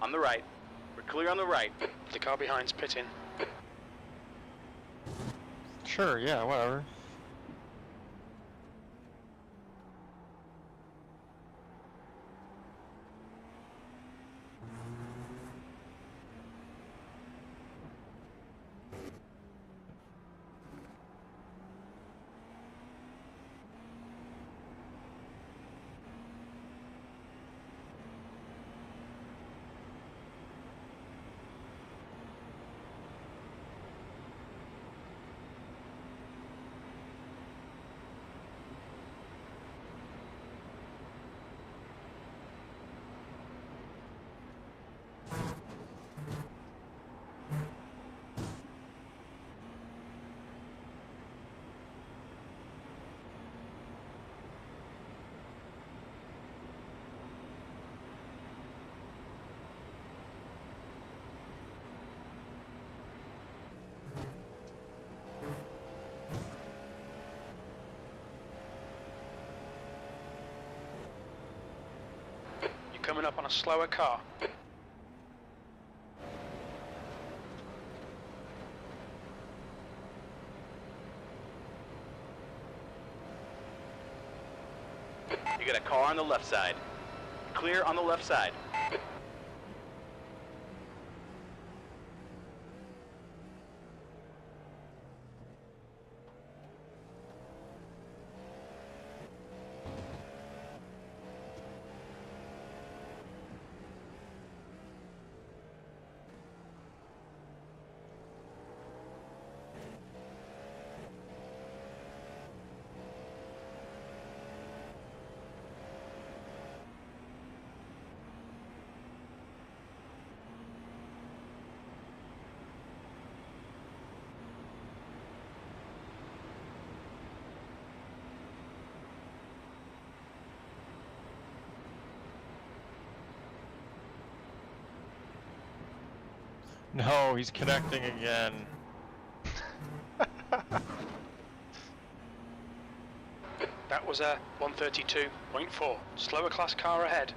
On the right. We're clear on the right. The car behind's pitting. Sure, yeah, whatever. You're coming up on a slower car. You got a car on the left side. Clear on the left side. No, he's connecting again. That was a 132.4. Slower class car ahead.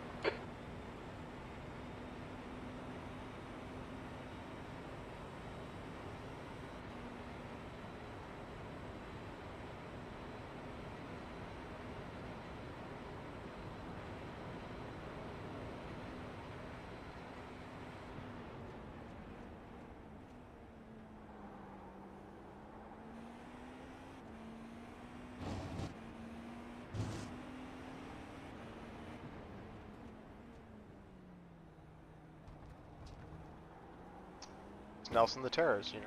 It's Nelson the Terrors, you know.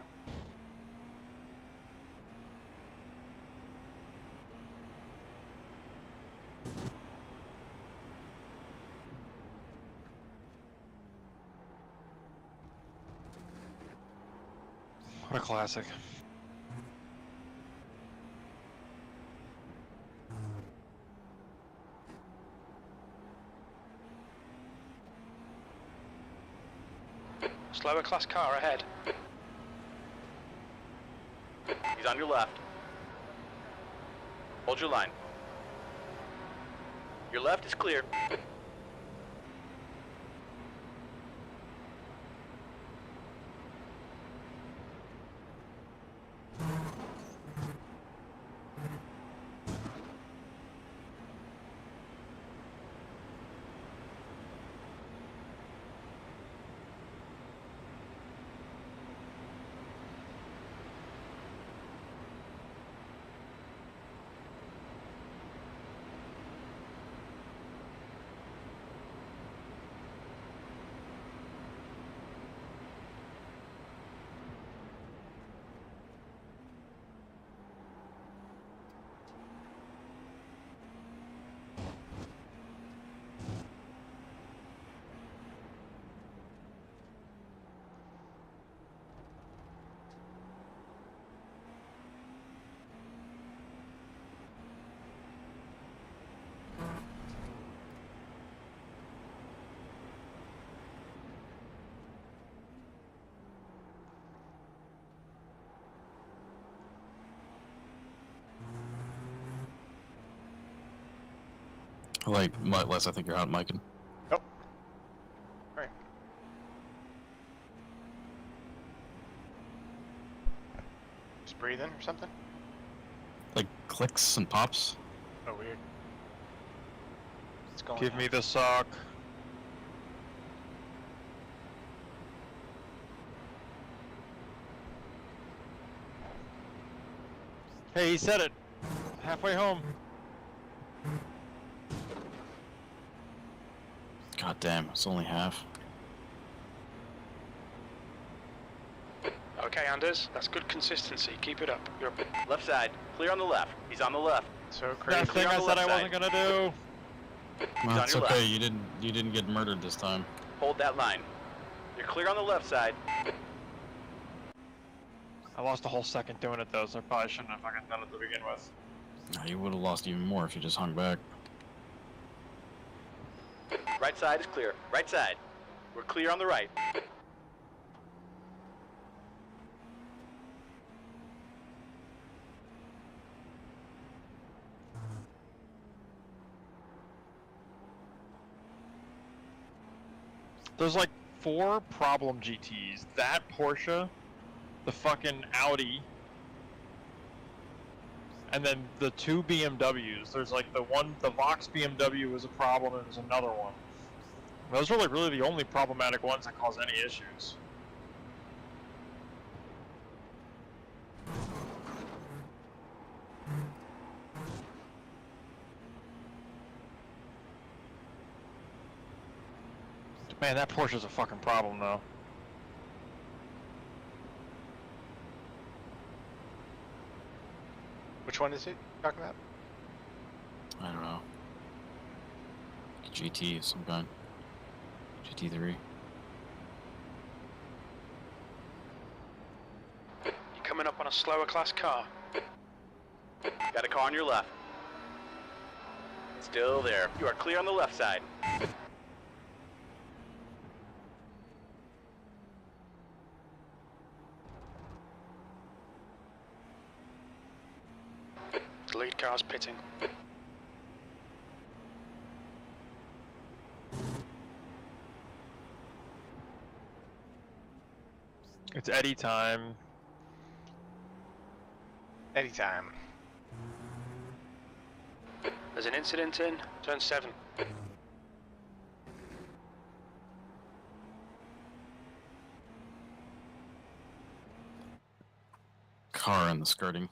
What a classic. Slower class car ahead. He's on your left. Hold your line. Your left is clear. Like, Les, I think you're out, Micah. Oh. Alright. Just breathing or something? Like, clicks and pops. Oh, weird. What's going Give on? me the sock. Hey, he said it. Halfway home. God damn, it's only half. Okay, Anders, that's good consistency. Keep it up. You're up. Left side. Clear on the left. He's on the left. So crazy. That thing I said I wasn't gonna do. Well, on it's your okay. left. You didn't get murdered this time. Hold that line. You're clear on the left side. I lost a whole second doing it though, so I probably shouldn't have fucking done it to begin with. No, you would have lost even more if you just hung back. Right side is clear. Right side. We're clear on the right. There's like 4 problem GTs. That Porsche, the fucking Audi, and then the 2 BMWs. There's like the Vox BMW was a problem, and there's another one. Those are like really the only problematic ones that cause any issues. Man, that Porsche's a fucking problem though. Which one is it you're talking about? I don't know. GT of some kind. GT3. You're coming up on a slower class car. Got a car on your left. Still there. You are clear on the left side. The lead car's pitting. It's Eddie time. Anytime. There's an incident in turn 7. Car in the skirting.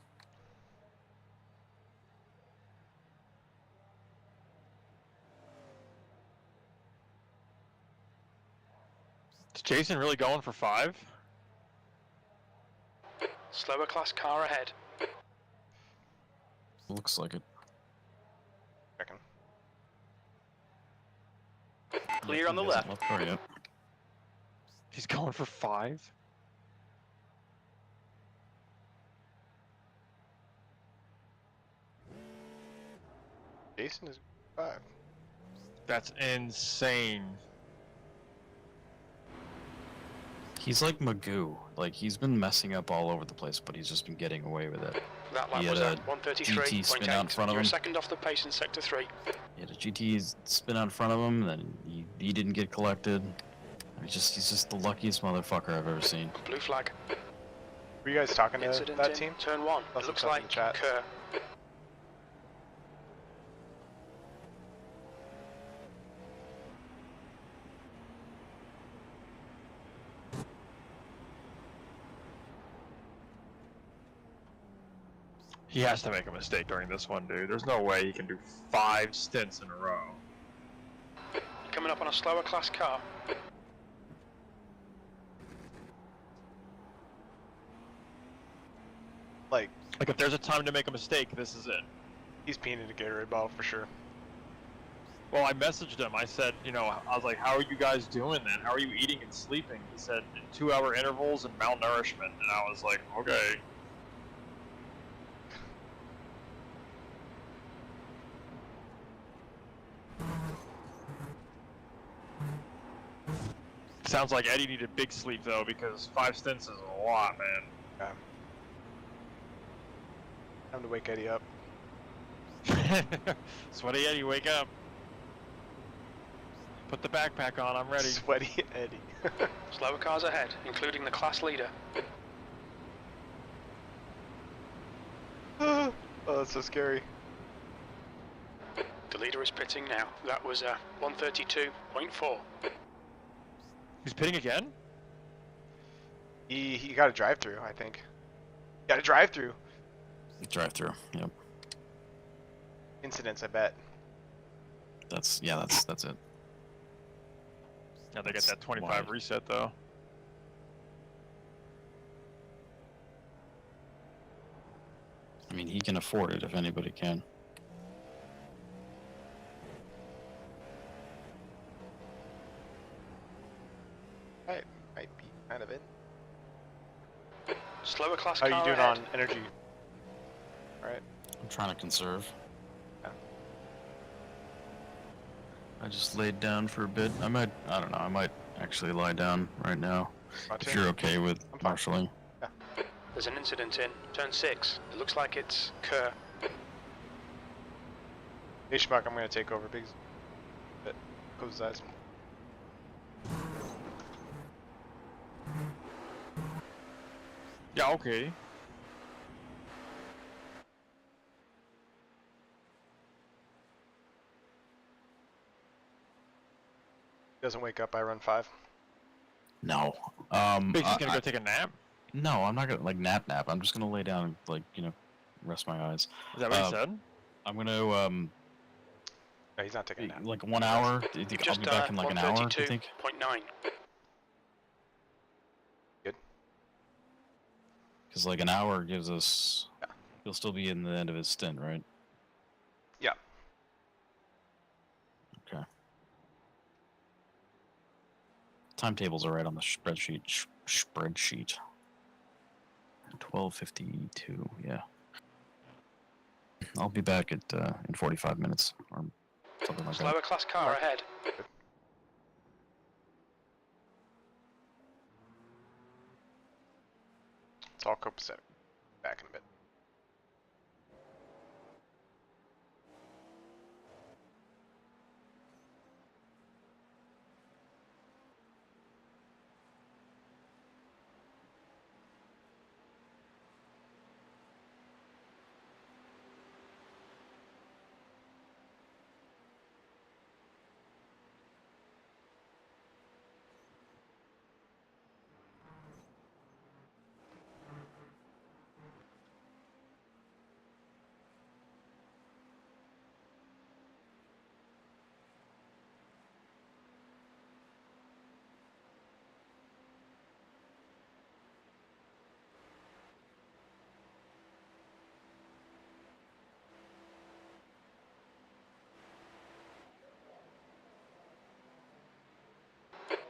Is Jason really going for 5? Slower class car ahead. Looks like it. Reckon. Clear on the He hasn't left. Car yet. He's going for 5? Jason is 5. That's insane. He's like Magoo. Like, he's been messing up all over the place, but he's just been getting away with it. That lap He was had at a GT spin out in 133.8. front of You're a him. second off the pace in sector 3. He had a GT spin out in front of him, and then he didn't get collected. He's just the luckiest motherfucker I've ever seen. Blue flag. Were you guys talking to Incident that in team? turn 1. Must It looks have like in the chat. Kerr. He has to make a mistake during this one, dude. There's no way he can do 5 stints in a row. Coming up on a slower class car. Like, if there's a time to make a mistake, this is it. he's peeing in a Gatorade bottle for sure. Well, I messaged him. I said, you know, I was like, how are you guys doing then? How are you eating and sleeping? He said, in 2-hour intervals and malnourishment. And I was like, okay. Sounds like Eddie needed big sleep, though, because 5 stints is a lot, man. Yeah. Time to wake Eddie up. Sweaty Eddie, wake up. Put the backpack on, I'm ready. Sweaty Eddie. Slower cars ahead, including the class leader. Oh, that's so scary. The leader is pitting now. That was 132.4. He's pitting again? He got a drive-through, I think. Got a drive-through. Drive through. Yep. Incidents, I bet. That's it. Now they get That's that 25 wide. reset, though. I mean, he can afford it if anybody can. Might be kind of in. Slower class How car are you doing ahead. on energy? Alright. I'm trying to conserve. Yeah. I just laid down for a bit. I don't know, I might actually lie down right now. Want If to? you're okay with I'm fine. marshalling. There's an incident in turn 6. It looks like it's Kerr. Hey Schmuck, I'm gonna take over because close his eyes. Yeah, okay. Doesn't wake up, I run 5. No. He's just gonna go take a nap? No, I'm not gonna like nap. I'm just gonna lay down and rest my eyes. Is that what he said? I'm gonna No, he's not taking a nap. like 1 hour. Do you think I'll Just be back in like an hour? Do you think? 132.9. Good. Because like an hour gives us. Yeah. He'll still be in the end of his stint, right? Yeah. Okay. Timetables are right on the spreadsheet. Spreadsheet. 12:52. Yeah. I'll be back at in 45 minutes or something like that. Slower class car ahead. It's all copacetic. Back in a bit.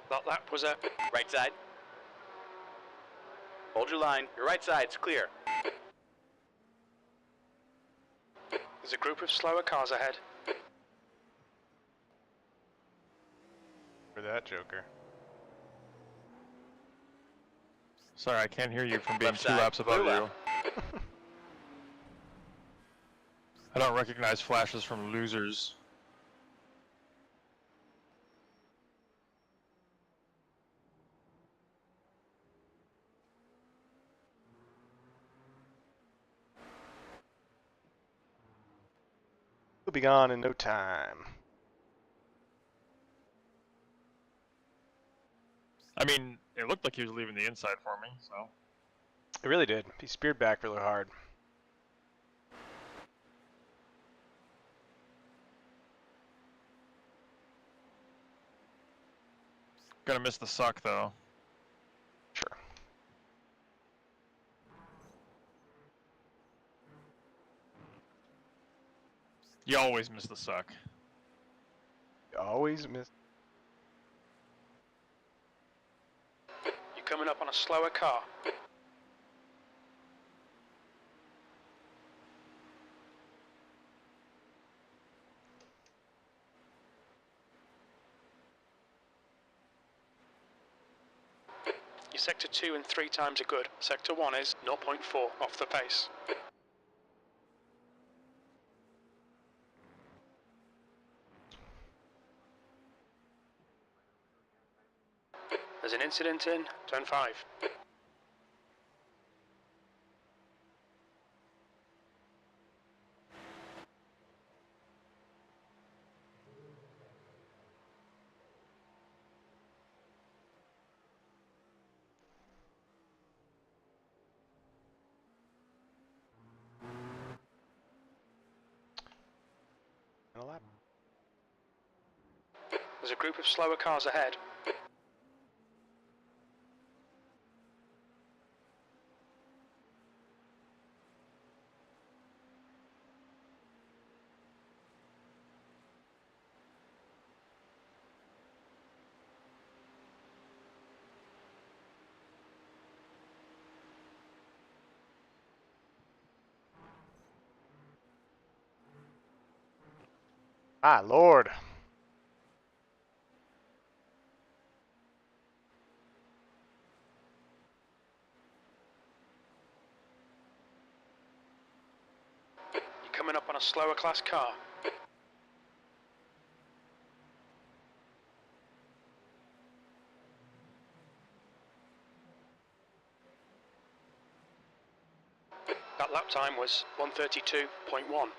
That lap was a Right side. Hold your line. Your right side's clear. There's a group of slower cars ahead. that joker. Sorry, I can't hear you from being Left 2 side, laps clear above you. left. I don't recognize flashes from losers. We'll be gone in no time. I mean, it looked like he was leaving the inside for me, so. It really did. He speared back really hard. Gonna miss the suck, though. Sure. You always miss the suck. You always miss. You're coming up on a slower car. Your sector 2 and 3 times are good. Sector 1 is 0.4 off the pace. There's an incident in turn 5. In a lap. There's a group of slower cars ahead. Ah, Lord. You're coming up on a slower class car. That lap time was 1:32.1.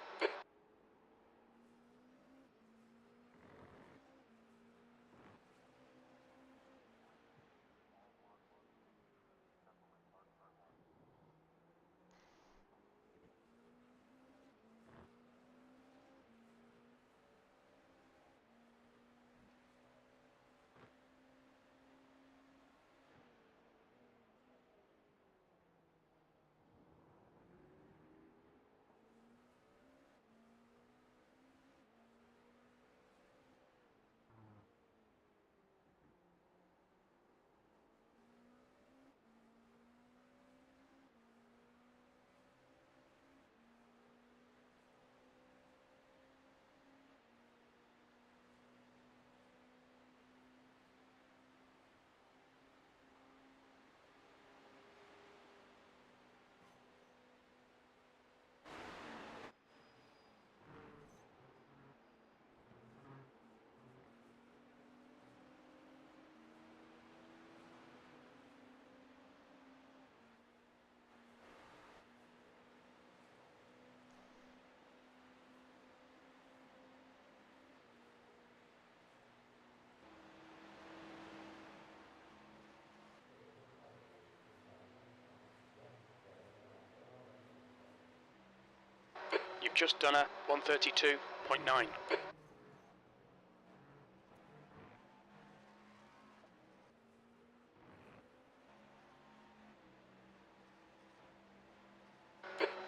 You've just done a 1:32.9.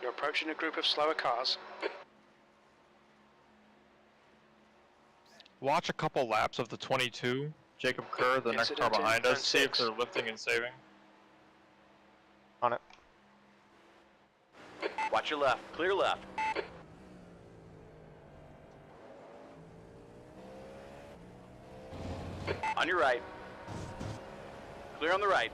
You're approaching a group of slower cars. Watch a couple laps of the 22. Jacob Kerr, the next car Incident in behind turn us, see if 6. they're lifting and saving. On it. Watch your left, clear left. On your right. Clear on the right.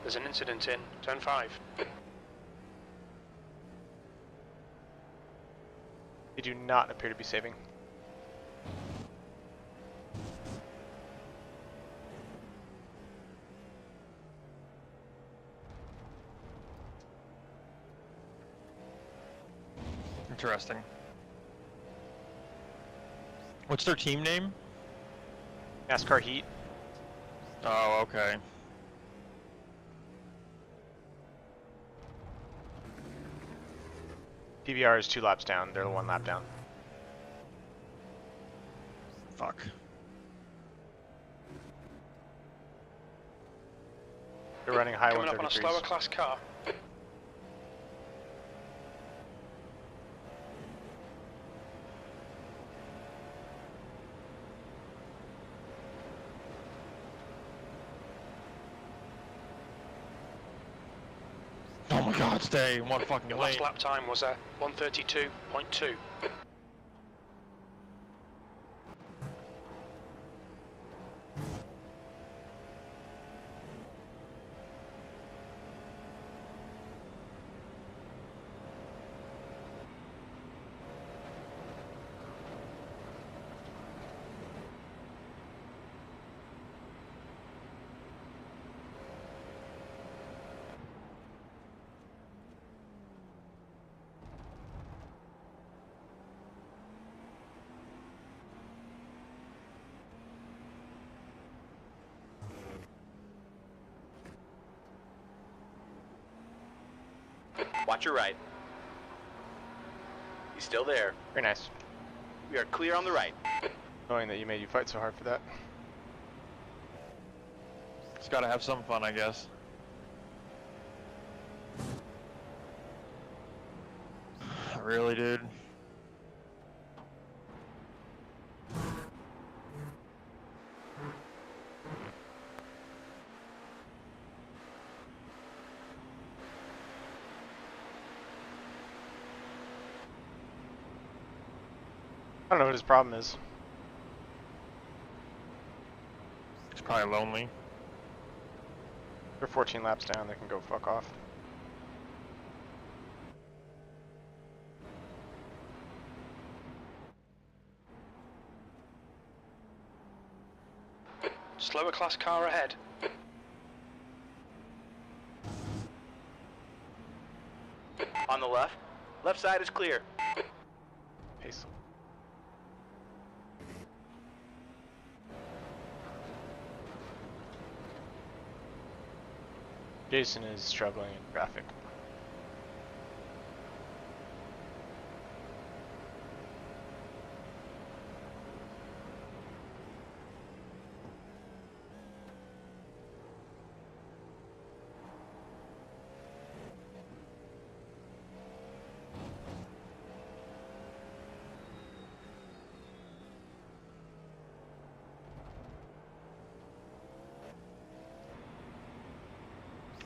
There's an incident in turn 5. They do not appear to be saving. Interesting. What's their team name? NASCAR Heat. Oh, okay. PBR is 2 laps down. They're 1 lap down. Fuck. They're running high Coming up on a 133s. slower class car. Oh my god, stay one fucking Your lane. last lap time was a 132.2. Watch your right. He's still there. Very nice. We are clear on the right. Knowing that you made you fight so hard for that. It's gotta have some fun, I guess. Really, dude? I don't know what his problem is. He's probably lonely. They're 14 laps down. They can go fuck off. Slower class car ahead. On the left. Left side is clear. Pace. Jason is struggling in traffic.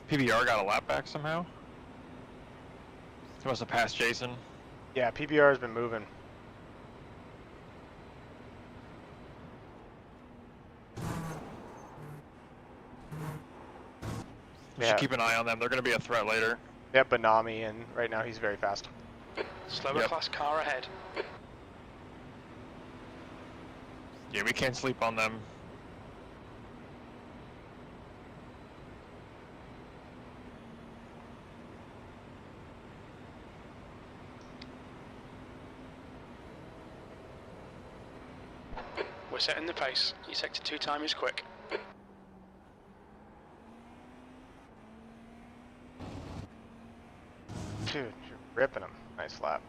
PBR got a lap back somehow. He must have passed Jason. Yeah, PBR has been moving. You should keep an eye on them. They're going to be a threat later. They have Banami, and right now he's very fast. Slower class car ahead. Yeah, we can't sleep on them. We're setting the pace. Your sector 2 time is quick. Dude, you're ripping him. Nice lap.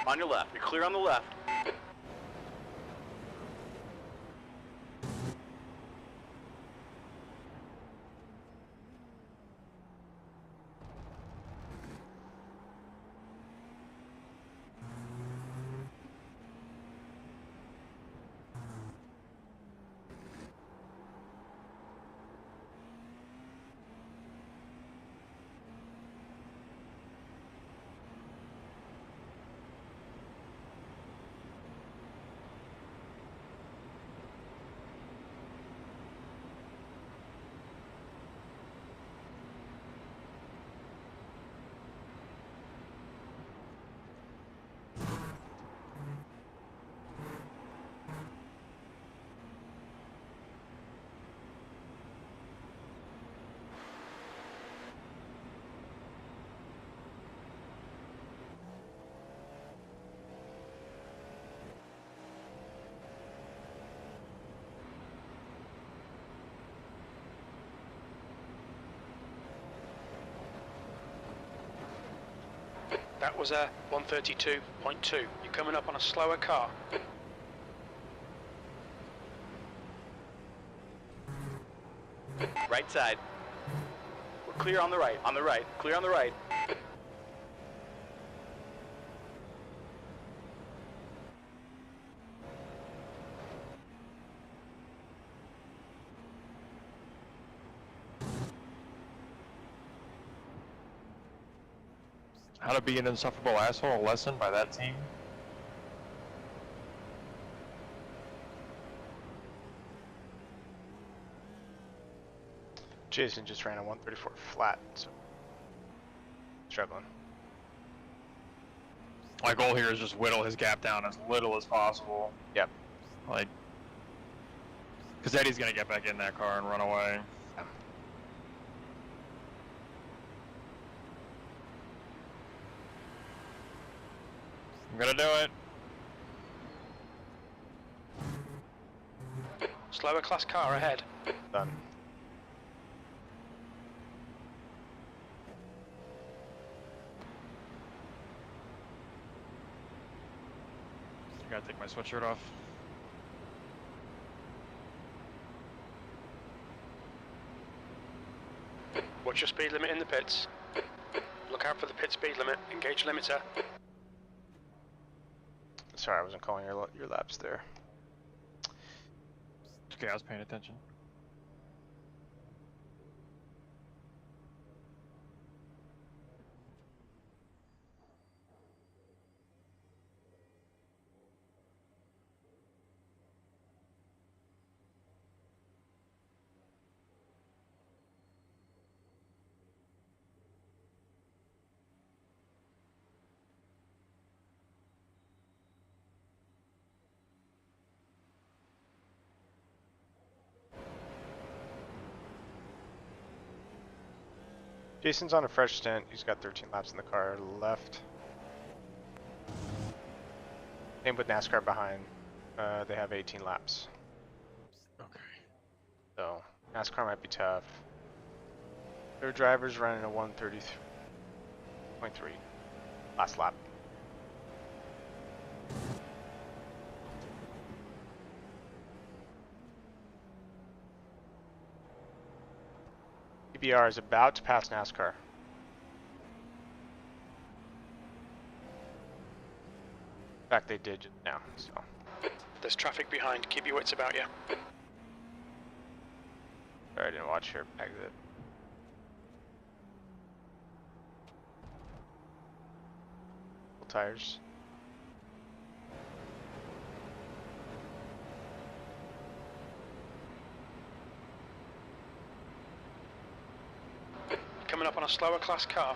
On your left. You're clear on the left. That was a 132.2. You're coming up on a slower car. Right side. We're clear on the right. On the right. Clear on the right. How to be an insufferable asshole, a lesson by that team. Jason just ran a 134 flat, so struggling. My goal here is just whittle his gap down as little as possible. Yep. Like, because Eddie's gonna get back in that car and run away. I'm gonna do it. Slower class car ahead. Done. I gotta take my sweatshirt off. Watch your speed limit in the pits. Look out for the pit speed limit. Engage limiter. Sorry, I wasn't calling your laps there. Okay, I was paying attention. Jason's on a fresh stint. He's got 13 laps in the car left. Same with NASCAR behind. They have 18 laps. Okay. So NASCAR might be tough. Their driver's running a 133.3 last lap. PBR is about to pass NASCAR. In fact, they did just now. So There's traffic behind. Keep your wits about you. Sorry, I didn't watch your exit. Full tires. Coming up on a slower class car.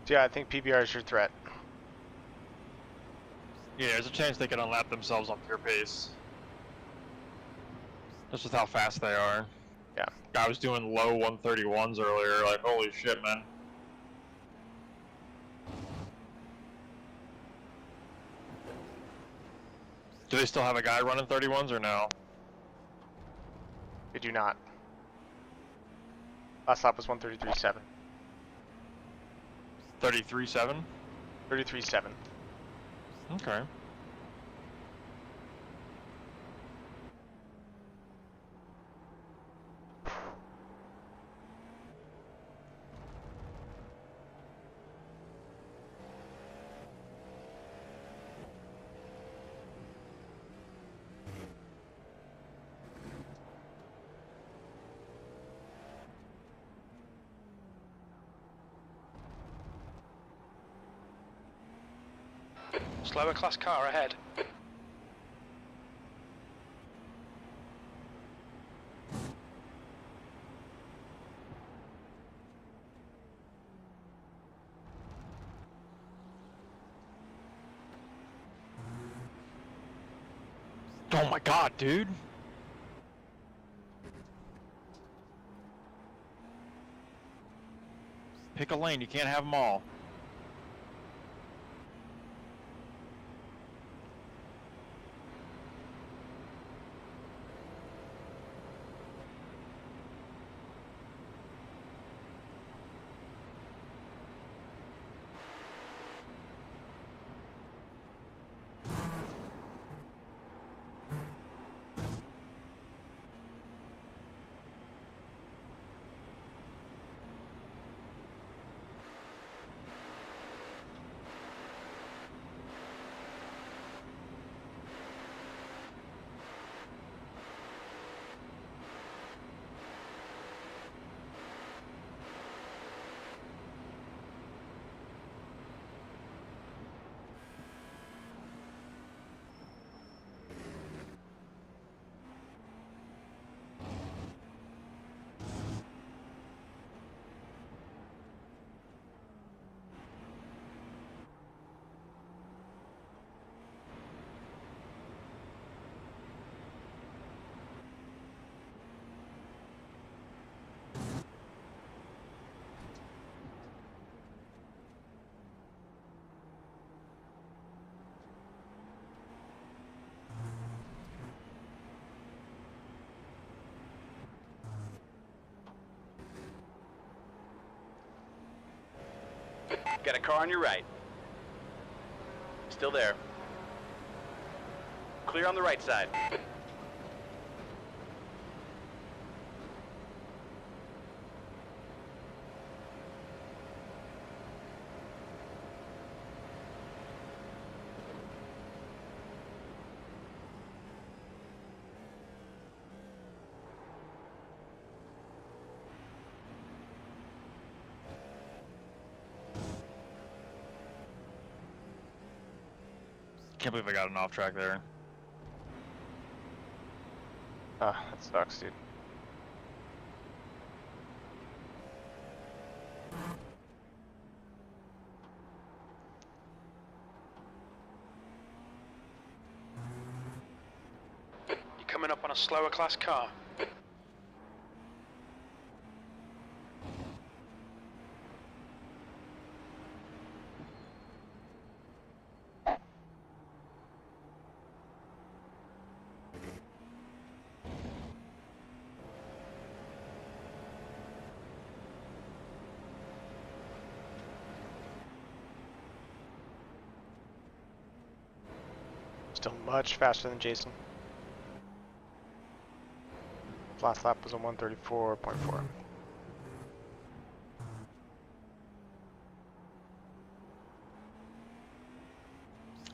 So yeah, I think PBR is your threat. Yeah, there's a chance they could unlap themselves on pure pace. Just with how fast they are. Yeah. I was doing low 131s earlier, like, holy shit, man. Do they still have a guy running 31s or no? They do not. Last lap was 133.7. 33.7? 33.7. Okay. Slower class car ahead. Oh my god, dude! Pick a lane, you can't have them all. Got a car on your right. Still there. Clear on the right side. Can't believe I got an off track there. Ah, that sucks, dude. You're coming up on a slower class car. Still much faster than Jason. Last lap was a 134.4.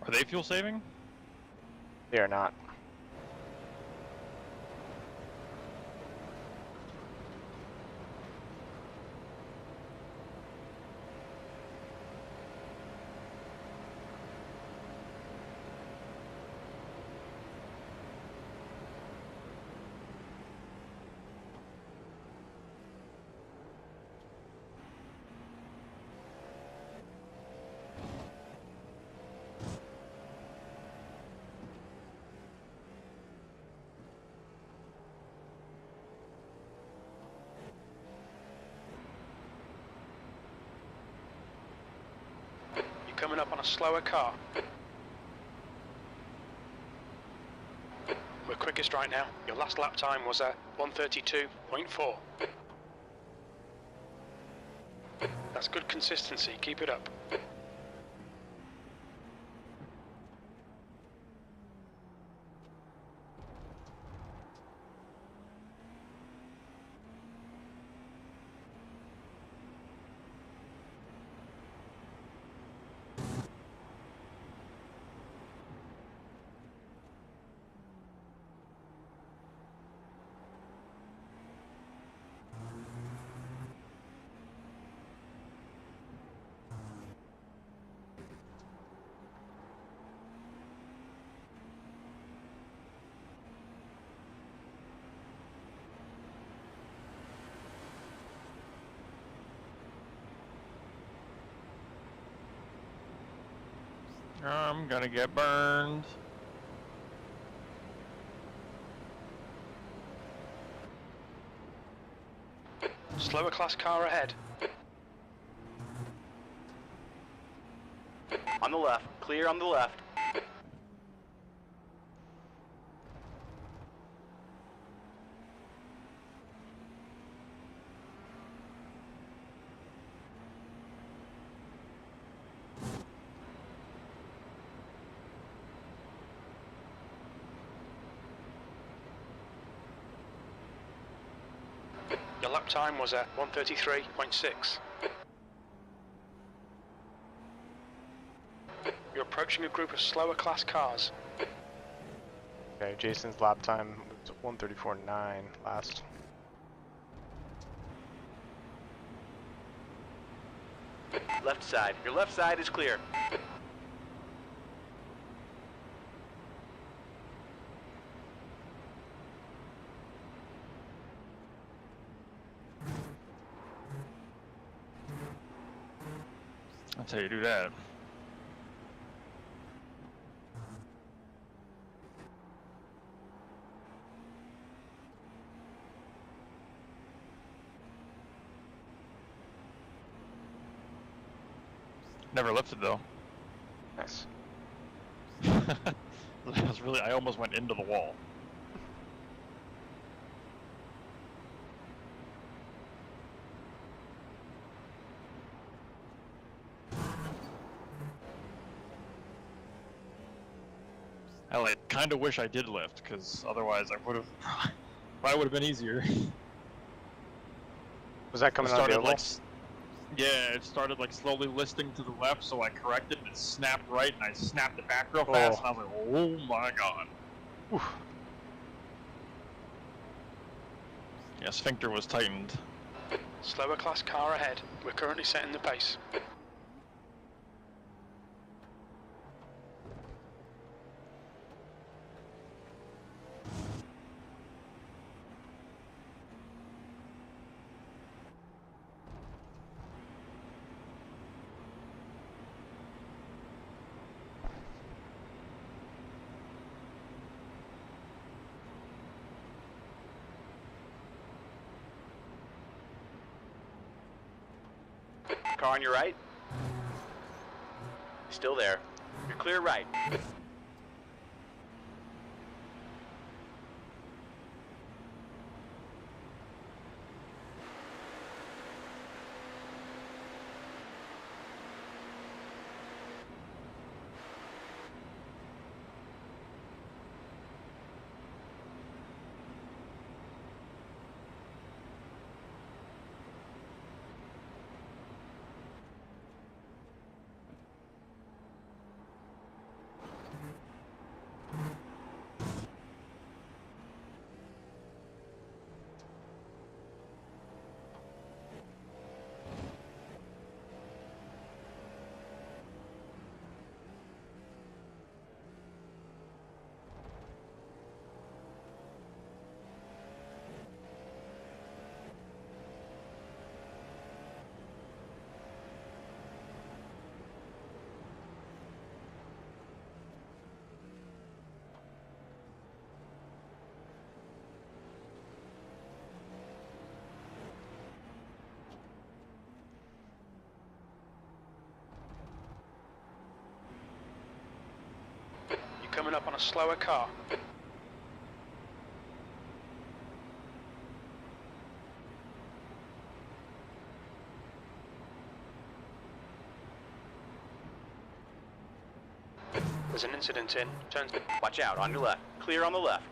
Are they fuel saving? They are not. Coming up on a slower car. We're quickest right now. Your last lap time was at 132.4. That's good consistency. Keep it up. I'm gonna get burned. Slower class car ahead. On the left. Clear on the left. Your lap time was at 133.6. You're approaching a group of slower class cars. Okay, Jason's lap time was 134.9 last. Left side. Your left side is clear. That's how you do that. Never lifted though. Nice. That was really, I almost went into the wall. I like kind of wish I did lift, because otherwise I would have probably would have been easier. Was that coming It out of the started oval? like, yeah, it started like slowly listing to the left, so I corrected and it snapped right, and I snapped it back real fast, and I was like, oh my god. Whew. Yeah, sphincter was tightened. Slower class car ahead. We're currently setting the pace. Car on your right. Still there. You're clear right. coming up on a slower car. There's an incident in. Turns. Watch out, on your left. Clear on the left.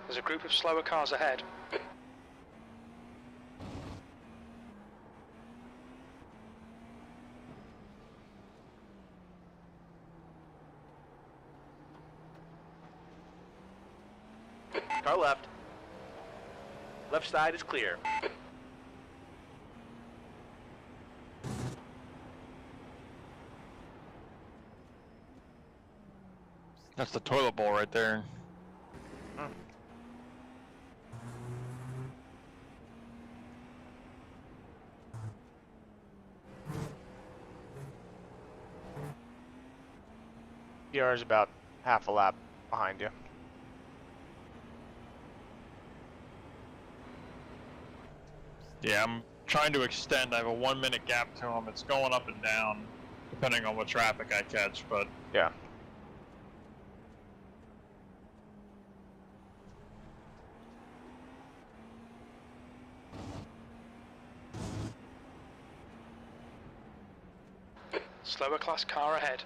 There's a group of slower cars ahead. Car left. Left side is clear. That's the toilet bowl right there. PR is about half a lap behind you. Yeah, I'm trying to extend. I have a 1 minute gap to him. It's going up and down, depending on what traffic I catch, but... Yeah. Slower class car ahead.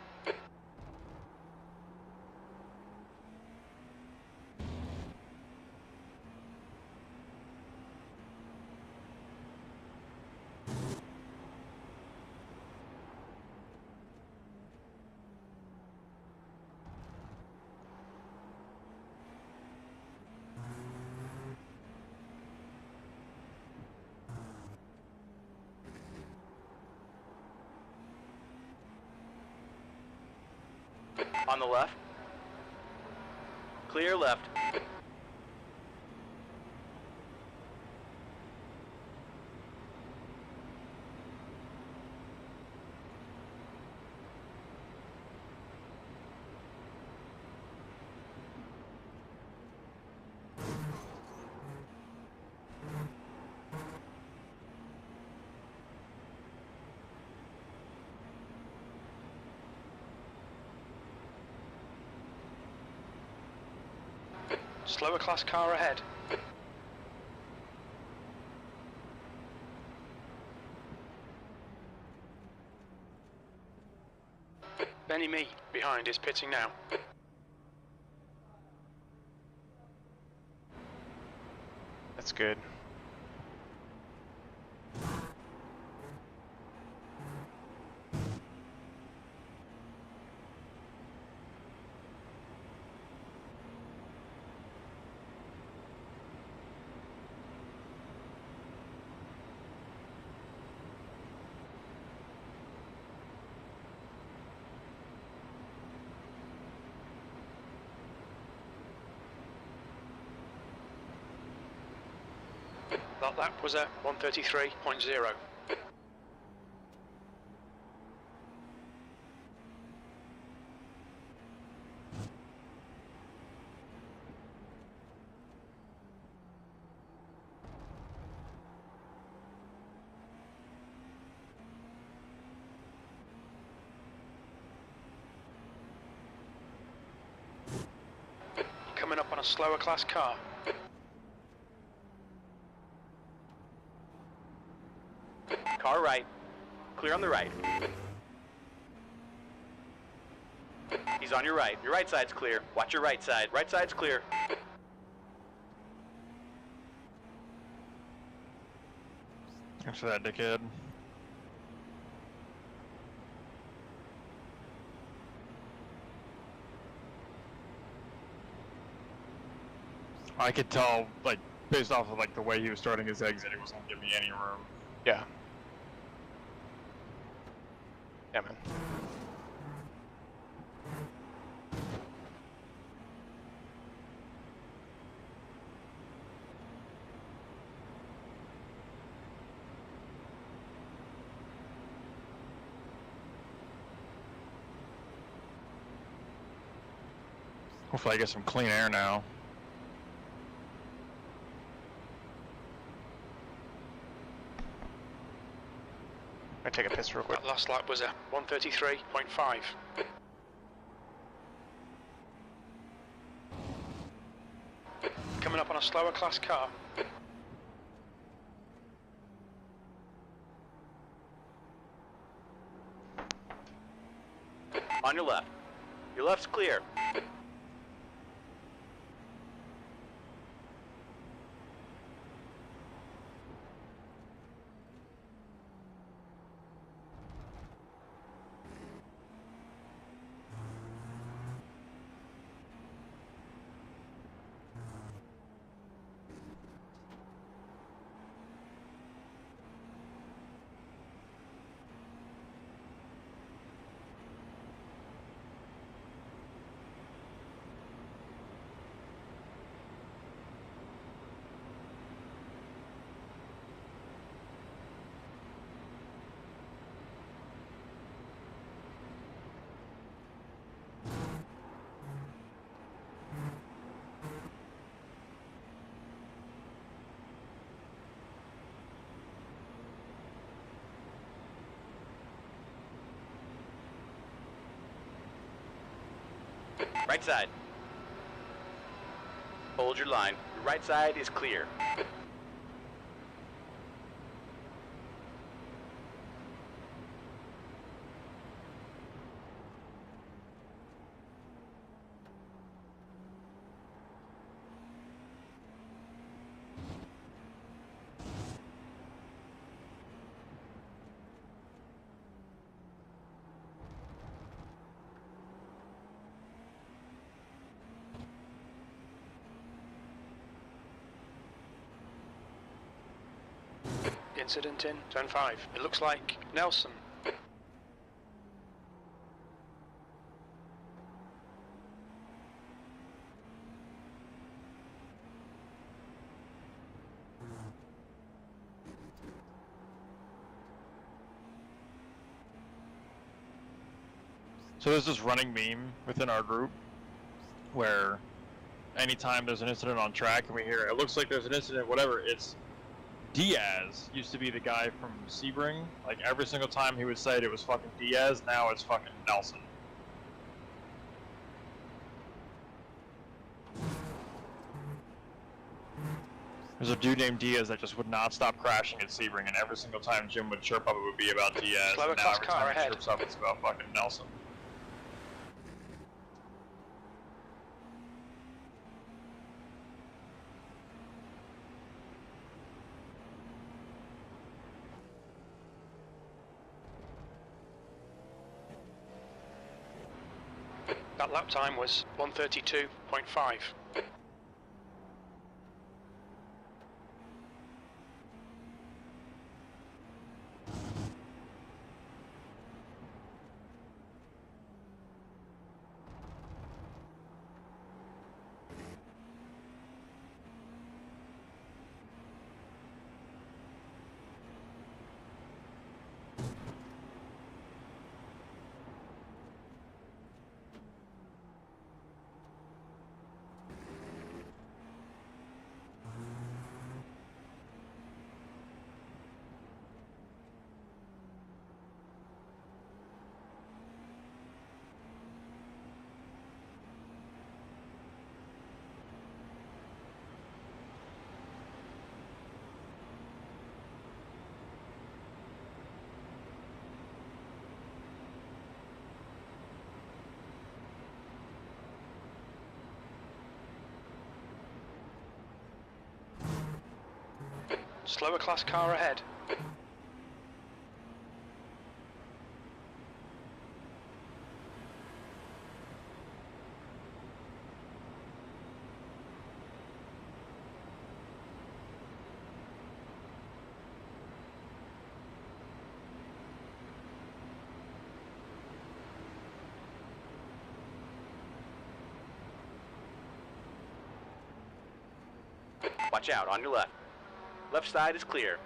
On the left. Clear left. Slower class car ahead. Benny Me behind is pitting now. That's good. That lap was at 1:33.0. Coming up on a slower class car. Car right. Clear on the right. He's on your right. Your right side's clear. Watch your right side. Right side's clear. Thanks for that, dickhead. I could tell, like, based off of like the way he was starting his exit, it wasn't gonna give me any room. Yeah. Yeah, man. Hopefully I get some clean air now. I take a piss real quick. That last lap was a 1:33.5. Coming up on a slower class car. On your left. Your left's clear. Right side. Hold your line. Your right side is clear. Incident in turn 5. It looks like Nelson. So there's this running meme within our group where anytime there's an incident on track and we hear it looks like there's an incident, whatever, it's Diaz used to be the guy from Sebring. Like every single time he would say it was fucking Diaz, now it's fucking Nelson. There's a dude named Diaz that just would not stop crashing at Sebring, and every single time Jim would chirp up, it would be about Diaz. Slower And now class every car time he ahead. chirps up, it's about fucking Nelson. That lap time was 1:32.5. Slower class car ahead. Watch out, on your left. Left side is clear.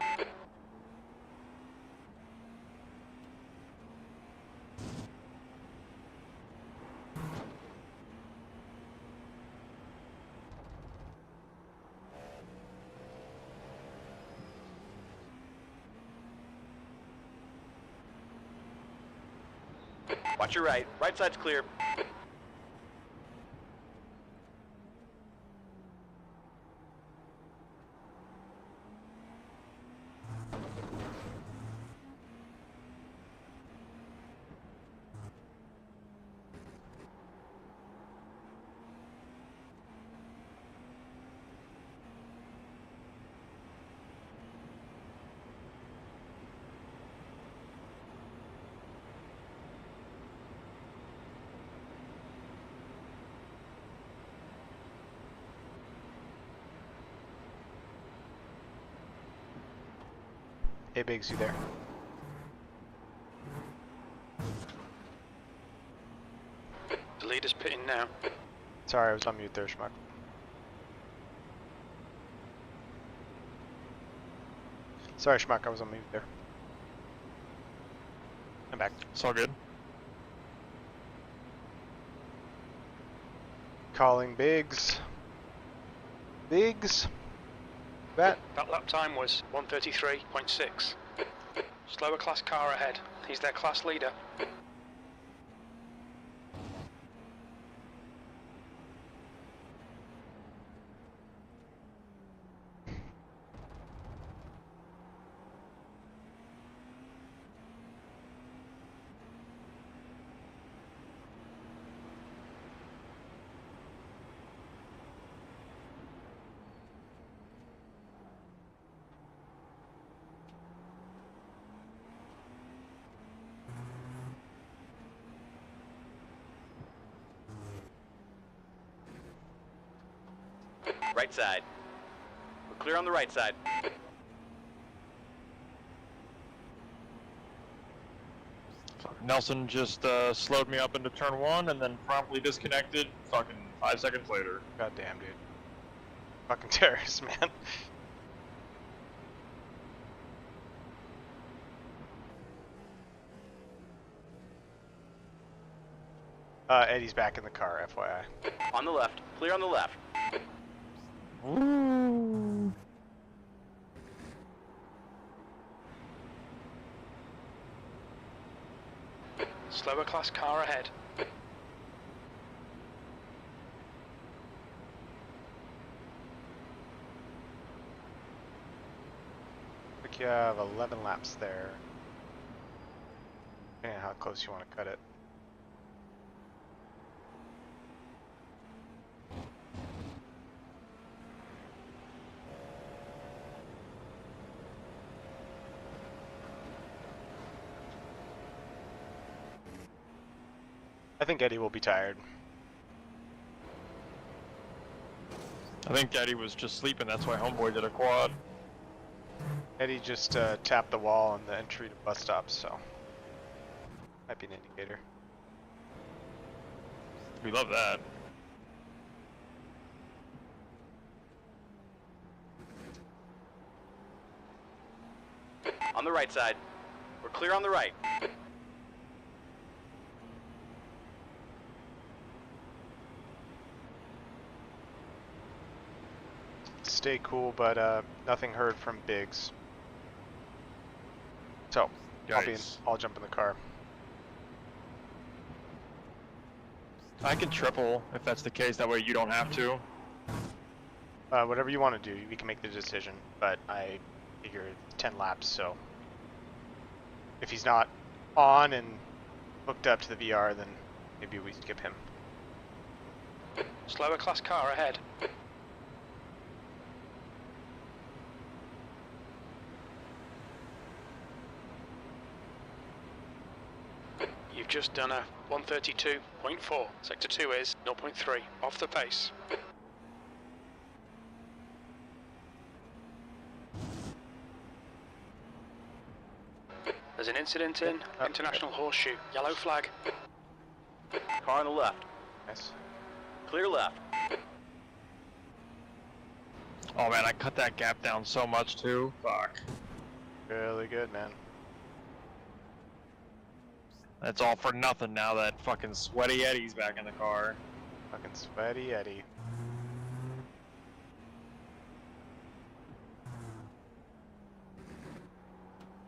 Watch your right. Right side's clear. Hey Biggs, you there? The leader's pitting now. Sorry, I was on mute there, Schmuck. Sorry, Schmuck, I was on mute there. I'm back. It's all good. Calling Biggs. Biggs? That lap time was 1:33.6. Slower class car ahead. He's their class leader. Right side. We're clear on the right side. Nelson just slowed me up into turn 1 and then promptly disconnected fucking 5 seconds later. God damn, dude. Fucking terrorist, man. Eddie's back in the car, FYI. On the left. Clear on the left. Ooh. Slower class car ahead. I think you have 11 laps there. Depending on how close you want to cut it. I think Eddie will be tired. I think Eddie was just sleeping, that's why Homeboy did a quad. Eddie just tapped the wall on the entry to bus stops, so might be an indicator. We love that. On the right side. We're clear on the right. Stay cool, but nothing heard from Biggs. So, I'll jump in the car. I can triple if that's the case, that way you don't have to. Whatever you want to do, we can make the decision, but I figure 10 laps, so if he's not on and hooked up to the VR, then maybe we skip him. Slower class car ahead. You've just done a 132.4. Sector 2 is 0.3, off the pace. There's an incident in International Horseshoe. Yellow flag. Car on the left. Nice. Clear left. Oh man, I cut that gap down so much too. Fuck. Really good, man. That's all for nothing now that fucking sweaty Eddie's back in the car. Fucking sweaty Eddie.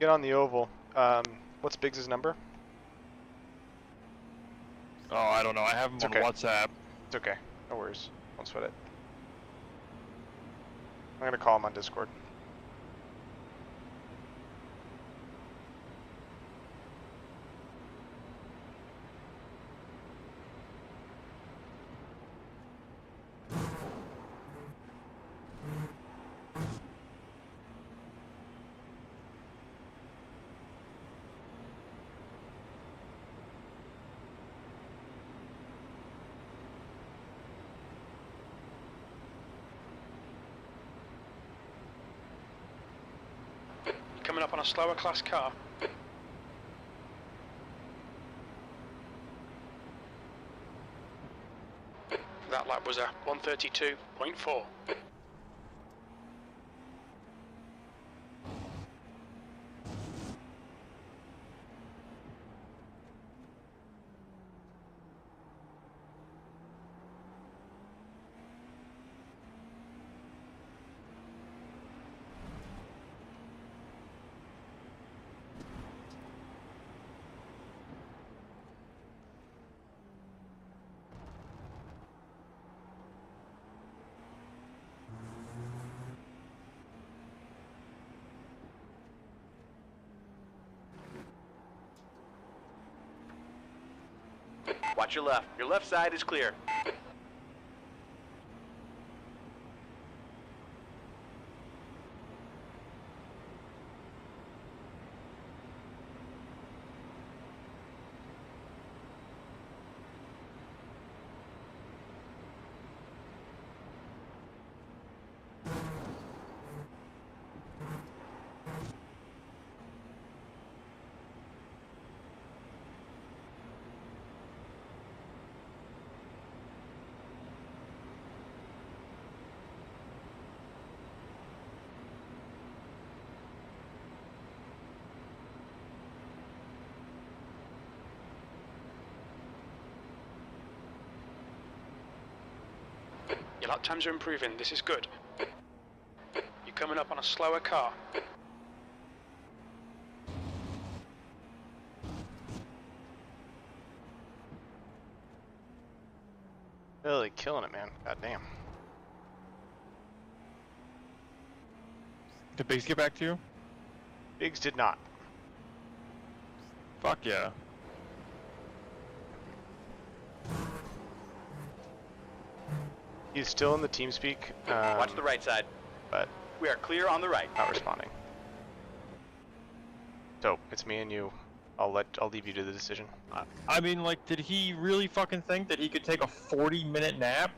Get on the oval. What's Biggs' number? Oh, I don't know. I have him on WhatsApp. It's okay. No worries. Don't sweat it. I'm gonna call him on Discord. Coming up on a slower class car. That lap was a 132.4. Watch your left. Your left side is clear. Your lap times are improving, this is good. You're coming up on a slower car. Really killing it, man. God damn. Did Biggs get back to you? Biggs did not. Fuck yeah. He's still in the TeamSpeak. Watch the right side. But we are clear on the right. Not responding. So it's me and you. I'll leave you to the decision. I mean, like, did he really fucking think that he could take a 40-minute nap?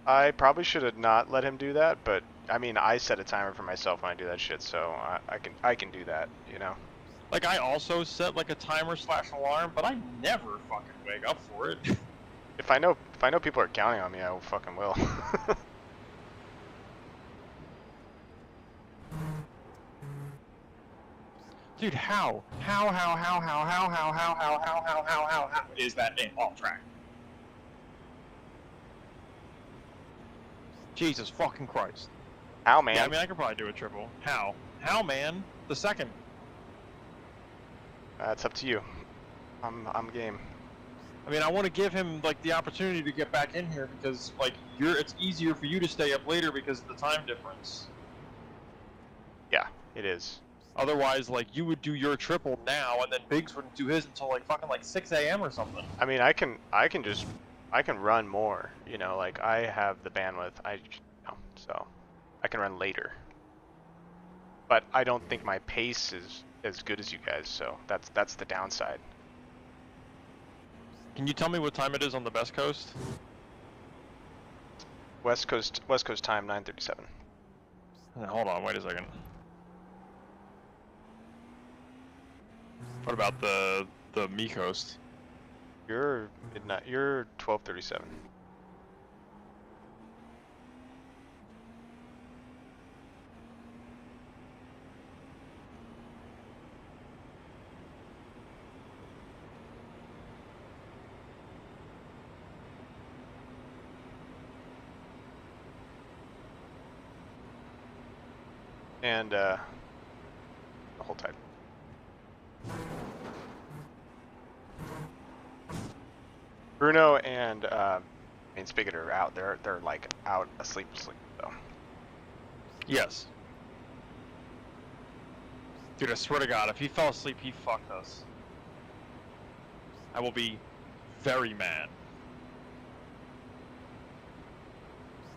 I probably should have not let him do that, but I mean, I set a timer for myself when I do that shit, so I can do that, you know. Like, I also set like a timer / alarm, but I never fucking wake up for it. If I know people are counting on me, I fucking will. Dude, how is that in off track? Jesus fucking Christ. How, man? Yeah, I mean, I could probably do a triple. How? How, man? The second. It's up to you. I'm game. I mean, I want to give him like the opportunity to get back in here because like it's easier for you to stay up later because of the time difference. Yeah, it is. Otherwise, like you would do your triple now, and then Biggs wouldn't do his until like fucking like 6 a.m. or something. I mean, I can run more. You know, like I have the bandwidth. So I can run later. But I don't think my pace is as good as you guys. So that's the downside. Can you tell me what time it is on the Best Coast? West Coast time 9:37. Hold on, wait a second. What about the Me Coast? You're midnight. You're 12:37. And the whole time. Bruno and Spigot are out. They're like out asleep though. Yes. Dude, I swear to God, if he fell asleep, he fucked us. I will be very mad.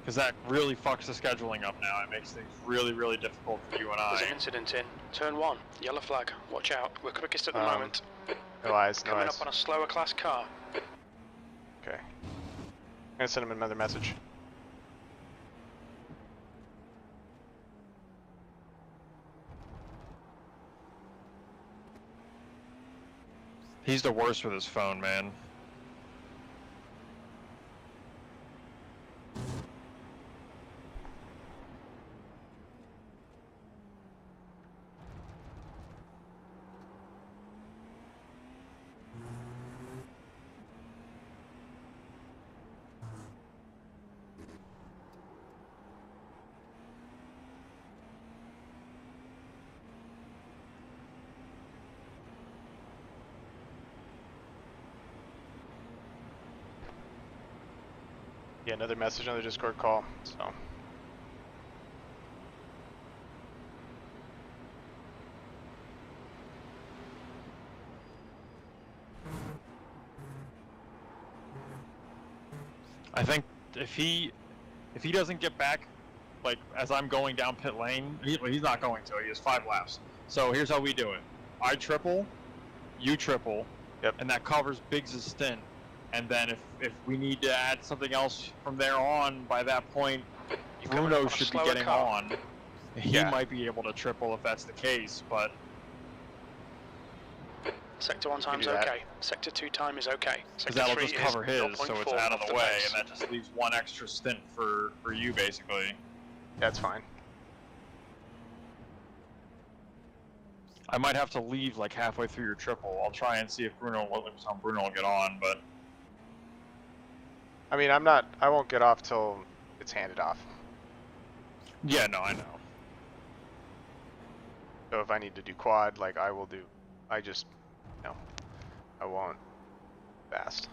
Because that really fucks the scheduling up now. It makes things really, really difficult for you and I. There's an incident in turn 1. Yellow flag. Watch out. We're quickest at the moment. No eyes. No Coming eyes. up on a slower class car. Okay. I'm gonna send him another message. He's the worst with his phone, man. Yeah, another message on the Discord call. So. I think if he doesn't get back, like as I'm going down pit lane, he's not going to. He has 5 laps. So here's how we do it: I triple, you triple, and that covers Biggs' stint. And then if we need to add something else from there on, by that point, Bruno should be getting on. He might be able to triple if that's the case, but Sector 1 time's okay. Sector 2 time is okay. because that'll just cover his, so it's out of the way, and that just leaves 1 extra stint for you, basically. That's fine. I might have to leave like halfway through your triple. I'll try and see if Bruno will get on, but I mean, I won't get off till it's handed off. Yeah, no, I know. So if I need to do quad, like I will do. I just, I won't fast.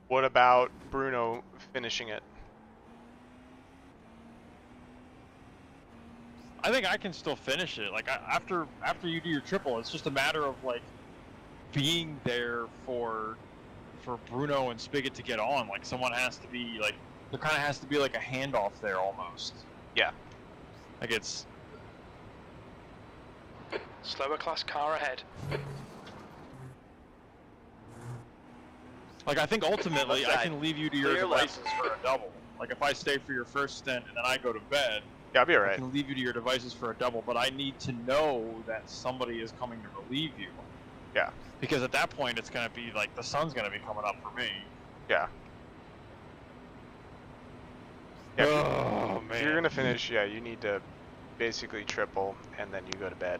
What about Bruno finishing it? I think I can still finish it. Like after you do your triple, it's just a matter of like being there for Bruno and Spigot to get on. Like someone has to be like, there kind of has to be like a handoff there almost. Yeah. Like it's slower class car ahead. Like I think ultimately I can leave you to your devices for a double. Like if I stay for your first stint and then I go to bed. Yeah, I'll be alright. I can leave you to your devices for a double, but I need to know that somebody is coming to relieve you. Yeah. Because at that point, it's going to be like the sun's going to be coming up for me. Yeah. Oh, man. If you're going to finish, yeah, you need to basically triple, and then you go to bed.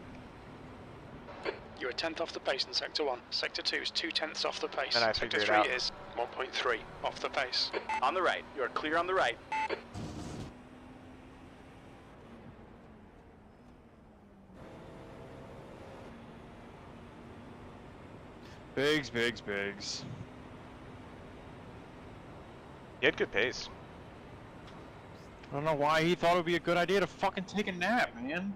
You're a 10th off the pace in Sector 1. Sector 2 is 2/10 off the pace. And I Sector figured 3 it out. is 1.3 off the pace. On the right. You are clear on the right. Biggs. He had good pace. I don't know why he thought it would be a good idea to fucking take a nap, man.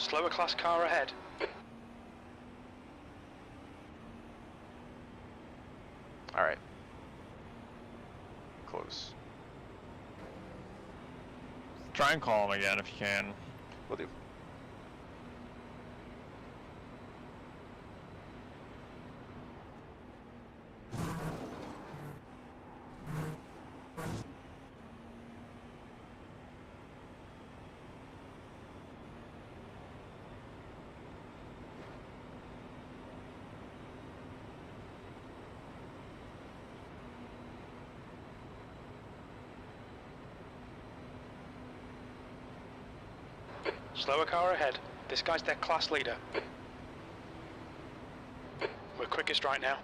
Slower class car ahead. All right. Close. Try and call him again if you can. Will do. Slower car ahead. This guy's their class leader. We're quickest right now.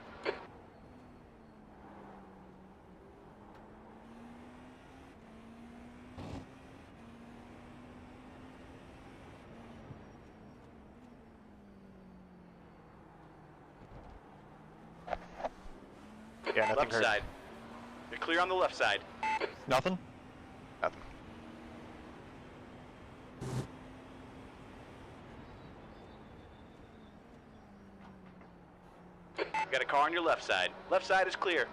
Yeah, nothing Left heard. side. You're clear on the left side. Nothing? Nothing. You got a car on your left side. Left side is clear.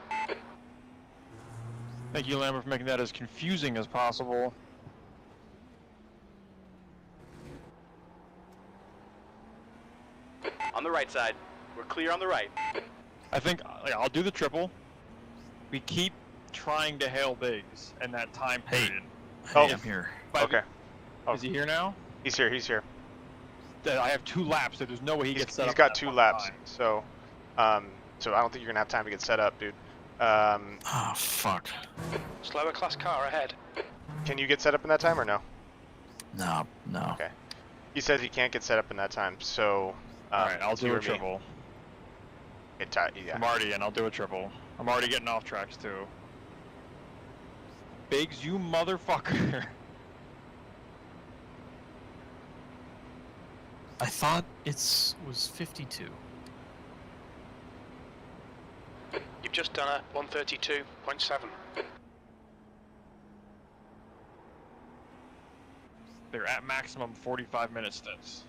Thank you, Lambert, for making that as confusing as possible. On the right side. We're clear on the right. I think I'll do the triple. We keep trying to hail bigs in that time period. Oh. I'm here. Okay. Oh. Is he here now? He's here. He's here. I have 2 laps, so there's no way he gets set up. He's got in that 2 one laps. time. So, so I don't think you're gonna have time to get set up, dude. Oh, fuck. Slower class car ahead. Can you get set up in that time or no? No, no. Okay. He says he can't get set up in that time, so. Alright, I'll it's you do a or me. triple. Yeah. I'm already in, I'll do a triple. I'm already getting off tracks too. Biggs, you motherfucker. I thought was 52. You've just done a 132.7. They're at maximum 45-minute stints.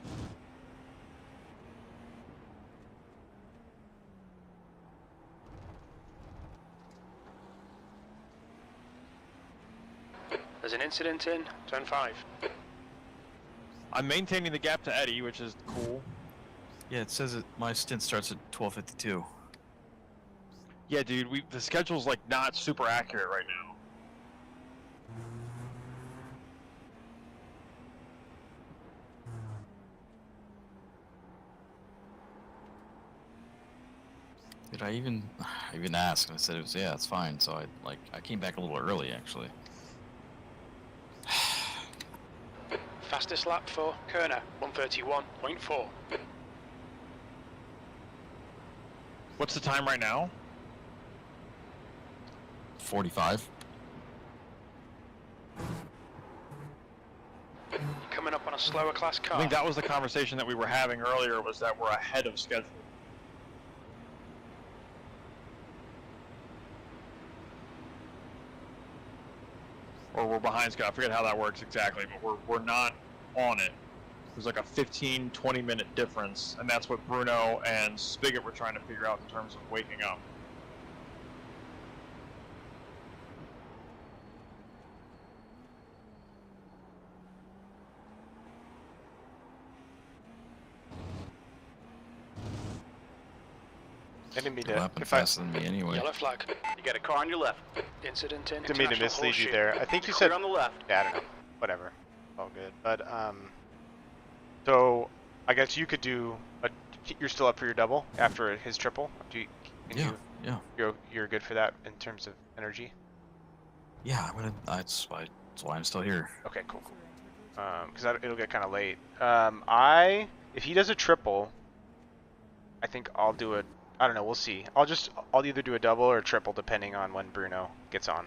There's an incident in turn 5. I'm maintaining the gap to Eddie, which is cool. Yeah, it says my stint starts at 12:52. Yeah, dude, the schedule's like not super accurate right now. Did I even ask? And I said it was, yeah, it's fine. So I came back a little early actually. Fastest lap for Kerner, 131.4. What's the time right now? 45. Coming up on a slower class car. I think that was the conversation that we were having earlier, was that we're ahead of schedule. Or we're behind schedule. I forget how that works exactly, but we're not on it. There's like a 15-20 minute difference, and that's what Bruno and Spigot were trying to figure out in terms of waking up. I didn't mean It'll to. happen faster than me anyway. Yellow flag. You got a car on your left. Incident in Didn't mean to International mislead you Horseshoe. there. I think you You're said. clear on the left. Yeah, I don't know. Whatever. All good. But so I guess you could do a. You're still up for your double after his triple. Can Yeah, you, yeah. You're good for that in terms of energy. Yeah, that's why I'm still here. Okay, cool. Because it'll get kind of late. If he does a triple, I think I'll do a. I don't know. We'll see. I'll either do a double or a triple depending on when Bruno gets on.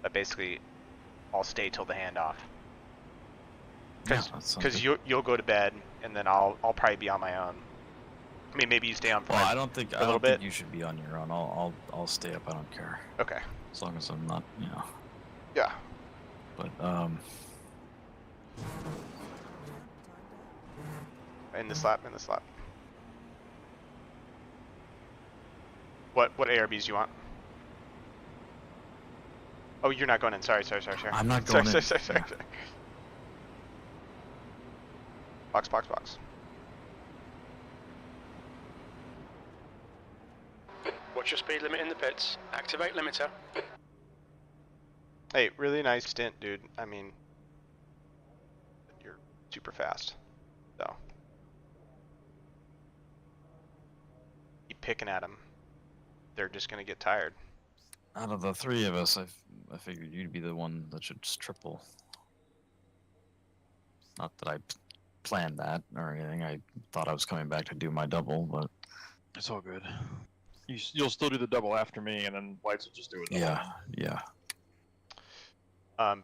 But basically, I'll stay till the handoff. Because you'll go to bed and then I'll probably be on my own. I mean, maybe you stay on for Well, like I don't think you should be on your own. I'll stay up. I don't care. Okay. As long as I'm not, Yeah. But in this lap, in this lap. What ARBs do you want? Oh, you're not going in. Sorry. I'm not going in. Sorry. Box. What's your speed limit in the pits? Activate limiter. Hey, really nice stint, dude. I mean, you're super fast, so keep picking at them. They're just gonna get tired. Out of the three of us, I figured you'd be the one that should just triple. Not that I planned that or anything. I thought I was coming back to do my double, but It's all good. You'll still do the double after me, and then Lights will just do it. yeah.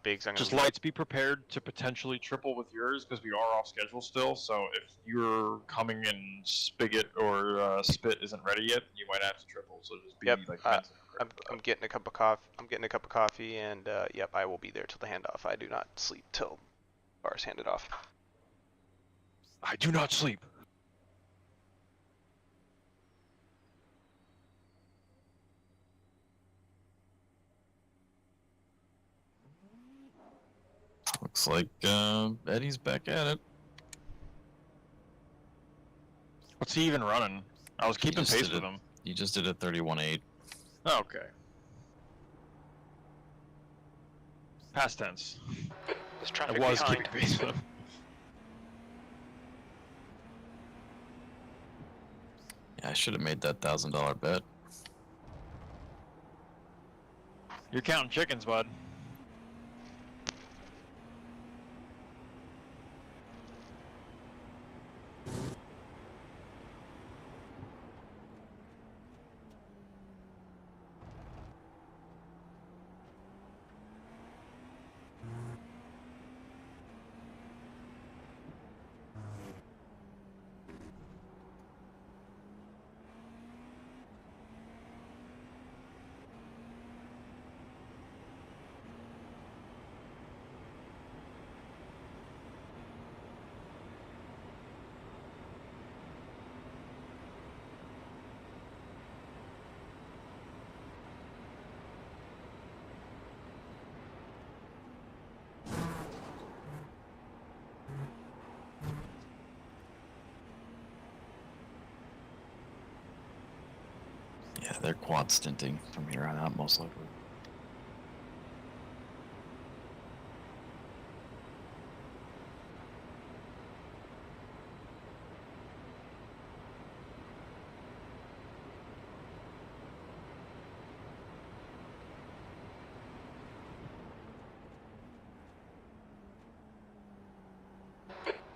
Biggs, I'm gonna Just Lights, be prepared to potentially triple with yours because we are off schedule still. So if you're coming in Spigot or Spit isn't ready yet, you might have to triple. So just be like. I'm getting a cup of coffee. And yep, I will be there till the handoff. I do not sleep till bars handed off. I do not sleep. Looks like Eddie's back at it. What's he even running? I was keeping pace with him. You just did a 31.8. Okay. Past tense. There's traffic I was behind. keeping pace with him. Yeah, I should have made that $1,000 bet. You're counting chickens, bud. Yeah, they're quad stinting from here on out, most likely.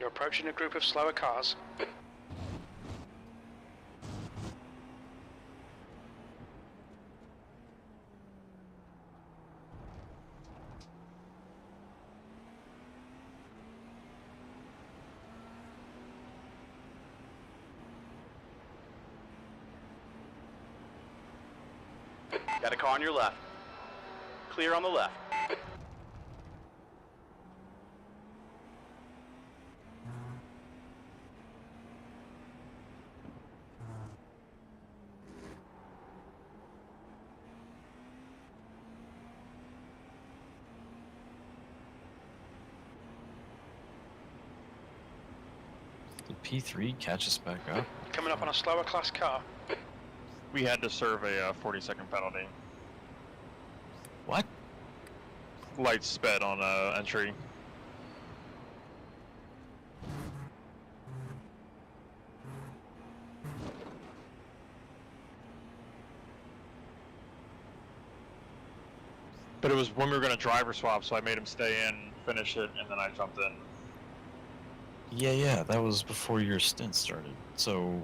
You're approaching a group of slower cars. Got a car on your left. Clear on the left. Did P3 catch us back up? Coming up on a slower class car. We had to serve a 40-second penalty. What? Lights sped on entry. But it was when we were going to driver swap, so I made him stay in, finish it, and then I jumped in. Yeah, that was before your stint started. So,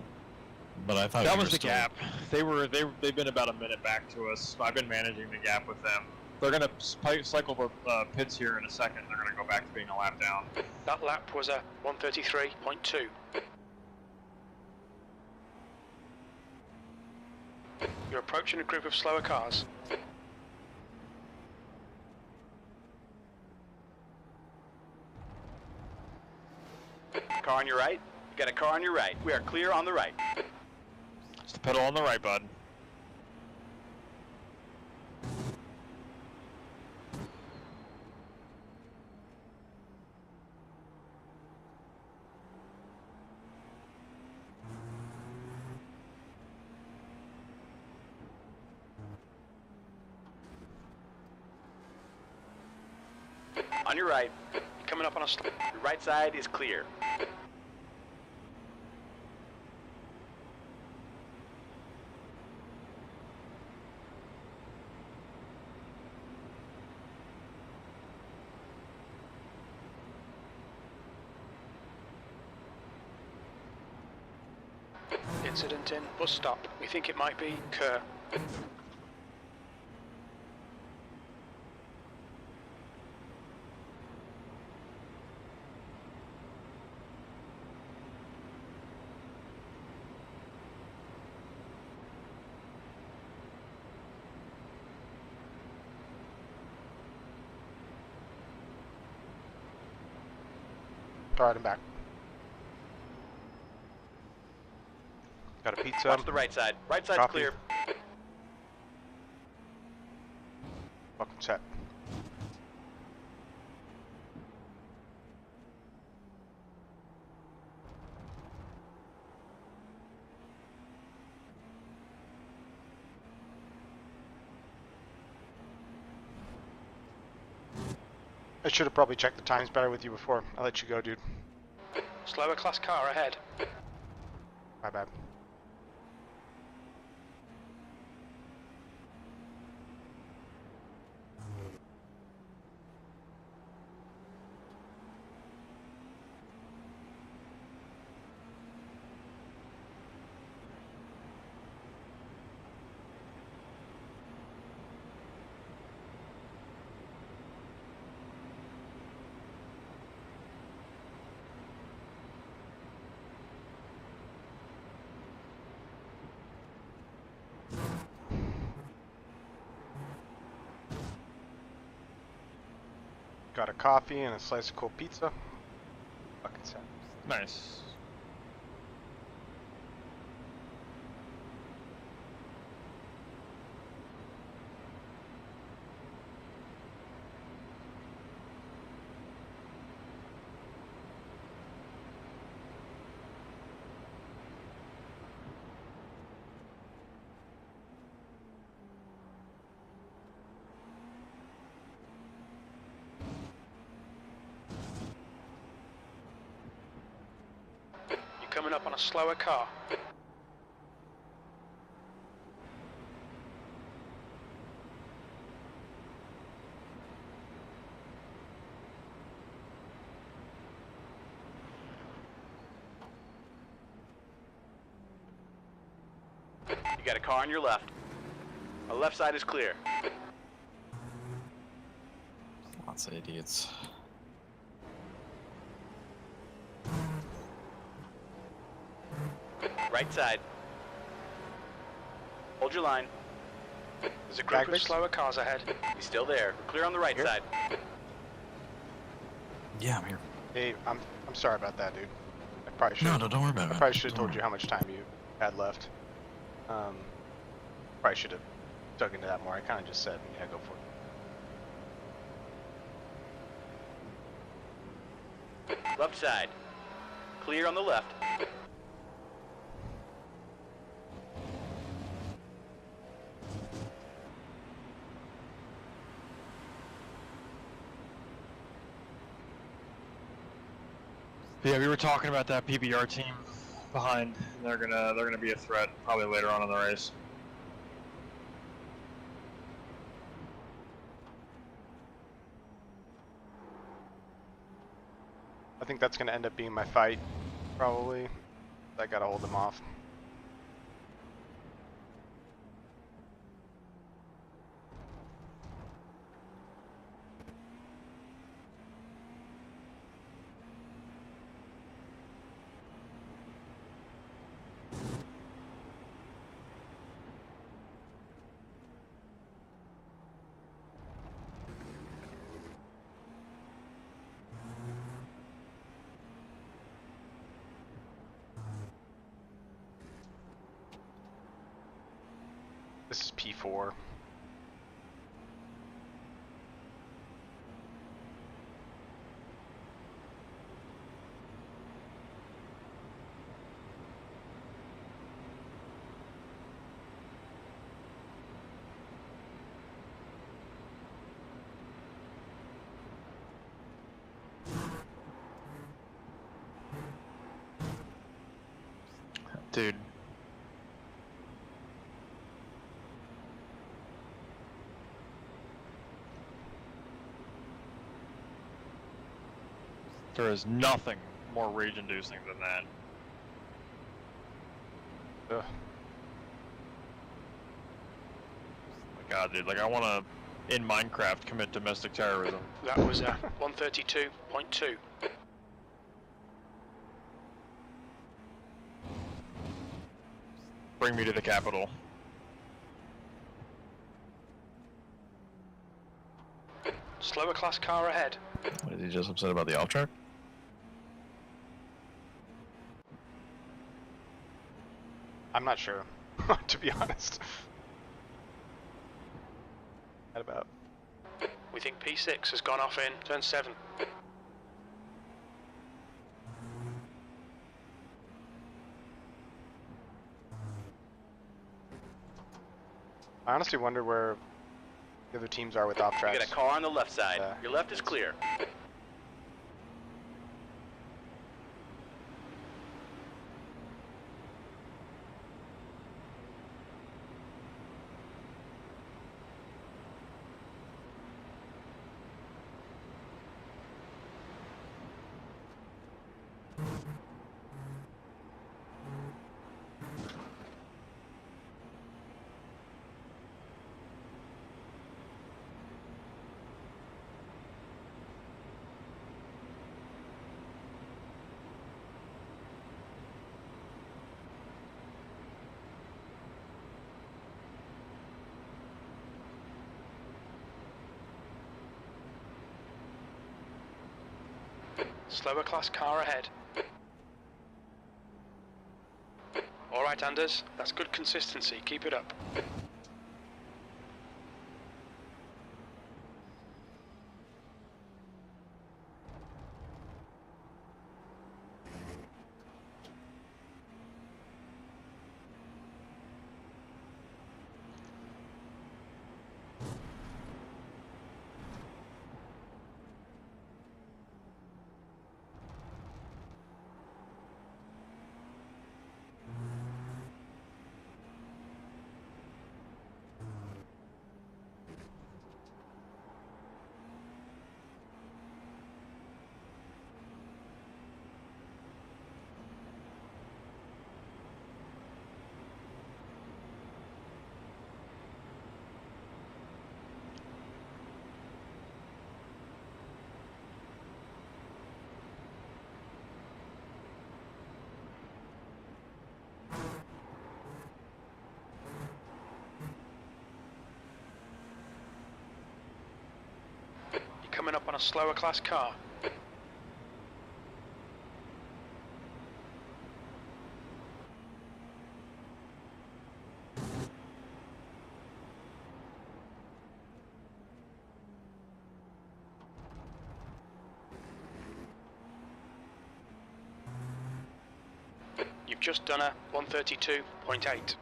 but I thought that you was were the still... gap. They've been about a minute back to us. I've been managing the gap with them. They're gonna cycle the pits here in a second. They're gonna go back to being a lap down. That lap was a 1:33.2. You're approaching a group of slower cars. Car on your right. Got a car on your right. We are clear on the right. It's the pedal on the right, bud. On your right. Coming up on a Your right side is clear. incident in. Bus stop. We think it might be Kerr. Alright, I'm back. Got a pizza. Watch the right side. Right side's Coffee. clear. Welcome set. I should have probably checked the times better with you before I let you go, dude. Slower class car ahead. My bad. Got a coffee and a slice of cold pizza. Fucking set. Nice. You're coming up on a slower car. You got a car on your left. The left side is clear. Lots of idiots. Right side. Hold your line. There's a group of slower cars ahead. He's still there. We're clear on the right side. Yeah, I'm here. Hey, I'm sorry about that, dude. I probably should. No, don't worry about it. I probably should have Don't told you how much time you had left. Probably should have dug into that more. I kind of just said, yeah, go for it. Left side. Clear on the left. Yeah, we were talking about that PBR team behind. They're gonna be a threat probably later on in the race. I think that's going to end up being my fight, probably. I got to hold them off. P4. Dude. There is nothing more rage-inducing than that. Ugh. My God, dude, like I want to, in Minecraft, commit domestic terrorism. That was 132.2. Bring me to the capital. Slower class car ahead. What, is he just upset about the off track? I'm not sure, to be honest. What about? We think P6 has gone off in turn 7. I honestly wonder where the other teams are with off You tracks. got a car on the left side. Your left is clear. Slower class car ahead. Alright, Anders, that's good consistency. Keep it up. You're coming up on a slower class car. You've just done a 132.8.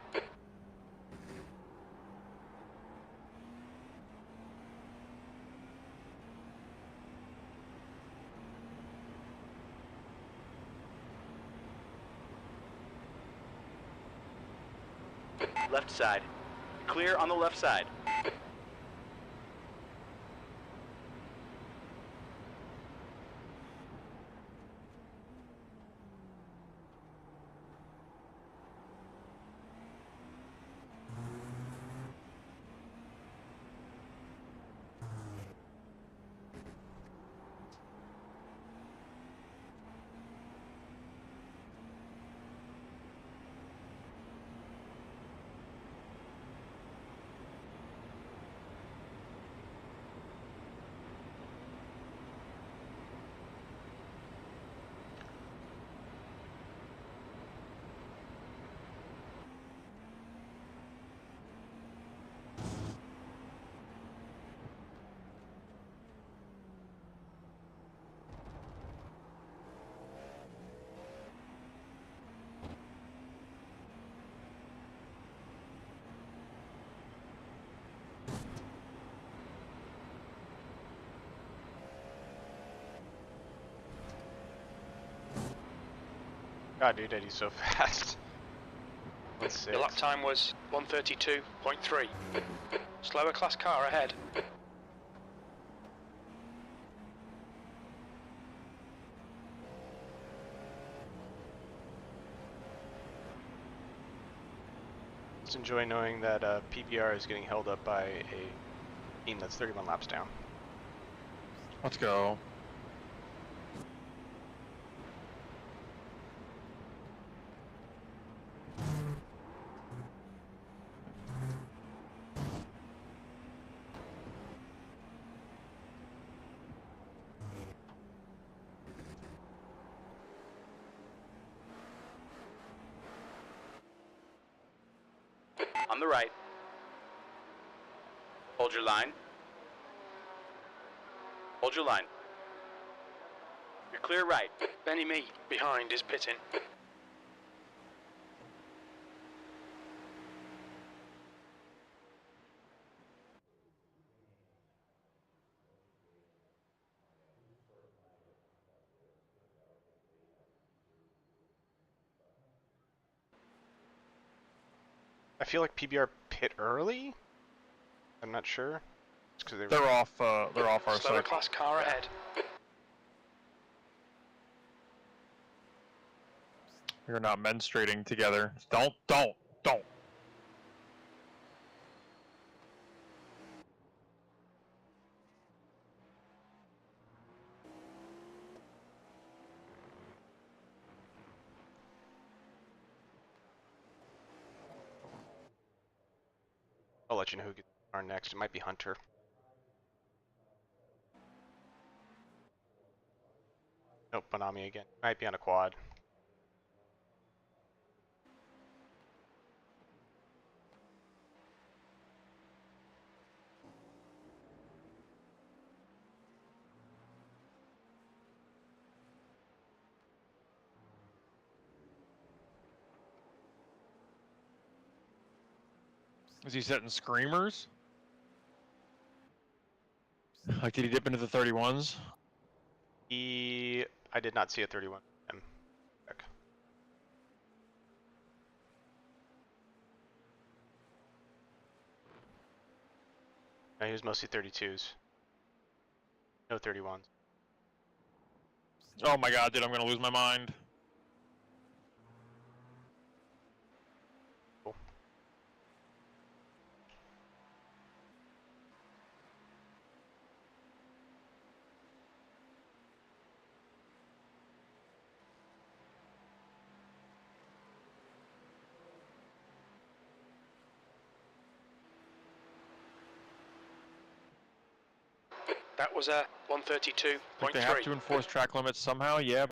Left side. Clear on the left side. God, dude, Eddie's so fast. Your lap time was 1:32.3. Slower class car ahead. Just enjoy knowing that PBR is getting held up by a team that's 31 laps down. Let's go. On the right. Hold your line. Hold your line. You're clear right. Benny Me behind is pitting. I feel like PBR pit early. I'm not sure. It's 'cause They're off our Slower side. class car ahead. We're not menstruating together. Don't. I'll let you know who gets our next. It might be Hunter. Nope, Bonami again. Might be on a quad. Is he setting screamers? Like, did he dip into the 31s? I did not see a 31. Check. No, he was mostly 32s. No 31s. Oh my god, dude, I'm gonna lose my mind. Cool. That was a 1:32.3. Like they have to enforce track limits somehow, yeah.